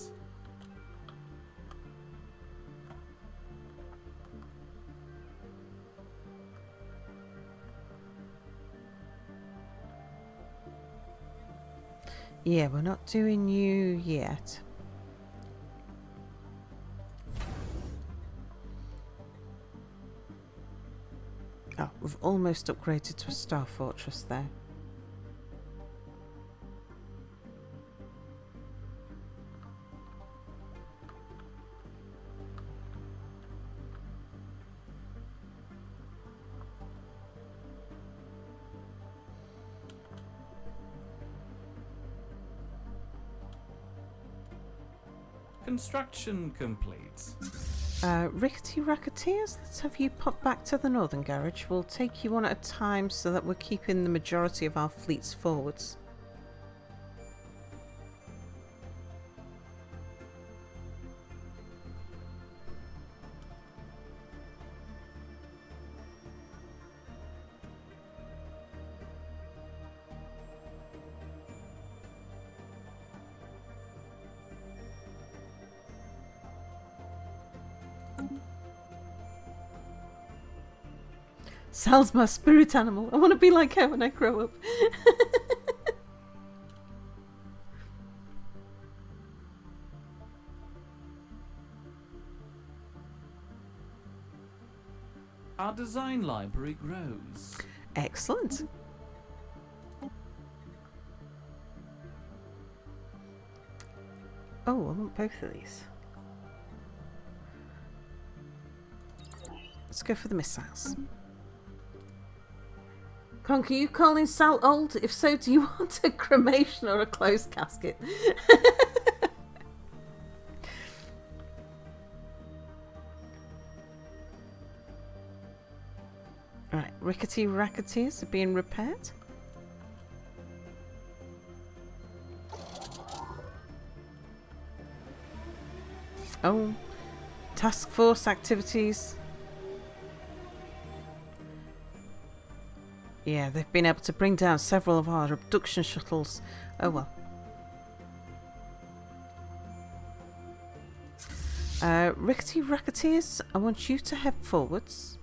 Yeah, we're not doing you yet. Oh, we've almost upgraded to a star fortress there. Construction complete. Rickety Racketeers, let's have you pop back to the northern garage. We'll take you one at a time so that we're keeping the majority of our fleets forwards. Sal's my spirit animal. I want to be like her when I grow up. Our design library grows. Excellent. Oh, I want both of these. Let's go for the missiles. Conk, are you calling Sal old? If so, do you want a cremation or a closed casket? Right, rickety racketeers are being repaired. Oh, task force activities. Yeah, they've been able to bring down several of our abduction shuttles. Oh well. Rickety Racketeers, I want you to head forwards.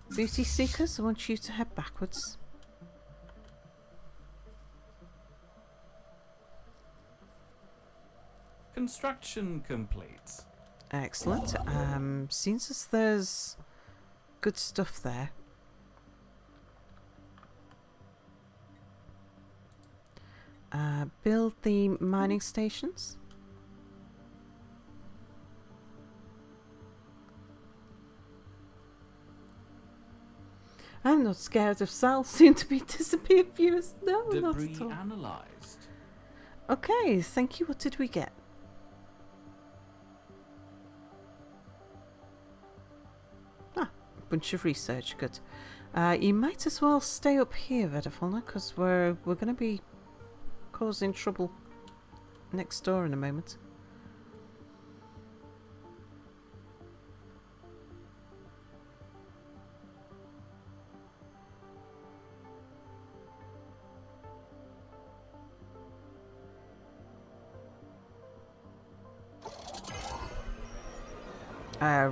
Booty Seekers, I want you to head backwards. Construction complete. Excellent. Seems as there's good stuff there. Build the mining stations. I'm not scared of Sal, soon to be disappeared viewers. No, not Debris at all. analysed. Okay, thank you. What did we get? Ah, bunch of research. Good. You might as well stay up here, Vedafona, because we're going to be causing trouble next door in a moment.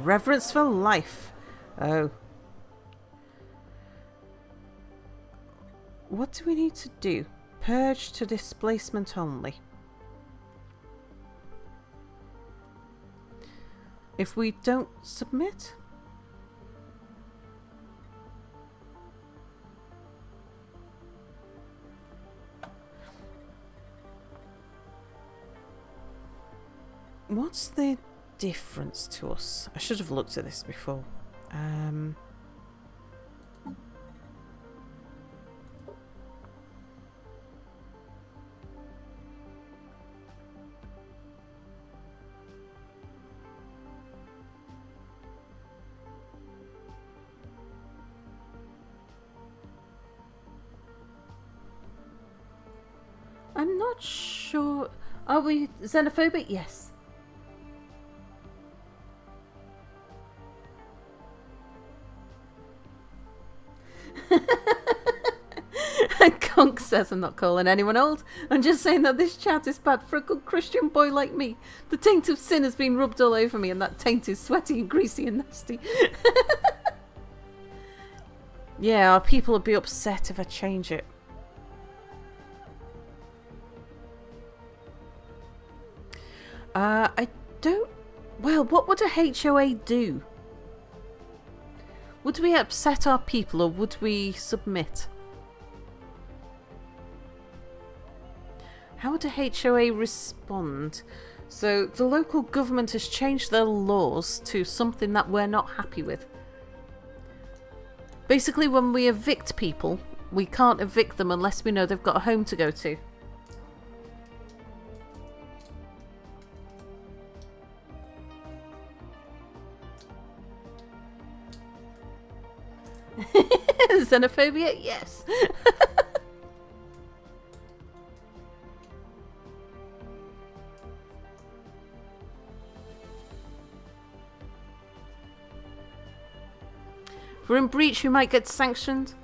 Reverence for life. Oh. What do we need to do? Purge to displacement only. If we don't submit? What's the difference to us? I should have looked at this before. I'm not sure. Are we xenophobic? Yes. And Conk says, I'm not calling anyone old. I'm just saying that this chat is bad for a good Christian boy like me. The taint of sin has been rubbed all over me, and that taint is sweaty and greasy and nasty. Yeah, our people would be upset if I change it. I don't... Well, what would a HOA do? Would we upset our people or would we submit? How would a HOA respond? So the local government has changed their laws to something that we're not happy with. Basically, when we evict people, we can't evict them unless we know they've got a home to go to. Xenophobia? Yes. If we're in breach, we might get sanctioned.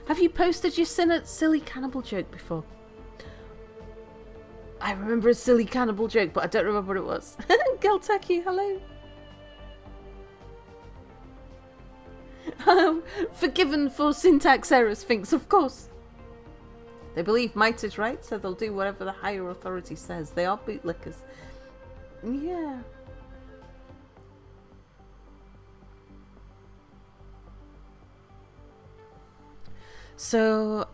Have you posted your silly cannibal joke before? I remember a silly cannibal joke, but I don't remember what it was. Galtaki, hello. Forgiven for syntax errors, thinks, of course. They believe might is right, so they'll do whatever the higher authority says. They are bootlickers. Yeah. So,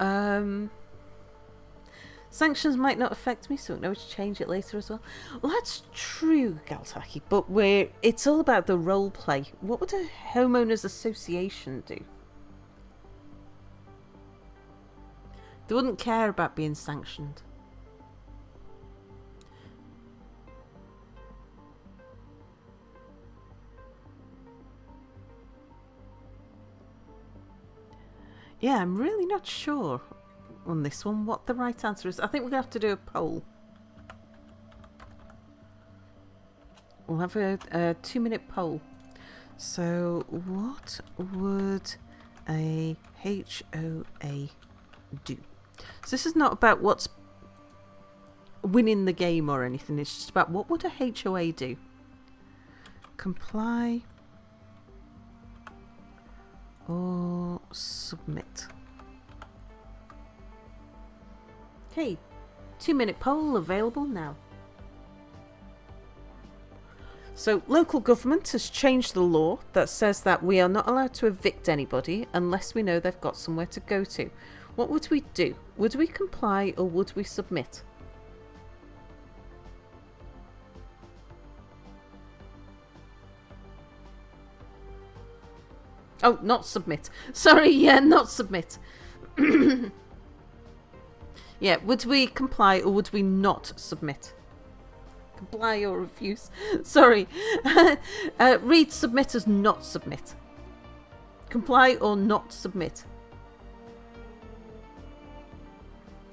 sanctions might not affect me, so we'll know to change it later as well. Well, that's true, Galtaki, but it's all about the role play. What would a homeowners association do? They wouldn't care about being sanctioned. Yeah, I'm really not sure on this one what the right answer is. I think we're going to have to do a poll. We'll have a 2-minute poll. So, what would a HOA do? So this is not about what's winning the game or anything. It's just about what would a HOA do? Comply or submit? Okay, 2-minute poll available now. So, local government has changed the law that says that we are not allowed to evict anybody unless we know they've got somewhere to go to. What would we do? Would we comply or would we submit? Oh, not submit. Sorry, yeah, not submit. Yeah, would we comply or would we not submit? Comply or refuse. Sorry. Read submit as not submit. Comply or not submit.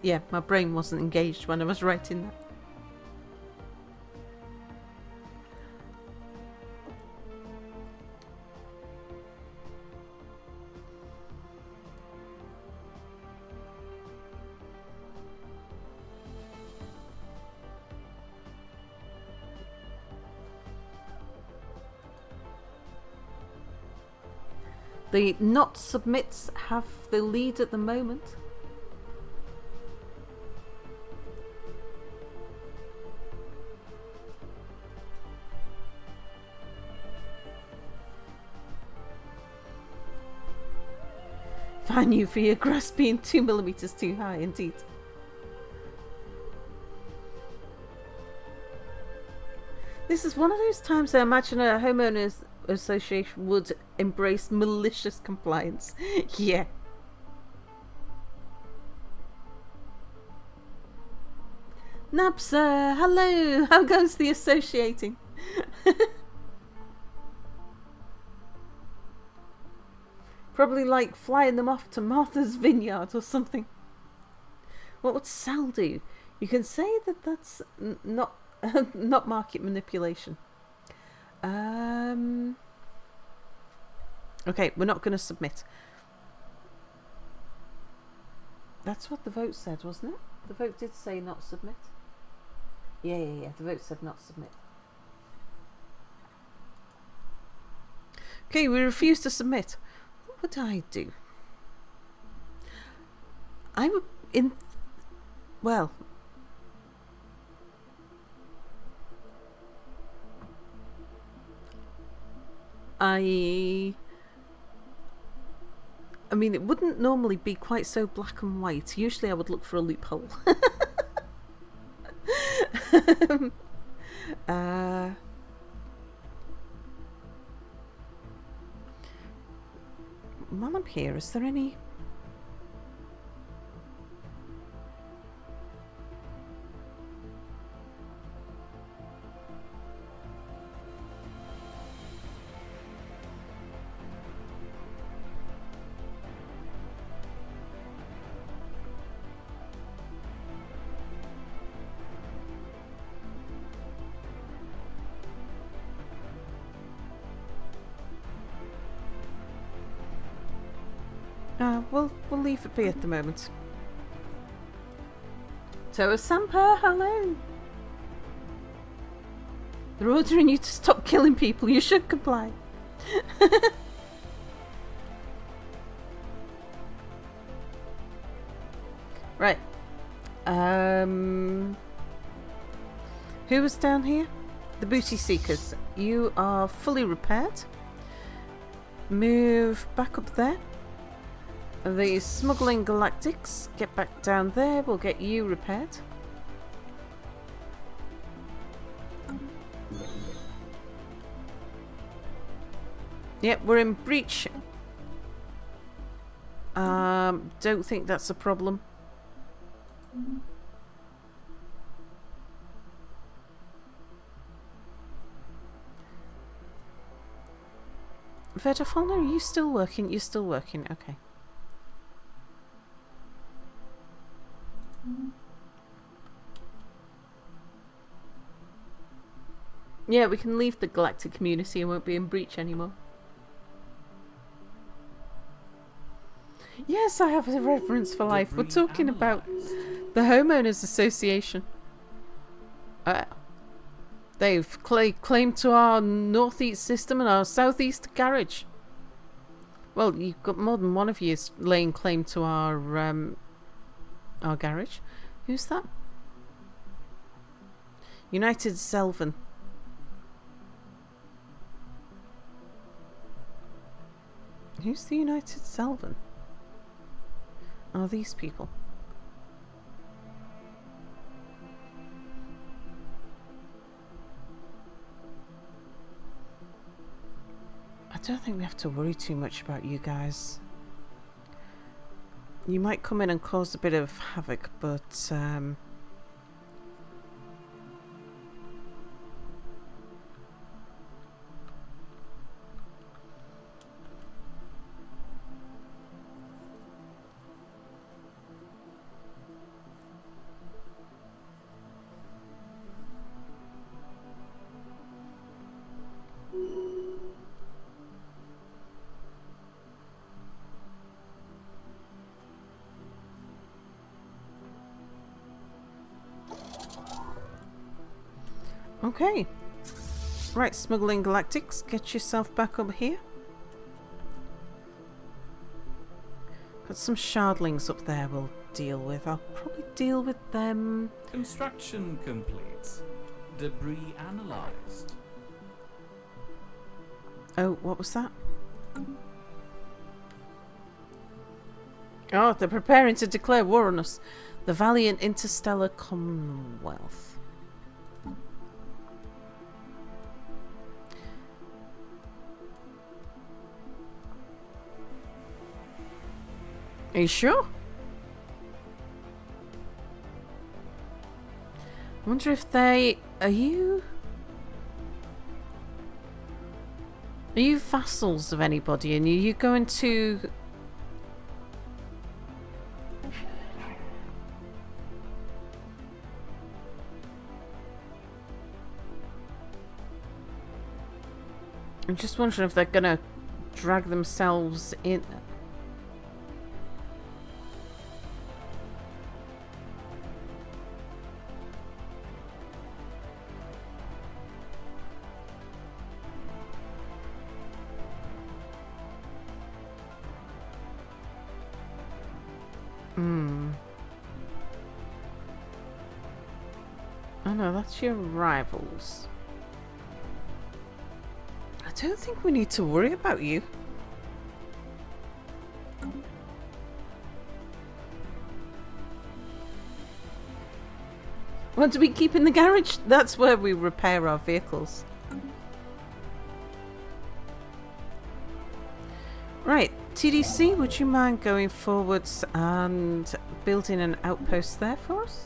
Yeah, my brain wasn't engaged when I was writing that. The not submits have the lead at the moment. Fine you for your grass being 2 millimeters too high, indeed. This is one of those times I imagine a homeowners association would embrace malicious compliance. Yeah. Nabsa, hello. How goes the associating? Probably like flying them off to Martha's Vineyard or something. What would Sal do? You can say that that's not not market manipulation. Okay, we're not going to submit. That's what the vote said, wasn't it? The vote did say not submit. Yeah. The vote said not submit. Okay, we refuse to submit. What would I do? I would well. I mean, it wouldn't normally be quite so black and white. Usually I would look for a loophole. While I'm here, is there any... We'll leave it be at the moment. So, Sampa, hello. They're ordering you to stop killing people. You should comply. Right. Who was down here? The Booty Seekers. You are fully repaired. Move back up there. The Smuggling Galactics. Get back down there. We'll get you repaired. Yep, we're in breach. Don't think that's a problem. Vertafalna, are you still working? You're still working, okay. Yeah, we can leave the galactic community and won't be in breach anymore. Yes, I have a reference for life. We're talking about the Homeowners Association. They've claimed to our northeast system and our southeast garage. Well, you've got more than one of you laying claim to our garage. Who's that? United Zelvan. Who's the United Zelvan? Are these people? I don't think we have to worry too much about you guys. You might come in and cause a bit of havoc, but okay. Right, Smuggling Galactics, get yourself back up here. Got some shardlings up there we'll deal with. I'll probably deal with them. Construction complete. Debris analysed. Oh, what was that? Oh, they're preparing to declare war on us. The valiant interstellar Commonwealth. Are you sure? I wonder if they... Are you vassals of anybody? And are you going to... I'm just wondering if they're going to drag themselves in... Oh no, that's your rivals. I don't think we need to worry about you. Want to be keeping the garage? That's where we repair our vehicles. Right, TDC, would you mind going forwards and building an outpost there for us?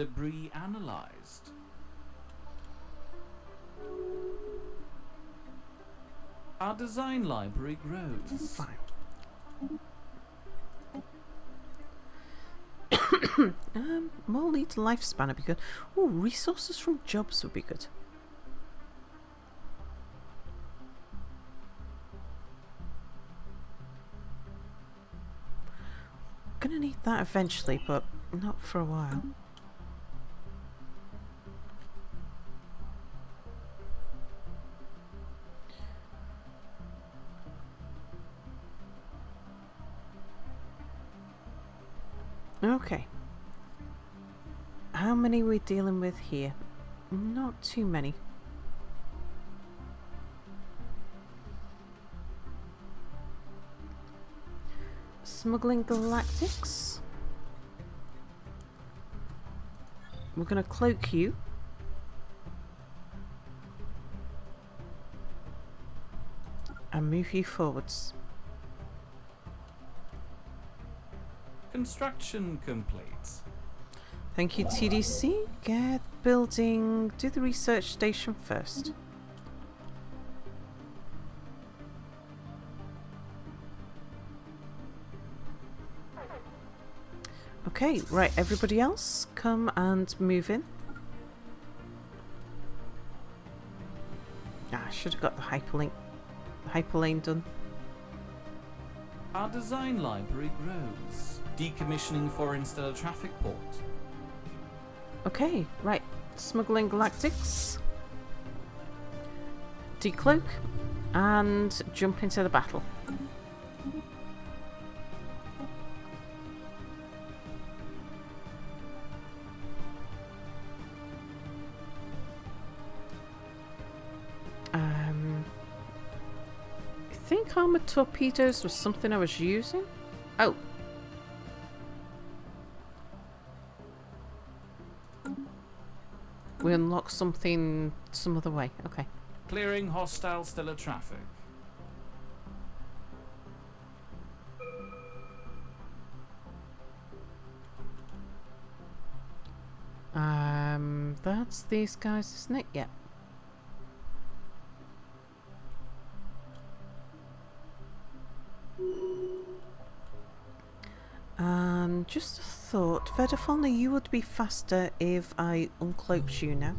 debris analysed. Our design library grows. Fine. More lead lifespan would be good. Oh, resources from jobs would be good. Gonna need that eventually, but not for a while. Okay. How many are we dealing with here? Not too many. Smuggling Galactics. We're going to cloak you. And move you forwards. Construction complete. Thank you, TDC. Get building. Do the research station first. Okay, right, everybody else, come and move in. Ah, I should have got the hyperlane done. Our design library grows. Decommissioning foreign stellar traffic port. Okay, right, Smuggling Galactics. Decloak and jump into the battle. I think armored torpedoes was something I was using. Oh. We unlocked something some other way. Okay. Clearing hostile stellar traffic. That's these guys, isn't it? Yeah. And just a thought, Vedafona, you would be faster if I uncloaked you now.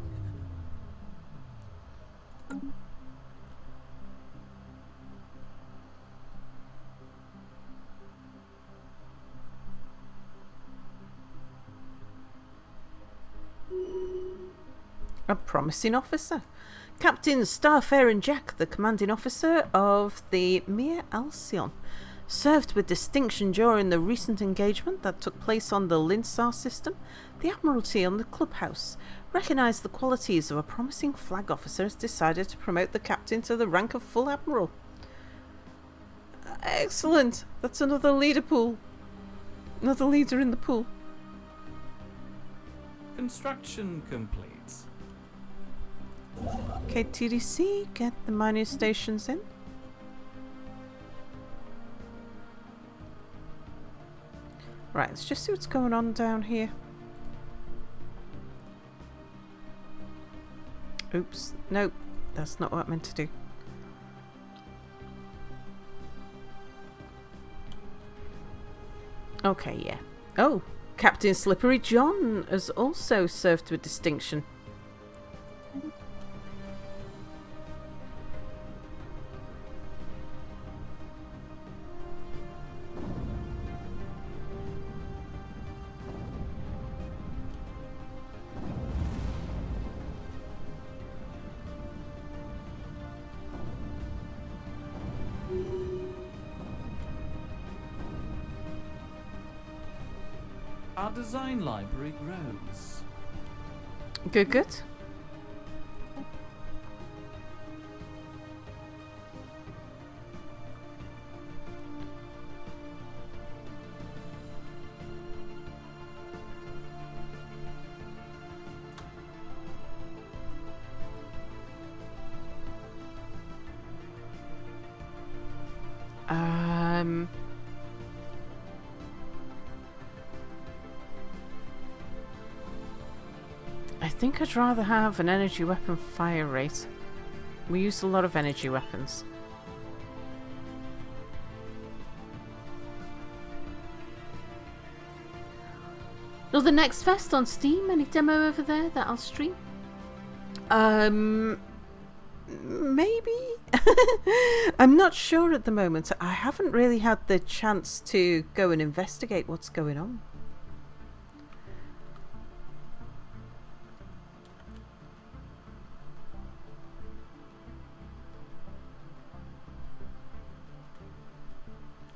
A promising officer. Captain Starfarer and Jack, the commanding officer of the Mir Alcyon, served with distinction during the recent engagement that took place on the Linsar system. The Admiralty on the clubhouse recognised the qualities of a promising flag officer, has decided to promote the captain to the rank of full admiral. Excellent. That's another leader pool. Another leader in the pool. Construction complete. Okay, TDC, get the mining stations in. Right, let's just see what's going on down here. Oops, nope, that's not what I meant to do. Okay, yeah. Oh, Captain Slippery John has also served with distinction. Our design library grows. Good, good. think I'd rather have an energy weapon fire rate. We use a lot of energy weapons. Or the next fest on Steam? Any demo over there that I'll stream? Maybe? I'm not sure at the moment. I haven't really had the chance to go and investigate what's going on.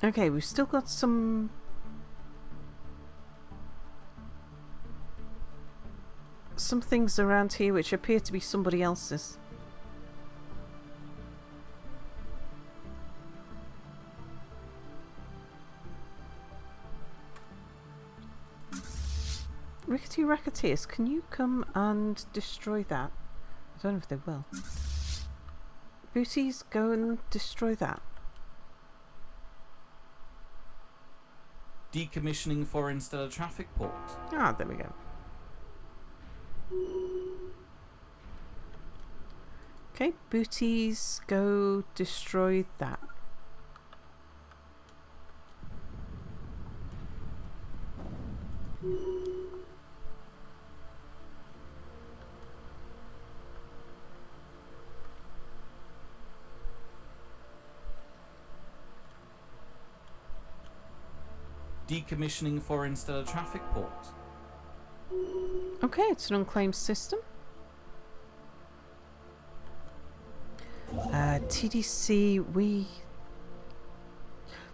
Okay, we've still got some things around here which appear to be somebody else's. Rickety Racketeers, can you come and destroy that? I don't know if they will. Booties, go and destroy that. Decommissioning foreign stellar traffic port. Ah, there we go. Okay, Booties, go destroy that. Decommissioning foreign stellar traffic port. Okay, it's an unclaimed system. TDC,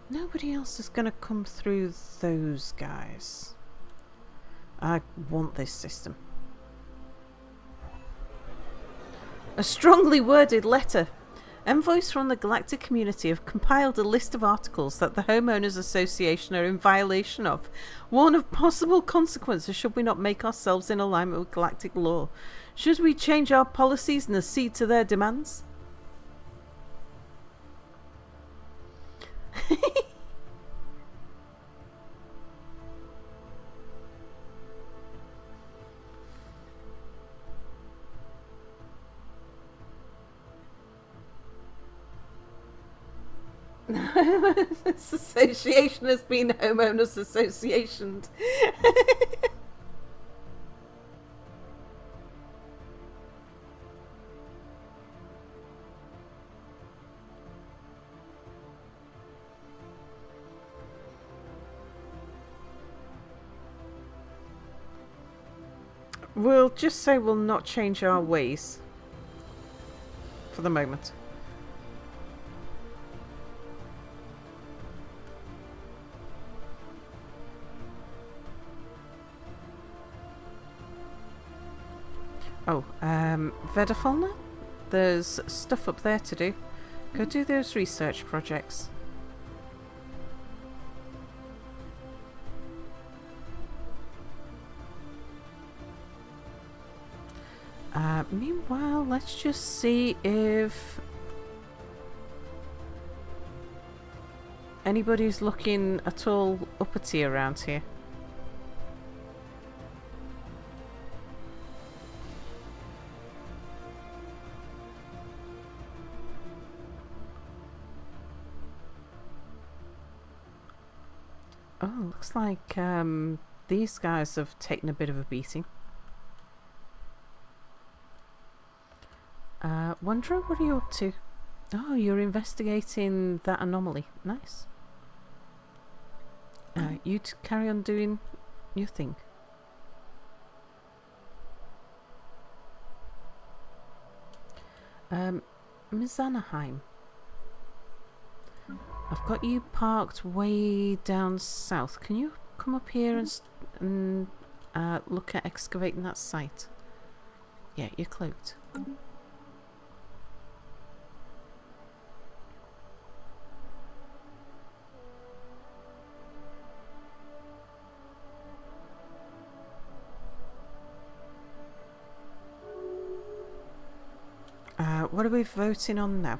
nobody else is going to come through those guys. I want this system. A strongly worded letter. Envoys from the galactic community have compiled a list of articles that the Homeowners Association are in violation of. Warn of possible consequences should we not make ourselves in alignment with galactic law. Should we change our policies and accede to their demands? This association has been homeowners associationed. We'll just say we'll not change our ways for the moment. Oh, Vedafalna? There's stuff up there to do. Go do those research projects. Meanwhile, let's just see if anybody's looking at all uppity around here. Oh, looks like these guys have taken a bit of a beating. Wanderer, what are you up to? Oh, you're investigating that anomaly. Nice. You carry on doing your thing. Ms. Anaheim. I've got you parked way down south. Can you come up here and look at excavating that site? Yeah, you're cloaked. What are we voting on now?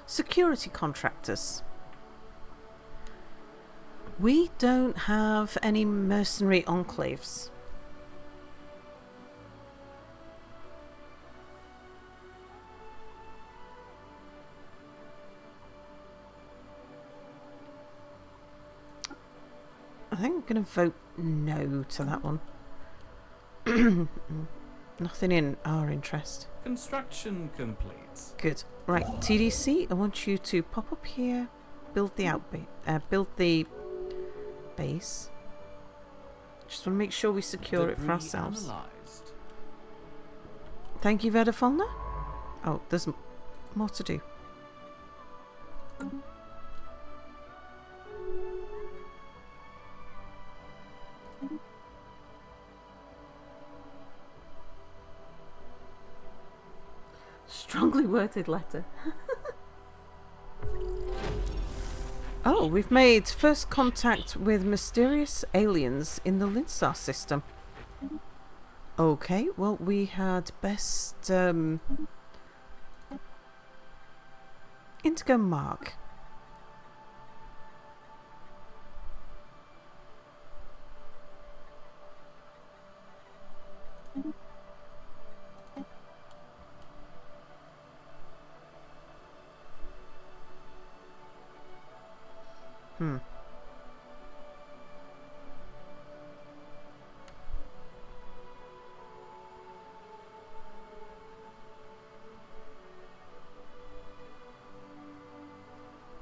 Security contractors. We don't have any mercenary enclaves. I think I'm going to vote no to that one. Nothing in our interest. Construction complete. Good. Right, TDC, I want you to pop up here, build the build the base. Just want to make sure we secure it for Debris ourselves. analysed. Thank you, Vedafalna. Oh, there's more to do. Strongly worded letter. Oh, we've made first contact with mysterious aliens in the Linsar system. Okay, well, we had best Indigo Mark.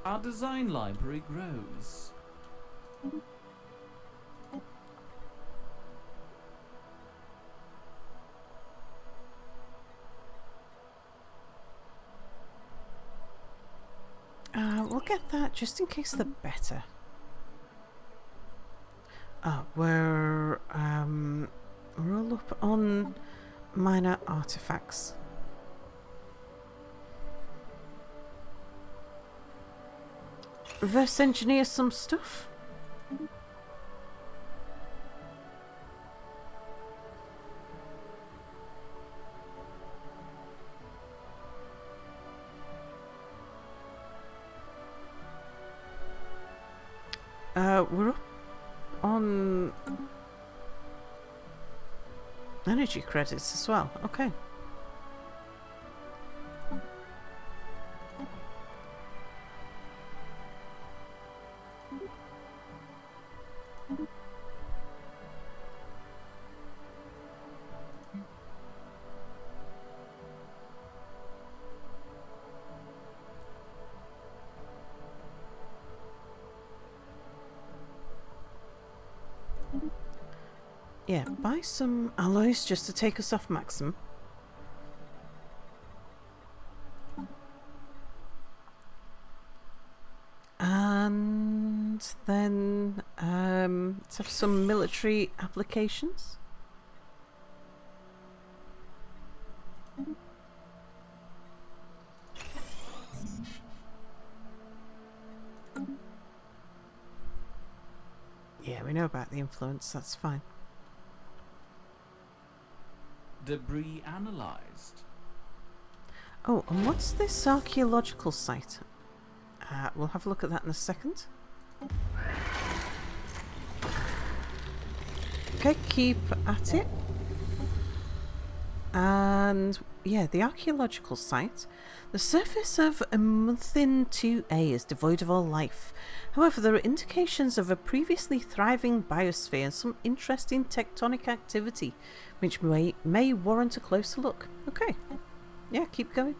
Our design library grows. We'll get that just in case they're better. We're all up on minor artifacts. Reverse engineer some stuff. We're up on energy credits as well. Okay. Yeah, buy some alloys just to take us off maximum. And then let's have some military applications. Yeah, we know about the influence, that's fine. Debris analysed. Oh, and what's this archaeological site? We'll have a look at that in a second. Okay, keep at it. And yeah, the archaeological site. The surface of Muthin 2A is devoid of all life. However, there are indications of a previously thriving biosphere and some interesting tectonic activity, which may warrant a closer look. Okay. Yeah, keep going.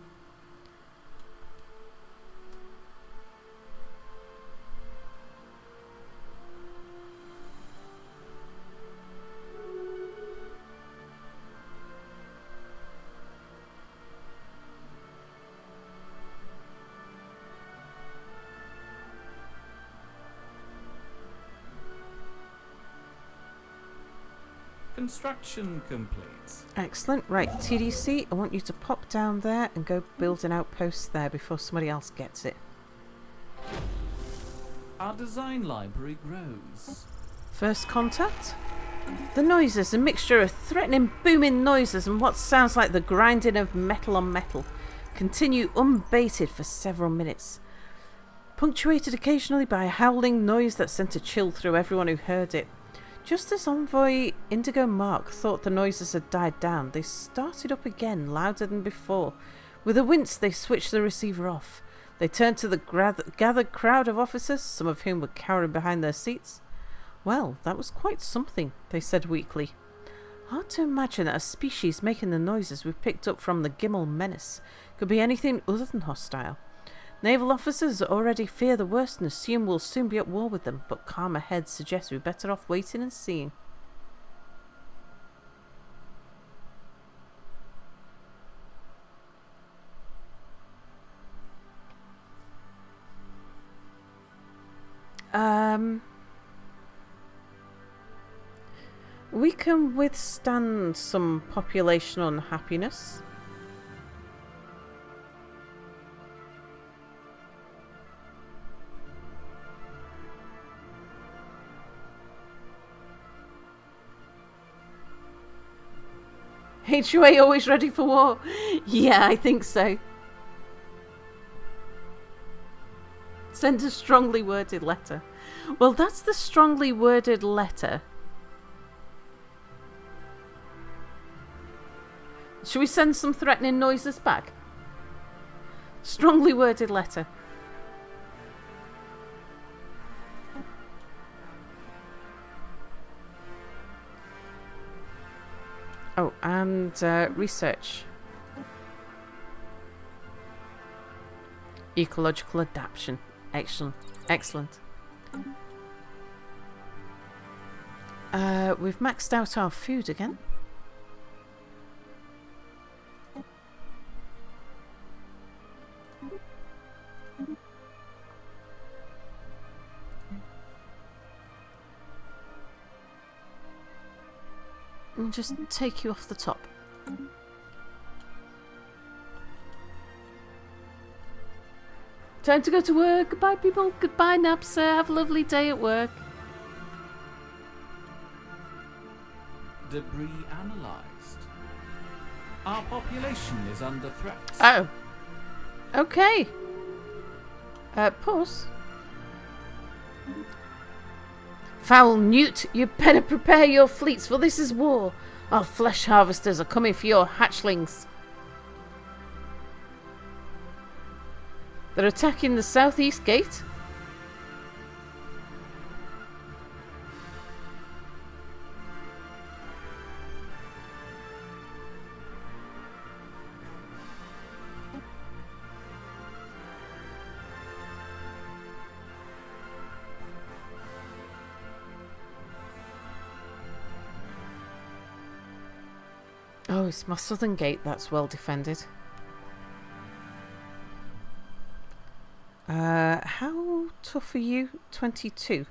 Construction complete. Excellent. Right, TDC, I want you to pop down there and go build an outpost there before somebody else gets it. Our design library grows. First contact. The noises, a mixture of threatening booming noises and what sounds like the grinding of metal on metal, continue unbated for several minutes, punctuated occasionally by a howling noise that sent a chill through everyone who heard it. Just as Envoy Indigo Mark thought the noises had died down, they started up again, louder than before. With a wince, they switched the receiver off. They turned to the gathered crowd of officers, some of whom were cowering behind their seats. Well, that was quite something, they said weakly. Hard to imagine that a species making the noises we've picked up from the Gimel menace could be anything other than hostile. Naval officers already fear the worst and assume we'll soon be at war with them, but calmer heads suggest we're better off waiting and seeing. We can withstand some population unhappiness. HOA always ready for war? Yeah, I think so. Send a strongly worded letter. Well, that's the strongly worded letter. Should we send some threatening noises back? Strongly worded letter. Oh, and research. Ecological adaptation. Excellent. Excellent. We've maxed out our food again. And just take you off the top. Time to go to work. Goodbye, people. Goodbye, Napsa. Have a lovely day at work. Debris analysed. Our population is under threat. Oh. Okay. Pause. Foul newt, you better prepare your fleets, for this is war. Our flesh harvesters are coming for your hatchlings. They're attacking the southeast gate. Oh, it's my southern gate that's well defended. How tough are you? 22.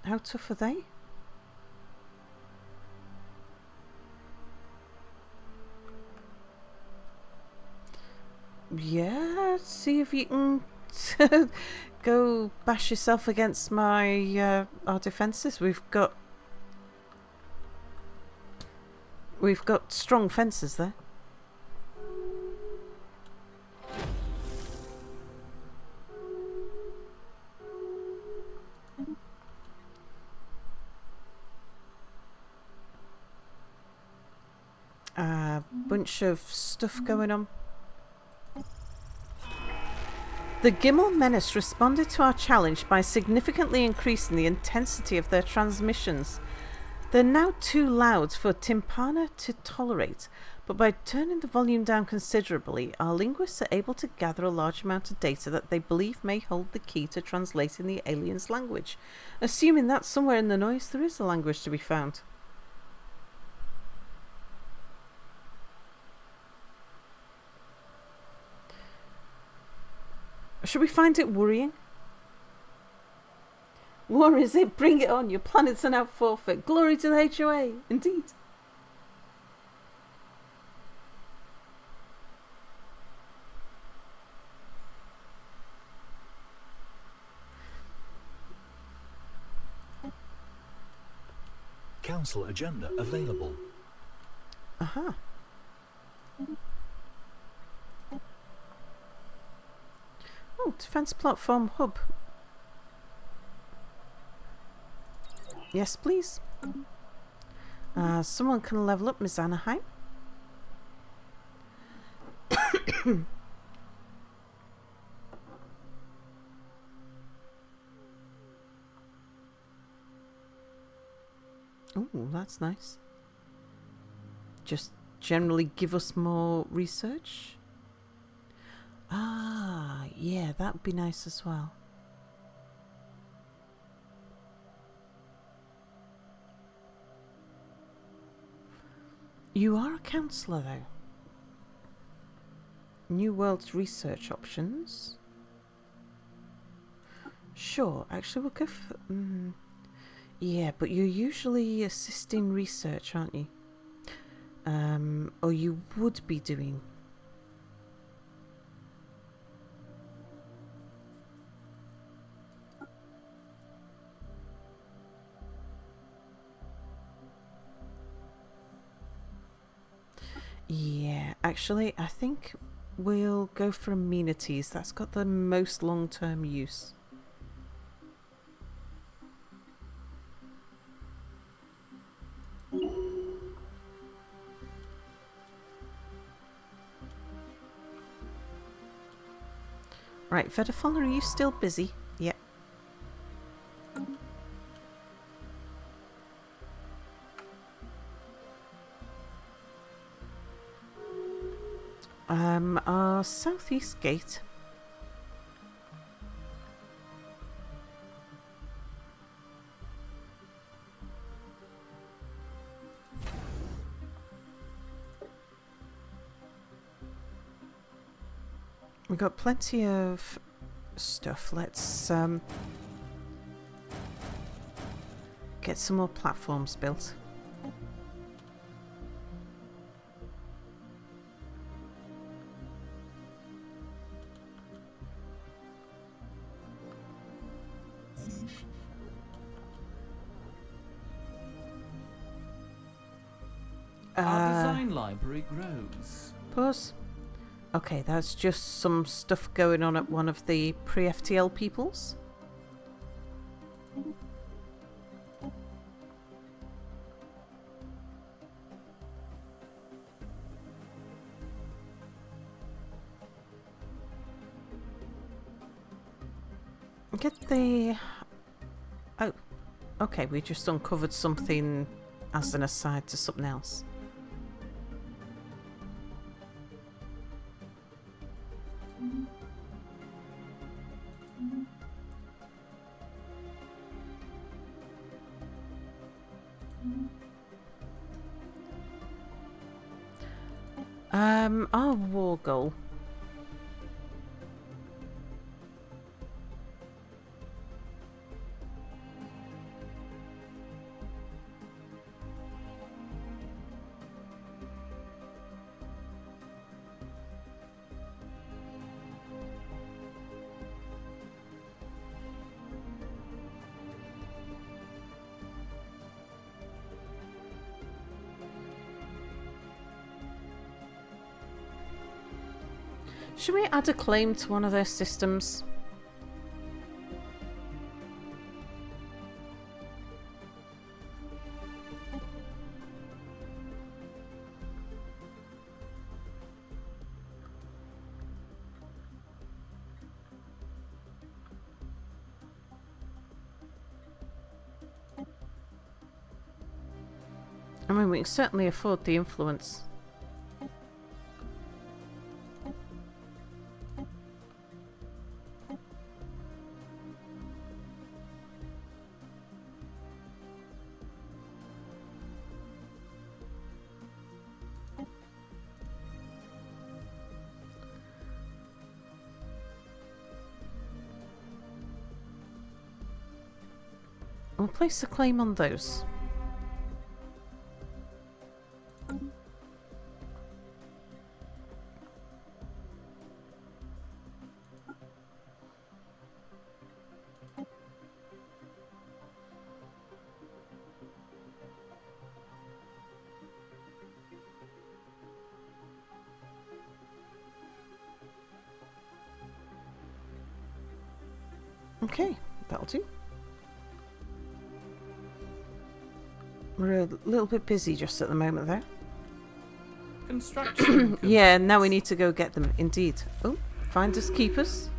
How tough are they? Yeah, see if you can go bash yourself against my our defences. We've got strong fences there. Bunch of stuff going on. The Gimel Menace responded to our challenge by significantly increasing the intensity of their transmissions. They're now too loud for Timpana to tolerate, but by turning the volume down considerably, our linguists are able to gather a large amount of data that they believe may hold the key to translating the alien's language, assuming that somewhere in the noise there is a language to be found. Should we find it worrying? War is it? Bring it on. Your planets are now forfeit. Glory to the HOA. Indeed. Council agenda available. Aha. Oh, defense platform hub. Yes, please. Someone can level up Miss Anaheim. Oh, that's nice. Just generally give us more research. Ah, yeah, that would be nice as well. You are a counsellor, though. New World's research options. Sure, actually, we'll go for. Yeah, but you're usually assisting research, aren't you? Or you would be doing. Yeah, actually, I think we'll go for amenities. That's got the most long-term use. Right, Vedafon, are you still busy? Yep. Our southeast gate. We've got plenty of stuff. Let's get some more platforms built. Our design library grows. Pause. Okay, that's just some stuff going on at one of the pre-FTL peoples. Get the... Oh, okay, we just uncovered something as an aside to something else. Our war goal. Should we add a claim to one of their systems? I mean, we can certainly afford the influence. We'll place a claim on those. Okay, that'll do. We're a little bit busy just at the moment there. Construction. Yeah, now we need to go get them, indeed. Oh, finders keepers.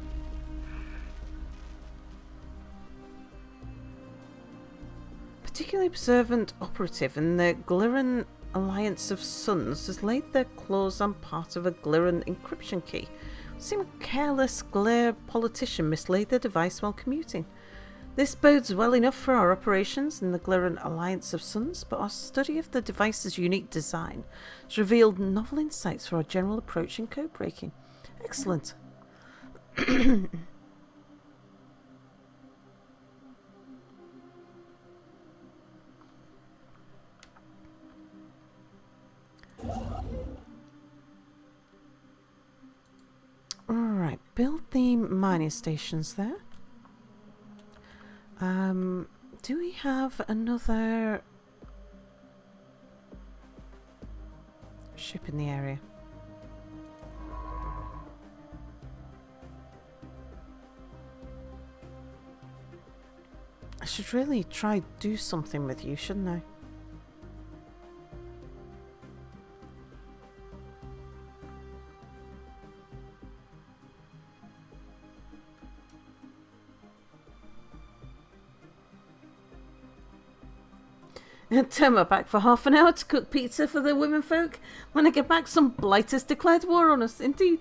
particularly observant operative in the Glirran Alliance of Suns has laid their claws on part of a Glirran encryption key. Some careless Glare politician mislaid their device while commuting. This bodes well enough for our operations in the Glirran Alliance of Suns, but our study of the device's unique design has revealed novel insights for our general approach in code breaking. Excellent. Alright, build the mining stations there. Do we have another ship in the area? I should really try do something with you, shouldn't I? Turn my back for half an hour to cook pizza for the women folk. When I get back, some blight has declared war on us. Indeed.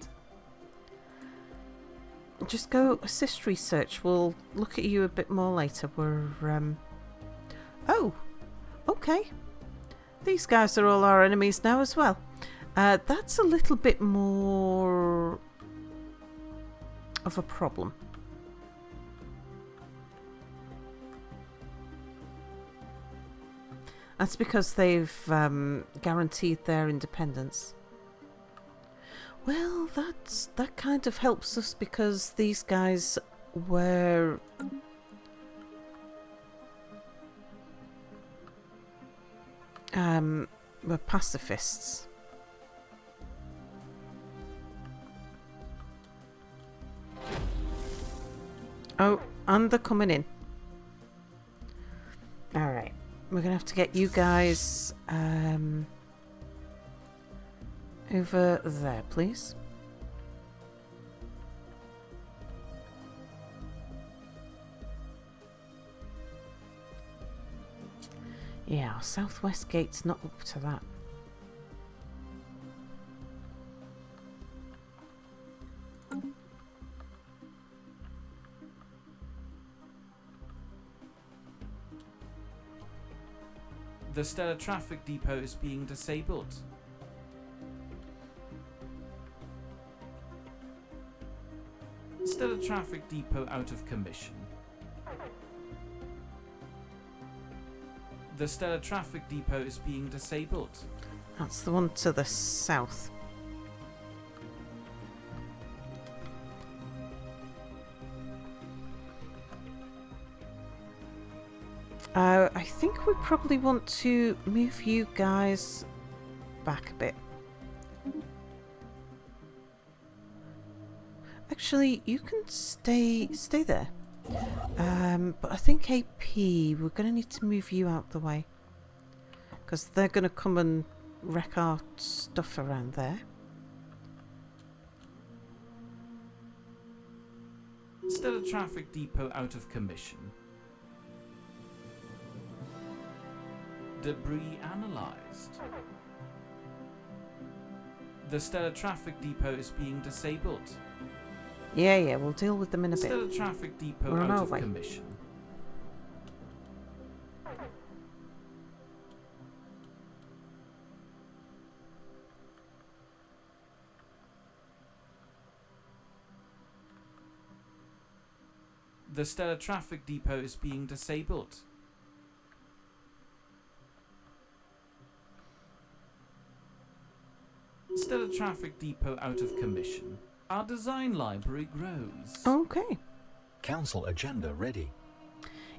Just go assist research. We'll look at you a bit more later. We're Oh, okay. These guys are all our enemies now as well. That's a little bit more of a problem. That's because they've guaranteed their independence. Well, that kind of helps us because these guys were pacifists. Oh, and they're coming in. All right. We're going to have to get you guys over there, please. Yeah, our southwest gate's not up to that. The Stellar Traffic Depot is being disabled. Stellar Traffic Depot out of commission. The Stellar Traffic Depot is being disabled. That's the one to the south. I think we probably want to move you guys back a bit. Actually, you can stay there. But I think AP, we're going to need to move you out the way. Because they're going to come and wreck our stuff around there. Stellar Traffic Depot out of commission. Debris analyzed. The Stellar Traffic Depot is being disabled. Yeah, we'll deal with them in a bit. Stellar Traffic Depot We're on out our of way. commission. The Stellar Traffic Depot is being disabled. Stellar Traffic Depot out of commission. Our design library grows. Okay. Council agenda ready.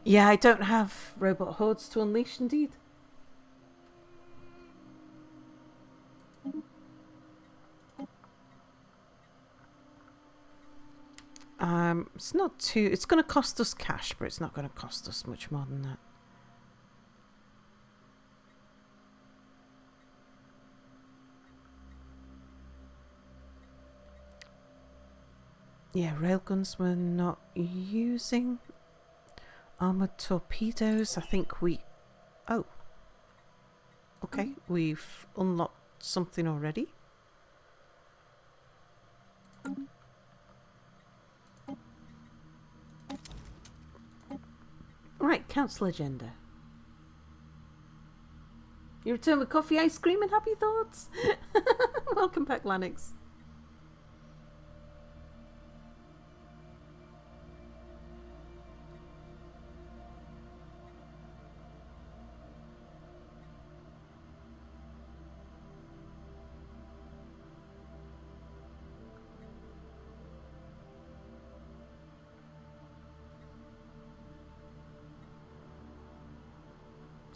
Yeah, I don't have robot hordes to unleash, indeed. It's not too... It's going to cost us cash, but it's not going to cost us much more than that. Yeah, railguns we're not using. Armored torpedoes, I think we Oh. Okay, we've unlocked something already. Right, council agenda. You return with coffee, ice cream, and happy thoughts. Welcome back, Lanix.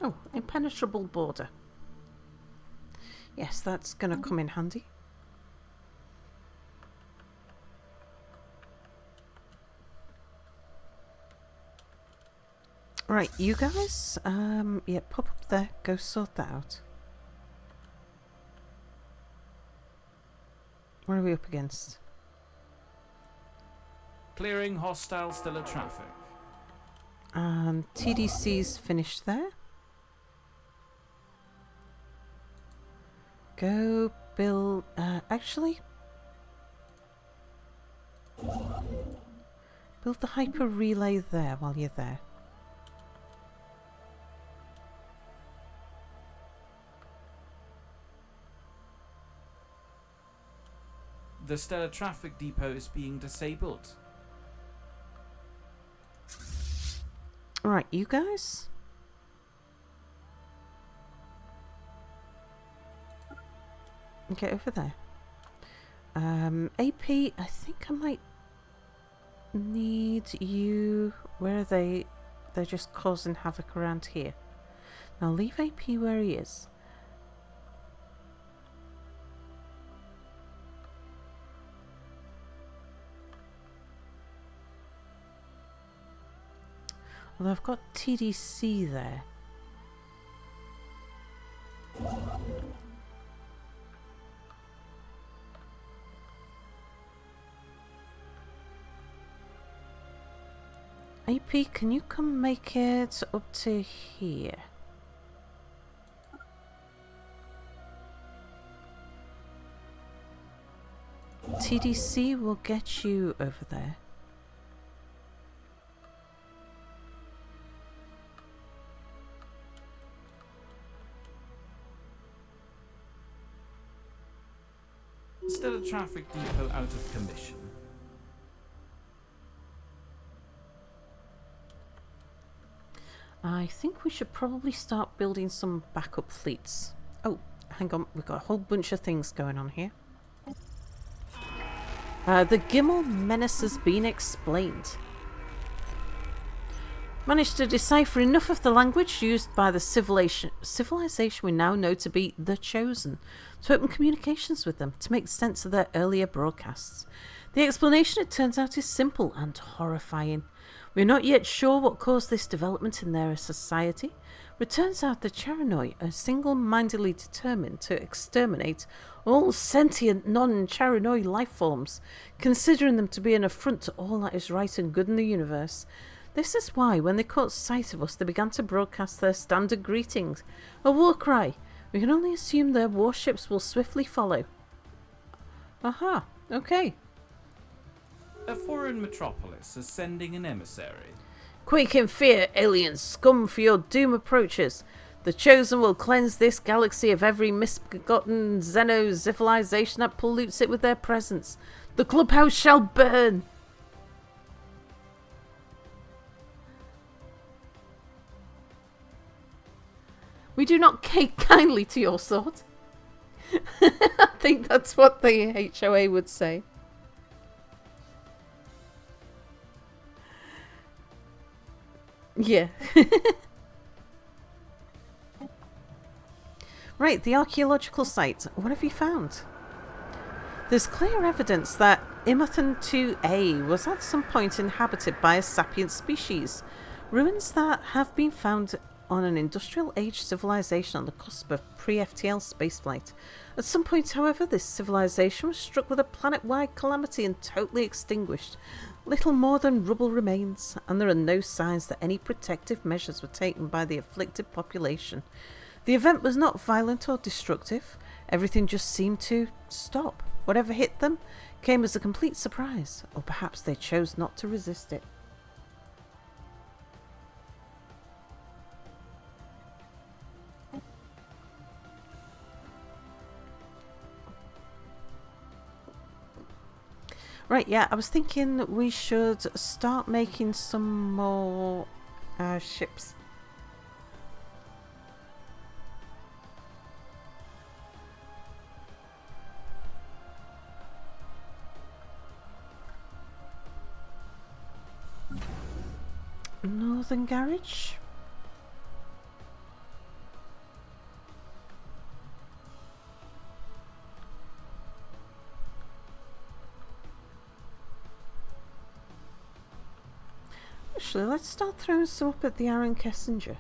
Oh, impenetrable border. Yes, that's going to come in handy. Right, you guys, yeah, pop up there, go sort that out. What are we up against? Clearing hostile stellar traffic. And TDC's finished there. Go build, actually, build the hyper relay there while you're there. The stellar traffic depot is being disabled. Right, you guys. Get over there. AP, I think I might need you. Where are they? They're just causing havoc around here. Now leave AP where he is. Although I've got TDC there. AP, can you come make it up to here? TDC will get you over there. Stellar traffic depot out of commission. I think we should probably start building some backup fleets. Oh, hang on, we've got a whole bunch of things going on here. The Gimel menace has been explained. Managed to decipher enough of the language used by the civilization we now know to be the Chosen to open communications with them to make sense of their earlier broadcasts. The explanation, it turns out, is simple and horrifying. We're not yet sure what caused this development in their society. It turns out the Charanoi are single-mindedly determined to exterminate all sentient non-Charanoi life forms, considering them to be an affront to all that is right and good in the universe. This is why, when they caught sight of us, they began to broadcast their standard greetings, a war cry. We can only assume their warships will swiftly follow. Aha, okay. A foreign metropolis is sending an emissary. Quake in fear, alien scum, for your doom approaches. The Chosen will cleanse this galaxy of every misbegotten xeno-civilization that pollutes it with their presence. The clubhouse shall burn! We do not take kindly to your sort. I think that's what the HOA would say. Yeah. Right, the archaeological site. What have you found? There's clear evidence that Imathan 2A was at some point inhabited by a sapient species. Ruins that have been found on an industrial age civilization on the cusp of pre-FTL spaceflight. At some point, however, this civilization was struck with a planet-wide calamity and totally extinguished. Little more than rubble remains, and there are no signs that any protective measures were taken by the afflicted population. The event was not violent or destructive. Everything just seemed to stop. Whatever hit them came as a complete surprise, or perhaps they chose not to resist it. Right, yeah, I was thinking we should start making some more ships. Northern Garage. Actually, let's start throwing some up at the Aaron Kessinger.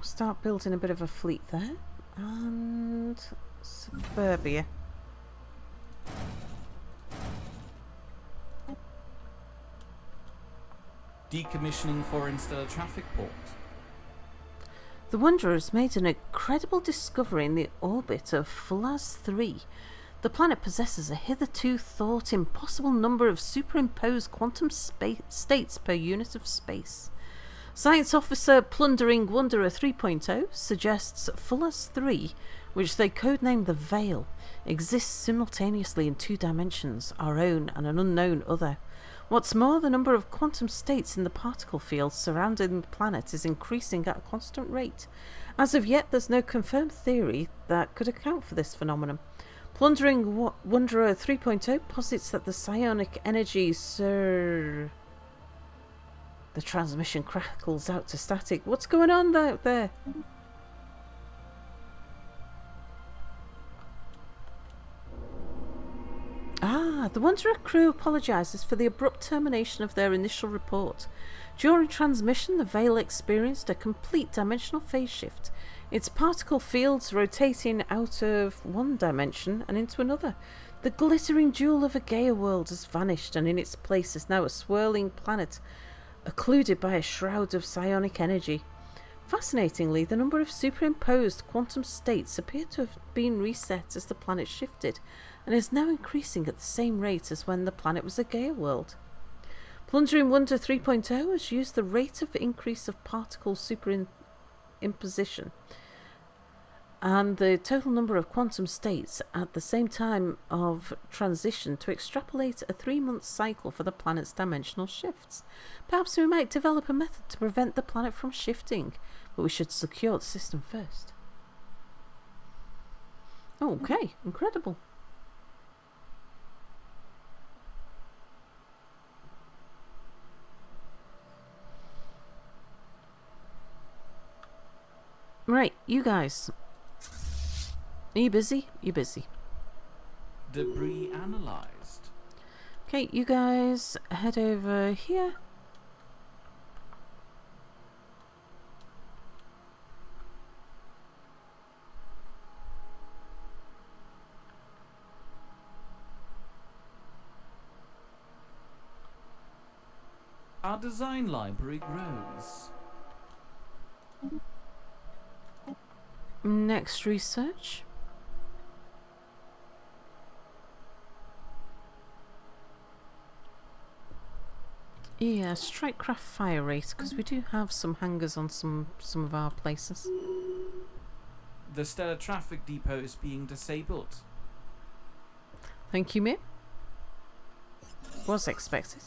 Start building a bit of a fleet there. And Suburbia. Decommissioning for interstellar traffic port. The Wanderers made an incredible discovery in the orbit of Fulaz 3. The planet possesses a hitherto thought impossible number of superimposed quantum states per unit of space. Science Officer Plundering Wanderer 3.0 suggests Fulaz 3, which they codenamed the Veil, exists simultaneously in two dimensions, our own and an unknown other. What's more, the number of quantum states in the particle field surrounding the planet is increasing at a constant rate. As of yet, there's no confirmed theory that could account for this phenomenon. Plundering Wanderer 3.0 posits that the psionic energy The transmission crackles out to static. What's going on out there? The Wanderer crew apologises for the abrupt termination of their initial report. During transmission, the Veil experienced a complete dimensional phase shift. Its particle fields rotating out of one dimension and into another. The glittering jewel of a Gaia world has vanished, and in its place is now a swirling planet occluded by a shroud of psionic energy. Fascinatingly, the number of superimposed quantum states appear to have been reset as the planet shifted, and is now increasing at the same rate as when the planet was a Gaia world. Plundering Wonder 3.0 has used the rate of increase of particle superimposition and the total number of quantum states at the same time of transition to extrapolate a 3-month cycle for the planet's dimensional shifts. Perhaps we might develop a method to prevent the planet from shifting, but we should secure the system first. Okay, incredible. Right, you guys. Are you busy? You busy. Debris analysed. Okay, you guys head over here. Our design library grows. Next research. Yeah, strike craft fire rate, because we do have some hangars on some of our places. The stellar traffic depot is being disabled. Thank you, Mir. Was expected.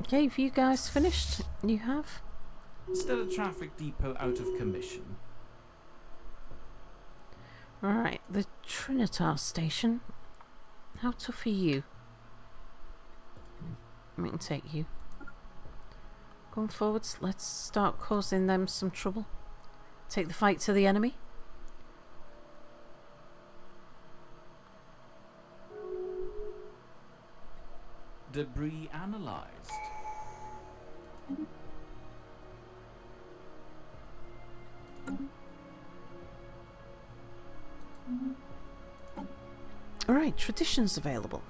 Okay, have you guys finished? You have? Still a traffic depot out of commission. Right, the Trinitar station. How tough are you? We can take you. Going forwards, let's start causing them some trouble. Take the fight to the enemy. Debris analyzed. Alright, traditions available.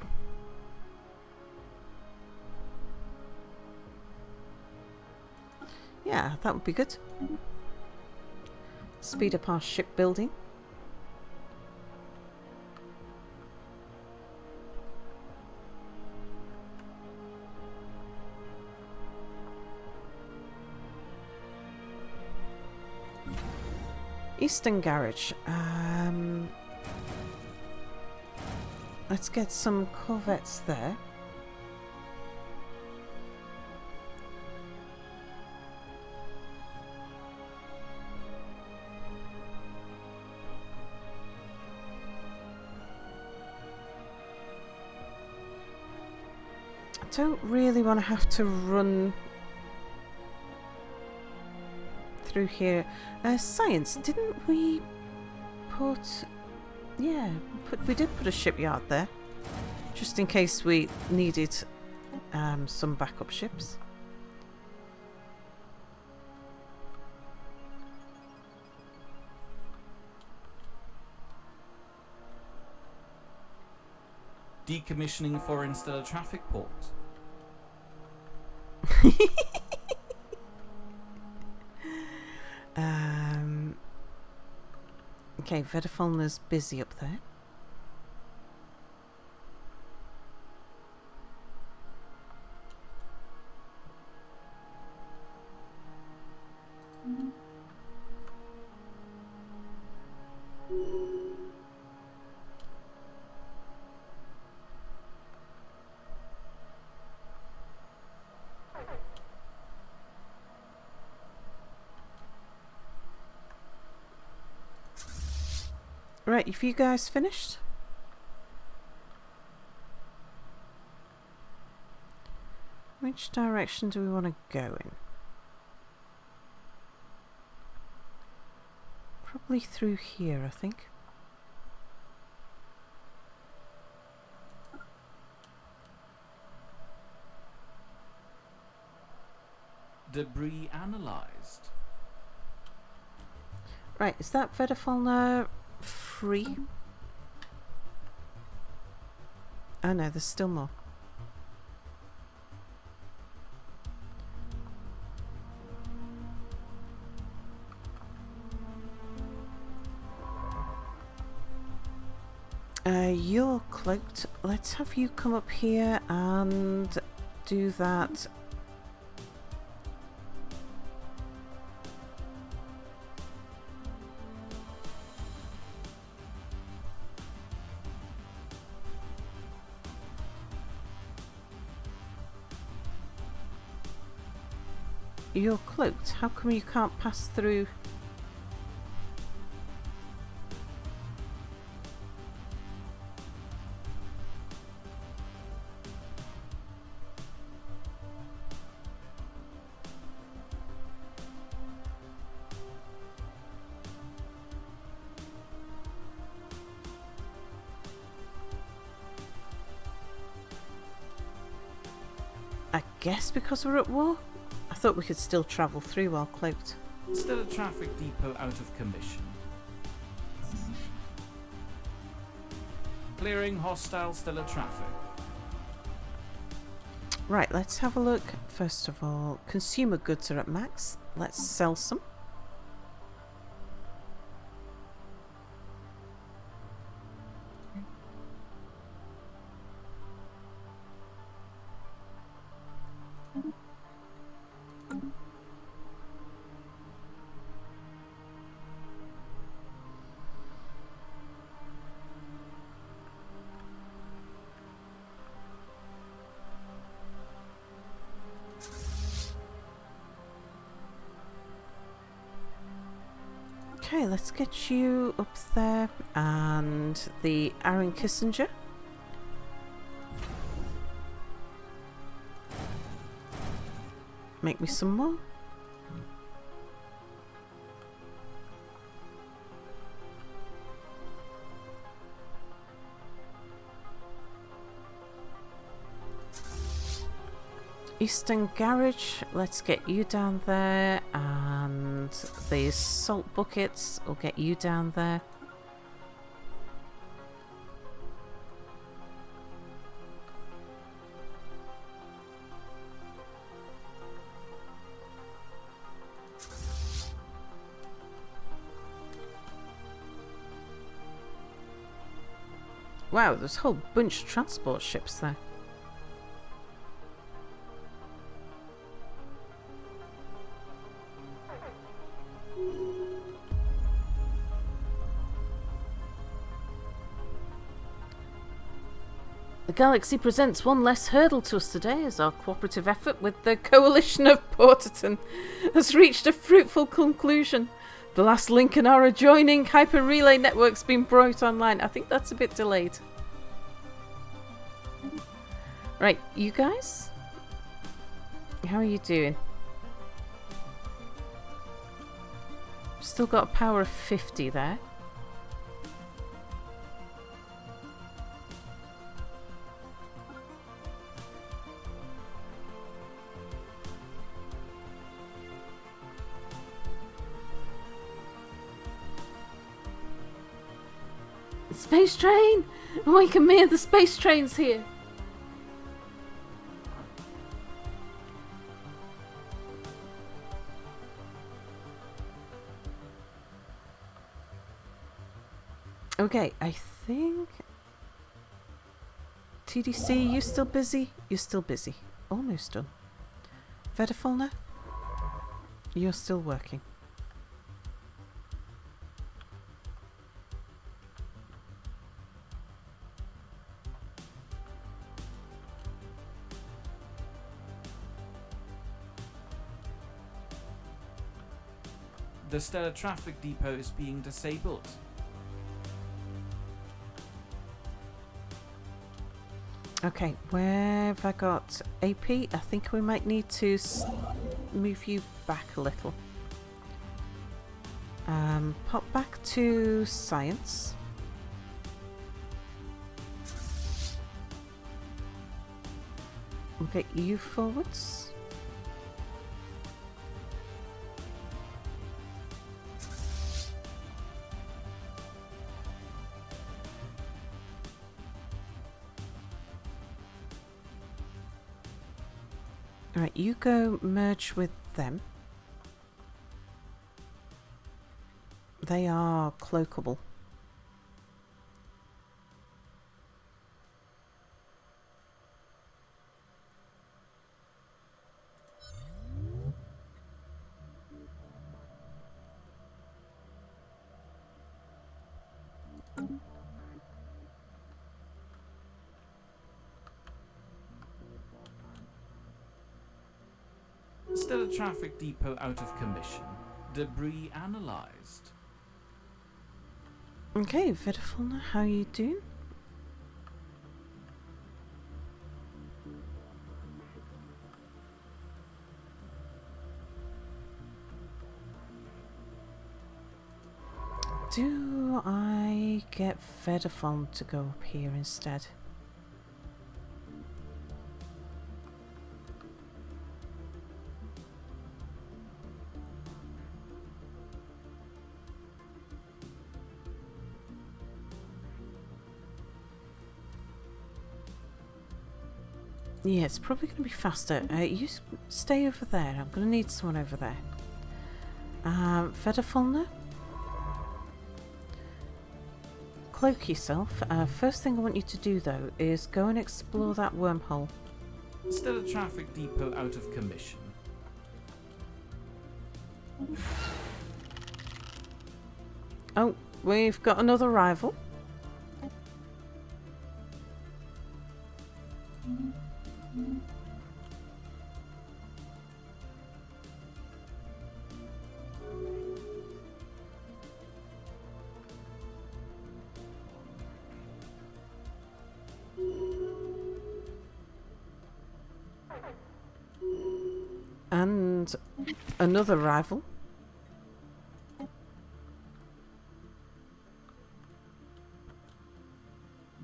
Yeah, that would be good. Speed up our shipbuilding. Eastern Garage. Let's get some corvettes there. I don't really want to have to run through here. Science, didn't we put... Yeah, we did put a shipyard there. Just in case we needed some backup ships. Decommissioning foreign stellar traffic port. Okay, Vedafalna's busy up there. Right, have you guys finished? Which direction do we want to go in? Probably through here, I think. Debris analyzed. Right, is that Vedafalna free? Oh no, there's still more. You're cloaked. Let's have you come up here and do that. You're cloaked. How come you can't pass through? I guess because we're at war? I thought we could still travel through while cloaked. Still a traffic depot out of commission. Clearing hostile stellar traffic. Right, let's have a look. First of all, consumer goods are at max. Let's sell some. Okay, let's get you up there. And the Aaron Kissinger. Make me some more. Eastern Garage, let's get you down there, and the salt buckets will get you down there. Wow, there's a whole bunch of transport ships there. The Galaxy presents one less hurdle to us today as our cooperative effort with the Coalition of Porterton has reached a fruitful conclusion. The last link in our adjoining hyper relay network's been brought online. I think that's a bit delayed. Right, you guys? How are you doing? Still got a power of 50 there. Space train! Awaken me, the space train's here! Okay, I think... TDC, you still busy? You're still busy. Almost done. Vedafulna? You're still working. The Stellar Traffic Depot is being disabled. Okay, where have I got AP? I think we might need to move you back a little. Pop back to science. We'll get you forwards. Alright, you go merge with them. They are cloakable. Stellar Traffic Depot out of commission. Debris analysed. Okay, Vedafulna, how are you doing? Do I get Vedafulna to go up here instead? Yeah, it's probably going to be faster. You stay over there. I'm going to need someone over there. Vedafulna? Cloak yourself. First thing I want you to do, though, is go and explore that wormhole. Stellar Traffic Depot out of commission. Oh, we've got another rival. And another rival.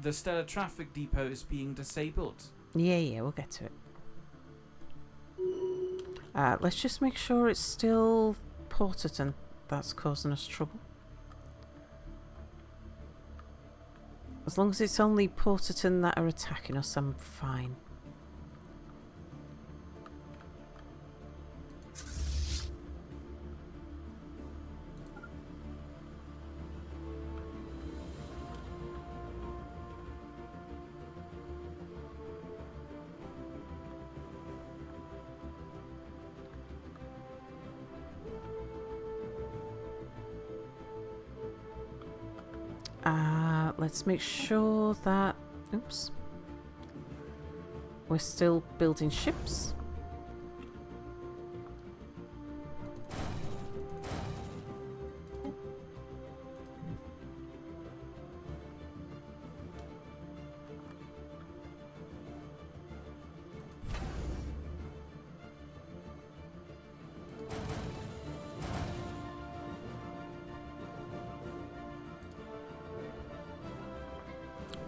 The Stellar Traffic Depot is being disabled. Yeah, we'll get to it. Let's just make sure it's still Porterton that's causing us trouble. As long as it's only Porterton that are attacking us, I'm fine. Let's make sure that... Oops. We're still building ships.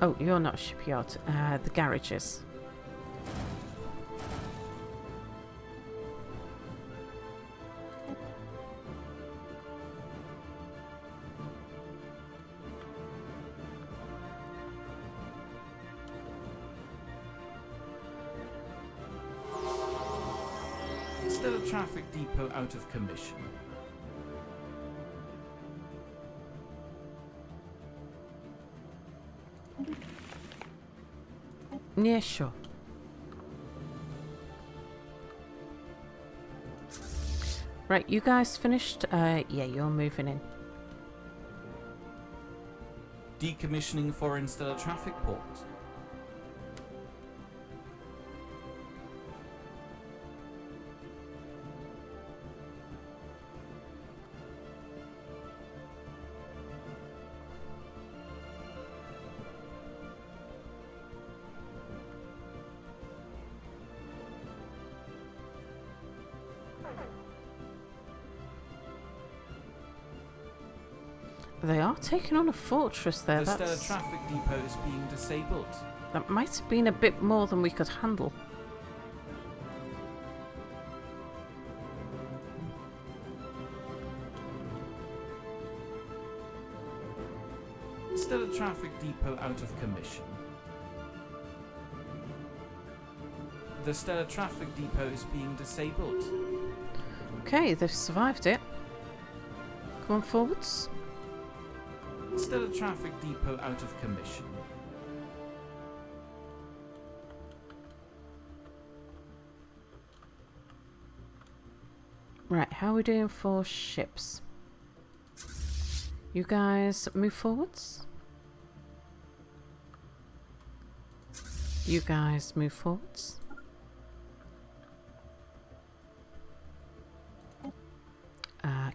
Oh, you're not a shipyard. The garages. Stellar Traffic Depot out of commission. Yeah, sure. Right, you guys finished? Yeah, you're moving in. Decommissioning foreign stellar traffic port. They are taking on a fortress there. The stellar traffic depot is being disabled. That might have been a bit more than we could handle. Stellar traffic depot out of commission. The stellar traffic depot is being disabled. Okay, they've survived it. Come on forwards. Stellar traffic depot out of commission. Right, how are we doing for ships? You guys move forwards. You guys move forwards.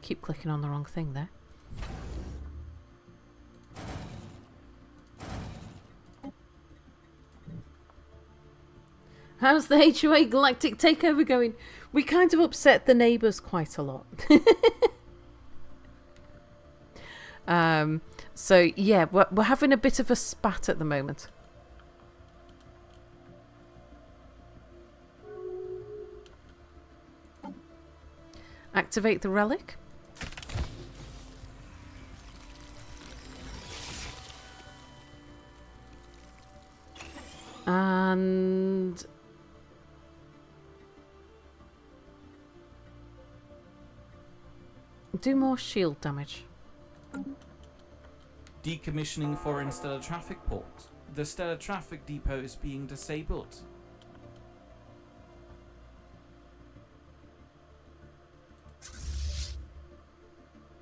Keep clicking on the wrong thing there. How's the HOA Galactic Takeover going? We kind of upset the neighbours quite a lot. So yeah, we're having a bit of a spat at the moment. Activate the relic. And do more shield damage. Decommissioning foreign stellar traffic port. The stellar traffic depot is being disabled.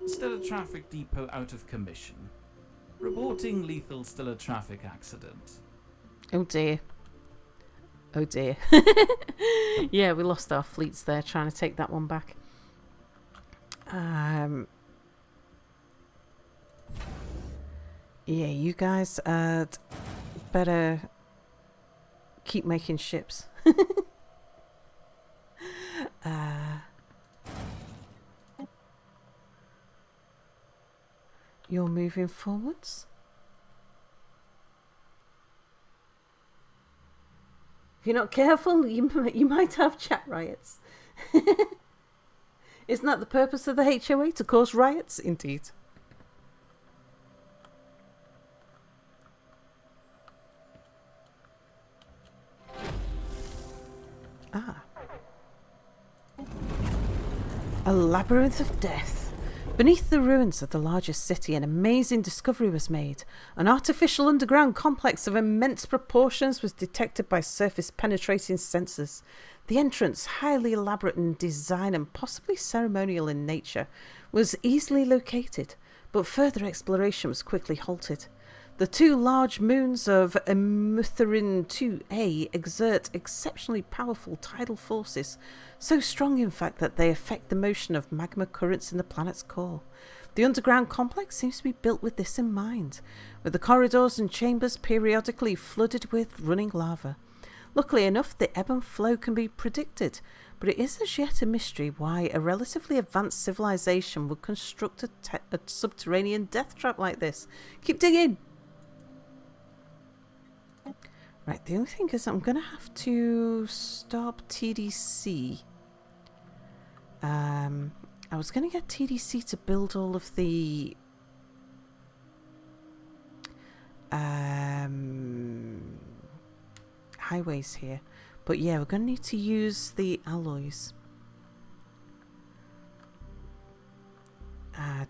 Stellar traffic depot out of commission. Reporting lethal stellar traffic accident. Oh dear. Oh dear. Yeah, we lost our fleets there trying to take that one back. Yeah, you guys better keep making ships. you're moving forwards. If you're not careful, you might have chat riots. Isn't that the purpose of the HOA? To cause riots? Indeed. Ah. A labyrinth of death. Beneath the ruins of the largest city, an amazing discovery was made. An artificial underground complex of immense proportions was detected by surface-penetrating sensors. The entrance, highly elaborate in design and possibly ceremonial in nature, was easily located, but further exploration was quickly halted. The two large moons of Emutherin 2A exert exceptionally powerful tidal forces, so strong in fact that they affect the motion of magma currents in the planet's core. The underground complex seems to be built with this in mind, with the corridors and chambers periodically flooded with running lava. Luckily enough, the ebb and flow can be predicted, but it is as yet a mystery why a relatively advanced civilization would construct a subterranean death trap like this. Keep digging! Right, the only thing is I'm going to have to stop TDC. I was going to get TDC to build all of the highways here. But yeah, we're going to need to use the alloys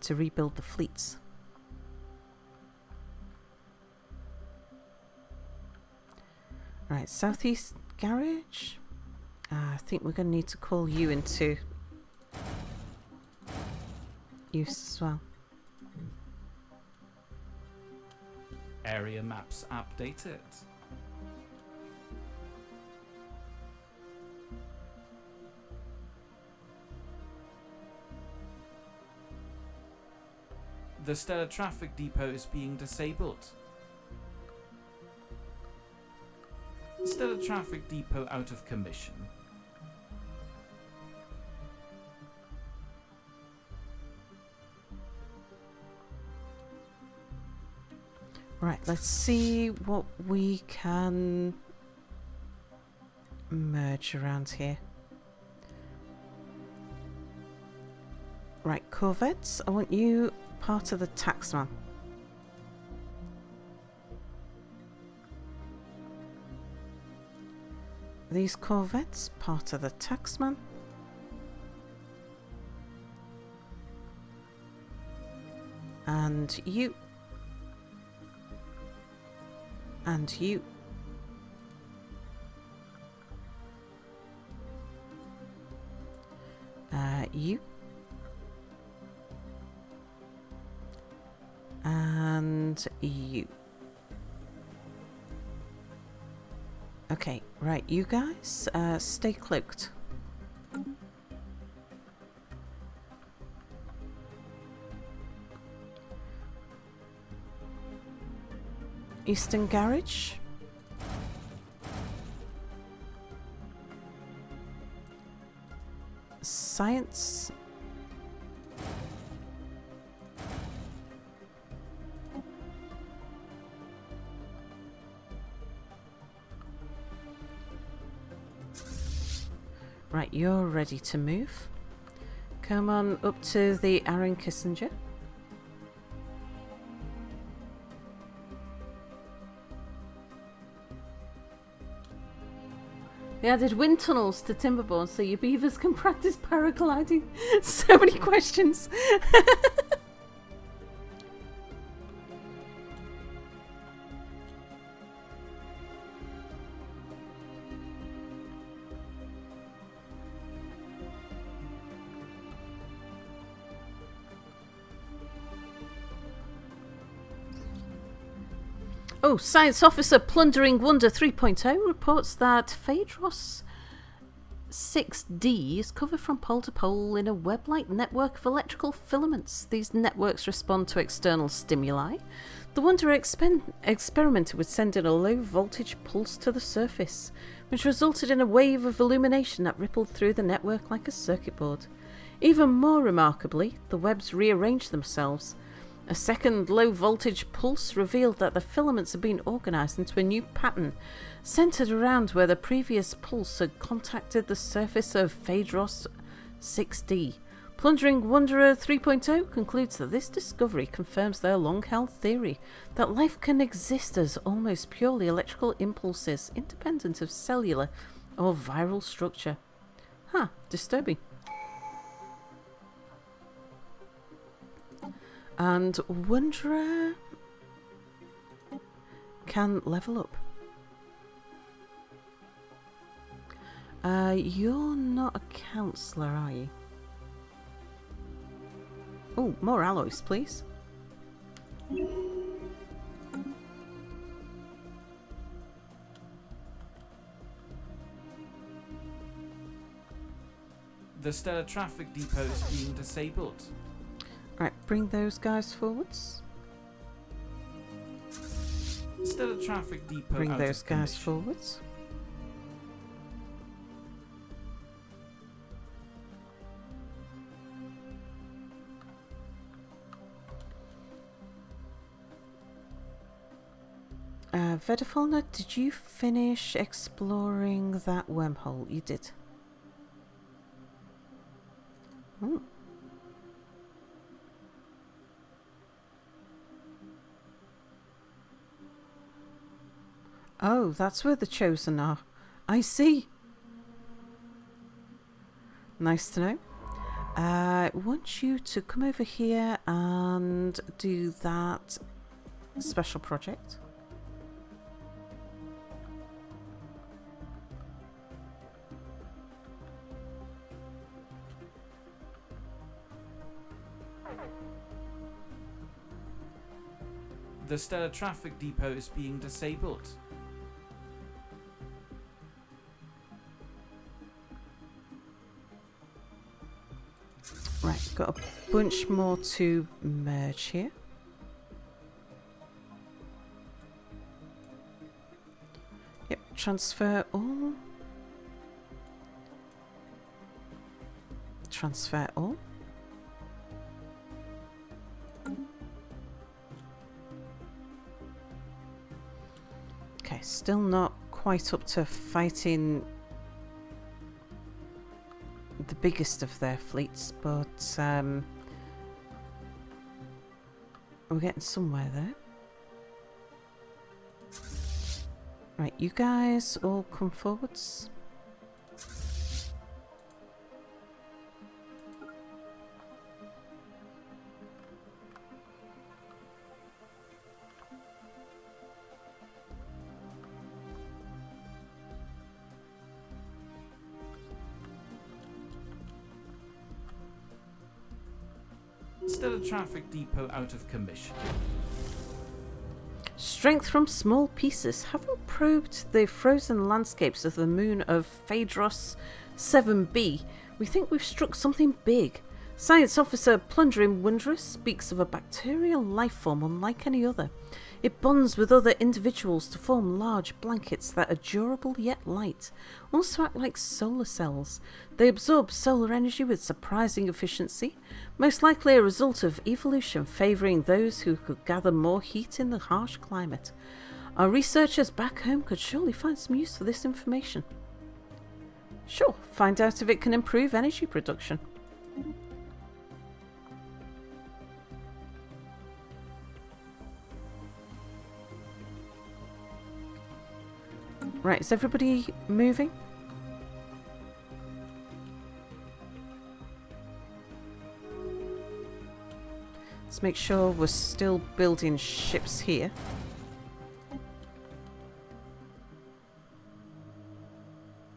to rebuild the fleets. Right, Southeast Garage. I think we're going to need to call you into use as well. Area maps updated. The Stellar Traffic Depot is being disabled. Stellar Traffic Depot out of commission. Right, let's see what we can merge around here. Right, Corvettes, I want you part of the taxman. These Corvettes, part of the taxman. And you. And you. You. And you. Okay, right, you guys, stay cloaked. Eastern Garage. Science. Right, you're ready to move. Come on up to the Aaron Kissinger. They added wind tunnels to Timberborn so your beavers can practice paragliding. So many questions. Oh, Science Officer Plundering Wonder 3.0 reports that Phaedros 6D is covered from pole to pole in a web-like network of electrical filaments. These networks respond to external stimuli. The Wonder experimented with sending a low-voltage pulse to the surface, which resulted in a wave of illumination that rippled through the network like a circuit board. Even more remarkably, the webs rearranged themselves. A second low voltage pulse revealed that the filaments had been organised into a new pattern, centred around where the previous pulse had contacted the surface of Phaedros 6D. Plundering Wanderer 3.0 concludes that this discovery confirms their long-held theory that life can exist as almost purely electrical impulses, independent of cellular or viral structure. Huh, disturbing. And Wanderer can level up. You're not a counsellor, are you? Oh, more alloys, please. The stellar traffic depot is being disabled. Right, bring those guys forwards. Stellar traffic depot Bring out those of guys commission. forwards. Vedafalna, did you finish exploring that wormhole? You did. Hmm. Oh, that's where the Chosen are. I see. Nice to know. I want you to come over here and do that special project. The stellar traffic depot is being disabled. Right, got a bunch more to merge here. Yep, transfer all. Transfer all. Okay, still not quite up to fighting the biggest of their fleets, but we're getting somewhere there. Right, you guys all come forwards. Stellar traffic depot out of commission. Strength from small pieces. Having probed the frozen landscapes of the moon of Phaedros 7b, we think we've struck something big. Science officer Plundering Wanderer speaks of a bacterial life form unlike any other. It bonds with other individuals to form large blankets that are durable yet light, also act like solar cells. They absorb solar energy with surprising efficiency, most likely a result of evolution favouring those who could gather more heat in the harsh climate. Our researchers back home could surely find some use for this information. Sure, find out if it can improve energy production. Right, is everybody moving? Let's make sure we're still building ships here.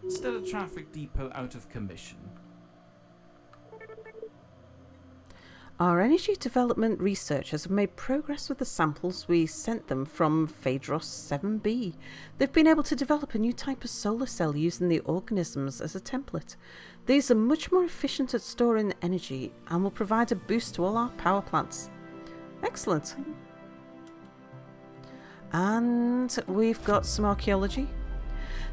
Stellar traffic depot out of commission. Our energy development researchers have made progress with the samples we sent them from Phaedros 7b. They've been able to develop a new type of solar cell using the organisms as a template. These are much more efficient at storing energy and will provide a boost to all our power plants. Excellent. And we've got some archaeology.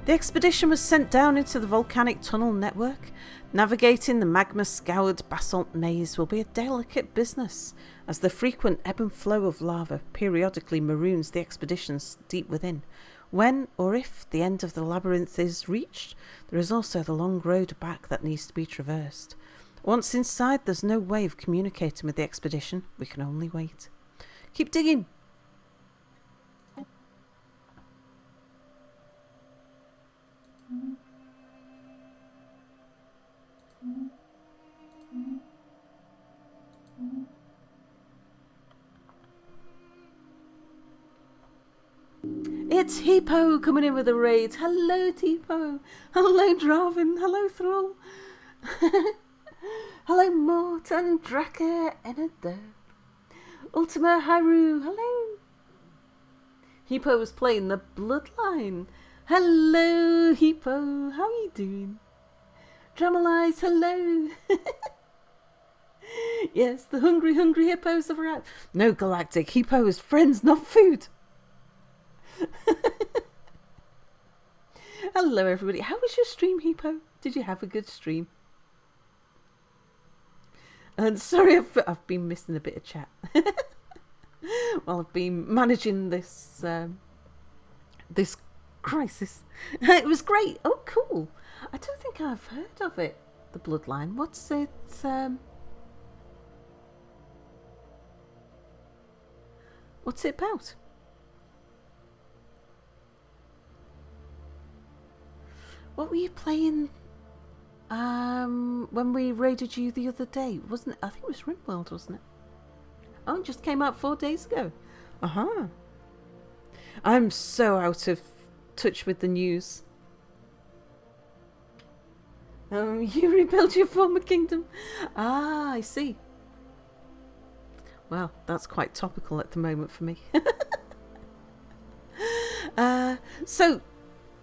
The expedition was sent down into the volcanic tunnel network. Navigating the magma-scoured basalt maze will be a delicate business, as the frequent ebb and flow of lava periodically maroons the expeditions deep within. When or if the end of the labyrinth is reached, there is also the long road back that needs to be traversed. Once inside, there's no way of communicating with the expedition. We can only wait. Keep digging. It's Hippo coming in with a raid. Hello, Tipo. Hello, Draven. Hello, Thrall. Hello, Morton, Draka, Enado. Ultima Haru. Hello. Hippo was playing the Bloodline. Hello, Hippo. How are you doing? Dramalize. Hello. Yes, the hungry hippos have arrived. No, Galactic. Hippo is friends, not food. Hello everybody, how was your stream, Hippo? Did you have a good stream? And sorry I've been missing a bit of chat while I've been managing this this crisis. It was great. Oh cool, I don't think I've heard of it, the Bloodline. What's it what's it about? What were you playing when we raided you the other day? Wasn't it? I think it was RimWorld, wasn't it? Oh, it just came out 4 days ago. Uh-huh. I'm so out of touch with the news. You rebuilt your former kingdom. Ah, I see. Well, that's quite topical at the moment for me. So...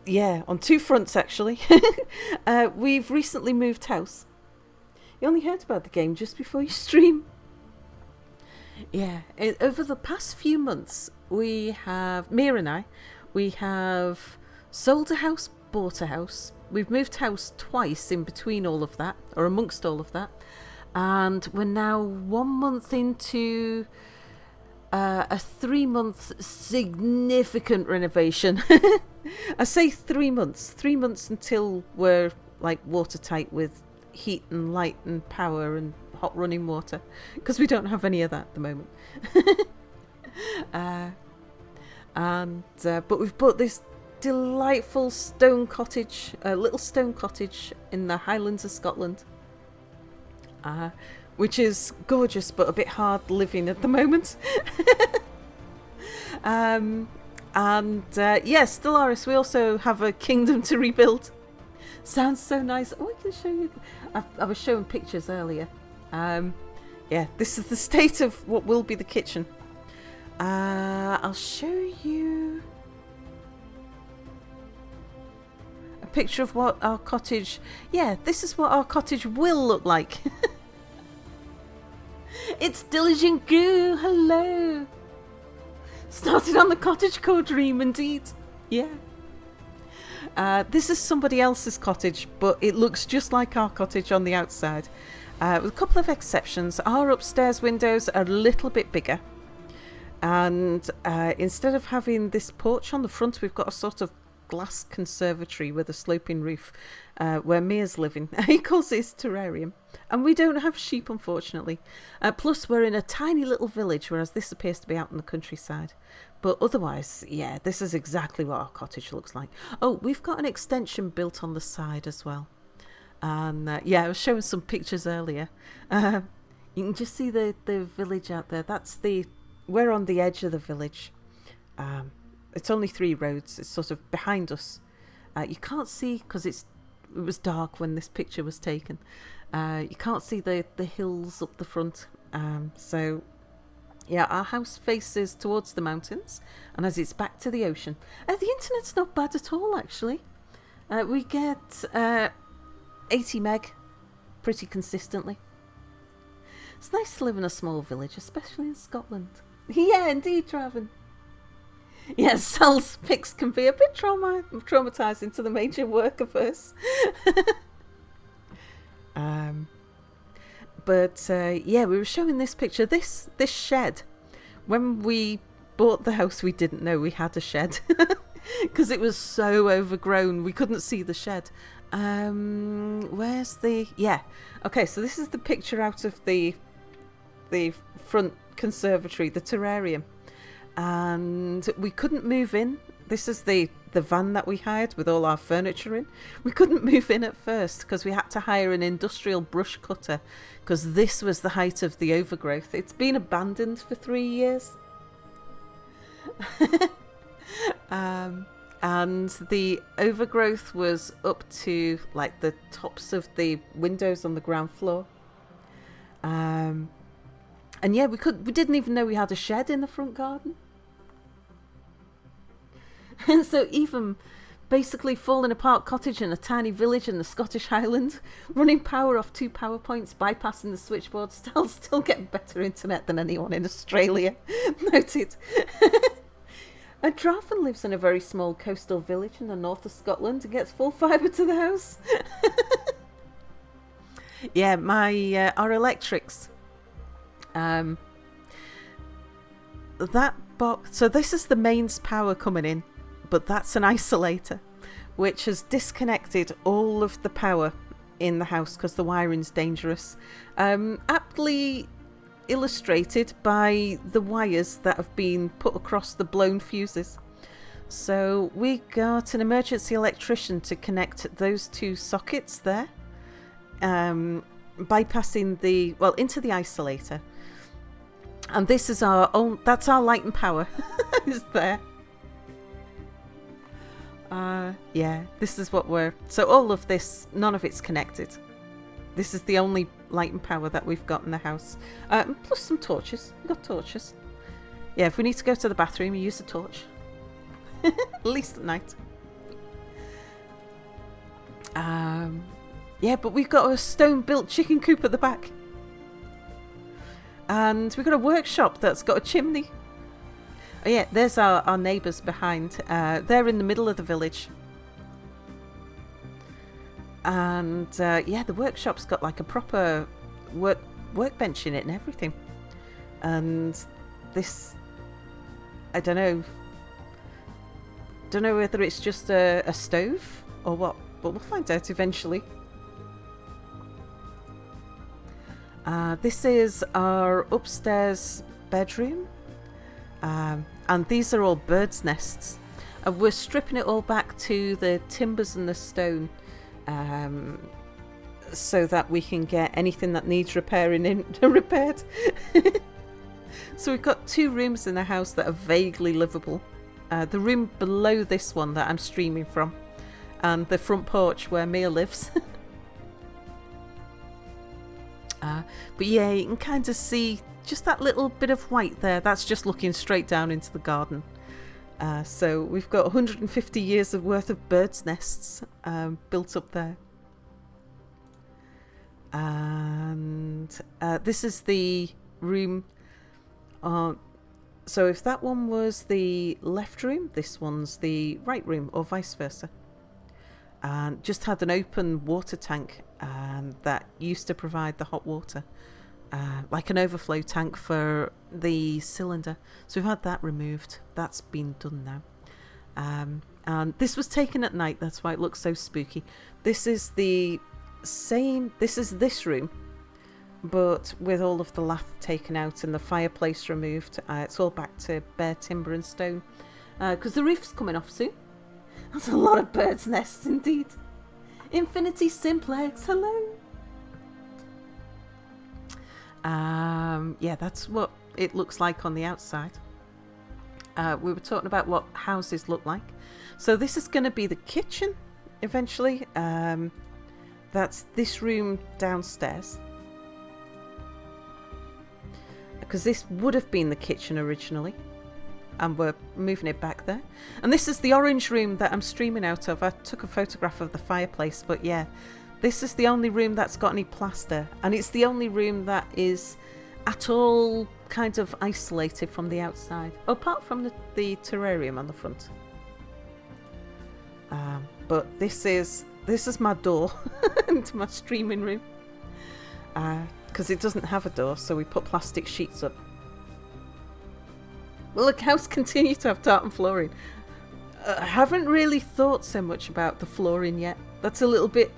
yeah, on two fronts actually. We've recently moved house. You only heard about the game just before you stream. Yeah, over the past few months, Mia and I, we have sold a house, bought a house. We've moved house twice in between all of that, or amongst all of that. And we're now 1 month into a 3-month significant renovation. I say 3 months. 3 months until we're like watertight with heat and light and power and hot running water, because we don't have any of that at the moment. But we've bought this delightful stone cottage, a little stone cottage in the Highlands of Scotland, which is gorgeous but a bit hard living at the moment. Yes, Stellaris, we also have a kingdom to rebuild. Sounds so nice. Oh, I can show you. I was showing pictures earlier. Yeah, this is the state of what will be the kitchen. I'll show you a picture of what our cottage... yeah, this is what our cottage will look like. It's Diligent Goo. Hello. Started on the cottagecore dream, indeed. Yeah. This is somebody else's cottage, but it looks just like our cottage on the outside. With a couple of exceptions. Our upstairs windows are a little bit bigger. And instead of having this porch on the front, we've got a sort of glass conservatory with a sloping roof where Mia's living. He calls it his terrarium. And we don't have sheep, unfortunately. Plus, we're in a tiny little village, whereas this appears to be out in the countryside. But otherwise, yeah, this is exactly what our cottage looks like. Oh, we've got an extension built on the side as well. And yeah, I was showing some pictures earlier. You can just see the village out there. We're on the edge of the village. It's only 3 roads. It's sort of behind us. You can't see, because it was dark when this picture was taken. You can't see the hills up the front. So, yeah, our house faces towards the mountains, and as it's back to the ocean. The internet's not bad at all, actually. We get 80 meg pretty consistently. It's nice to live in a small village, especially in Scotland. Yeah, indeed, Draven. Yes, Sal's pics can be a bit traumatizing to the major worker first. But yeah, we were showing this picture. This shed. When we bought the house, we didn't know we had a shed because it was so overgrown. We couldn't see the shed. Where's the... Yeah. Okay, so this is the picture out of the front conservatory, the terrarium. And we couldn't move in. This is the van that we hired with all our furniture in. We couldn't move in at first because we had to hire an industrial brush cutter because this was the height of the overgrowth. It's been abandoned for 3 years. And the overgrowth was up to like the tops of the windows on the ground floor. And yeah, we didn't even know we had a shed in the front garden. And so even basically falling apart cottage in a tiny village in the Scottish Highlands, running power off 2 power points, bypassing the switchboard, still getting better internet than anyone in Australia. Noted. And Draven lives in a very small coastal village in the north of Scotland and gets full fibre to the house. Yeah, our electrics. That box. So this is the mains power coming in, but that's an isolator, which has disconnected all of the power in the house because the wiring's dangerous. Aptly illustrated by the wires that have been put across the blown fuses. So we got an emergency electrician to connect those 2 sockets there, bypassing into the isolator. And this is that's our light and power is there. Yeah, this is what so all of this, none of it's connected. This is the only light and power that we've got in the house. Plus some torches. We've got torches. Yeah, if we need to go to the bathroom, you use a torch. At least at night. Yeah, but we've got a stone-built chicken coop at the back. And we've got a workshop that's got a chimney. Oh yeah, there's our neighbours behind. They're in the middle of the village. And yeah, the workshop's got like a proper workbench in it and everything. And this, I don't know whether it's just a stove or what, but we'll find out eventually. This is our upstairs bedroom. And these are all birds' nests. We're stripping it all back to the timbers and the stone, so that we can get anything that needs repairing repaired. So we've got 2 rooms in the house that are vaguely livable. The room below this one that I'm streaming from, and the front porch where Mia lives. But yeah, you can kind of see just that little bit of white there. That's just looking straight down into the garden. So we've got 150 years of worth of birds' nests built up there. And this is the room. So if that one was the left room, this one's the right room, or vice versa. And just had an open water tank that used to provide the hot water. Like an overflow tank for the cylinder. So we've had that removed. That's been done now. And this was taken at night. That's why it looks so spooky. This is the same. This is this room, but with all of the lath taken out and the fireplace removed. It's all back to bare timber and stone. Because the roof's coming off soon. That's a lot of birds' nests indeed. Infinity Simplex, hello. Yeah, that's what it looks like on the outside. We were talking about what houses look like. So this is going to be the kitchen eventually. That's this room downstairs. Because this would have been the kitchen originally. And we're moving it back there. And this is the orange room that I'm streaming out of. I took a photograph of the fireplace, but yeah, this is the only room that's got any plaster, and it's the only room that is at all kind of isolated from the outside, apart from the terrarium on the front. But this is my door into my streaming room, because it doesn't have a door, so we put plastic sheets up. Well, the house continue to have tartan flooring. I haven't really thought so much about the flooring yet. That's a little bit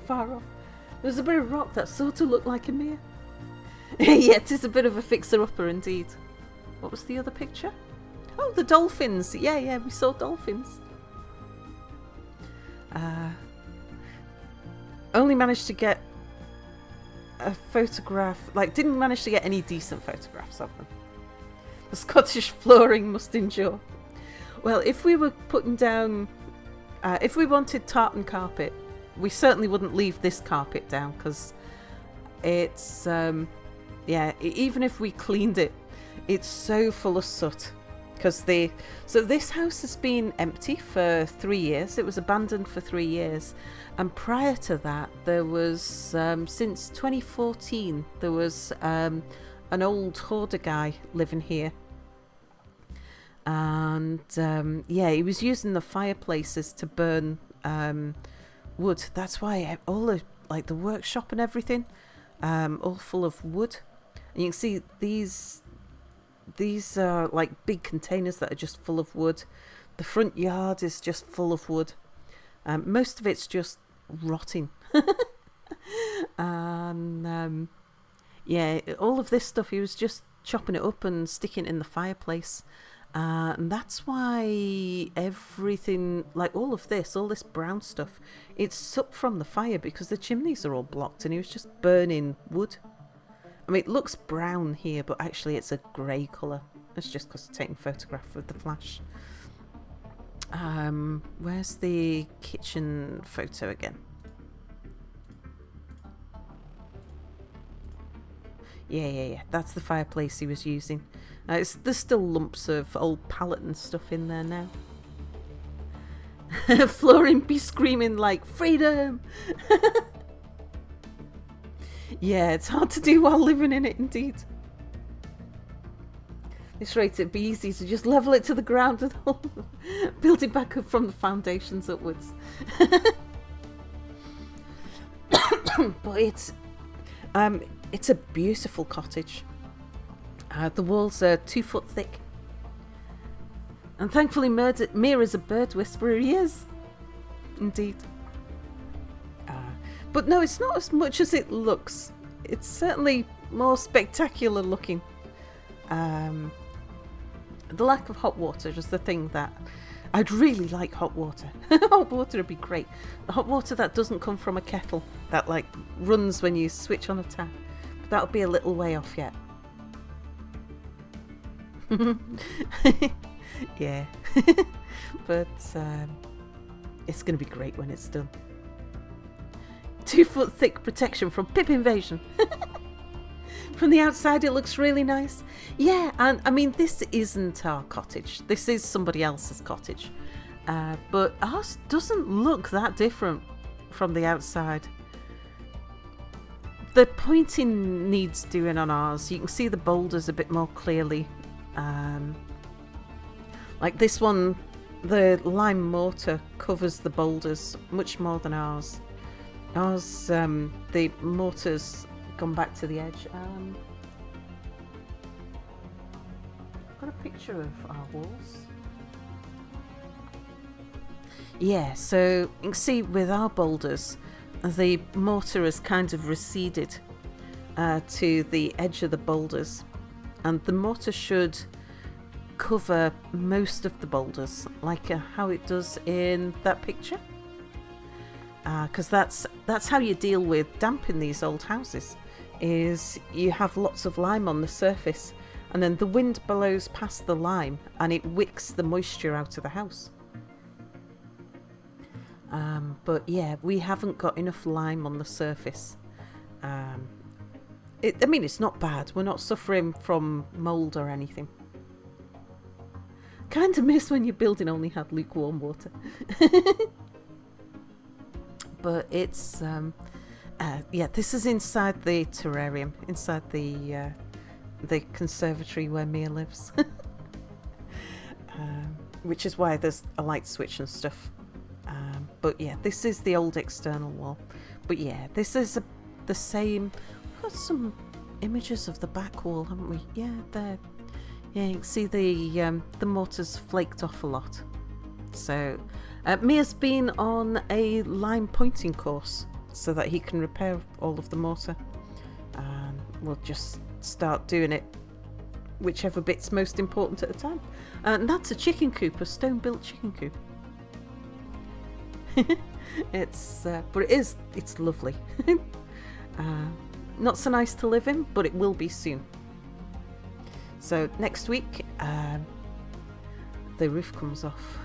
far off. There's a bit of rock that sort of looked like a mirror. Yeah, it is a bit of a fixer-upper indeed. What was the other picture? Oh, the dolphins. Yeah, we saw dolphins. Only managed to get a photograph, didn't manage to get any decent photographs of them. The Scottish flooring must endure. Well, if we were putting down, if we wanted tartan carpet, we certainly wouldn't leave this carpet down, because it's, even if we cleaned it, it's so full of soot. So this house has been empty for 3 years. It was abandoned for 3 years. And prior to that, there was, since 2014, there was an old hoarder guy living here. And, he was using the fireplaces to burn wood. That's why all the workshop and everything, all full of wood. And you can see these are like big containers that are just full of wood. The front yard is just full of wood. Most of it's just rotting. And all of this stuff, he was just chopping it up and sticking it in the fireplace. And that's why everything, all this brown stuff, it's soot from the fire, because the chimneys are all blocked and he was just burning wood. I mean, it looks brown here, but actually it's a grey colour. It's just because I'm taking a photograph with the flash. Where's the kitchen photo again? Yeah. That's the fireplace he was using. There's still lumps of old pallet and stuff in there now. Flooring be screaming like, freedom! Yeah, it's hard to do while living in it, indeed. This rate, it'd be easy to just level it to the ground and build it back up from the foundations upwards. But it's a beautiful cottage. The walls are 2 foot thick. And thankfully Mira's a bird whisperer. He is. Indeed. But no, it's not as much as it looks. It's certainly more spectacular looking. The lack of hot water is the thing that I'd really like. Hot water. Hot water would be great. The hot water that doesn't come from a kettle, that runs when you switch on a tap. But that'll be a little way off yet. Yeah. But it's going to be great when it's done. 2 foot thick protection from pip invasion. From the outside it looks really nice. Yeah, and I mean, this isn't our cottage. This is somebody else's cottage. But ours doesn't look that different from the outside. The pointing needs doing on ours. You can see the boulders a bit more clearly. Like this one, the lime mortar covers the boulders much more than ours. Ours, the mortar's gone back to the edge. I've got a picture of our walls. Yeah, so you can see with our boulders, the mortar has kind of receded to the edge of the boulders, and the mortar should cover most of the boulders, like how it does in that picture. Because that's how you deal with damp in these old houses, is you have lots of lime on the surface, and then the wind blows past the lime and it wicks the moisture out of the house. But yeah, we haven't got enough lime on the surface. I mean, it's not bad. We're not suffering from mould or anything. Kind of miss when your building only had lukewarm water. But it's Yeah, this is inside the terrarium, inside the conservatory where Mia lives. Which is why there's a light switch and stuff. But yeah, this is the old external wall. But yeah, this is the same. We've got some images of the back wall, haven't we? Yeah, there. Yeah, you can see the mortar's flaked off a lot. So Mia's been on a line pointing course so that he can repair all of the mortar. We'll just start doing it whichever bit's most important at the time. And that's a chicken coop, a stone-built chicken coop. But it's lovely. Not so nice to live in, but it will be soon. So next week, the roof comes off.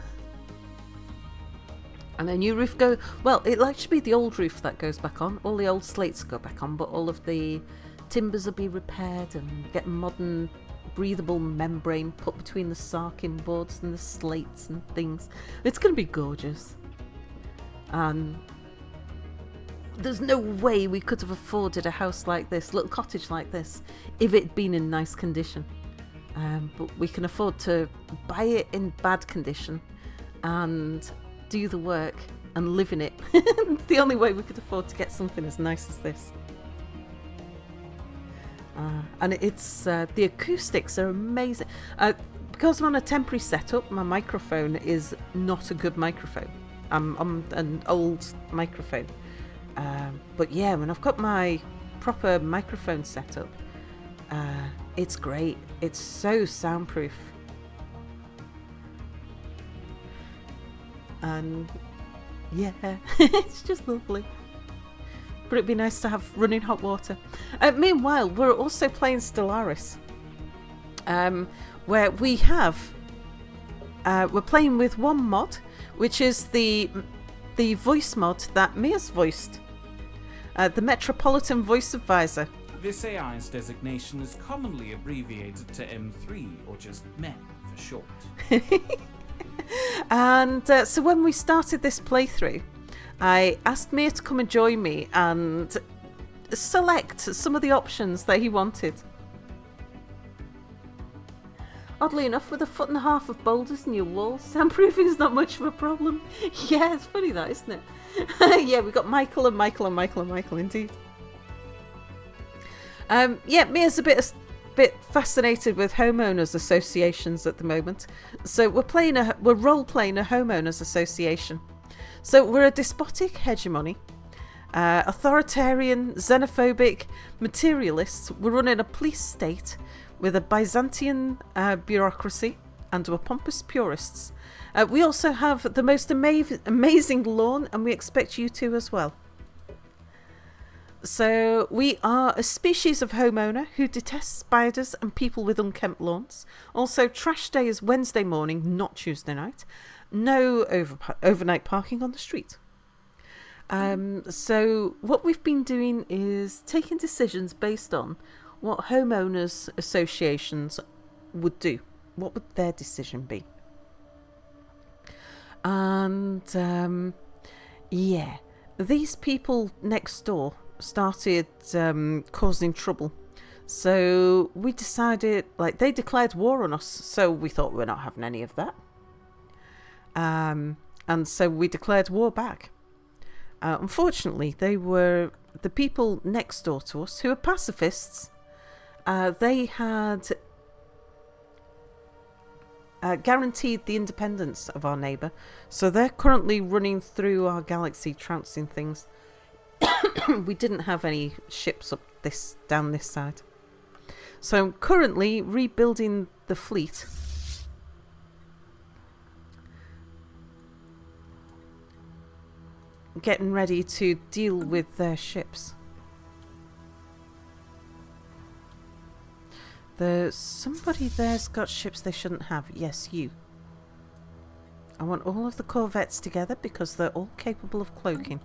And a new roof well, it'll actually be the old roof that goes back on. All the old slates go back on, but all of the timbers will be repaired and get modern breathable membrane put between the sarking boards and the slates and things. It's going to be gorgeous. And there's no way we could have afforded a house like this, little cottage like this, if it'd been in nice condition. But we can afford to buy it in bad condition and do the work and live in it. It's the only way we could afford to get something as nice as this. And it's the acoustics are amazing. Because I'm on a temporary setup, my microphone is not a good microphone. I'm on an old microphone. But yeah, when I've got my proper microphone set up, it's great. It's so soundproof. And yeah, it's just lovely. But it'd be nice to have running hot water. Meanwhile, we're also playing Stellaris, where we have we're playing with one mod, which is the voice mod that Mia's voiced, the Metropolitan Voice Advisor. This AI's designation is commonly abbreviated to M3, or just MEN for short. And so when we started this playthrough, I asked Mia to come and join me and select some of the options that he wanted. Oddly enough, with 1.5 foot of boulders in your walls, soundproofing is not much of a problem. Yeah, it's funny that, isn't it? Yeah, we've got Michael and Michael and Michael and Michael indeed. Yeah, Mia's a bit fascinated with homeowners associations at the moment. So we're role-playing a homeowners association. So we're a despotic hegemony, authoritarian, xenophobic, materialists. We're running a police state with a Byzantine bureaucracy and we're pompous purists. We also have the most amazing lawn, and we expect you to as well. So we are a species of homeowner who detests spiders and people with unkempt lawns. Also, trash day is Wednesday morning, not Tuesday night. No overnight parking on the street. So what we've been doing is taking decisions based on what homeowners associations would do. What would their decision be? And yeah, these people next door started causing trouble. So we decided, they declared war on us. So we thought we're not having any of that. And so we declared war back. Unfortunately, they were the people next door to us who are pacifists. They had guaranteed the independence of our neighbour. So they're currently running through our galaxy, trouncing things. We didn't have any ships down this side. So I'm currently rebuilding the fleet. Getting ready to deal with their ships. Somebody there's got ships they shouldn't have. Yes, you. I want all of the corvettes together because they're all capable of cloaking.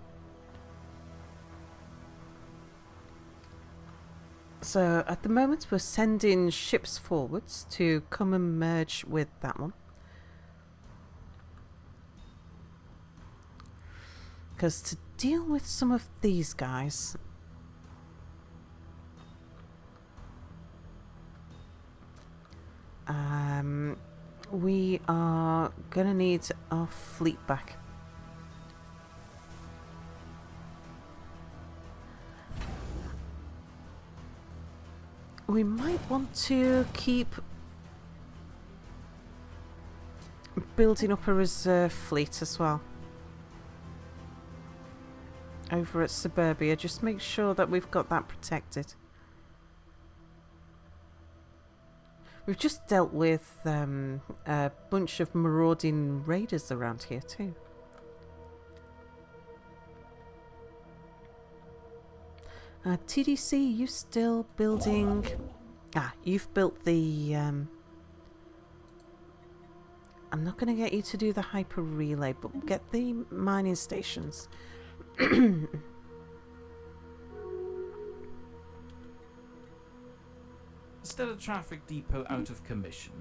So at the moment we're sending ships forwards to come and merge with that one. Because deal with some of these guys. We are gonna need our fleet back. We might want to keep building up a reserve fleet as well. Over at Suburbia, just make sure that we've got that protected. We've just dealt with a bunch of marauding raiders around here too. TDC, you still building... you've built the... I'm not going to get you to do the hyper relay, but get the mining stations. Stellar Traffic Depot out of commission.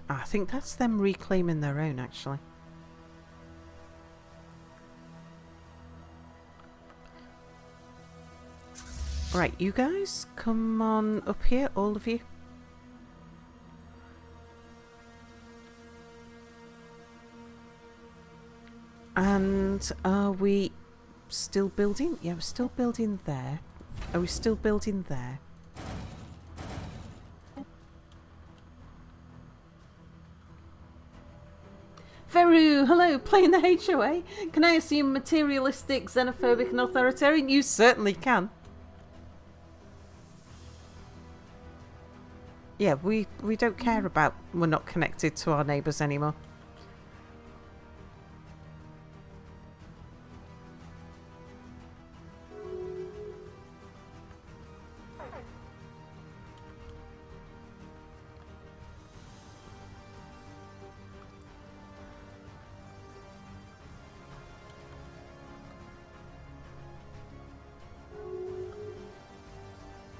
I think that's them reclaiming their own, actually. Right, you guys, come on up here, all of you. And are we still building? Yeah, we're still building there. Are we still building there? Veru, hello, playing the HOA. Can I assume materialistic, xenophobic and authoritarian? You certainly can. Yeah, we don't care about we're not connected to our neighbours anymore.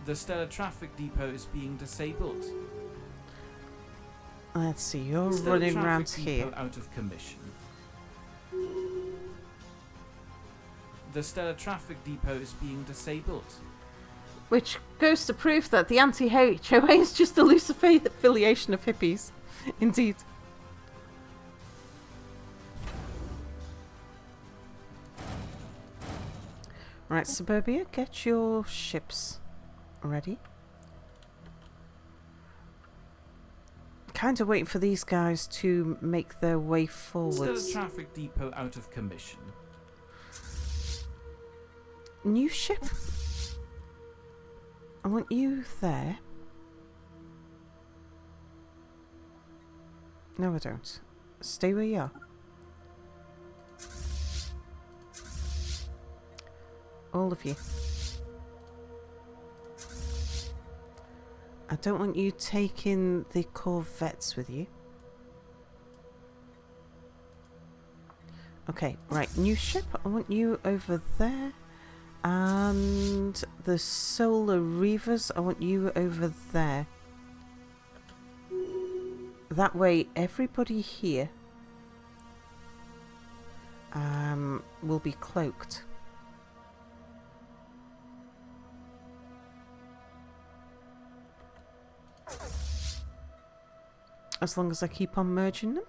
The Stellar Traffic Depot is being disabled. Let's see, you're Stellar running Traffic around Depot here. out of commission. The Stellar Traffic Depot is being disabled. Which goes to prove that the anti-HOA is just a loose affiliation of hippies. Indeed. Right, Suburbia, get your ships ready. Kind of waiting for these guys to make their way forwards. Stellar Traffic Depot out of commission. New ship. I want you there. No, I don't. Stay where you are. All of you. I don't want you taking the corvettes with you. Okay, right, new ship. I want you over there. And the Solar Reavers, I want you over there. That way, everybody here will be cloaked. As long as I keep on merging them.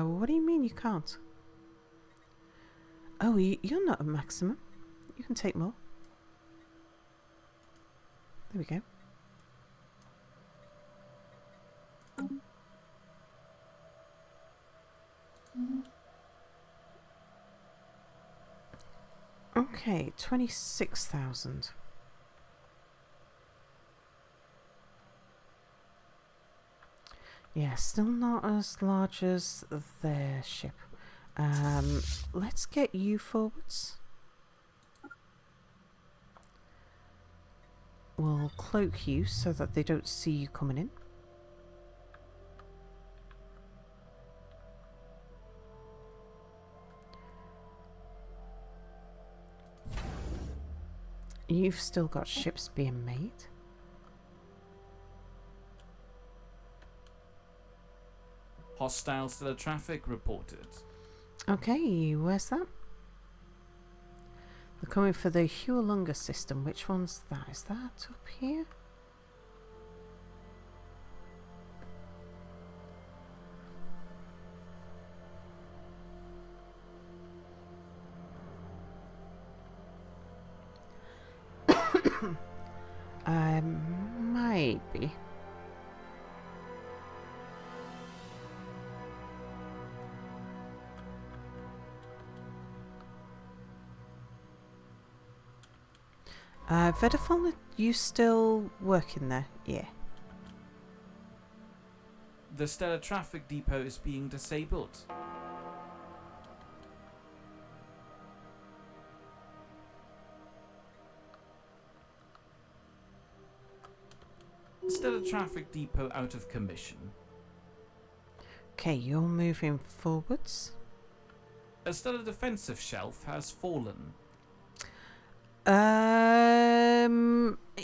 What do you mean you can't? Oh, you're not a maximum. You can take more. There we go. Okay, 26,000. Yeah, still not as large as their ship. Let's get you forwards. We'll cloak you so that they don't see you coming in. You've still got ships being made. Hostile stellar traffic reported. Okay, where's that? They're coming for the HOA system. Which one's that? Is that up here? Maybe. Vedafon, are you still working there? Yeah. The stellar traffic depot is being disabled. Stellar traffic depot out of commission. Okay, you're moving forwards. A stellar defensive shelf has fallen.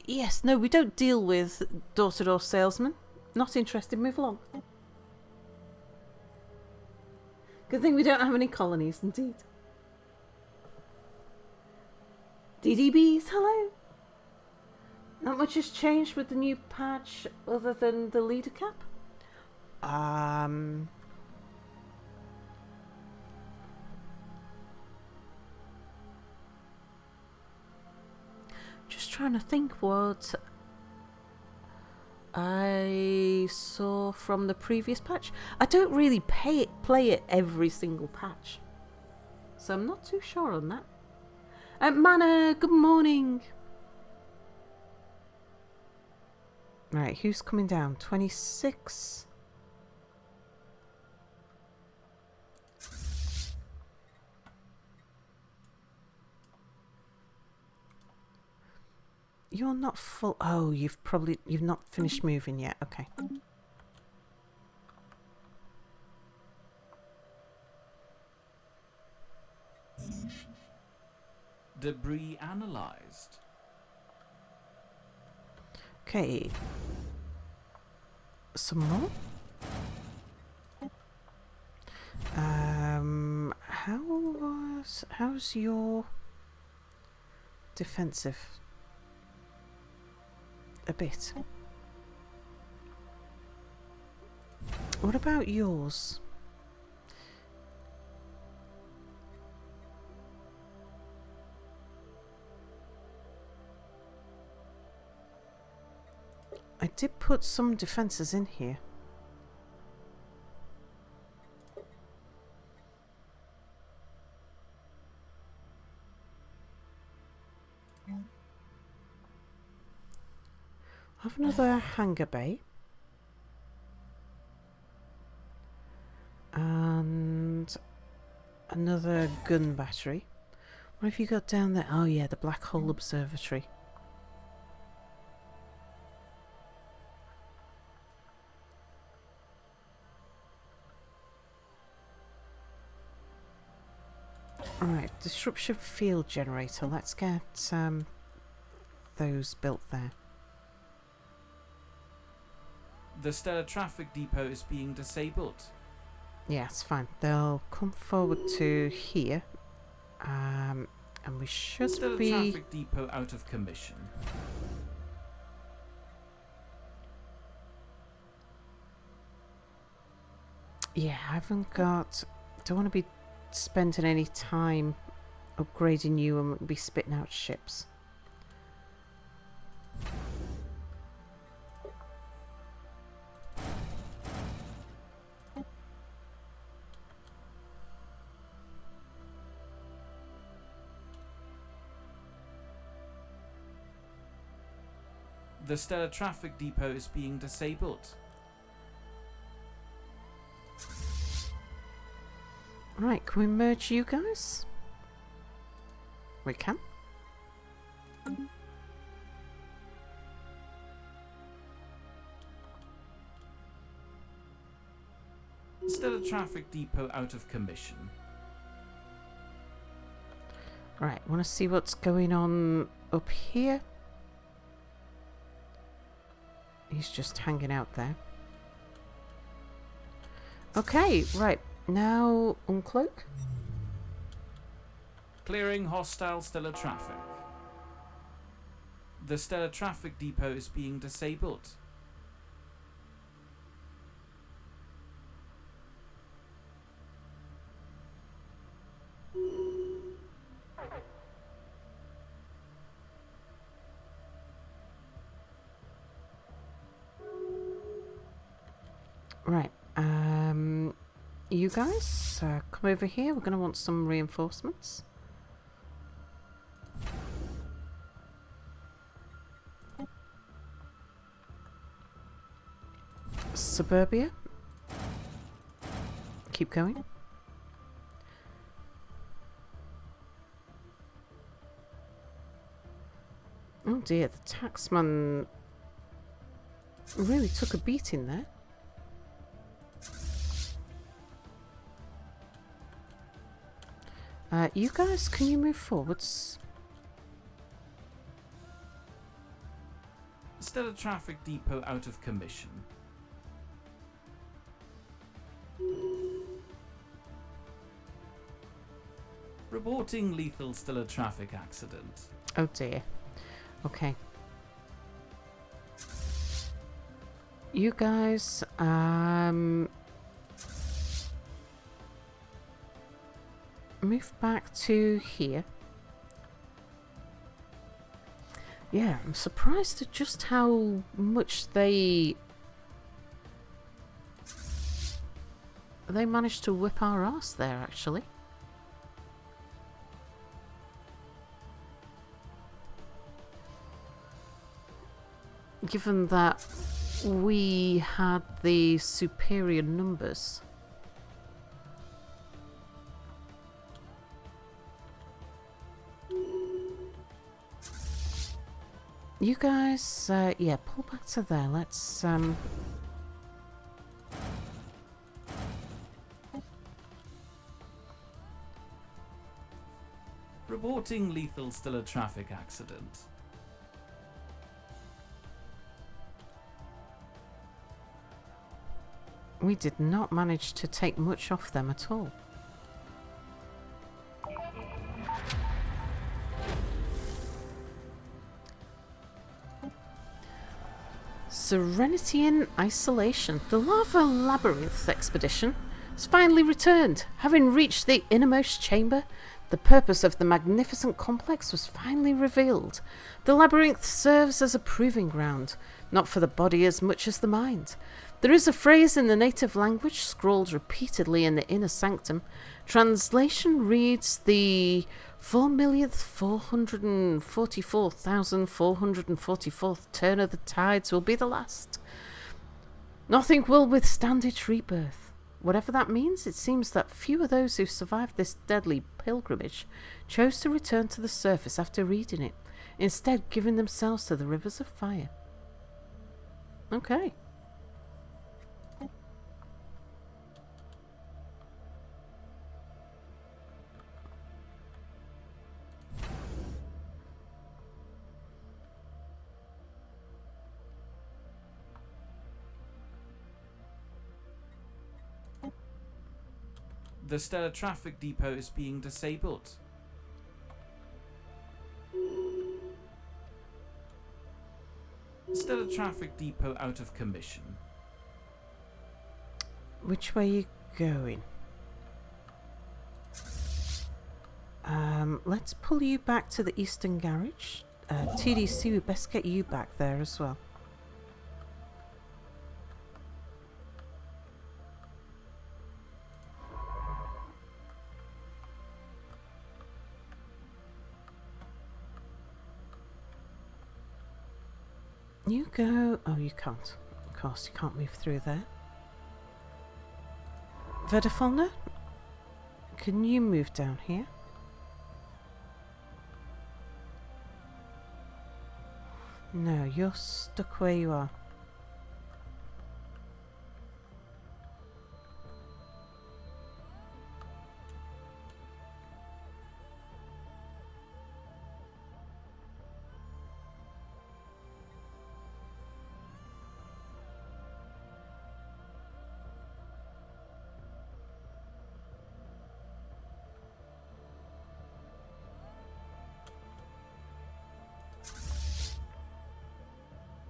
Yes, no, we don't deal with door-to-door salesmen. Not interested, move along. Good thing we don't have any colonies, indeed. DDBs, hello. Not much has changed with the new patch other than the leader cap. Just trying to think what I saw from the previous patch. I don't really play it every single patch, so I'm not too sure on that. Mana, good morning. Right, who's coming down? 26. You're not full. Oh, you've not finished moving yet. Okay. Debris analyzed. Okay. Some more. How's your defensive? A bit. What about yours? I did put some defenses in here. Have another hangar bay. And another gun battery. What have you got down there? Oh yeah, the Black Hole Observatory. Alright, disruption field generator. Let's get those built there. The stellar traffic depot is being disabled. Yeah, it's fine. They'll come forward to here. And we should Stellar be... traffic depot out of commission. Yeah, I haven't got... Don't want to be spending any time upgrading you and be spitting out ships. The stellar traffic depot is being disabled. Right, can we merge you guys? We can. Stellar traffic depot out of commission. Right, want to see what's going on up here? He's just hanging out there. Okay, right. Now, uncloak. Clearing hostile stellar traffic. The stellar traffic depot is being disabled. Right. You guys, come over here. We're going to want some reinforcements. Suburbia. Keep going. Oh dear, the taxman really took a beating there. You guys, can you move forwards? Stellar traffic depot out of commission. Reporting lethal stellar traffic accident. Oh dear. Okay. You guys, move back to here. Yeah, I'm surprised at just how much they managed to whip our ass there, actually. Given that we had the superior numbers. You guys, yeah, pull back to there. Let's, Reporting lethal stellar traffic accident. we did not manage to take much off them at all. Serenity in Isolation. The Lava Labyrinth expedition has finally returned. Having reached the innermost chamber, the purpose of the magnificent complex was finally revealed. The labyrinth serves as a proving ground, not for the body as much as the mind. There is a phrase in the native language scrawled repeatedly in the inner sanctum. Translation reads the 4,444,444th turn of the tides will be the last. Nothing will withstand its rebirth. Whatever that means, it seems that few of those who survived this deadly pilgrimage chose to return to the surface after reading it, instead giving themselves to the rivers of fire. Okay. The stellar traffic depot is being disabled. Stellar traffic depot out of commission. Which way are you going? Let's pull you back to the eastern garage. TDC, we best get you back there as well. You go... Oh, you can't. Of course, you can't move through there. Vedafalna, can you move down here? No, you're stuck where you are.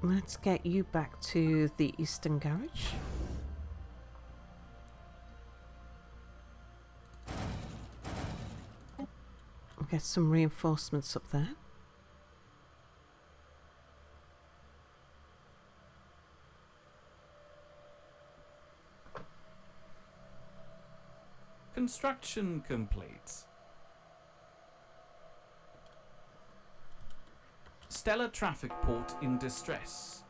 Let's get you back to the Eastern Garage. We'll get some reinforcements up there. Construction complete. Stellar traffic port in distress.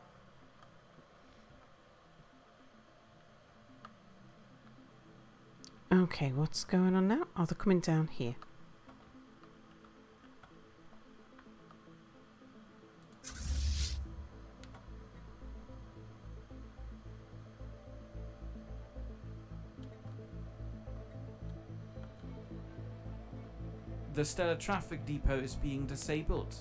Okay, what's going on now? Oh, they're coming down here. The Stellar Traffic Depot is being disabled.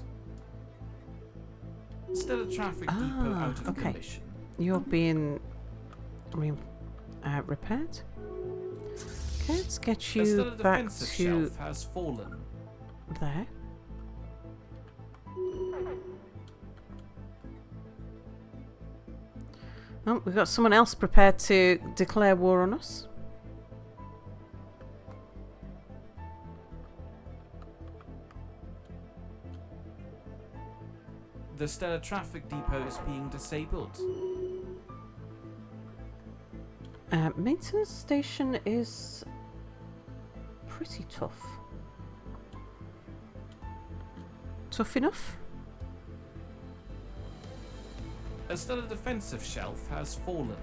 Stellar Traffic Depot out of commission. You're being repaired. Okay, let's get you Stellar back defensive to shelf has fallen. there. Oh, we've got someone else prepared to declare war on us. The Stellar Traffic Depot is being disabled. Maintenance station is pretty tough. Tough enough? A Stellar defensive shelf has fallen.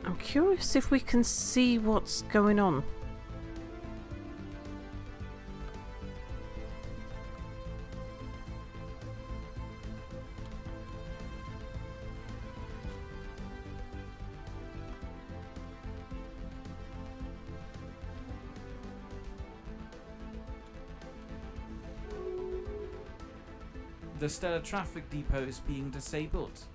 I'm curious if we can see what's going on. The Stellar Traffic Depot is being disabled.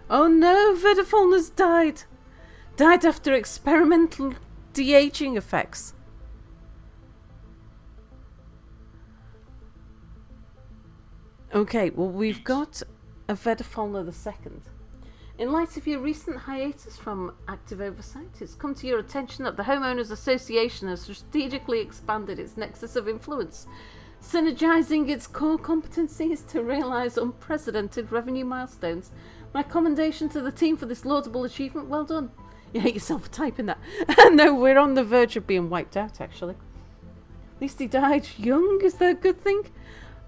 Oh no, Vidafalner's died! Died after experimental de-aging effects. Okay, well we've got a Vedafalner II. In light of your recent hiatus from active oversight, it's come to your attention that the Homeowners Association has strategically expanded its nexus of influence, synergizing its core competencies to realise unprecedented revenue milestones. My commendation to the team for this laudable achievement. Well done. You hate yourself for typing that. No, we're on the verge of being wiped out, actually. At least he died young. Is that a good thing?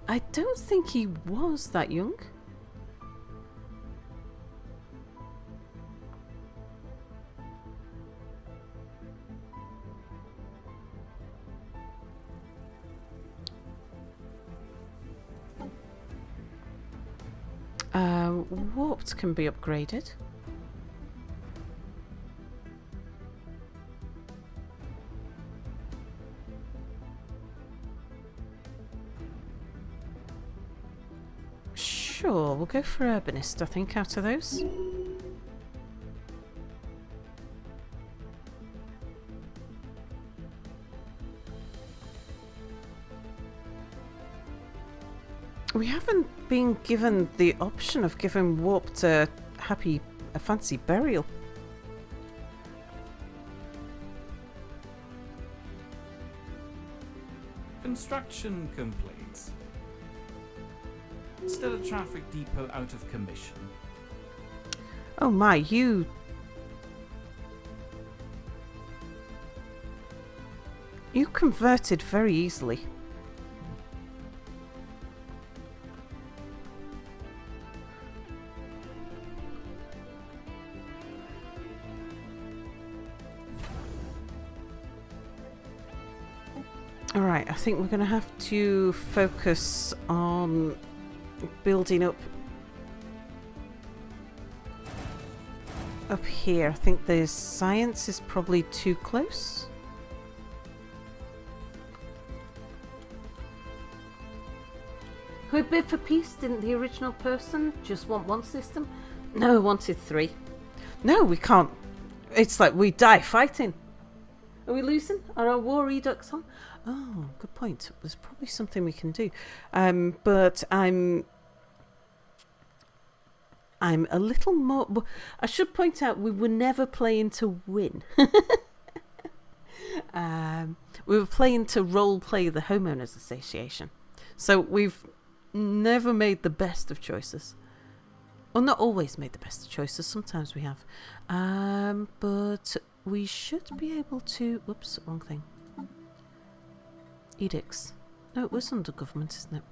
I don't think he was that young. Warped can be upgraded. Sure, we'll go for Urbanist, I think, out of those. We haven't been given the option of giving Warped a fancy burial. Construction complete. Stellar Traffic Depot out of commission. Oh my, you converted very easily. Alright, I think we're going to have to focus on building up here. I think the science is probably too close. Who bid for peace? Didn't the original person just want one system? No, wanted 3. No, we can't. It's like we die fighting. Are we losing? Are our war redux on? Oh, good point. There's probably something we can do. But I'm a little more... I should point out we were never playing to win. We were playing to role play the Homeowners Association. So we've never made the best of choices. Well, not always made the best of choices. Sometimes we have. But we should be able to... Whoops, wrong thing. Edicts. No, it was under government, isn't it?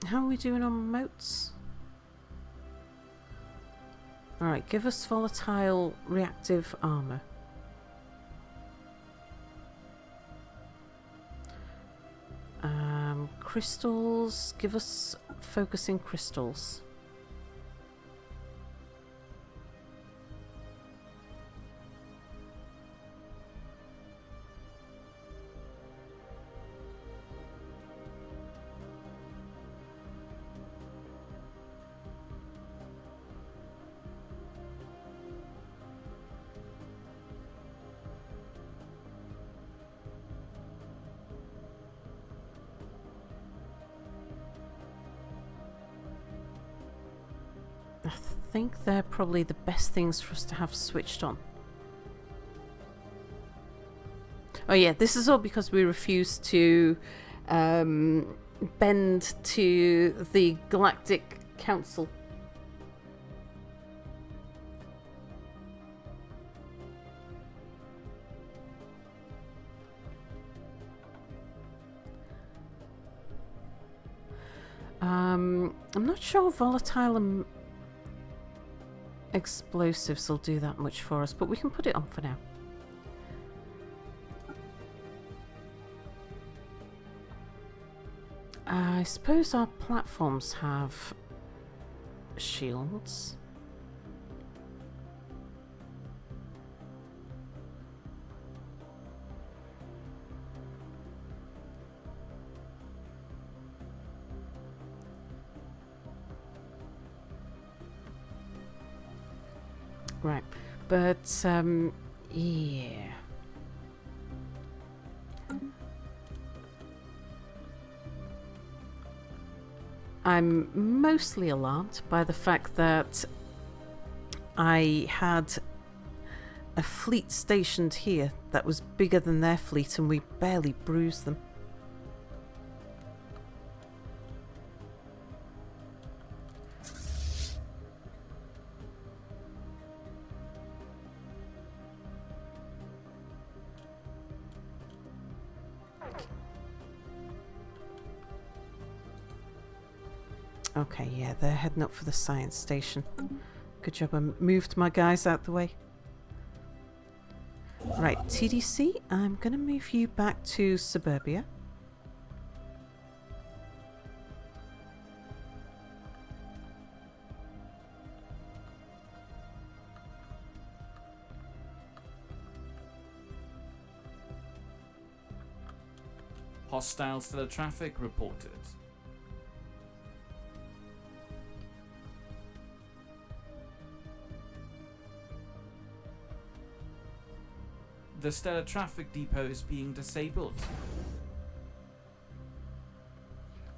How are we doing on moats? Alright, give us volatile reactive armor. Crystals, give us focusing crystals. I think they're probably the best things for us to have switched on. Oh yeah, this is all because we refuse to bend to the Galactic Council. I'm not sure volatile and explosives will do that much for us, but we can put it on for now. I suppose our platforms have shields. Right, but yeah. I'm mostly alarmed by the fact that I had a fleet stationed here that was bigger than their fleet and we barely bruised them. Okay, yeah, they're heading up for the science station. Good job I moved my guys out the way. Right, TDC, I'm going to move you back to suburbia. Hostile stellar traffic reported. The stellar traffic depot is being disabled.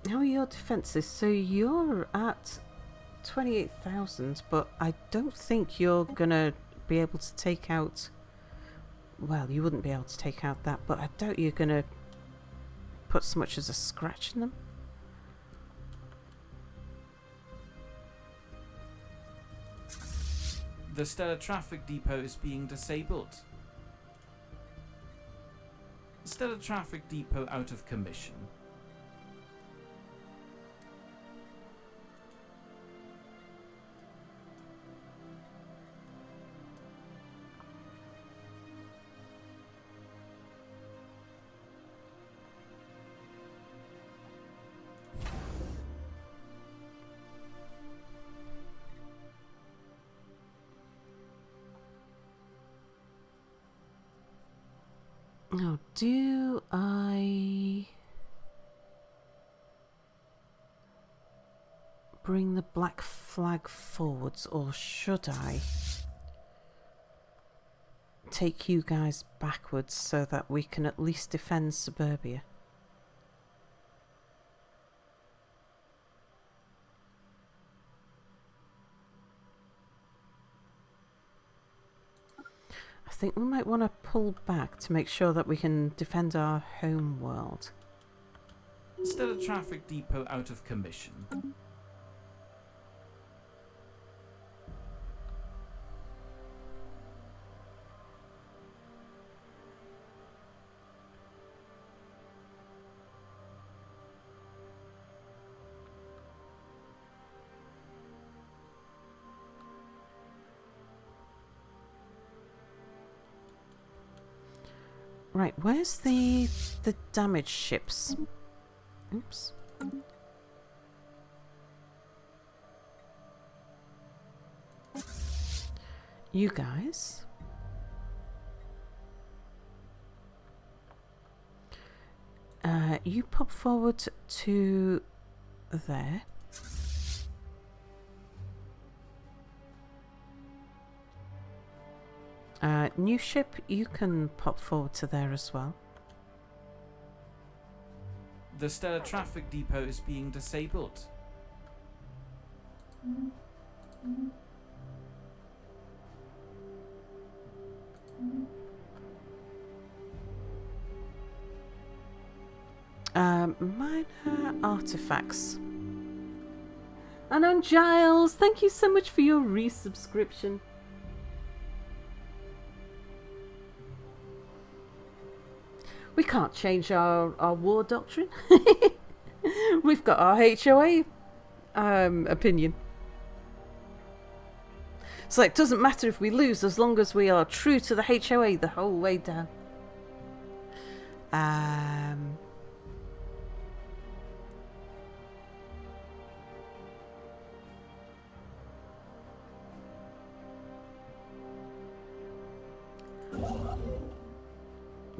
How are your defences? So you're at 28,000, but I don't think you're going to be able to take out... Well, you wouldn't be able to take out that, but I doubt you're going to put so much as a scratch in them. The stellar traffic depot is being disabled. Stellar traffic depot out of commission. Now, do I bring the black flag forwards, or should I take you guys backwards so that we can at least defend suburbia? I think we might want to pull back to make sure that we can defend our home world. Stellar traffic depot out of commission. Right, where's the damaged ships? Oops. You guys. You pop forward to there. New ship, you can pop forward to there as well. The stellar traffic depot is being disabled. Minor artifacts. And on Giles, thank you so much for your resubscription. We can't change our war doctrine. We've got our HOA opinion. So it doesn't matter if we lose as long as we are true to the HOA the whole way down.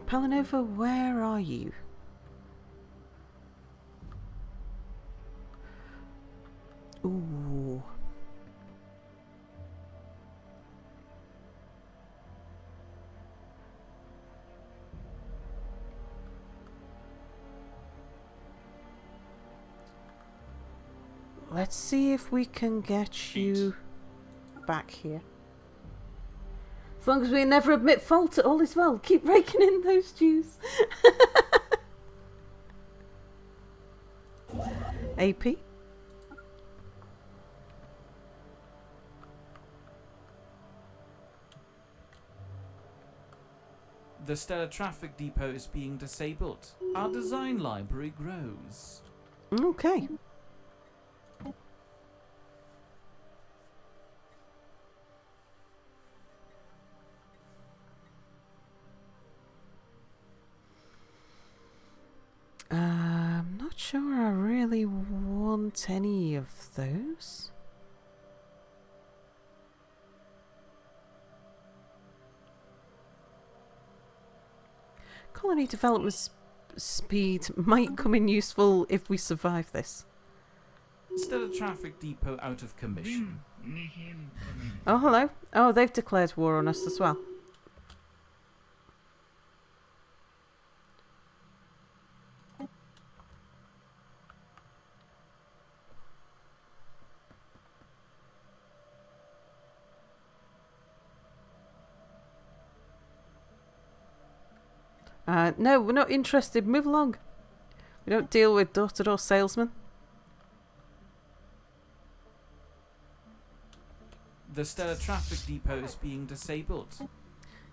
Palanova, where are you? Ooh. Let's see if we can get you back here. As long as we never admit fault, all is well. Keep raking in those Jews. AP. The stellar traffic depot is being disabled. Our design library grows. Okay. any of those. Colony development speed might come in useful if we survive this. Stellar traffic depot out of commission. Oh, hello. Oh, they've declared war on us as well. No, we're not interested. Move along. We don't deal with door-to-door salesmen. The stellar traffic depot is being disabled.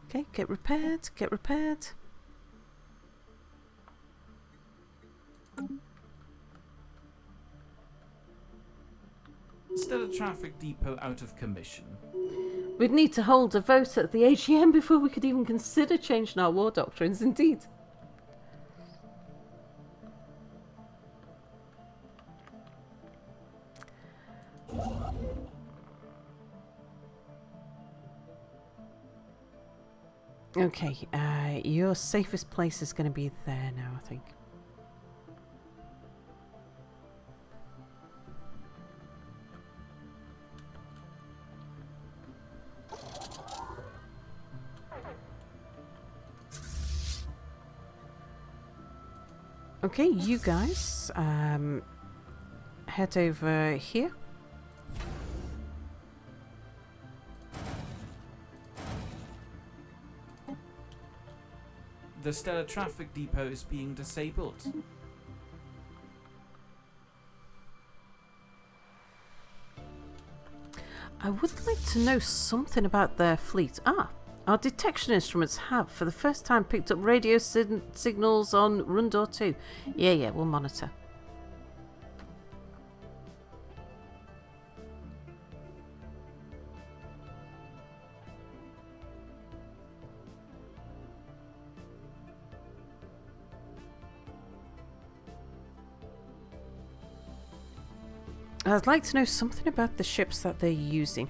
Okay, get repaired, get repaired. Stellar traffic depot out of commission. We'd need to hold a vote at the AGM before we could even consider changing our war doctrines, indeed. Okay, your safest place is going to be there now, I think. Okay, you guys, head over here. The stellar traffic depot is being disabled. I would like to know something about their fleet. Our detection instruments have, for the first time, picked up radio signals on Rundor 2. Yeah, we'll monitor. I'd like to know something about the ships that they're using.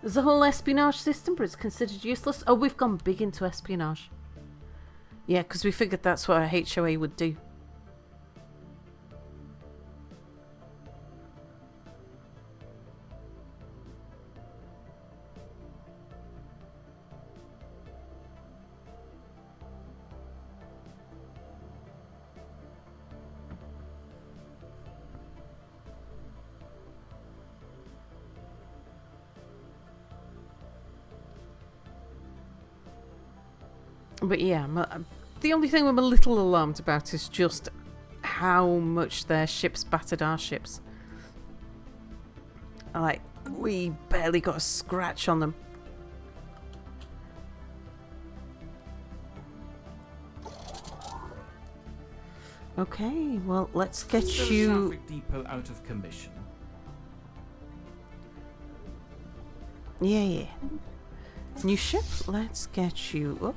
There's a whole espionage system, but it's considered useless. Oh, we've gone big into espionage. Yeah, because we figured that's what a HOA would do. But yeah, the only thing I'm a little alarmed about is just how much their ships battered our ships. Like, we barely got a scratch on them. Okay, well, let's get Stellar you... traffic depot out of commission. Yeah. New ship, let's get you up.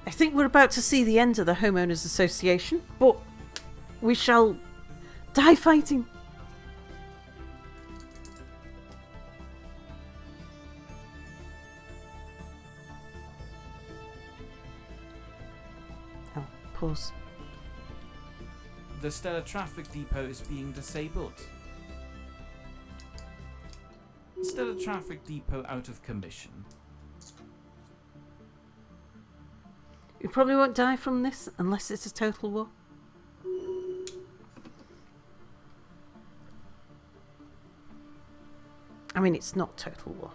I think we're about to see the end of the Homeowners Association, but we shall die fighting. Oh, pause. The stellar traffic depot is being disabled. Stellar traffic depot out of commission. We probably won't die from this unless it's a total war. I mean, it's not total war.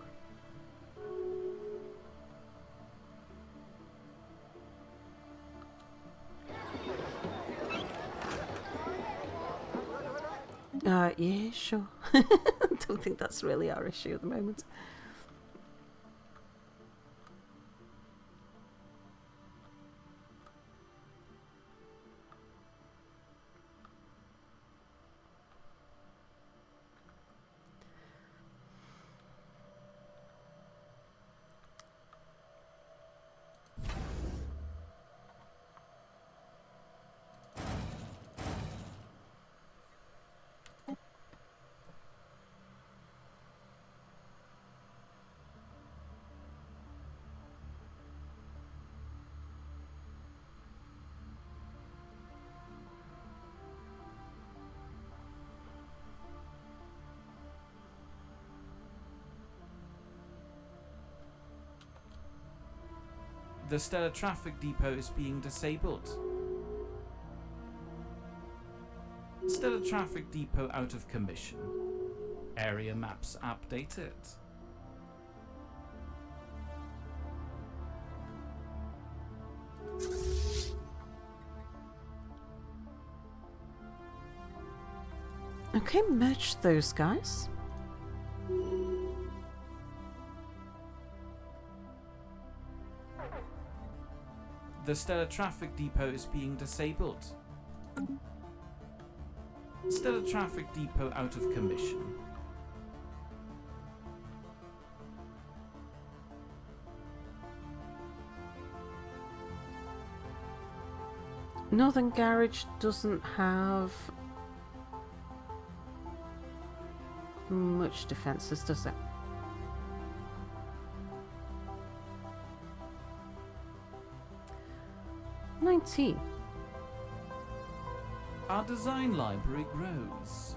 Yeah, sure. Don't think that's really our issue at the moment. The Stellar Traffic Depot is being disabled. Stellar Traffic Depot out of commission. Area maps updated. Okay, merge those guys. The Stellar Traffic Depot is being disabled. Stellar Traffic Depot out of commission. Northern Garage doesn't have much defences, does it? Our design library grows.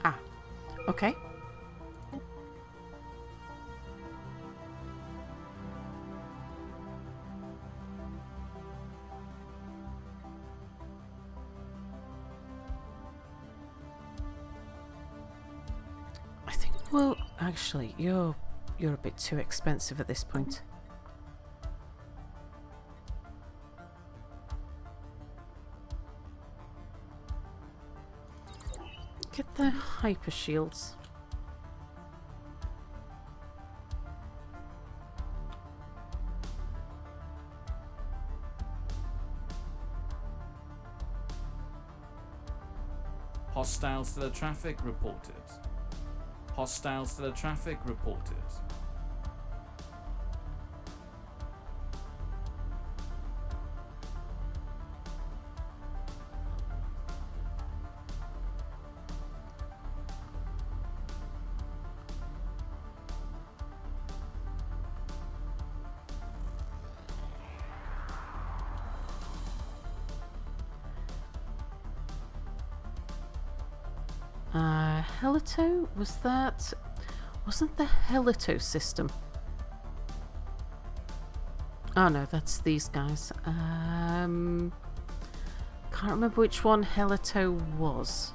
Ah, okay. Well, actually, you're a bit too expensive at this point. Get the hyper shields. Hostiles to the traffic reported. Hostiles to the traffic reported. Helito? Wasn't the Helito system? Oh no, that's these guys. Can't remember which one Helito was.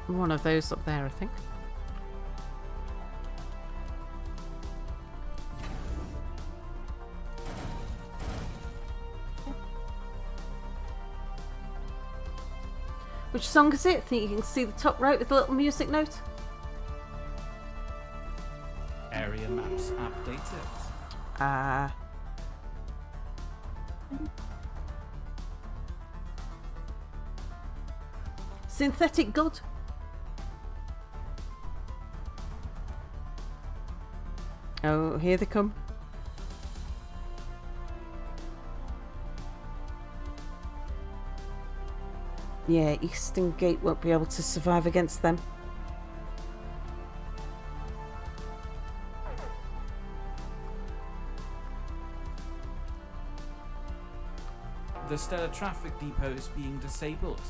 One of those up there, I think. Which song is it? I think you can see the top right with the little music note. Area maps updated. Synthetic God. Oh, here they come. Yeah, Eastern Gate won't be able to survive against them. The Stellar Traffic Depot is being disabled.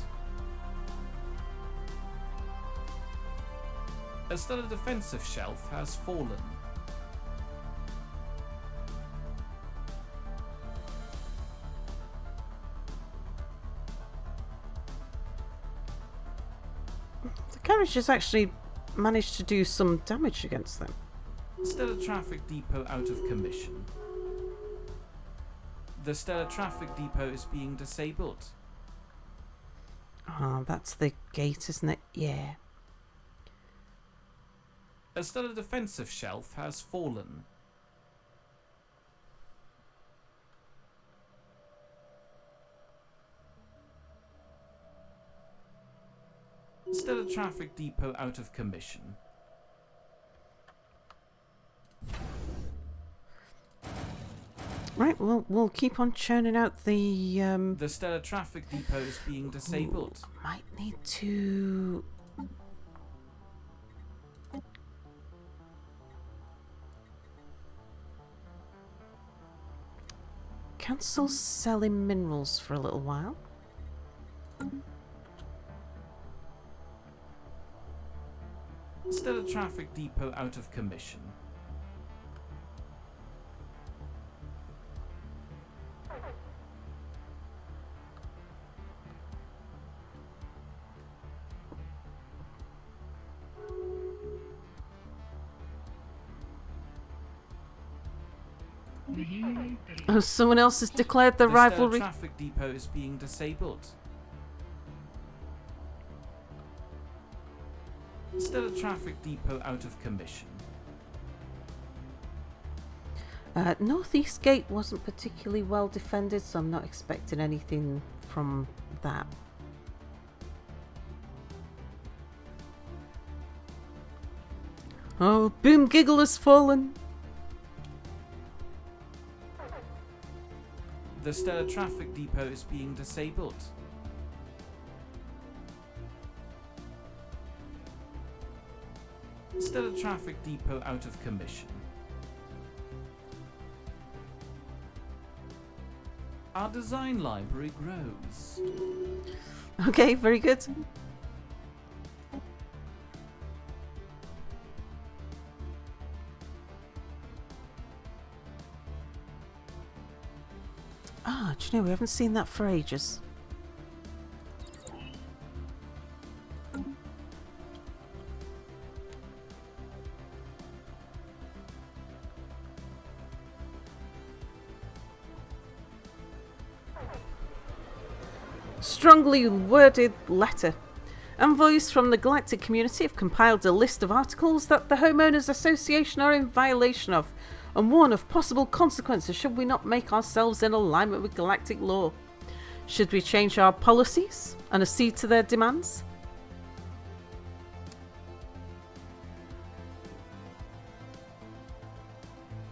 A stellar defensive shelf has fallen. The carriage has actually managed to do some damage against them. Stellar Traffic Depot out of commission. The Stellar Traffic Depot is being disabled. Ah, that's the gate, isn't it? Yeah. A stellar defensive shelf has fallen. Stellar Traffic Depot out of commission. Right, well, we'll keep on churning out the... The Stellar Traffic Depot is being disabled. Might need to... cancel selling minerals for a little while. Stellar Traffic Depot out of commission. Oh, someone else has declared the The rivalry. Stellar Traffic Depot is being disabled. Stellar Traffic Depot out of commission. Northeast Gate wasn't particularly well defended, so I'm not expecting anything from that. Oh, Boom Giggle has fallen. The Stellar Traffic Depot is being disabled. Stellar Traffic Depot out of commission. Our design library grows. Okay, very good. Ah, do you know, we haven't seen that for ages. Strongly worded letter. Envoys from the galactic community have compiled a list of articles that the Homeowners Association are in violation of, and warn of possible consequences should we not make ourselves in alignment with galactic law. Should we change our policies and accede to their demands?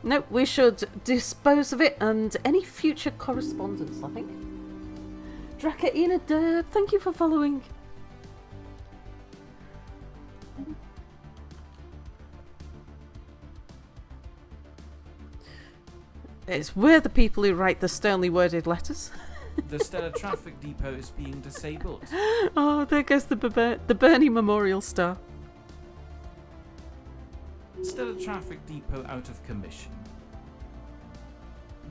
No, we should dispose of it and any future correspondence, I think. Drakaina Derb, thank you for following. It's we're the people who write the sternly worded letters. The Stellar Traffic Depot is being disabled. Oh, there goes the Bernie Memorial Star. Stellar Traffic Depot out of commission.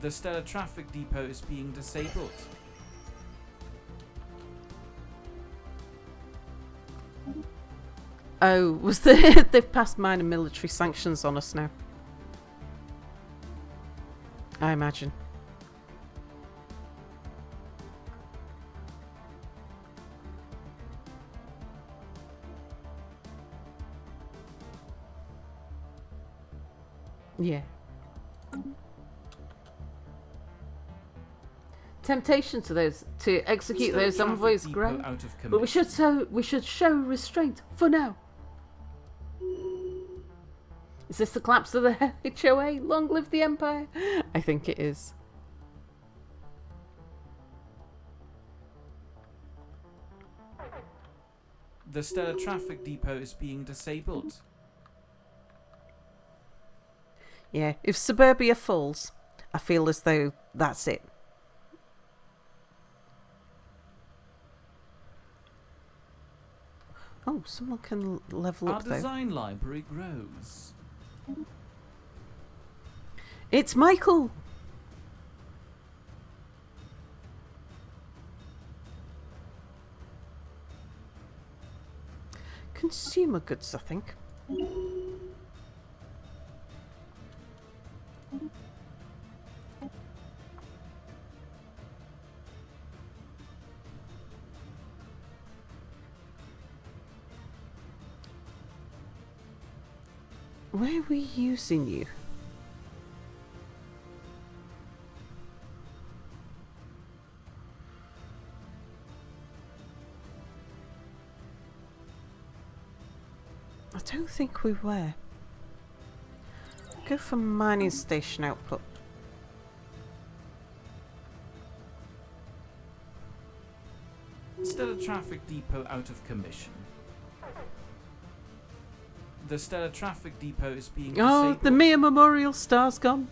The Stellar Traffic Depot is being disabled. Oh, was the they've passed minor military sanctions on us now? I imagine. Yeah. Temptation to those to execute Stellar those Traffic envoys Depot grow, out of but we should show restraint for now. Is this the collapse of the HOA? Long live the Empire! I think it is. The Stellar Traffic Depot is being disabled. Yeah, if Suburbia falls, I feel as though that's it. Oh, someone can level Our up though. design library grows. It's Michael! Consumer goods, I think. Where are we using you? I don't think we were. Go for mining station output. Stellar Traffic Depot out of commission. The Stellar Traffic Depot is being Oh, disabled. the Mia Memorial Star's gone.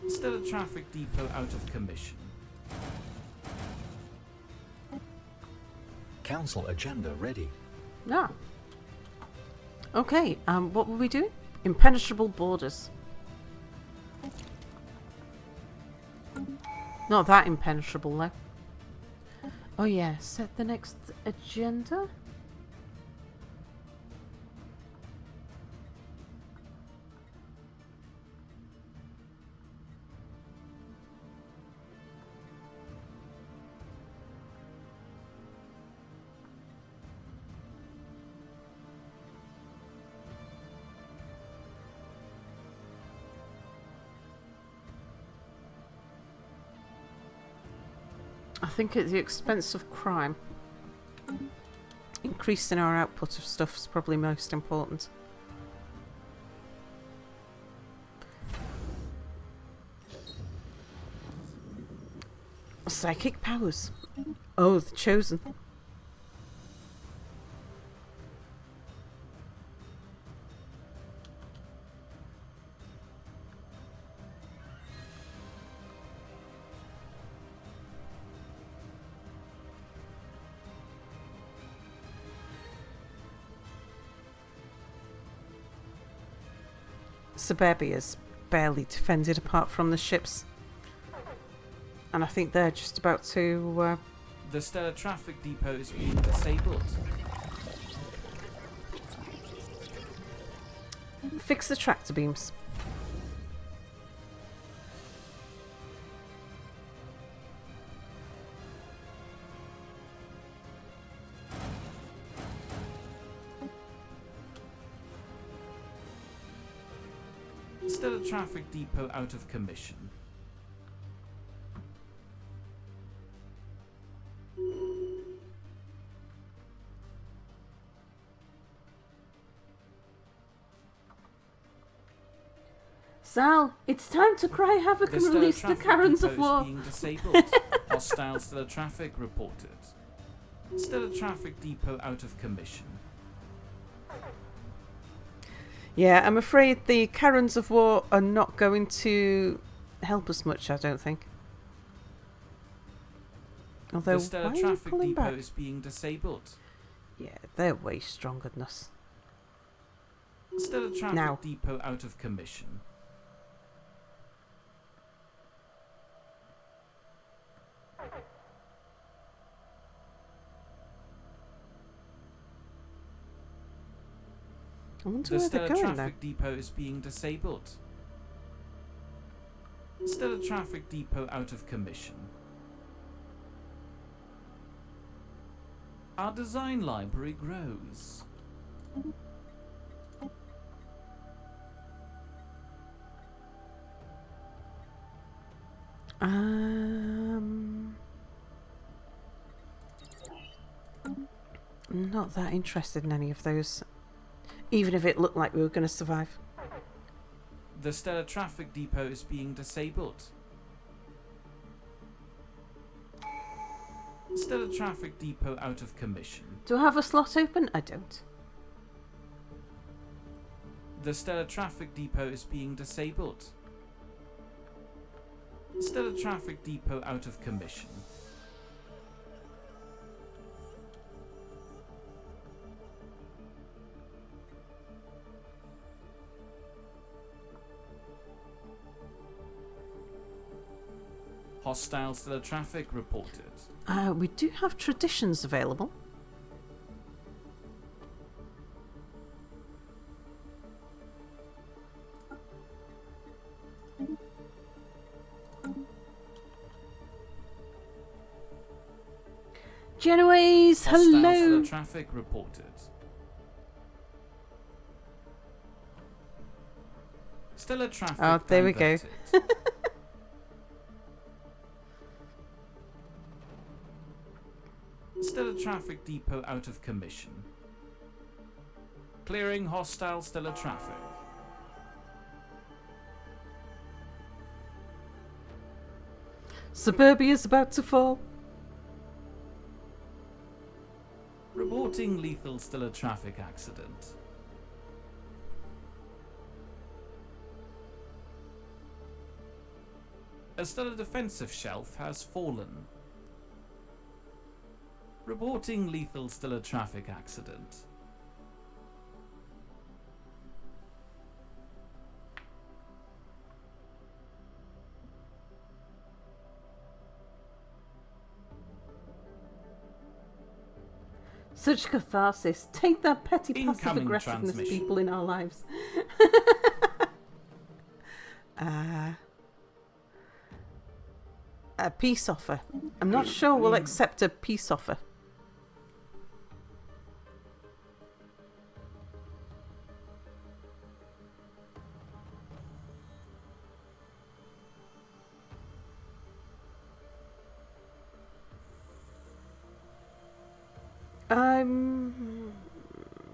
Stellar Traffic Depot out of commission. Council agenda ready. Ah. Okay, what were we doing? Impenetrable borders. Not that impenetrable though. Oh yeah, set the next agenda. I think at the expense of crime. Increasing our output of stuff is probably most important. Psychic powers. Oh, the chosen. Suburbia's barely defended apart from the ships. And I think they're just about to... The Stellar Traffic Depot is being disabled. fix the tractor beams. Stellar Traffic Depot out of commission. Sal, it's time to cry havoc and Stellar release the Traffic Karens Depot of war. is being disabled. Hostile Stellar Traffic reported. Stellar Traffic Depot out of commission. Yeah, I'm afraid the Karens of war are not going to help us much, I don't think. Although, The Stellar why are you Traffic pulling Depot back? is being disabled. Yeah, they're way stronger than us. Stellar Traffic Now. Depot out of commission. I wonder The where they're Stellar going now. Traffic Depot is being disabled. Stellar Traffic Depot out of commission. Our design library grows. I'm not that interested in any of those. Even if it looked like we were going to survive. The Stellar Traffic Depot is being disabled. Stellar Traffic Depot out of commission. Do I have a slot open? I don't. The Stellar Traffic Depot is being disabled. Stellar Traffic Depot out of commission. Hostile stellar traffic reported. We do have traditions available. Genoese, Hostile hello. stellar traffic reported. Stellar traffic Oh, there we go. diverted. Stellar traffic depot out of commission. Clearing hostile stellar traffic. Suburbia's about to fall. Reporting lethal stellar traffic accident. A stellar defensive shelf has fallen. Reporting lethal stellar traffic accident. Such catharsis. Take that petty passive Incoming aggressiveness, transmission. people in our lives. A peace offer. I'm not sure we'll accept a peace offer.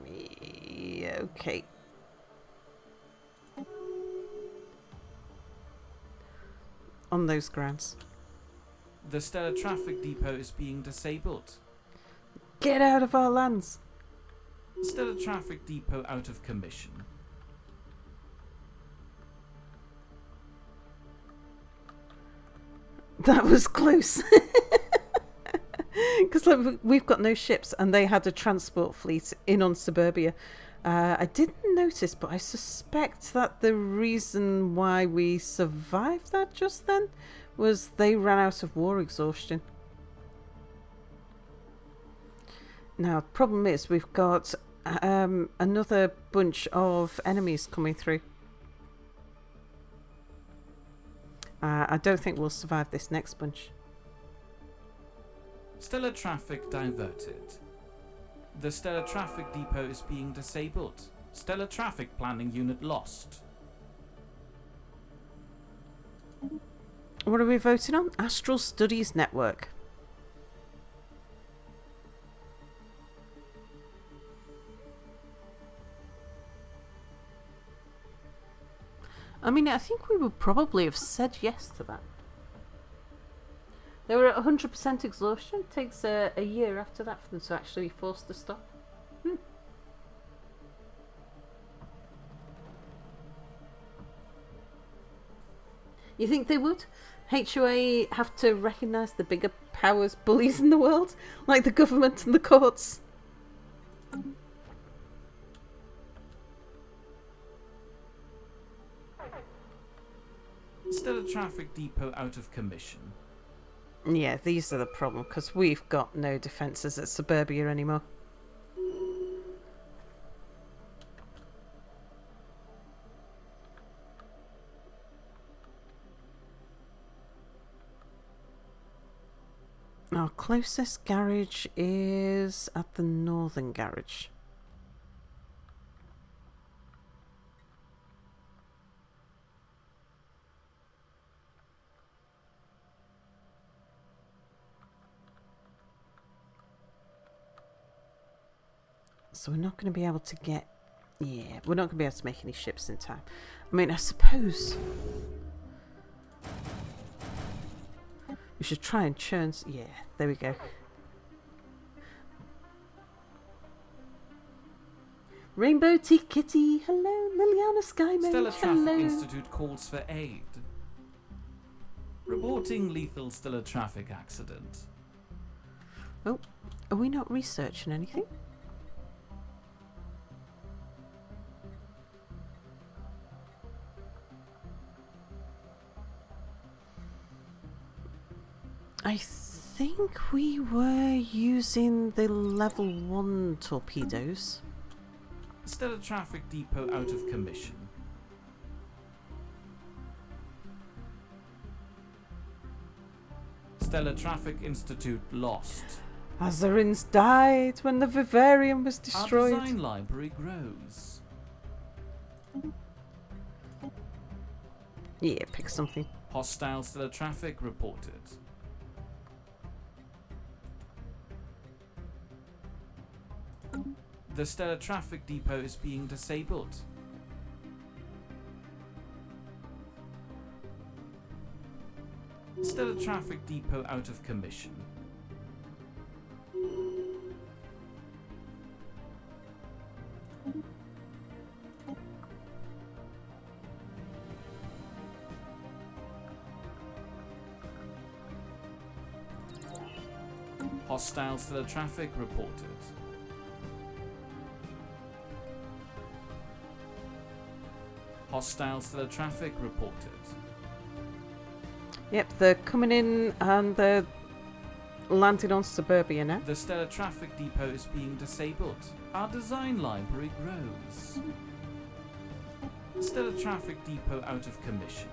Yeah, okay. On those grounds. The stellar traffic depot is being disabled. Get out of our lands. Stellar traffic depot out of commission. That was close. Because like, we've got no ships and they had a transport fleet in on Suburbia. I didn't notice, but I suspect that the reason why we survived that just then was they ran out of war exhaustion. Now, problem is we've got another bunch of enemies coming through. I don't think we'll survive this next bunch. Stellar traffic diverted. The stellar traffic depot is being disabled. Stellar traffic planning unit lost. What are we voting on? Astral Studies Network. I mean, I think we would probably have said yes to that. They were at 100% exhaustion. It takes a year after that for them to actually be forced to stop. You think they would? HOA have to recognise the bigger powers bullies in the world? Like the government and the courts? Stellar traffic depot out of commission. Yeah, these are the problem, because we've got no defences at Suburbia anymore. Our closest garage is at the northern garage. So we're not going to be able to get... Yeah, we're not going to be able to make any ships in time. I mean, I suppose... we should try and churn... Yeah, there we go. Rainbow Tea Kitty, hello. Liliana Skymage, Stellar Traffic hello. Institute calls for aid. Reporting lethal stellar traffic accident. Oh, are we not researching anything? I think we were using the level 1 torpedoes. Stellar Traffic Depot out of commission. Stellar Traffic Institute lost. Azarins died when the vivarium was Our destroyed. design library grows. Yeah, pick something. Hostile stellar traffic reported. The stellar traffic depot is being disabled. Stellar traffic depot out of commission. Hostile stellar traffic reported. Hostile stellar traffic reported. Yep, they're coming in and they're landing on suburbia now. The stellar traffic depot is being disabled. Our design library grows. Stellar traffic depot out of commission.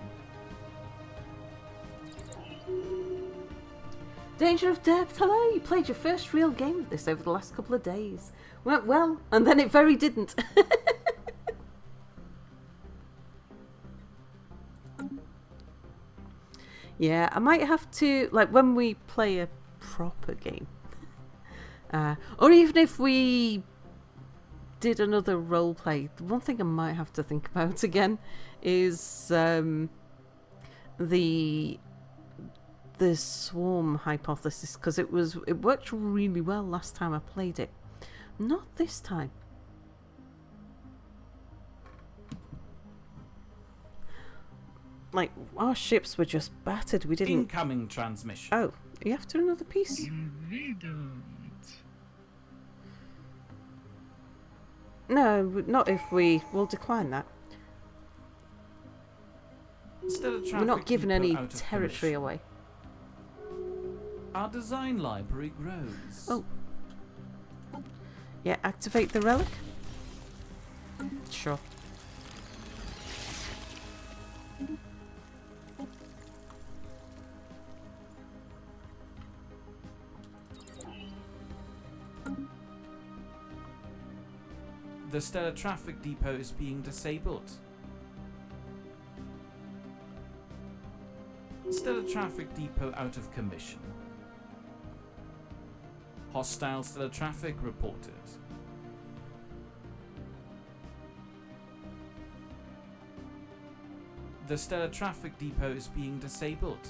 Danger of depth, hello! You played your first real game of this over the last couple of days. Went well, and then it very didn't. Yeah, I might have to, like, when we play a proper game, or even if we did another role play, the one thing I might have to think about again is the swarm hypothesis, because it worked really well last time I played it. Not this time. Like, our ships were just battered. We didn't. Incoming transmission. Oh, you after another piece? No, not if we'll decline that. Stellar We're traffic not giving depot any out of territory commission. away. Our design library grows. Oh. Yeah, activate the relic? Sure. The stellar traffic depot is being disabled. Stellar traffic depot out of commission. Hostile stellar traffic reported. The stellar traffic depot is being disabled.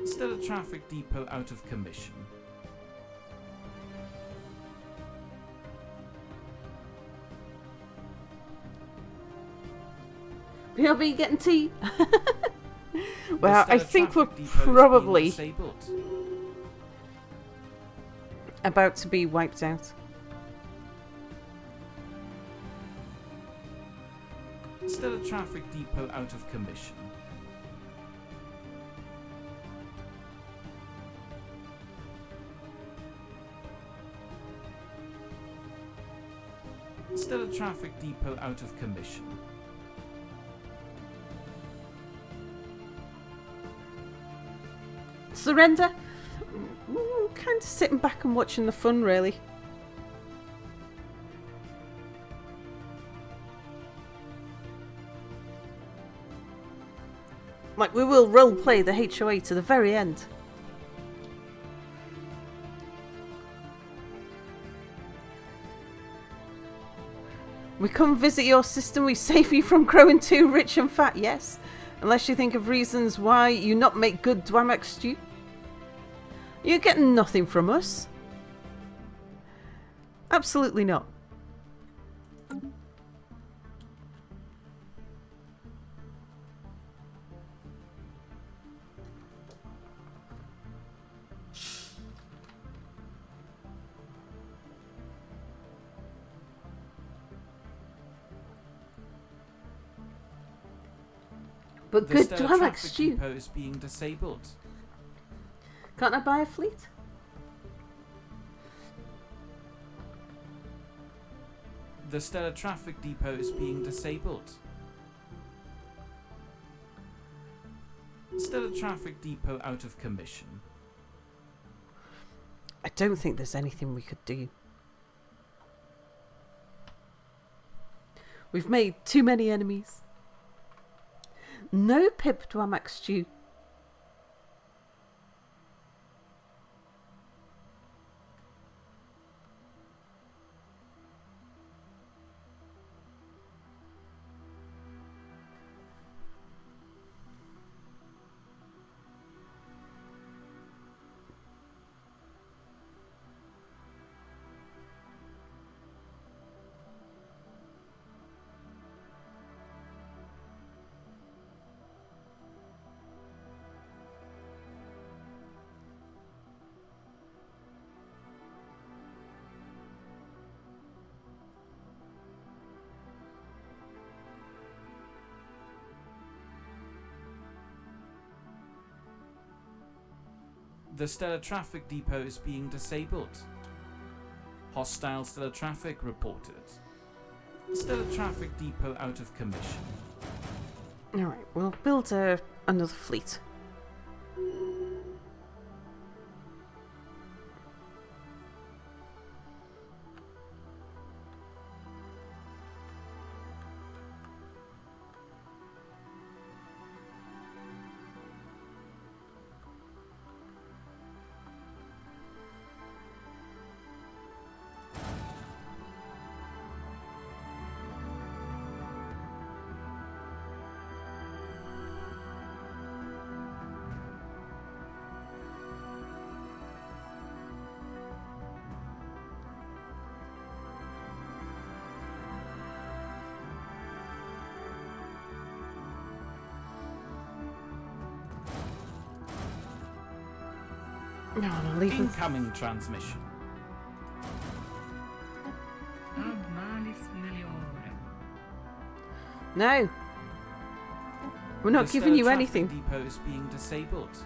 Stellar traffic depot out of commission. BRB getting tea. The Well, I stellar think we're traffic depot is being probably disabled. about to be wiped out. Stellar traffic depot out of commission. Stellar traffic depot out of commission. Surrender? Kind of sitting back and watching the fun, really. Like, we will roleplay the HOA to the very end. We come visit your system, we save you from growing too rich and fat, yes. Unless you think of reasons why you not make good Dwamak stew. You're getting nothing from us. Absolutely not. But The good Stellar Dwellax traffic stew. depot is being disabled. Can't I buy a fleet? The Stellar traffic depot is being disabled. Stellar traffic depot out of commission. I don't think there's anything we could do. We've made too many enemies. No pip Dwellax stew. The Stellar traffic depot is being disabled. Hostile stellar traffic reported. Stellar traffic depot out of commission. Alright, we'll build another fleet. No, I'll leave them. Incoming transmission. No! We're not The giving Stellar you traffic anything. depot is being disabled.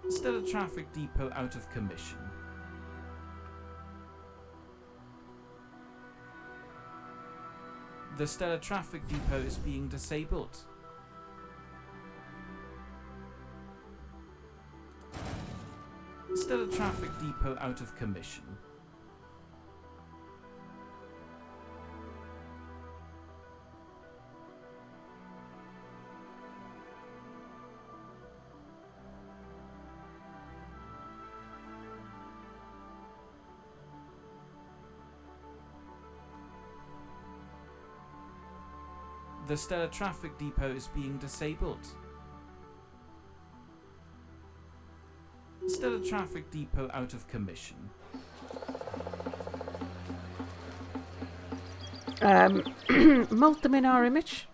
Stellar traffic depot out of commission. The Stellar traffic depot is being disabled. Stellar traffic depot out of commission. The Stellar traffic depot is being disabled. Stellar traffic depot out of commission. Mold them in our image.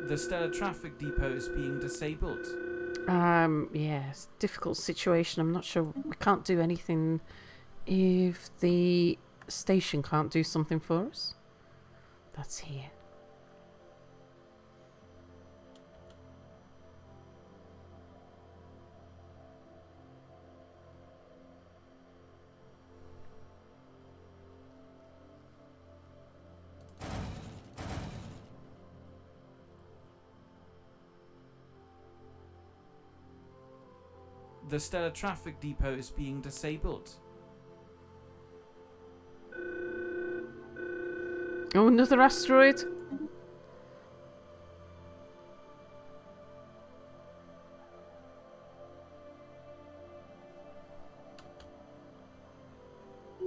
The Stellar traffic depot is being disabled. Yes, difficult situation. I'm not sure. We can't do anything if the station can't do something for us. That's here. The Stellar traffic depot is being disabled. Oh, another asteroid.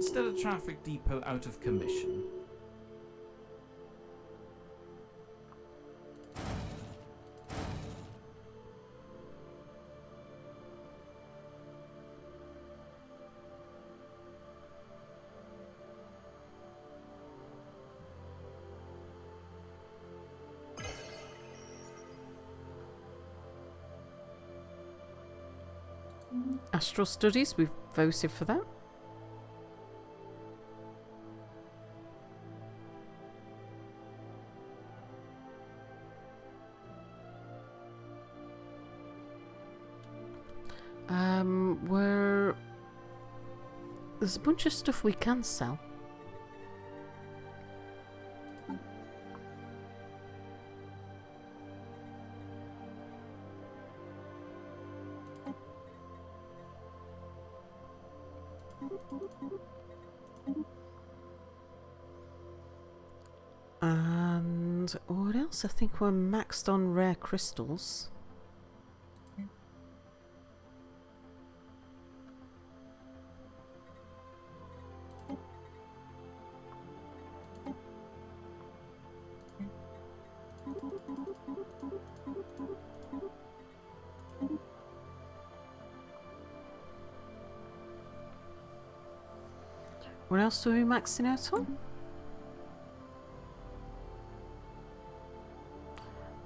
Stellar traffic depot out of commission. Astral studies, we've voted for that. There's a bunch of stuff we can sell. And what else? I think we're maxed on rare crystals. What else are we maxing out on?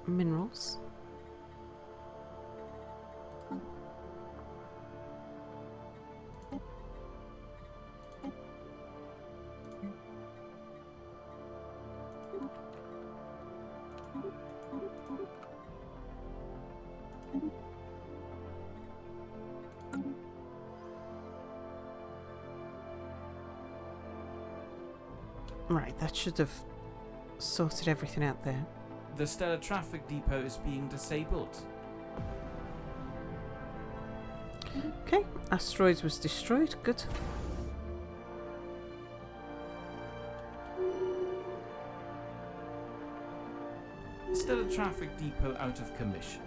Minerals. Right, that should have sorted everything out there. The stellar traffic depot is being disabled. Okay, asteroids was destroyed. Good. Stellar traffic depot out of commission.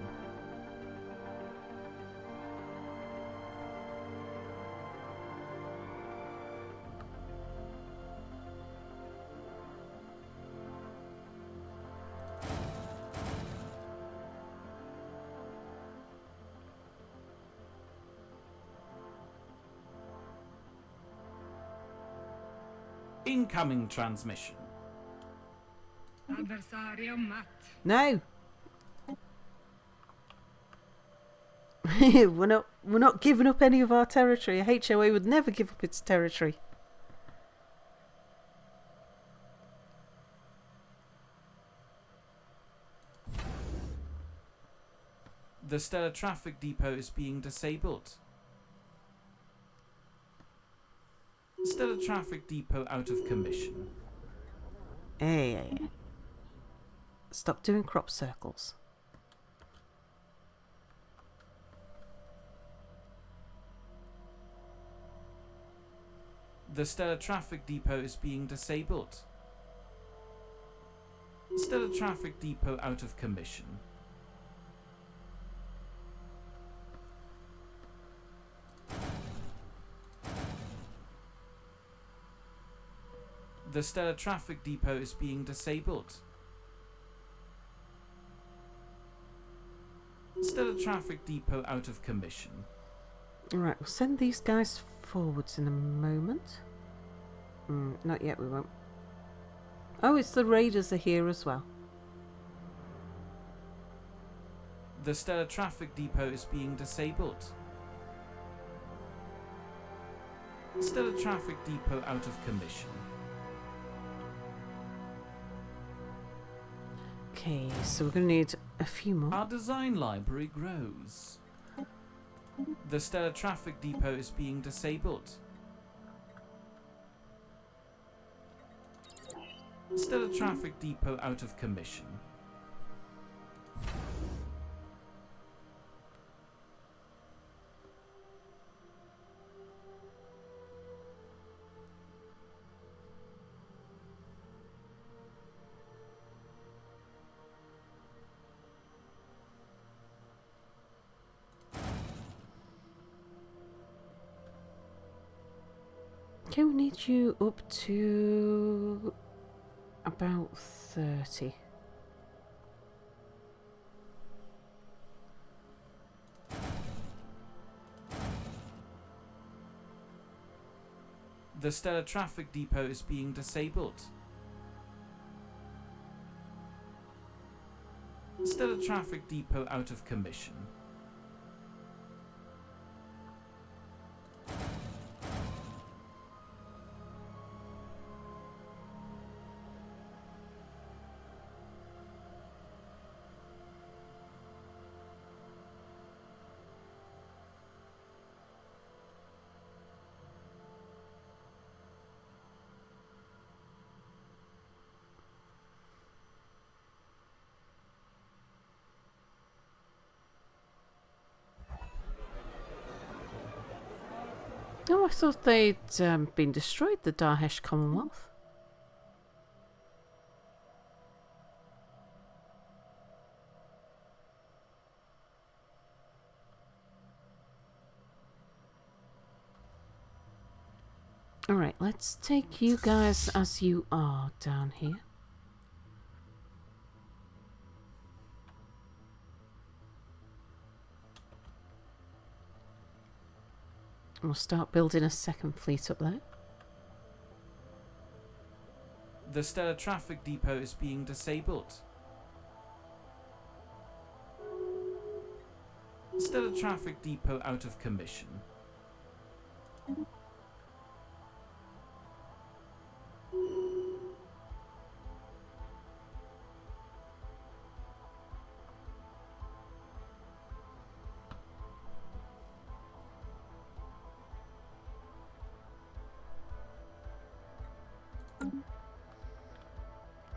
Incoming transmission. No. we're not giving up any of our territory. A HOA would never give up its territory. The stellar traffic depot is being disabled. Stellar traffic depot out of commission. Hey. Stop doing crop circles. The stellar traffic depot is being disabled. Stellar traffic depot out of commission. The stellar traffic depot is being disabled. Stellar traffic depot out of commission. Alright, we'll send these guys forwards in a moment. Not yet, we won't. Oh, it's the raiders are here as well. The stellar traffic depot is being disabled. Stellar traffic depot out of commission. Okay, so we're going to need a few more. Our design library grows. The stellar traffic depot is being disabled. Stellar traffic depot out of commission. Okay, we need you up to about 30. The stellar traffic depot is being disabled. Stellar traffic depot out of commission. I thought they'd been destroyed, the Dahesh Commonwealth. Alright, let's take you guys as you are down here. We'll start building a second fleet up there. The Stellar Traffic Depot is being disabled. Stellar Traffic Depot out of commission.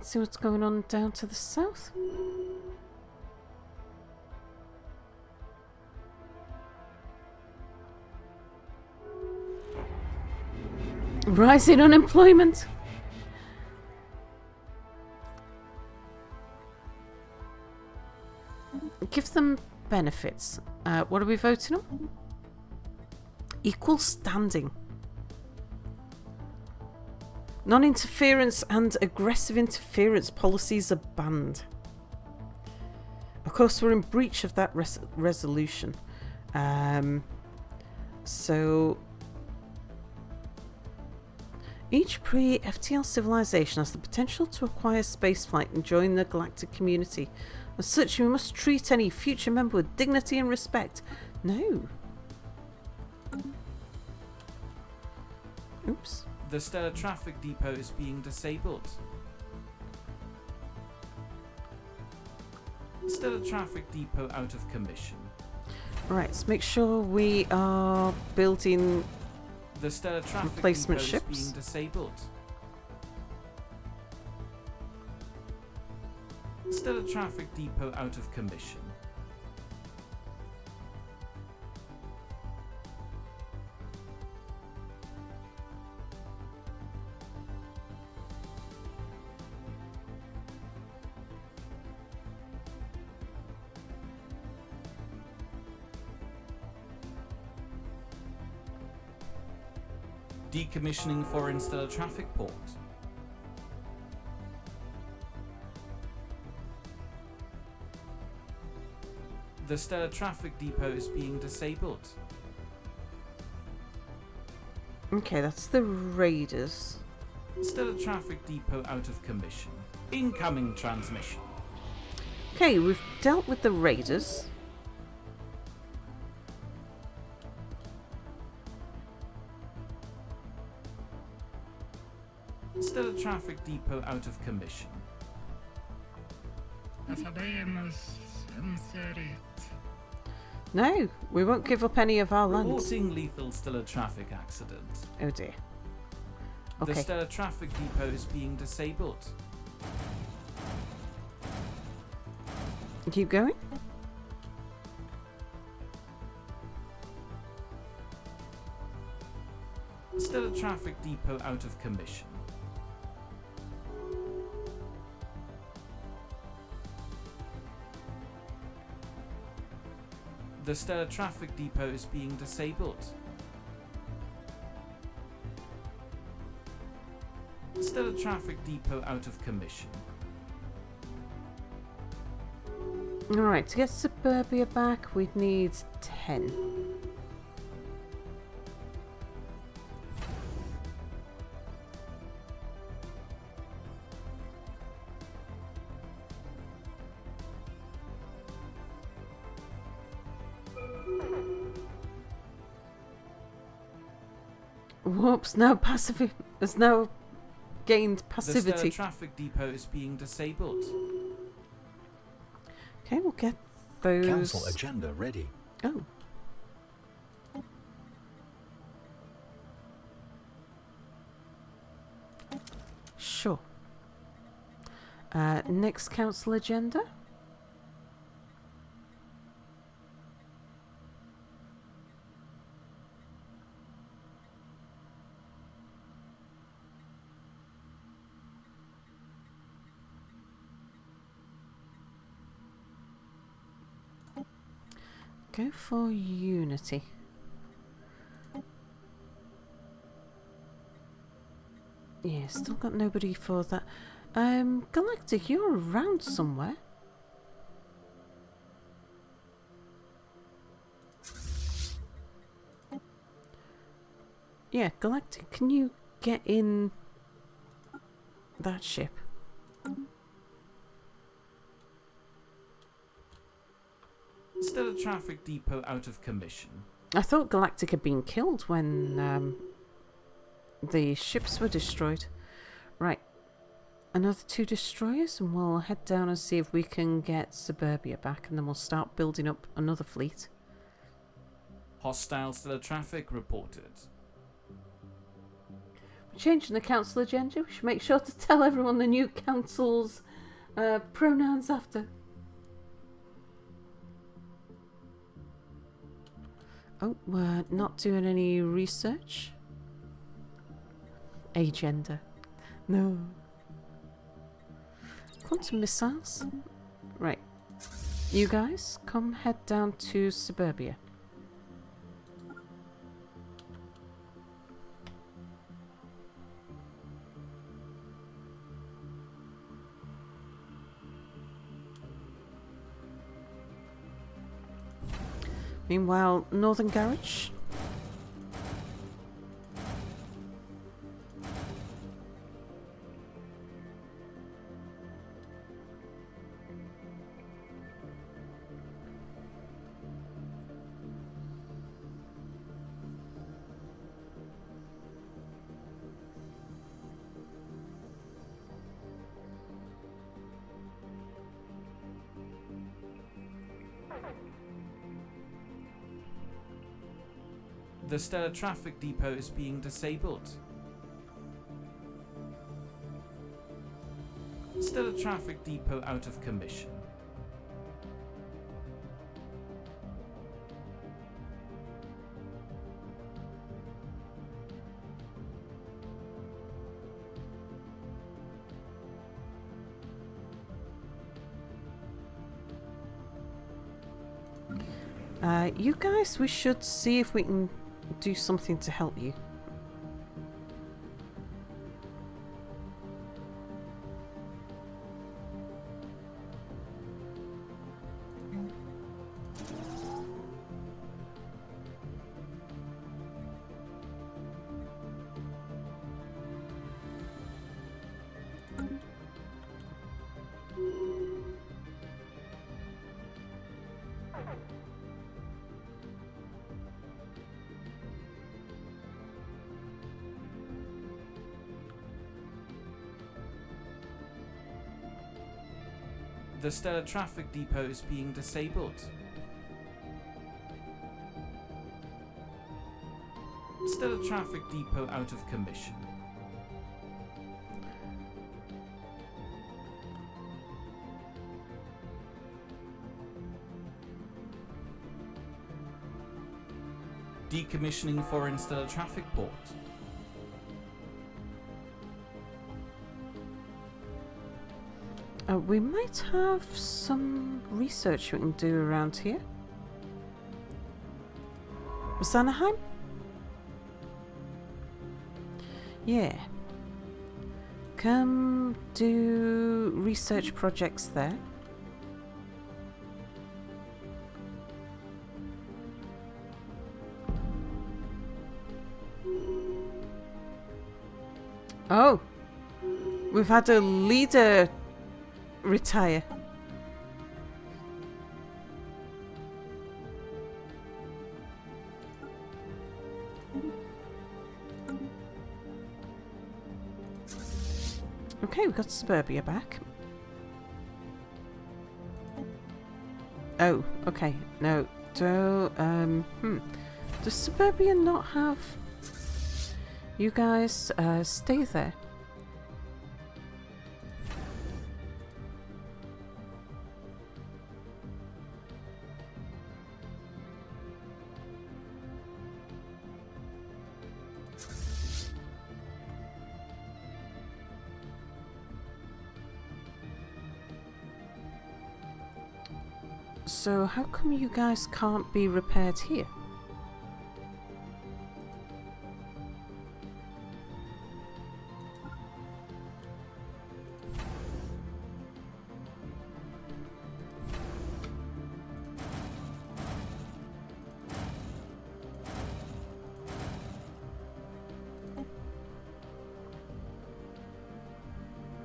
See what's going on down to the south. Rising unemployment. Give them benefits. What are we voting on? Equal standing. Non-interference and aggressive interference policies are banned. Of course, we're in breach of that resolution. So each pre-FTL civilization has the potential to acquire spaceflight and join the galactic community. As such, we must treat any future member with dignity and respect. No. Oops. The Stellar Traffic Depot is being disabled. Stellar Traffic Depot out of commission. Right, let's make sure we are building The Stellar Traffic replacement Depot ships. is being disabled. Stellar Traffic Depot out of commission. Decommissioning foreign stellar traffic port. The Stellar Traffic Depot is being disabled. Okay, that's the Raiders. Stellar Traffic Depot out of commission. Incoming transmission. Okay, we've dealt with the Raiders. Stellar Traffic Depot out of commission. No, we won't give up any of our lands. Reporting lethal stellar traffic accident. Oh dear. The Okay. Stellar Traffic Depot is being disabled. Keep going. Stellar Traffic Depot out of commission. The Stellar Traffic Depot is being disabled. Stellar Traffic Depot out of commission. Alright, to get Suburbia back, we'd need 10. Whoops, now passive has now gained The passivity. Stellar Traffic Depot is being disabled. Okay, we'll get those. Council agenda ready. Oh. Sure. Next council agenda. Go for Unity. Yeah, still got nobody for that. Galactic, you're around somewhere. Yeah, Galactic, can you get in that ship? Stellar Traffic Depot out of commission. I thought Galactic had been killed when the ships were destroyed. Right. Another 2 destroyers and we'll head down and see if we can get Suburbia back, and then we'll start building up another fleet. Hostile stellar traffic reported. We're changing the council agenda. We should make sure to tell everyone the new council's pronouns after. Oh, we're not doing any research. Agenda. No. Quantum missiles. Right. You guys, come head down to Suburbia. Meanwhile, Northern Garage. The stellar traffic depot is being disabled. Stellar traffic depot out of commission. You guys, we should see if we can do something to help you. The stellar traffic depot is being disabled. Stellar traffic depot out of commission. Decommissioning foreign stellar traffic port. We might have some research we can do around here. Was Anaheim? Yeah. Come do research projects there. Oh, we've had a leader retire. Okay, we've got Suburbia back. Oh, okay. No, does Suburbia not have... You guys, stay there. So how come you guys can't be repaired here?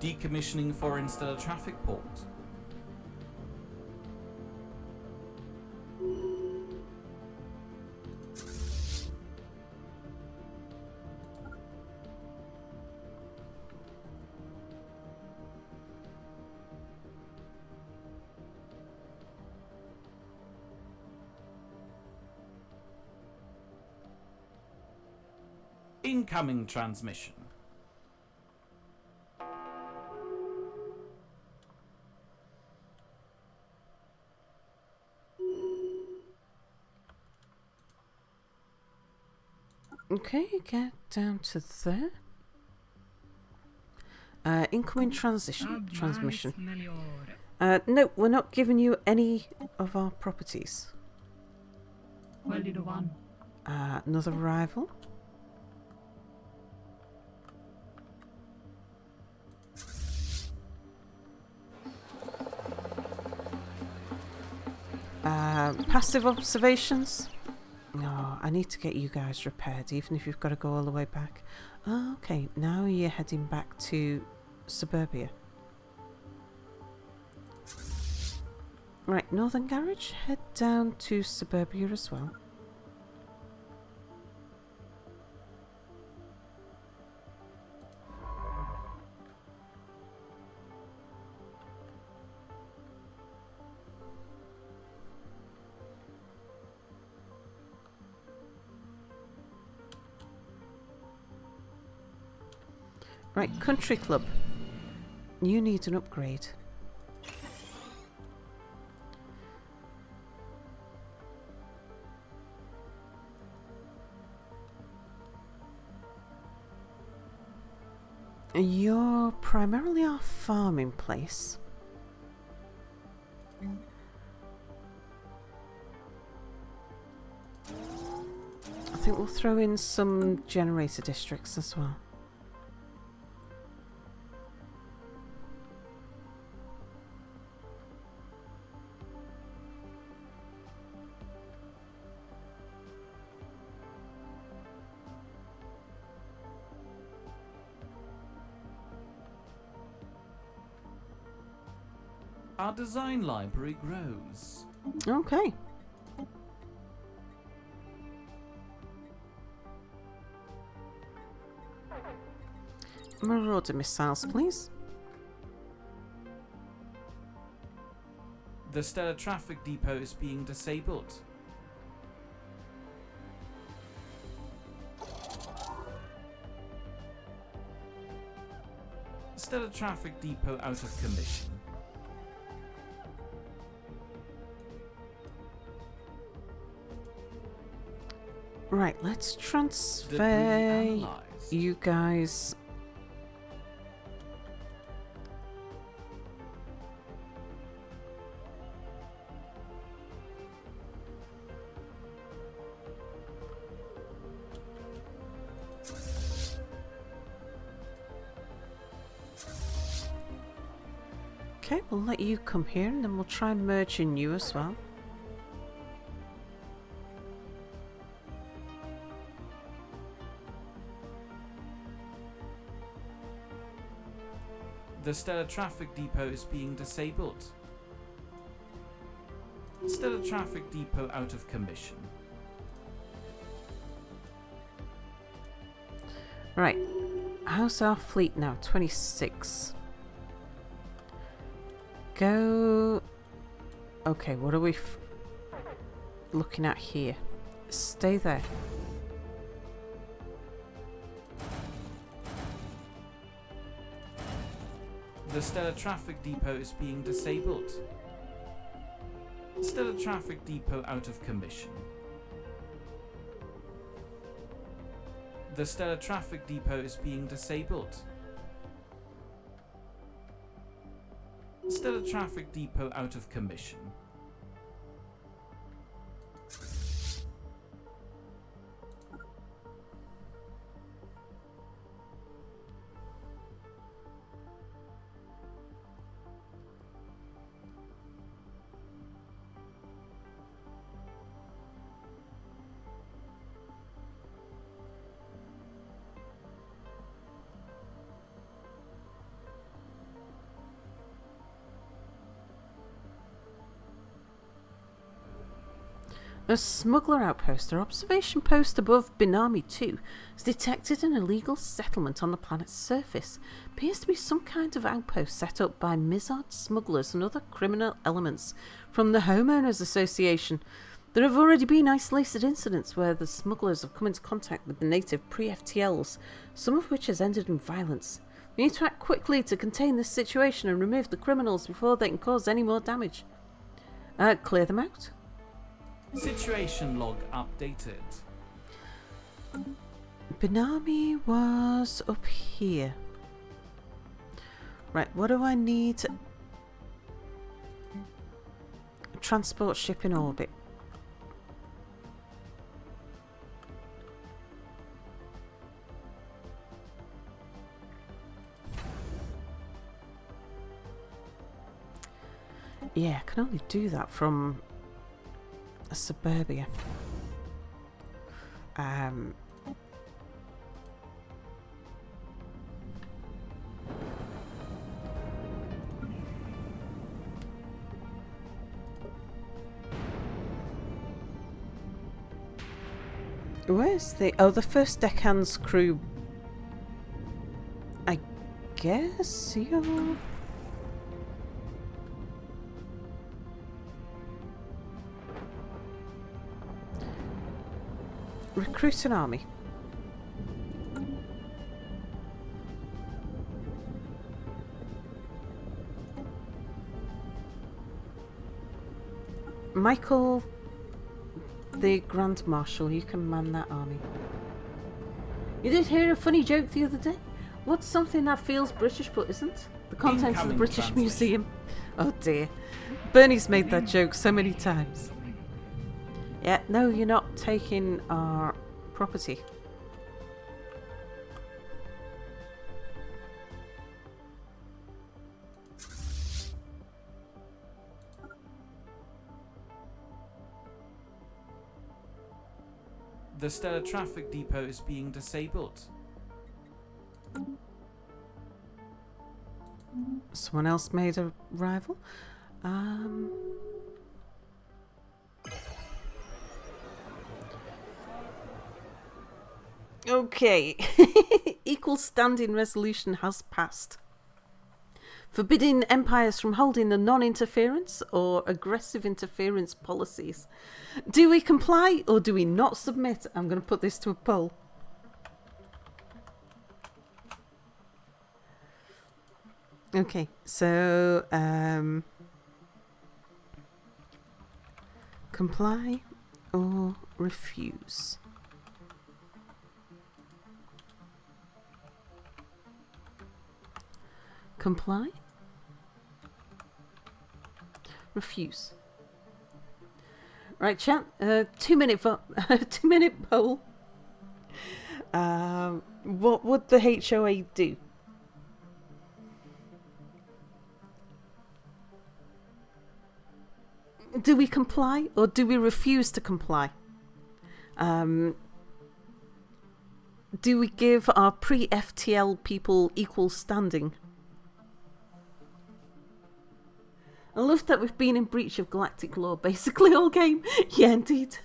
Decommissioning foreign stellar traffic port. Incoming transmission. Okay, get down to there. Incoming transmission. No, we're not giving you any of our properties. Another arrival. Passive observations. No, I need to get you guys repaired, even if you've got to go all the way back. Okay, now you're heading back to Suburbia. Right, Northern Garage, head down to Suburbia as well. Right, Country Club. You need an upgrade. You're primarily our farming place. I think we'll throw in some generator districts as well. Our design library grows. Okay. Marauder missiles, please. The stellar traffic depot is being disabled. Stellar traffic depot out of commission. Right, let's transfer analyzed. you guys. Okay, we'll let you come here and then we'll try and merge in you as well. The stellar traffic depot is being disabled. Stellar traffic depot out of commission. Right, how's our fleet now? 26. Go. Okay, what are we looking at here? Stay there. The stellar traffic depot is being disabled. Stellar traffic depot out of commission. The stellar traffic depot is being disabled. Stellar traffic depot out of commission. A smuggler outpost or observation post above Binami 2 has detected an illegal settlement on the planet's surface. Appears to be some kind of outpost set up by Mizard smugglers and other criminal elements from the Homeowners Association. There have already been isolated incidents where the smugglers have come into contact with the native pre-FTLs, some of which has ended in violence. We need to act quickly to contain this situation and remove the criminals before they can cause any more damage. Clear them out. Situation log updated. Binami was up here. Right, what do I need? Transport ship in orbit. Yeah, I can only do that from a suburbia. Where's the first deckhand's crew? I guess you're... Recruit an army. Michael, the Grand Marshal, you can man that army. You did hear a funny joke the other day? What's something that feels British but isn't? The contents of the Incoming British translation. Museum. Oh dear. Bernie's made that joke so many times. Yeah, no, you're not taking our property. The stellar traffic depot is being disabled. Someone else made a rival. Okay. Equal standing resolution has passed. Forbidding empires from holding the non-interference or aggressive interference policies. Do we comply or do we not submit? I'm going to put this to a poll. Okay, so comply or refuse. Comply. Refuse. Right, chat. 2-minute vote. 2-minute poll. What would the HOA do? Do we comply or do we refuse to comply? Do we give our pre-FTL people equal standing? I love that we've been in breach of galactic law basically all game. Yeah, indeed.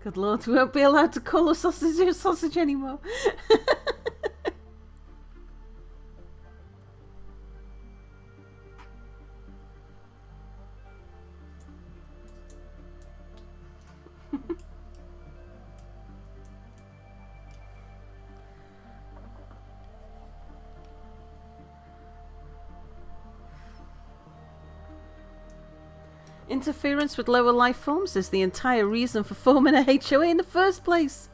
Good lord, we won't be allowed to call a sausage anymore. Interference with lower life forms is the entire reason for forming a HOA in the first place.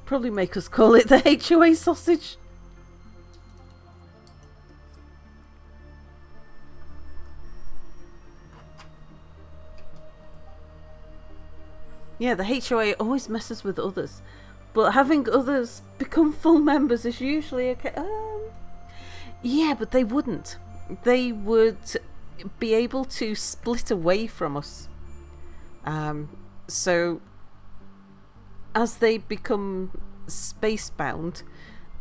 Probably make us call it the HOA sausage. Yeah, the HOA always messes with others, but having others become full members is usually okay. Yeah, but they wouldn't. They would be able to split away from us. So as they become space-bound,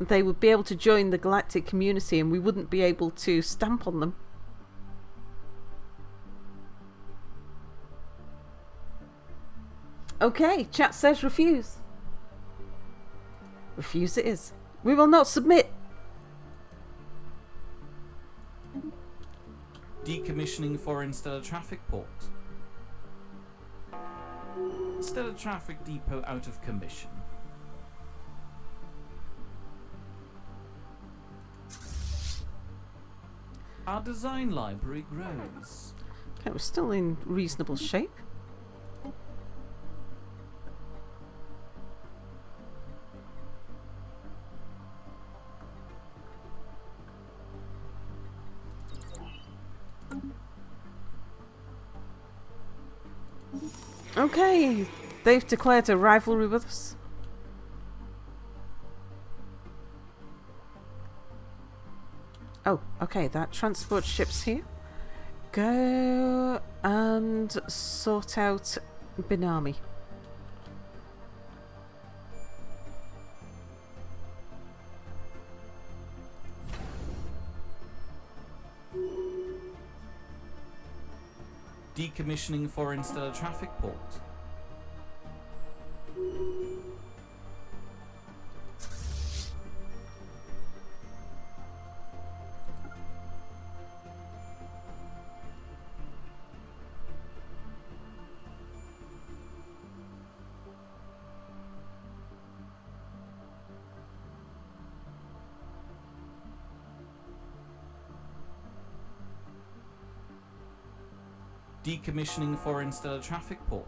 they would be able to join the galactic community and we wouldn't be able to stamp on them. Okay, chat says refuse. Refuse it is. We will not submit. Decommissioning foreign stellar traffic port. Stellar traffic depot out of commission. Our design library grows. Okay, we're still in reasonable shape. Okay, they've declared a rivalry with us. Oh, okay, that transport ship's here. Go and sort out Binami. Decommissioning foreign stellar traffic port. Decommissioning foreign stellar traffic port.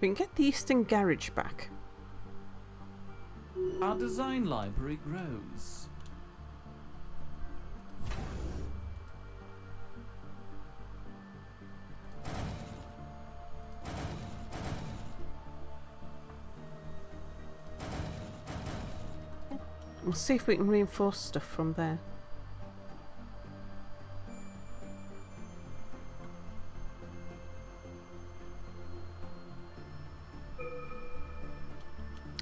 We can get the Eastern Garage back. Our design library grows. We'll see if we can reinforce stuff from there.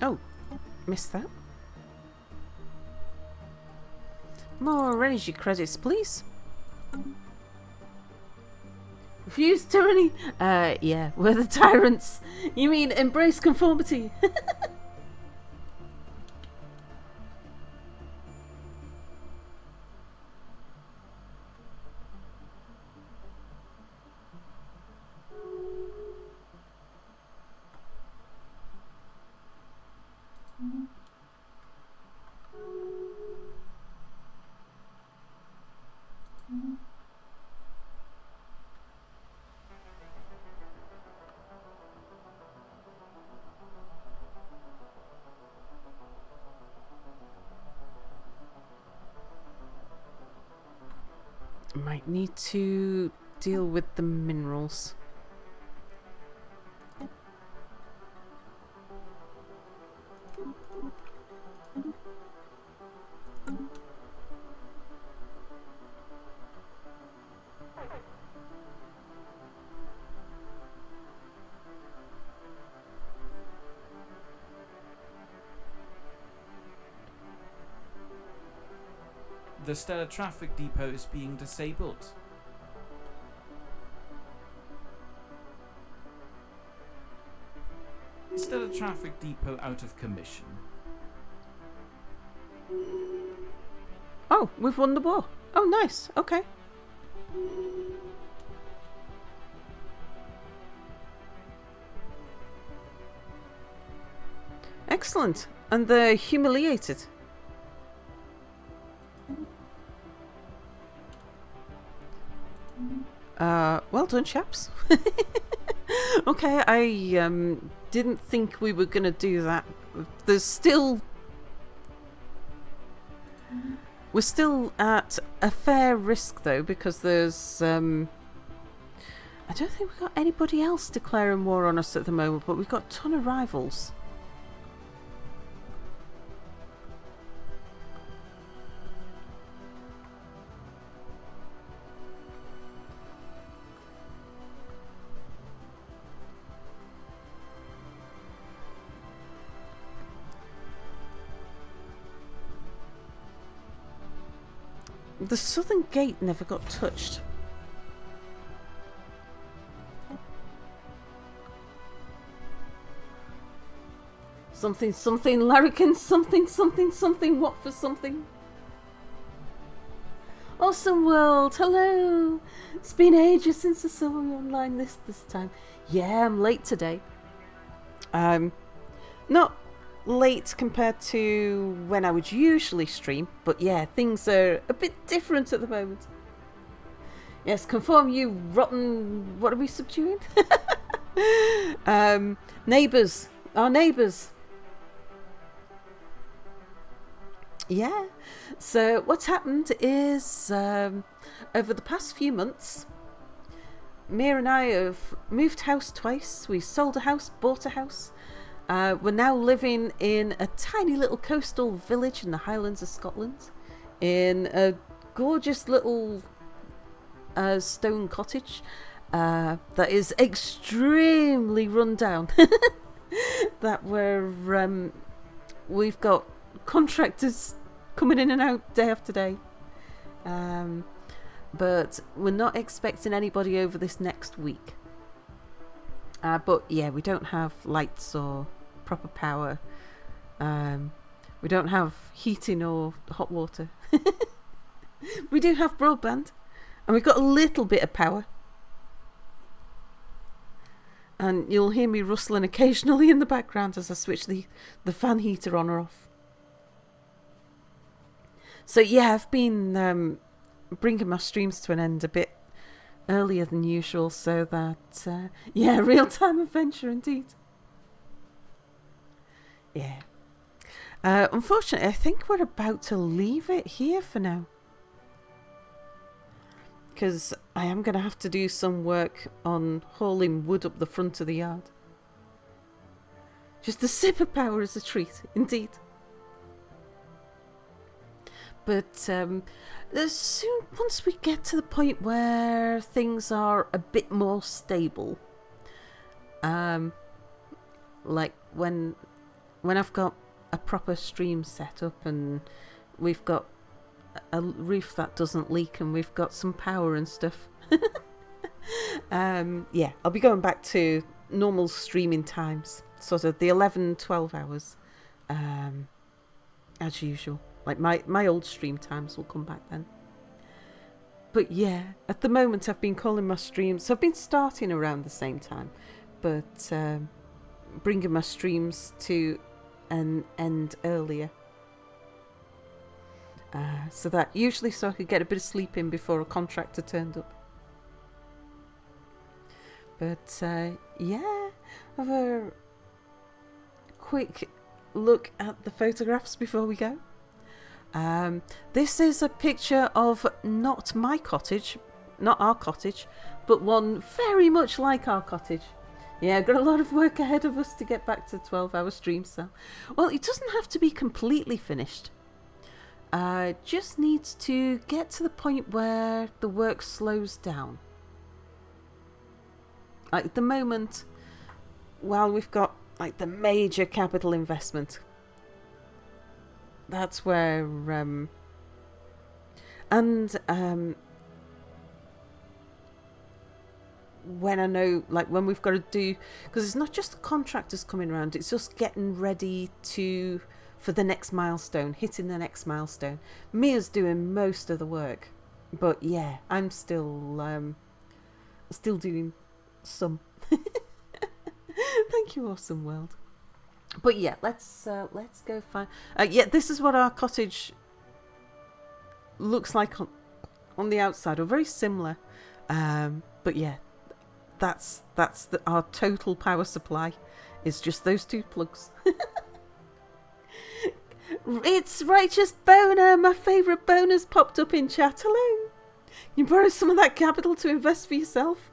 Oh, missed that. More energy credits, please. Refuse tyranny? Yeah, we're the tyrants. You mean embrace conformity? Might need to deal with the minerals. The stellar traffic depot is being disabled. Stellar traffic depot out of commission. Oh, we've won the war. Oh, nice. Okay. Excellent. And they're humiliated. Well done, chaps. Okay, I didn't think we were gonna do that. We're still at a fair risk though, because there's I don't think we've got anybody else declaring war on us at the moment, but we've got a ton of rivals. The southern gate never got touched. Something, larrikin, something, what for something? Awesome world, hello! It's been ages since I saw you online this time. Yeah, I'm late today. Not late compared to when I would usually stream, but yeah, things are a bit different at the moment. Yes, conform you rotten... What are we subduing? Neighbours. Our neighbours. Yeah. So what's happened is over the past few months, Mia and I have moved house twice. We sold a house, bought a house. We're now living in a tiny little coastal village in the Highlands of Scotland, in a gorgeous little stone cottage that is extremely run down. That we've got contractors coming in and out day after day, but we're not expecting anybody over this next week. But yeah, we don't have lights or proper power. We don't have heating or hot water. We do have broadband, and we've got a little bit of power. And you'll hear me rustling occasionally in the background as I switch the fan heater on or off. So yeah, I've been bringing my streams to an end a bit earlier than usual, so that yeah, real-time adventure indeed. Yeah. Unfortunately, I think we're about to leave it here for now, because I am going to have to do some work on hauling wood up the front of the yard. Just a sip of power is a treat, indeed. But soon, once we get to the point where things are a bit more stable, like when I've got a proper stream set up and we've got a roof that doesn't leak and we've got some power and stuff, yeah, I'll be going back to normal streaming times, sort of the 11-12 hours, as usual. Like my old stream times will come back then. But yeah, at the moment I've been calling my streams, so I've been starting around the same time, but bringing my streams to an end earlier. So that usually so I could get a bit of sleep in before a contractor turned up. But yeah, have a quick look at the photographs before we go. This is a picture of not my cottage, not our cottage, but one very much like our cottage. Yeah, got a lot of work ahead of us to get back to 12-hour stream cell. Well, it doesn't have to be completely finished. Just needs to get to the point where the work slows down. Like at the moment, while we've got like the major capital investment, that's where when I know, like when we've got to do, because it's not just the contractors coming around, it's just getting ready for the next milestone, hitting the next milestone. Mia's doing most of the work, but yeah, I'm still doing some. Thank you, awesome world. But yeah, let's go find. Yeah, this is what our cottage looks like on the outside, or very similar. But yeah, that's our total power supply is just those two plugs. It's Righteous Boner, my favourite boner's popped up in chat. Hello. You borrow some of that capital to invest for yourself.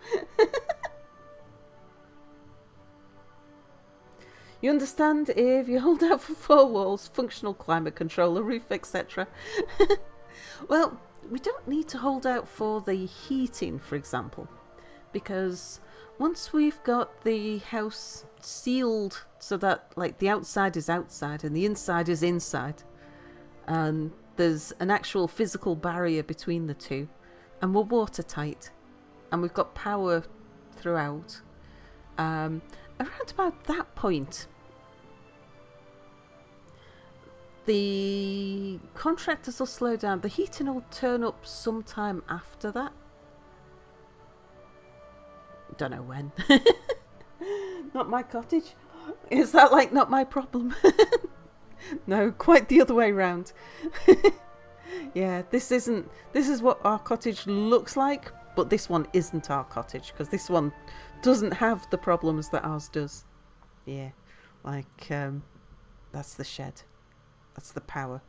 You understand if you hold out for 4 walls, functional climate control, a roof, etc. Well, we don't need to hold out for the heating, for example, because once we've got the house sealed so that like the outside is outside and the inside is inside, and there's an actual physical barrier between the two, and we're watertight, and we've got power throughout. Around about that point, the contractors will slow down. The heating will turn up sometime after that. Don't know when. Not my cottage. Is that like not my problem? No, quite the other way round. Yeah, this is what our cottage looks like, but this one isn't our cottage, because this one doesn't have the problems that ours does. Yeah, like that's the shed, that's the power,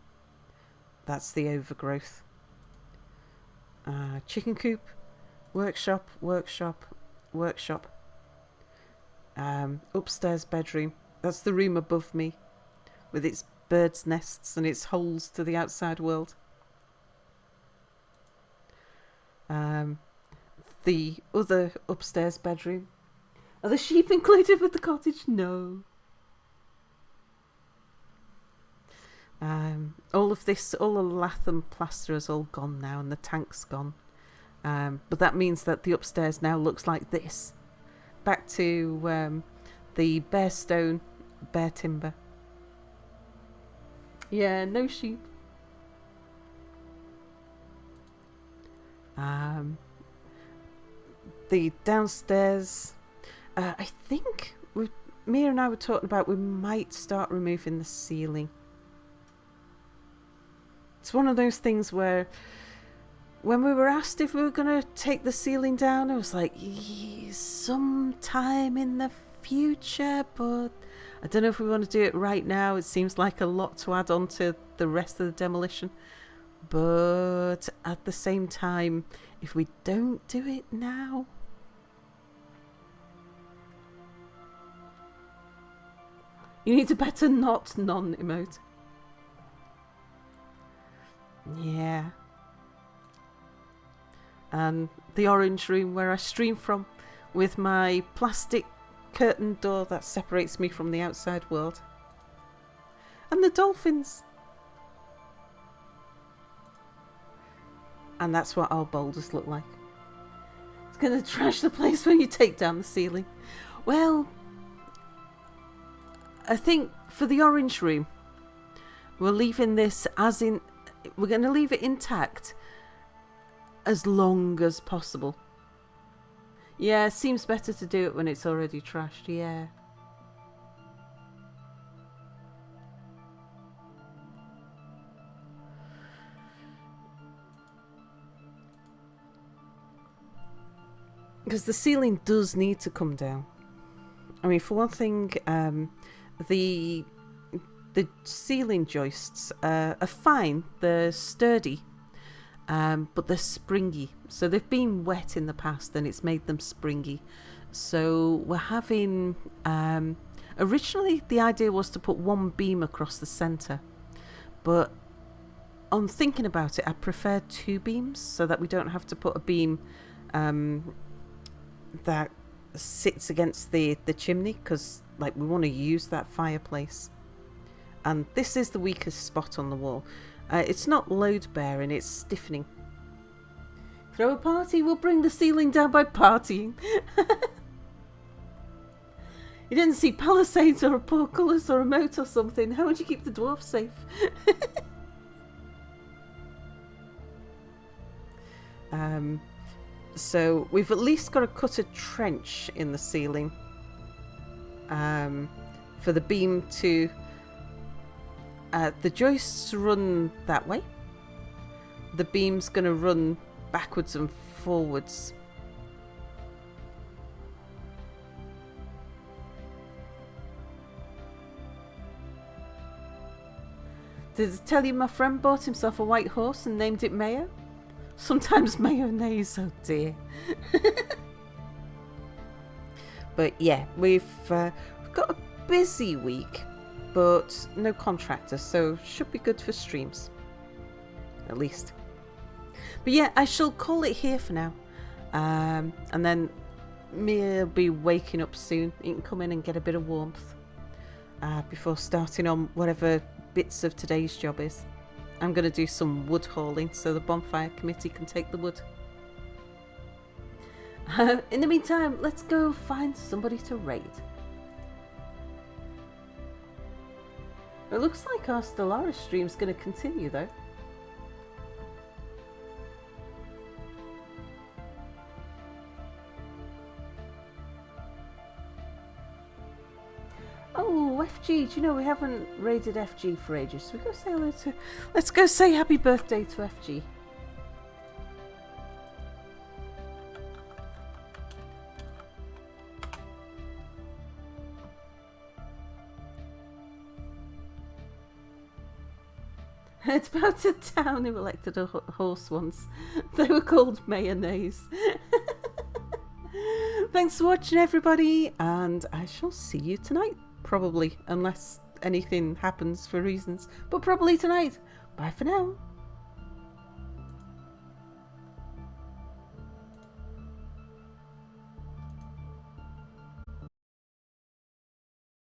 that's the overgrowth. Chicken coop, workshop, upstairs bedroom, that's the room above me with its birds' nests and its holes to the outside world. The other upstairs bedroom. Are the sheep included with the cottage? No. All of this, all the lath and plaster is all gone now, and the tank's gone. But that means that the upstairs now looks like this. Back to the bare stone, bare timber. Yeah, no sheep. The downstairs, I think Mia and I were talking about we might start removing the ceiling. It's one of those things where when we were asked if we were going to take the ceiling down, I was like, sometime in the future, but I don't know if we want to do it right now. It seems like a lot to add on to the rest of the demolition. But at the same time, if we don't do it now... You need a better not non-emote. Yeah. And the orange room where I stream from, with my plastic curtain door that separates me from the outside world. And the dolphins. And that's what our boulders look like. It's going to trash the place when you take down the ceiling. Well, I think for the orange room, we're leaving this as in... We're going to leave it intact as long as possible. Yeah, it seems better to do it when it's already trashed, yeah. Because the ceiling does need to come down. I mean, for one thing, the ceiling joists are fine. They're sturdy, but they're springy. So they've been wet in the past and it's made them springy. So we're having... originally, the idea was to put one beam across the centre. But on thinking about it, I prefer two beams so that we don't have to put a beam that sits against the chimney, because like we want to use that fireplace. And this is the weakest spot on the wall. It's not load bearing, it's stiffening. Throw a party, we'll bring the ceiling down by partying. You didn't see palisades or a portcullis or a moat or something. How would you keep the dwarf safe? So we've at least got to cut a trench in the ceiling for the beam to... the joists run that way. The beam's going to run backwards and forwards. Did I tell you my friend bought himself a white horse and named it Mayo? Sometimes mayonnaise, oh dear. But yeah, we've got a busy week, but no contractors, so should be good for streams. At least. But yeah, I shall call it here for now. And then Mia will be waking up soon. You can come in and get a bit of warmth before starting on whatever bits of today's job is. I'm going to do some wood hauling so the bonfire committee can take the wood. In the meantime, let's go find somebody to raid. It looks like our Stellaris stream's going to continue though. Oh, FG, do you know we haven't raided FG for ages, so we go say hello to... Let's go say happy birthday to FG. It's about a town who elected a horse once. They were called mayonnaise. Thanks for watching, everybody, and I shall see you tonight. Probably, unless anything happens for reasons. But probably tonight. Bye for now.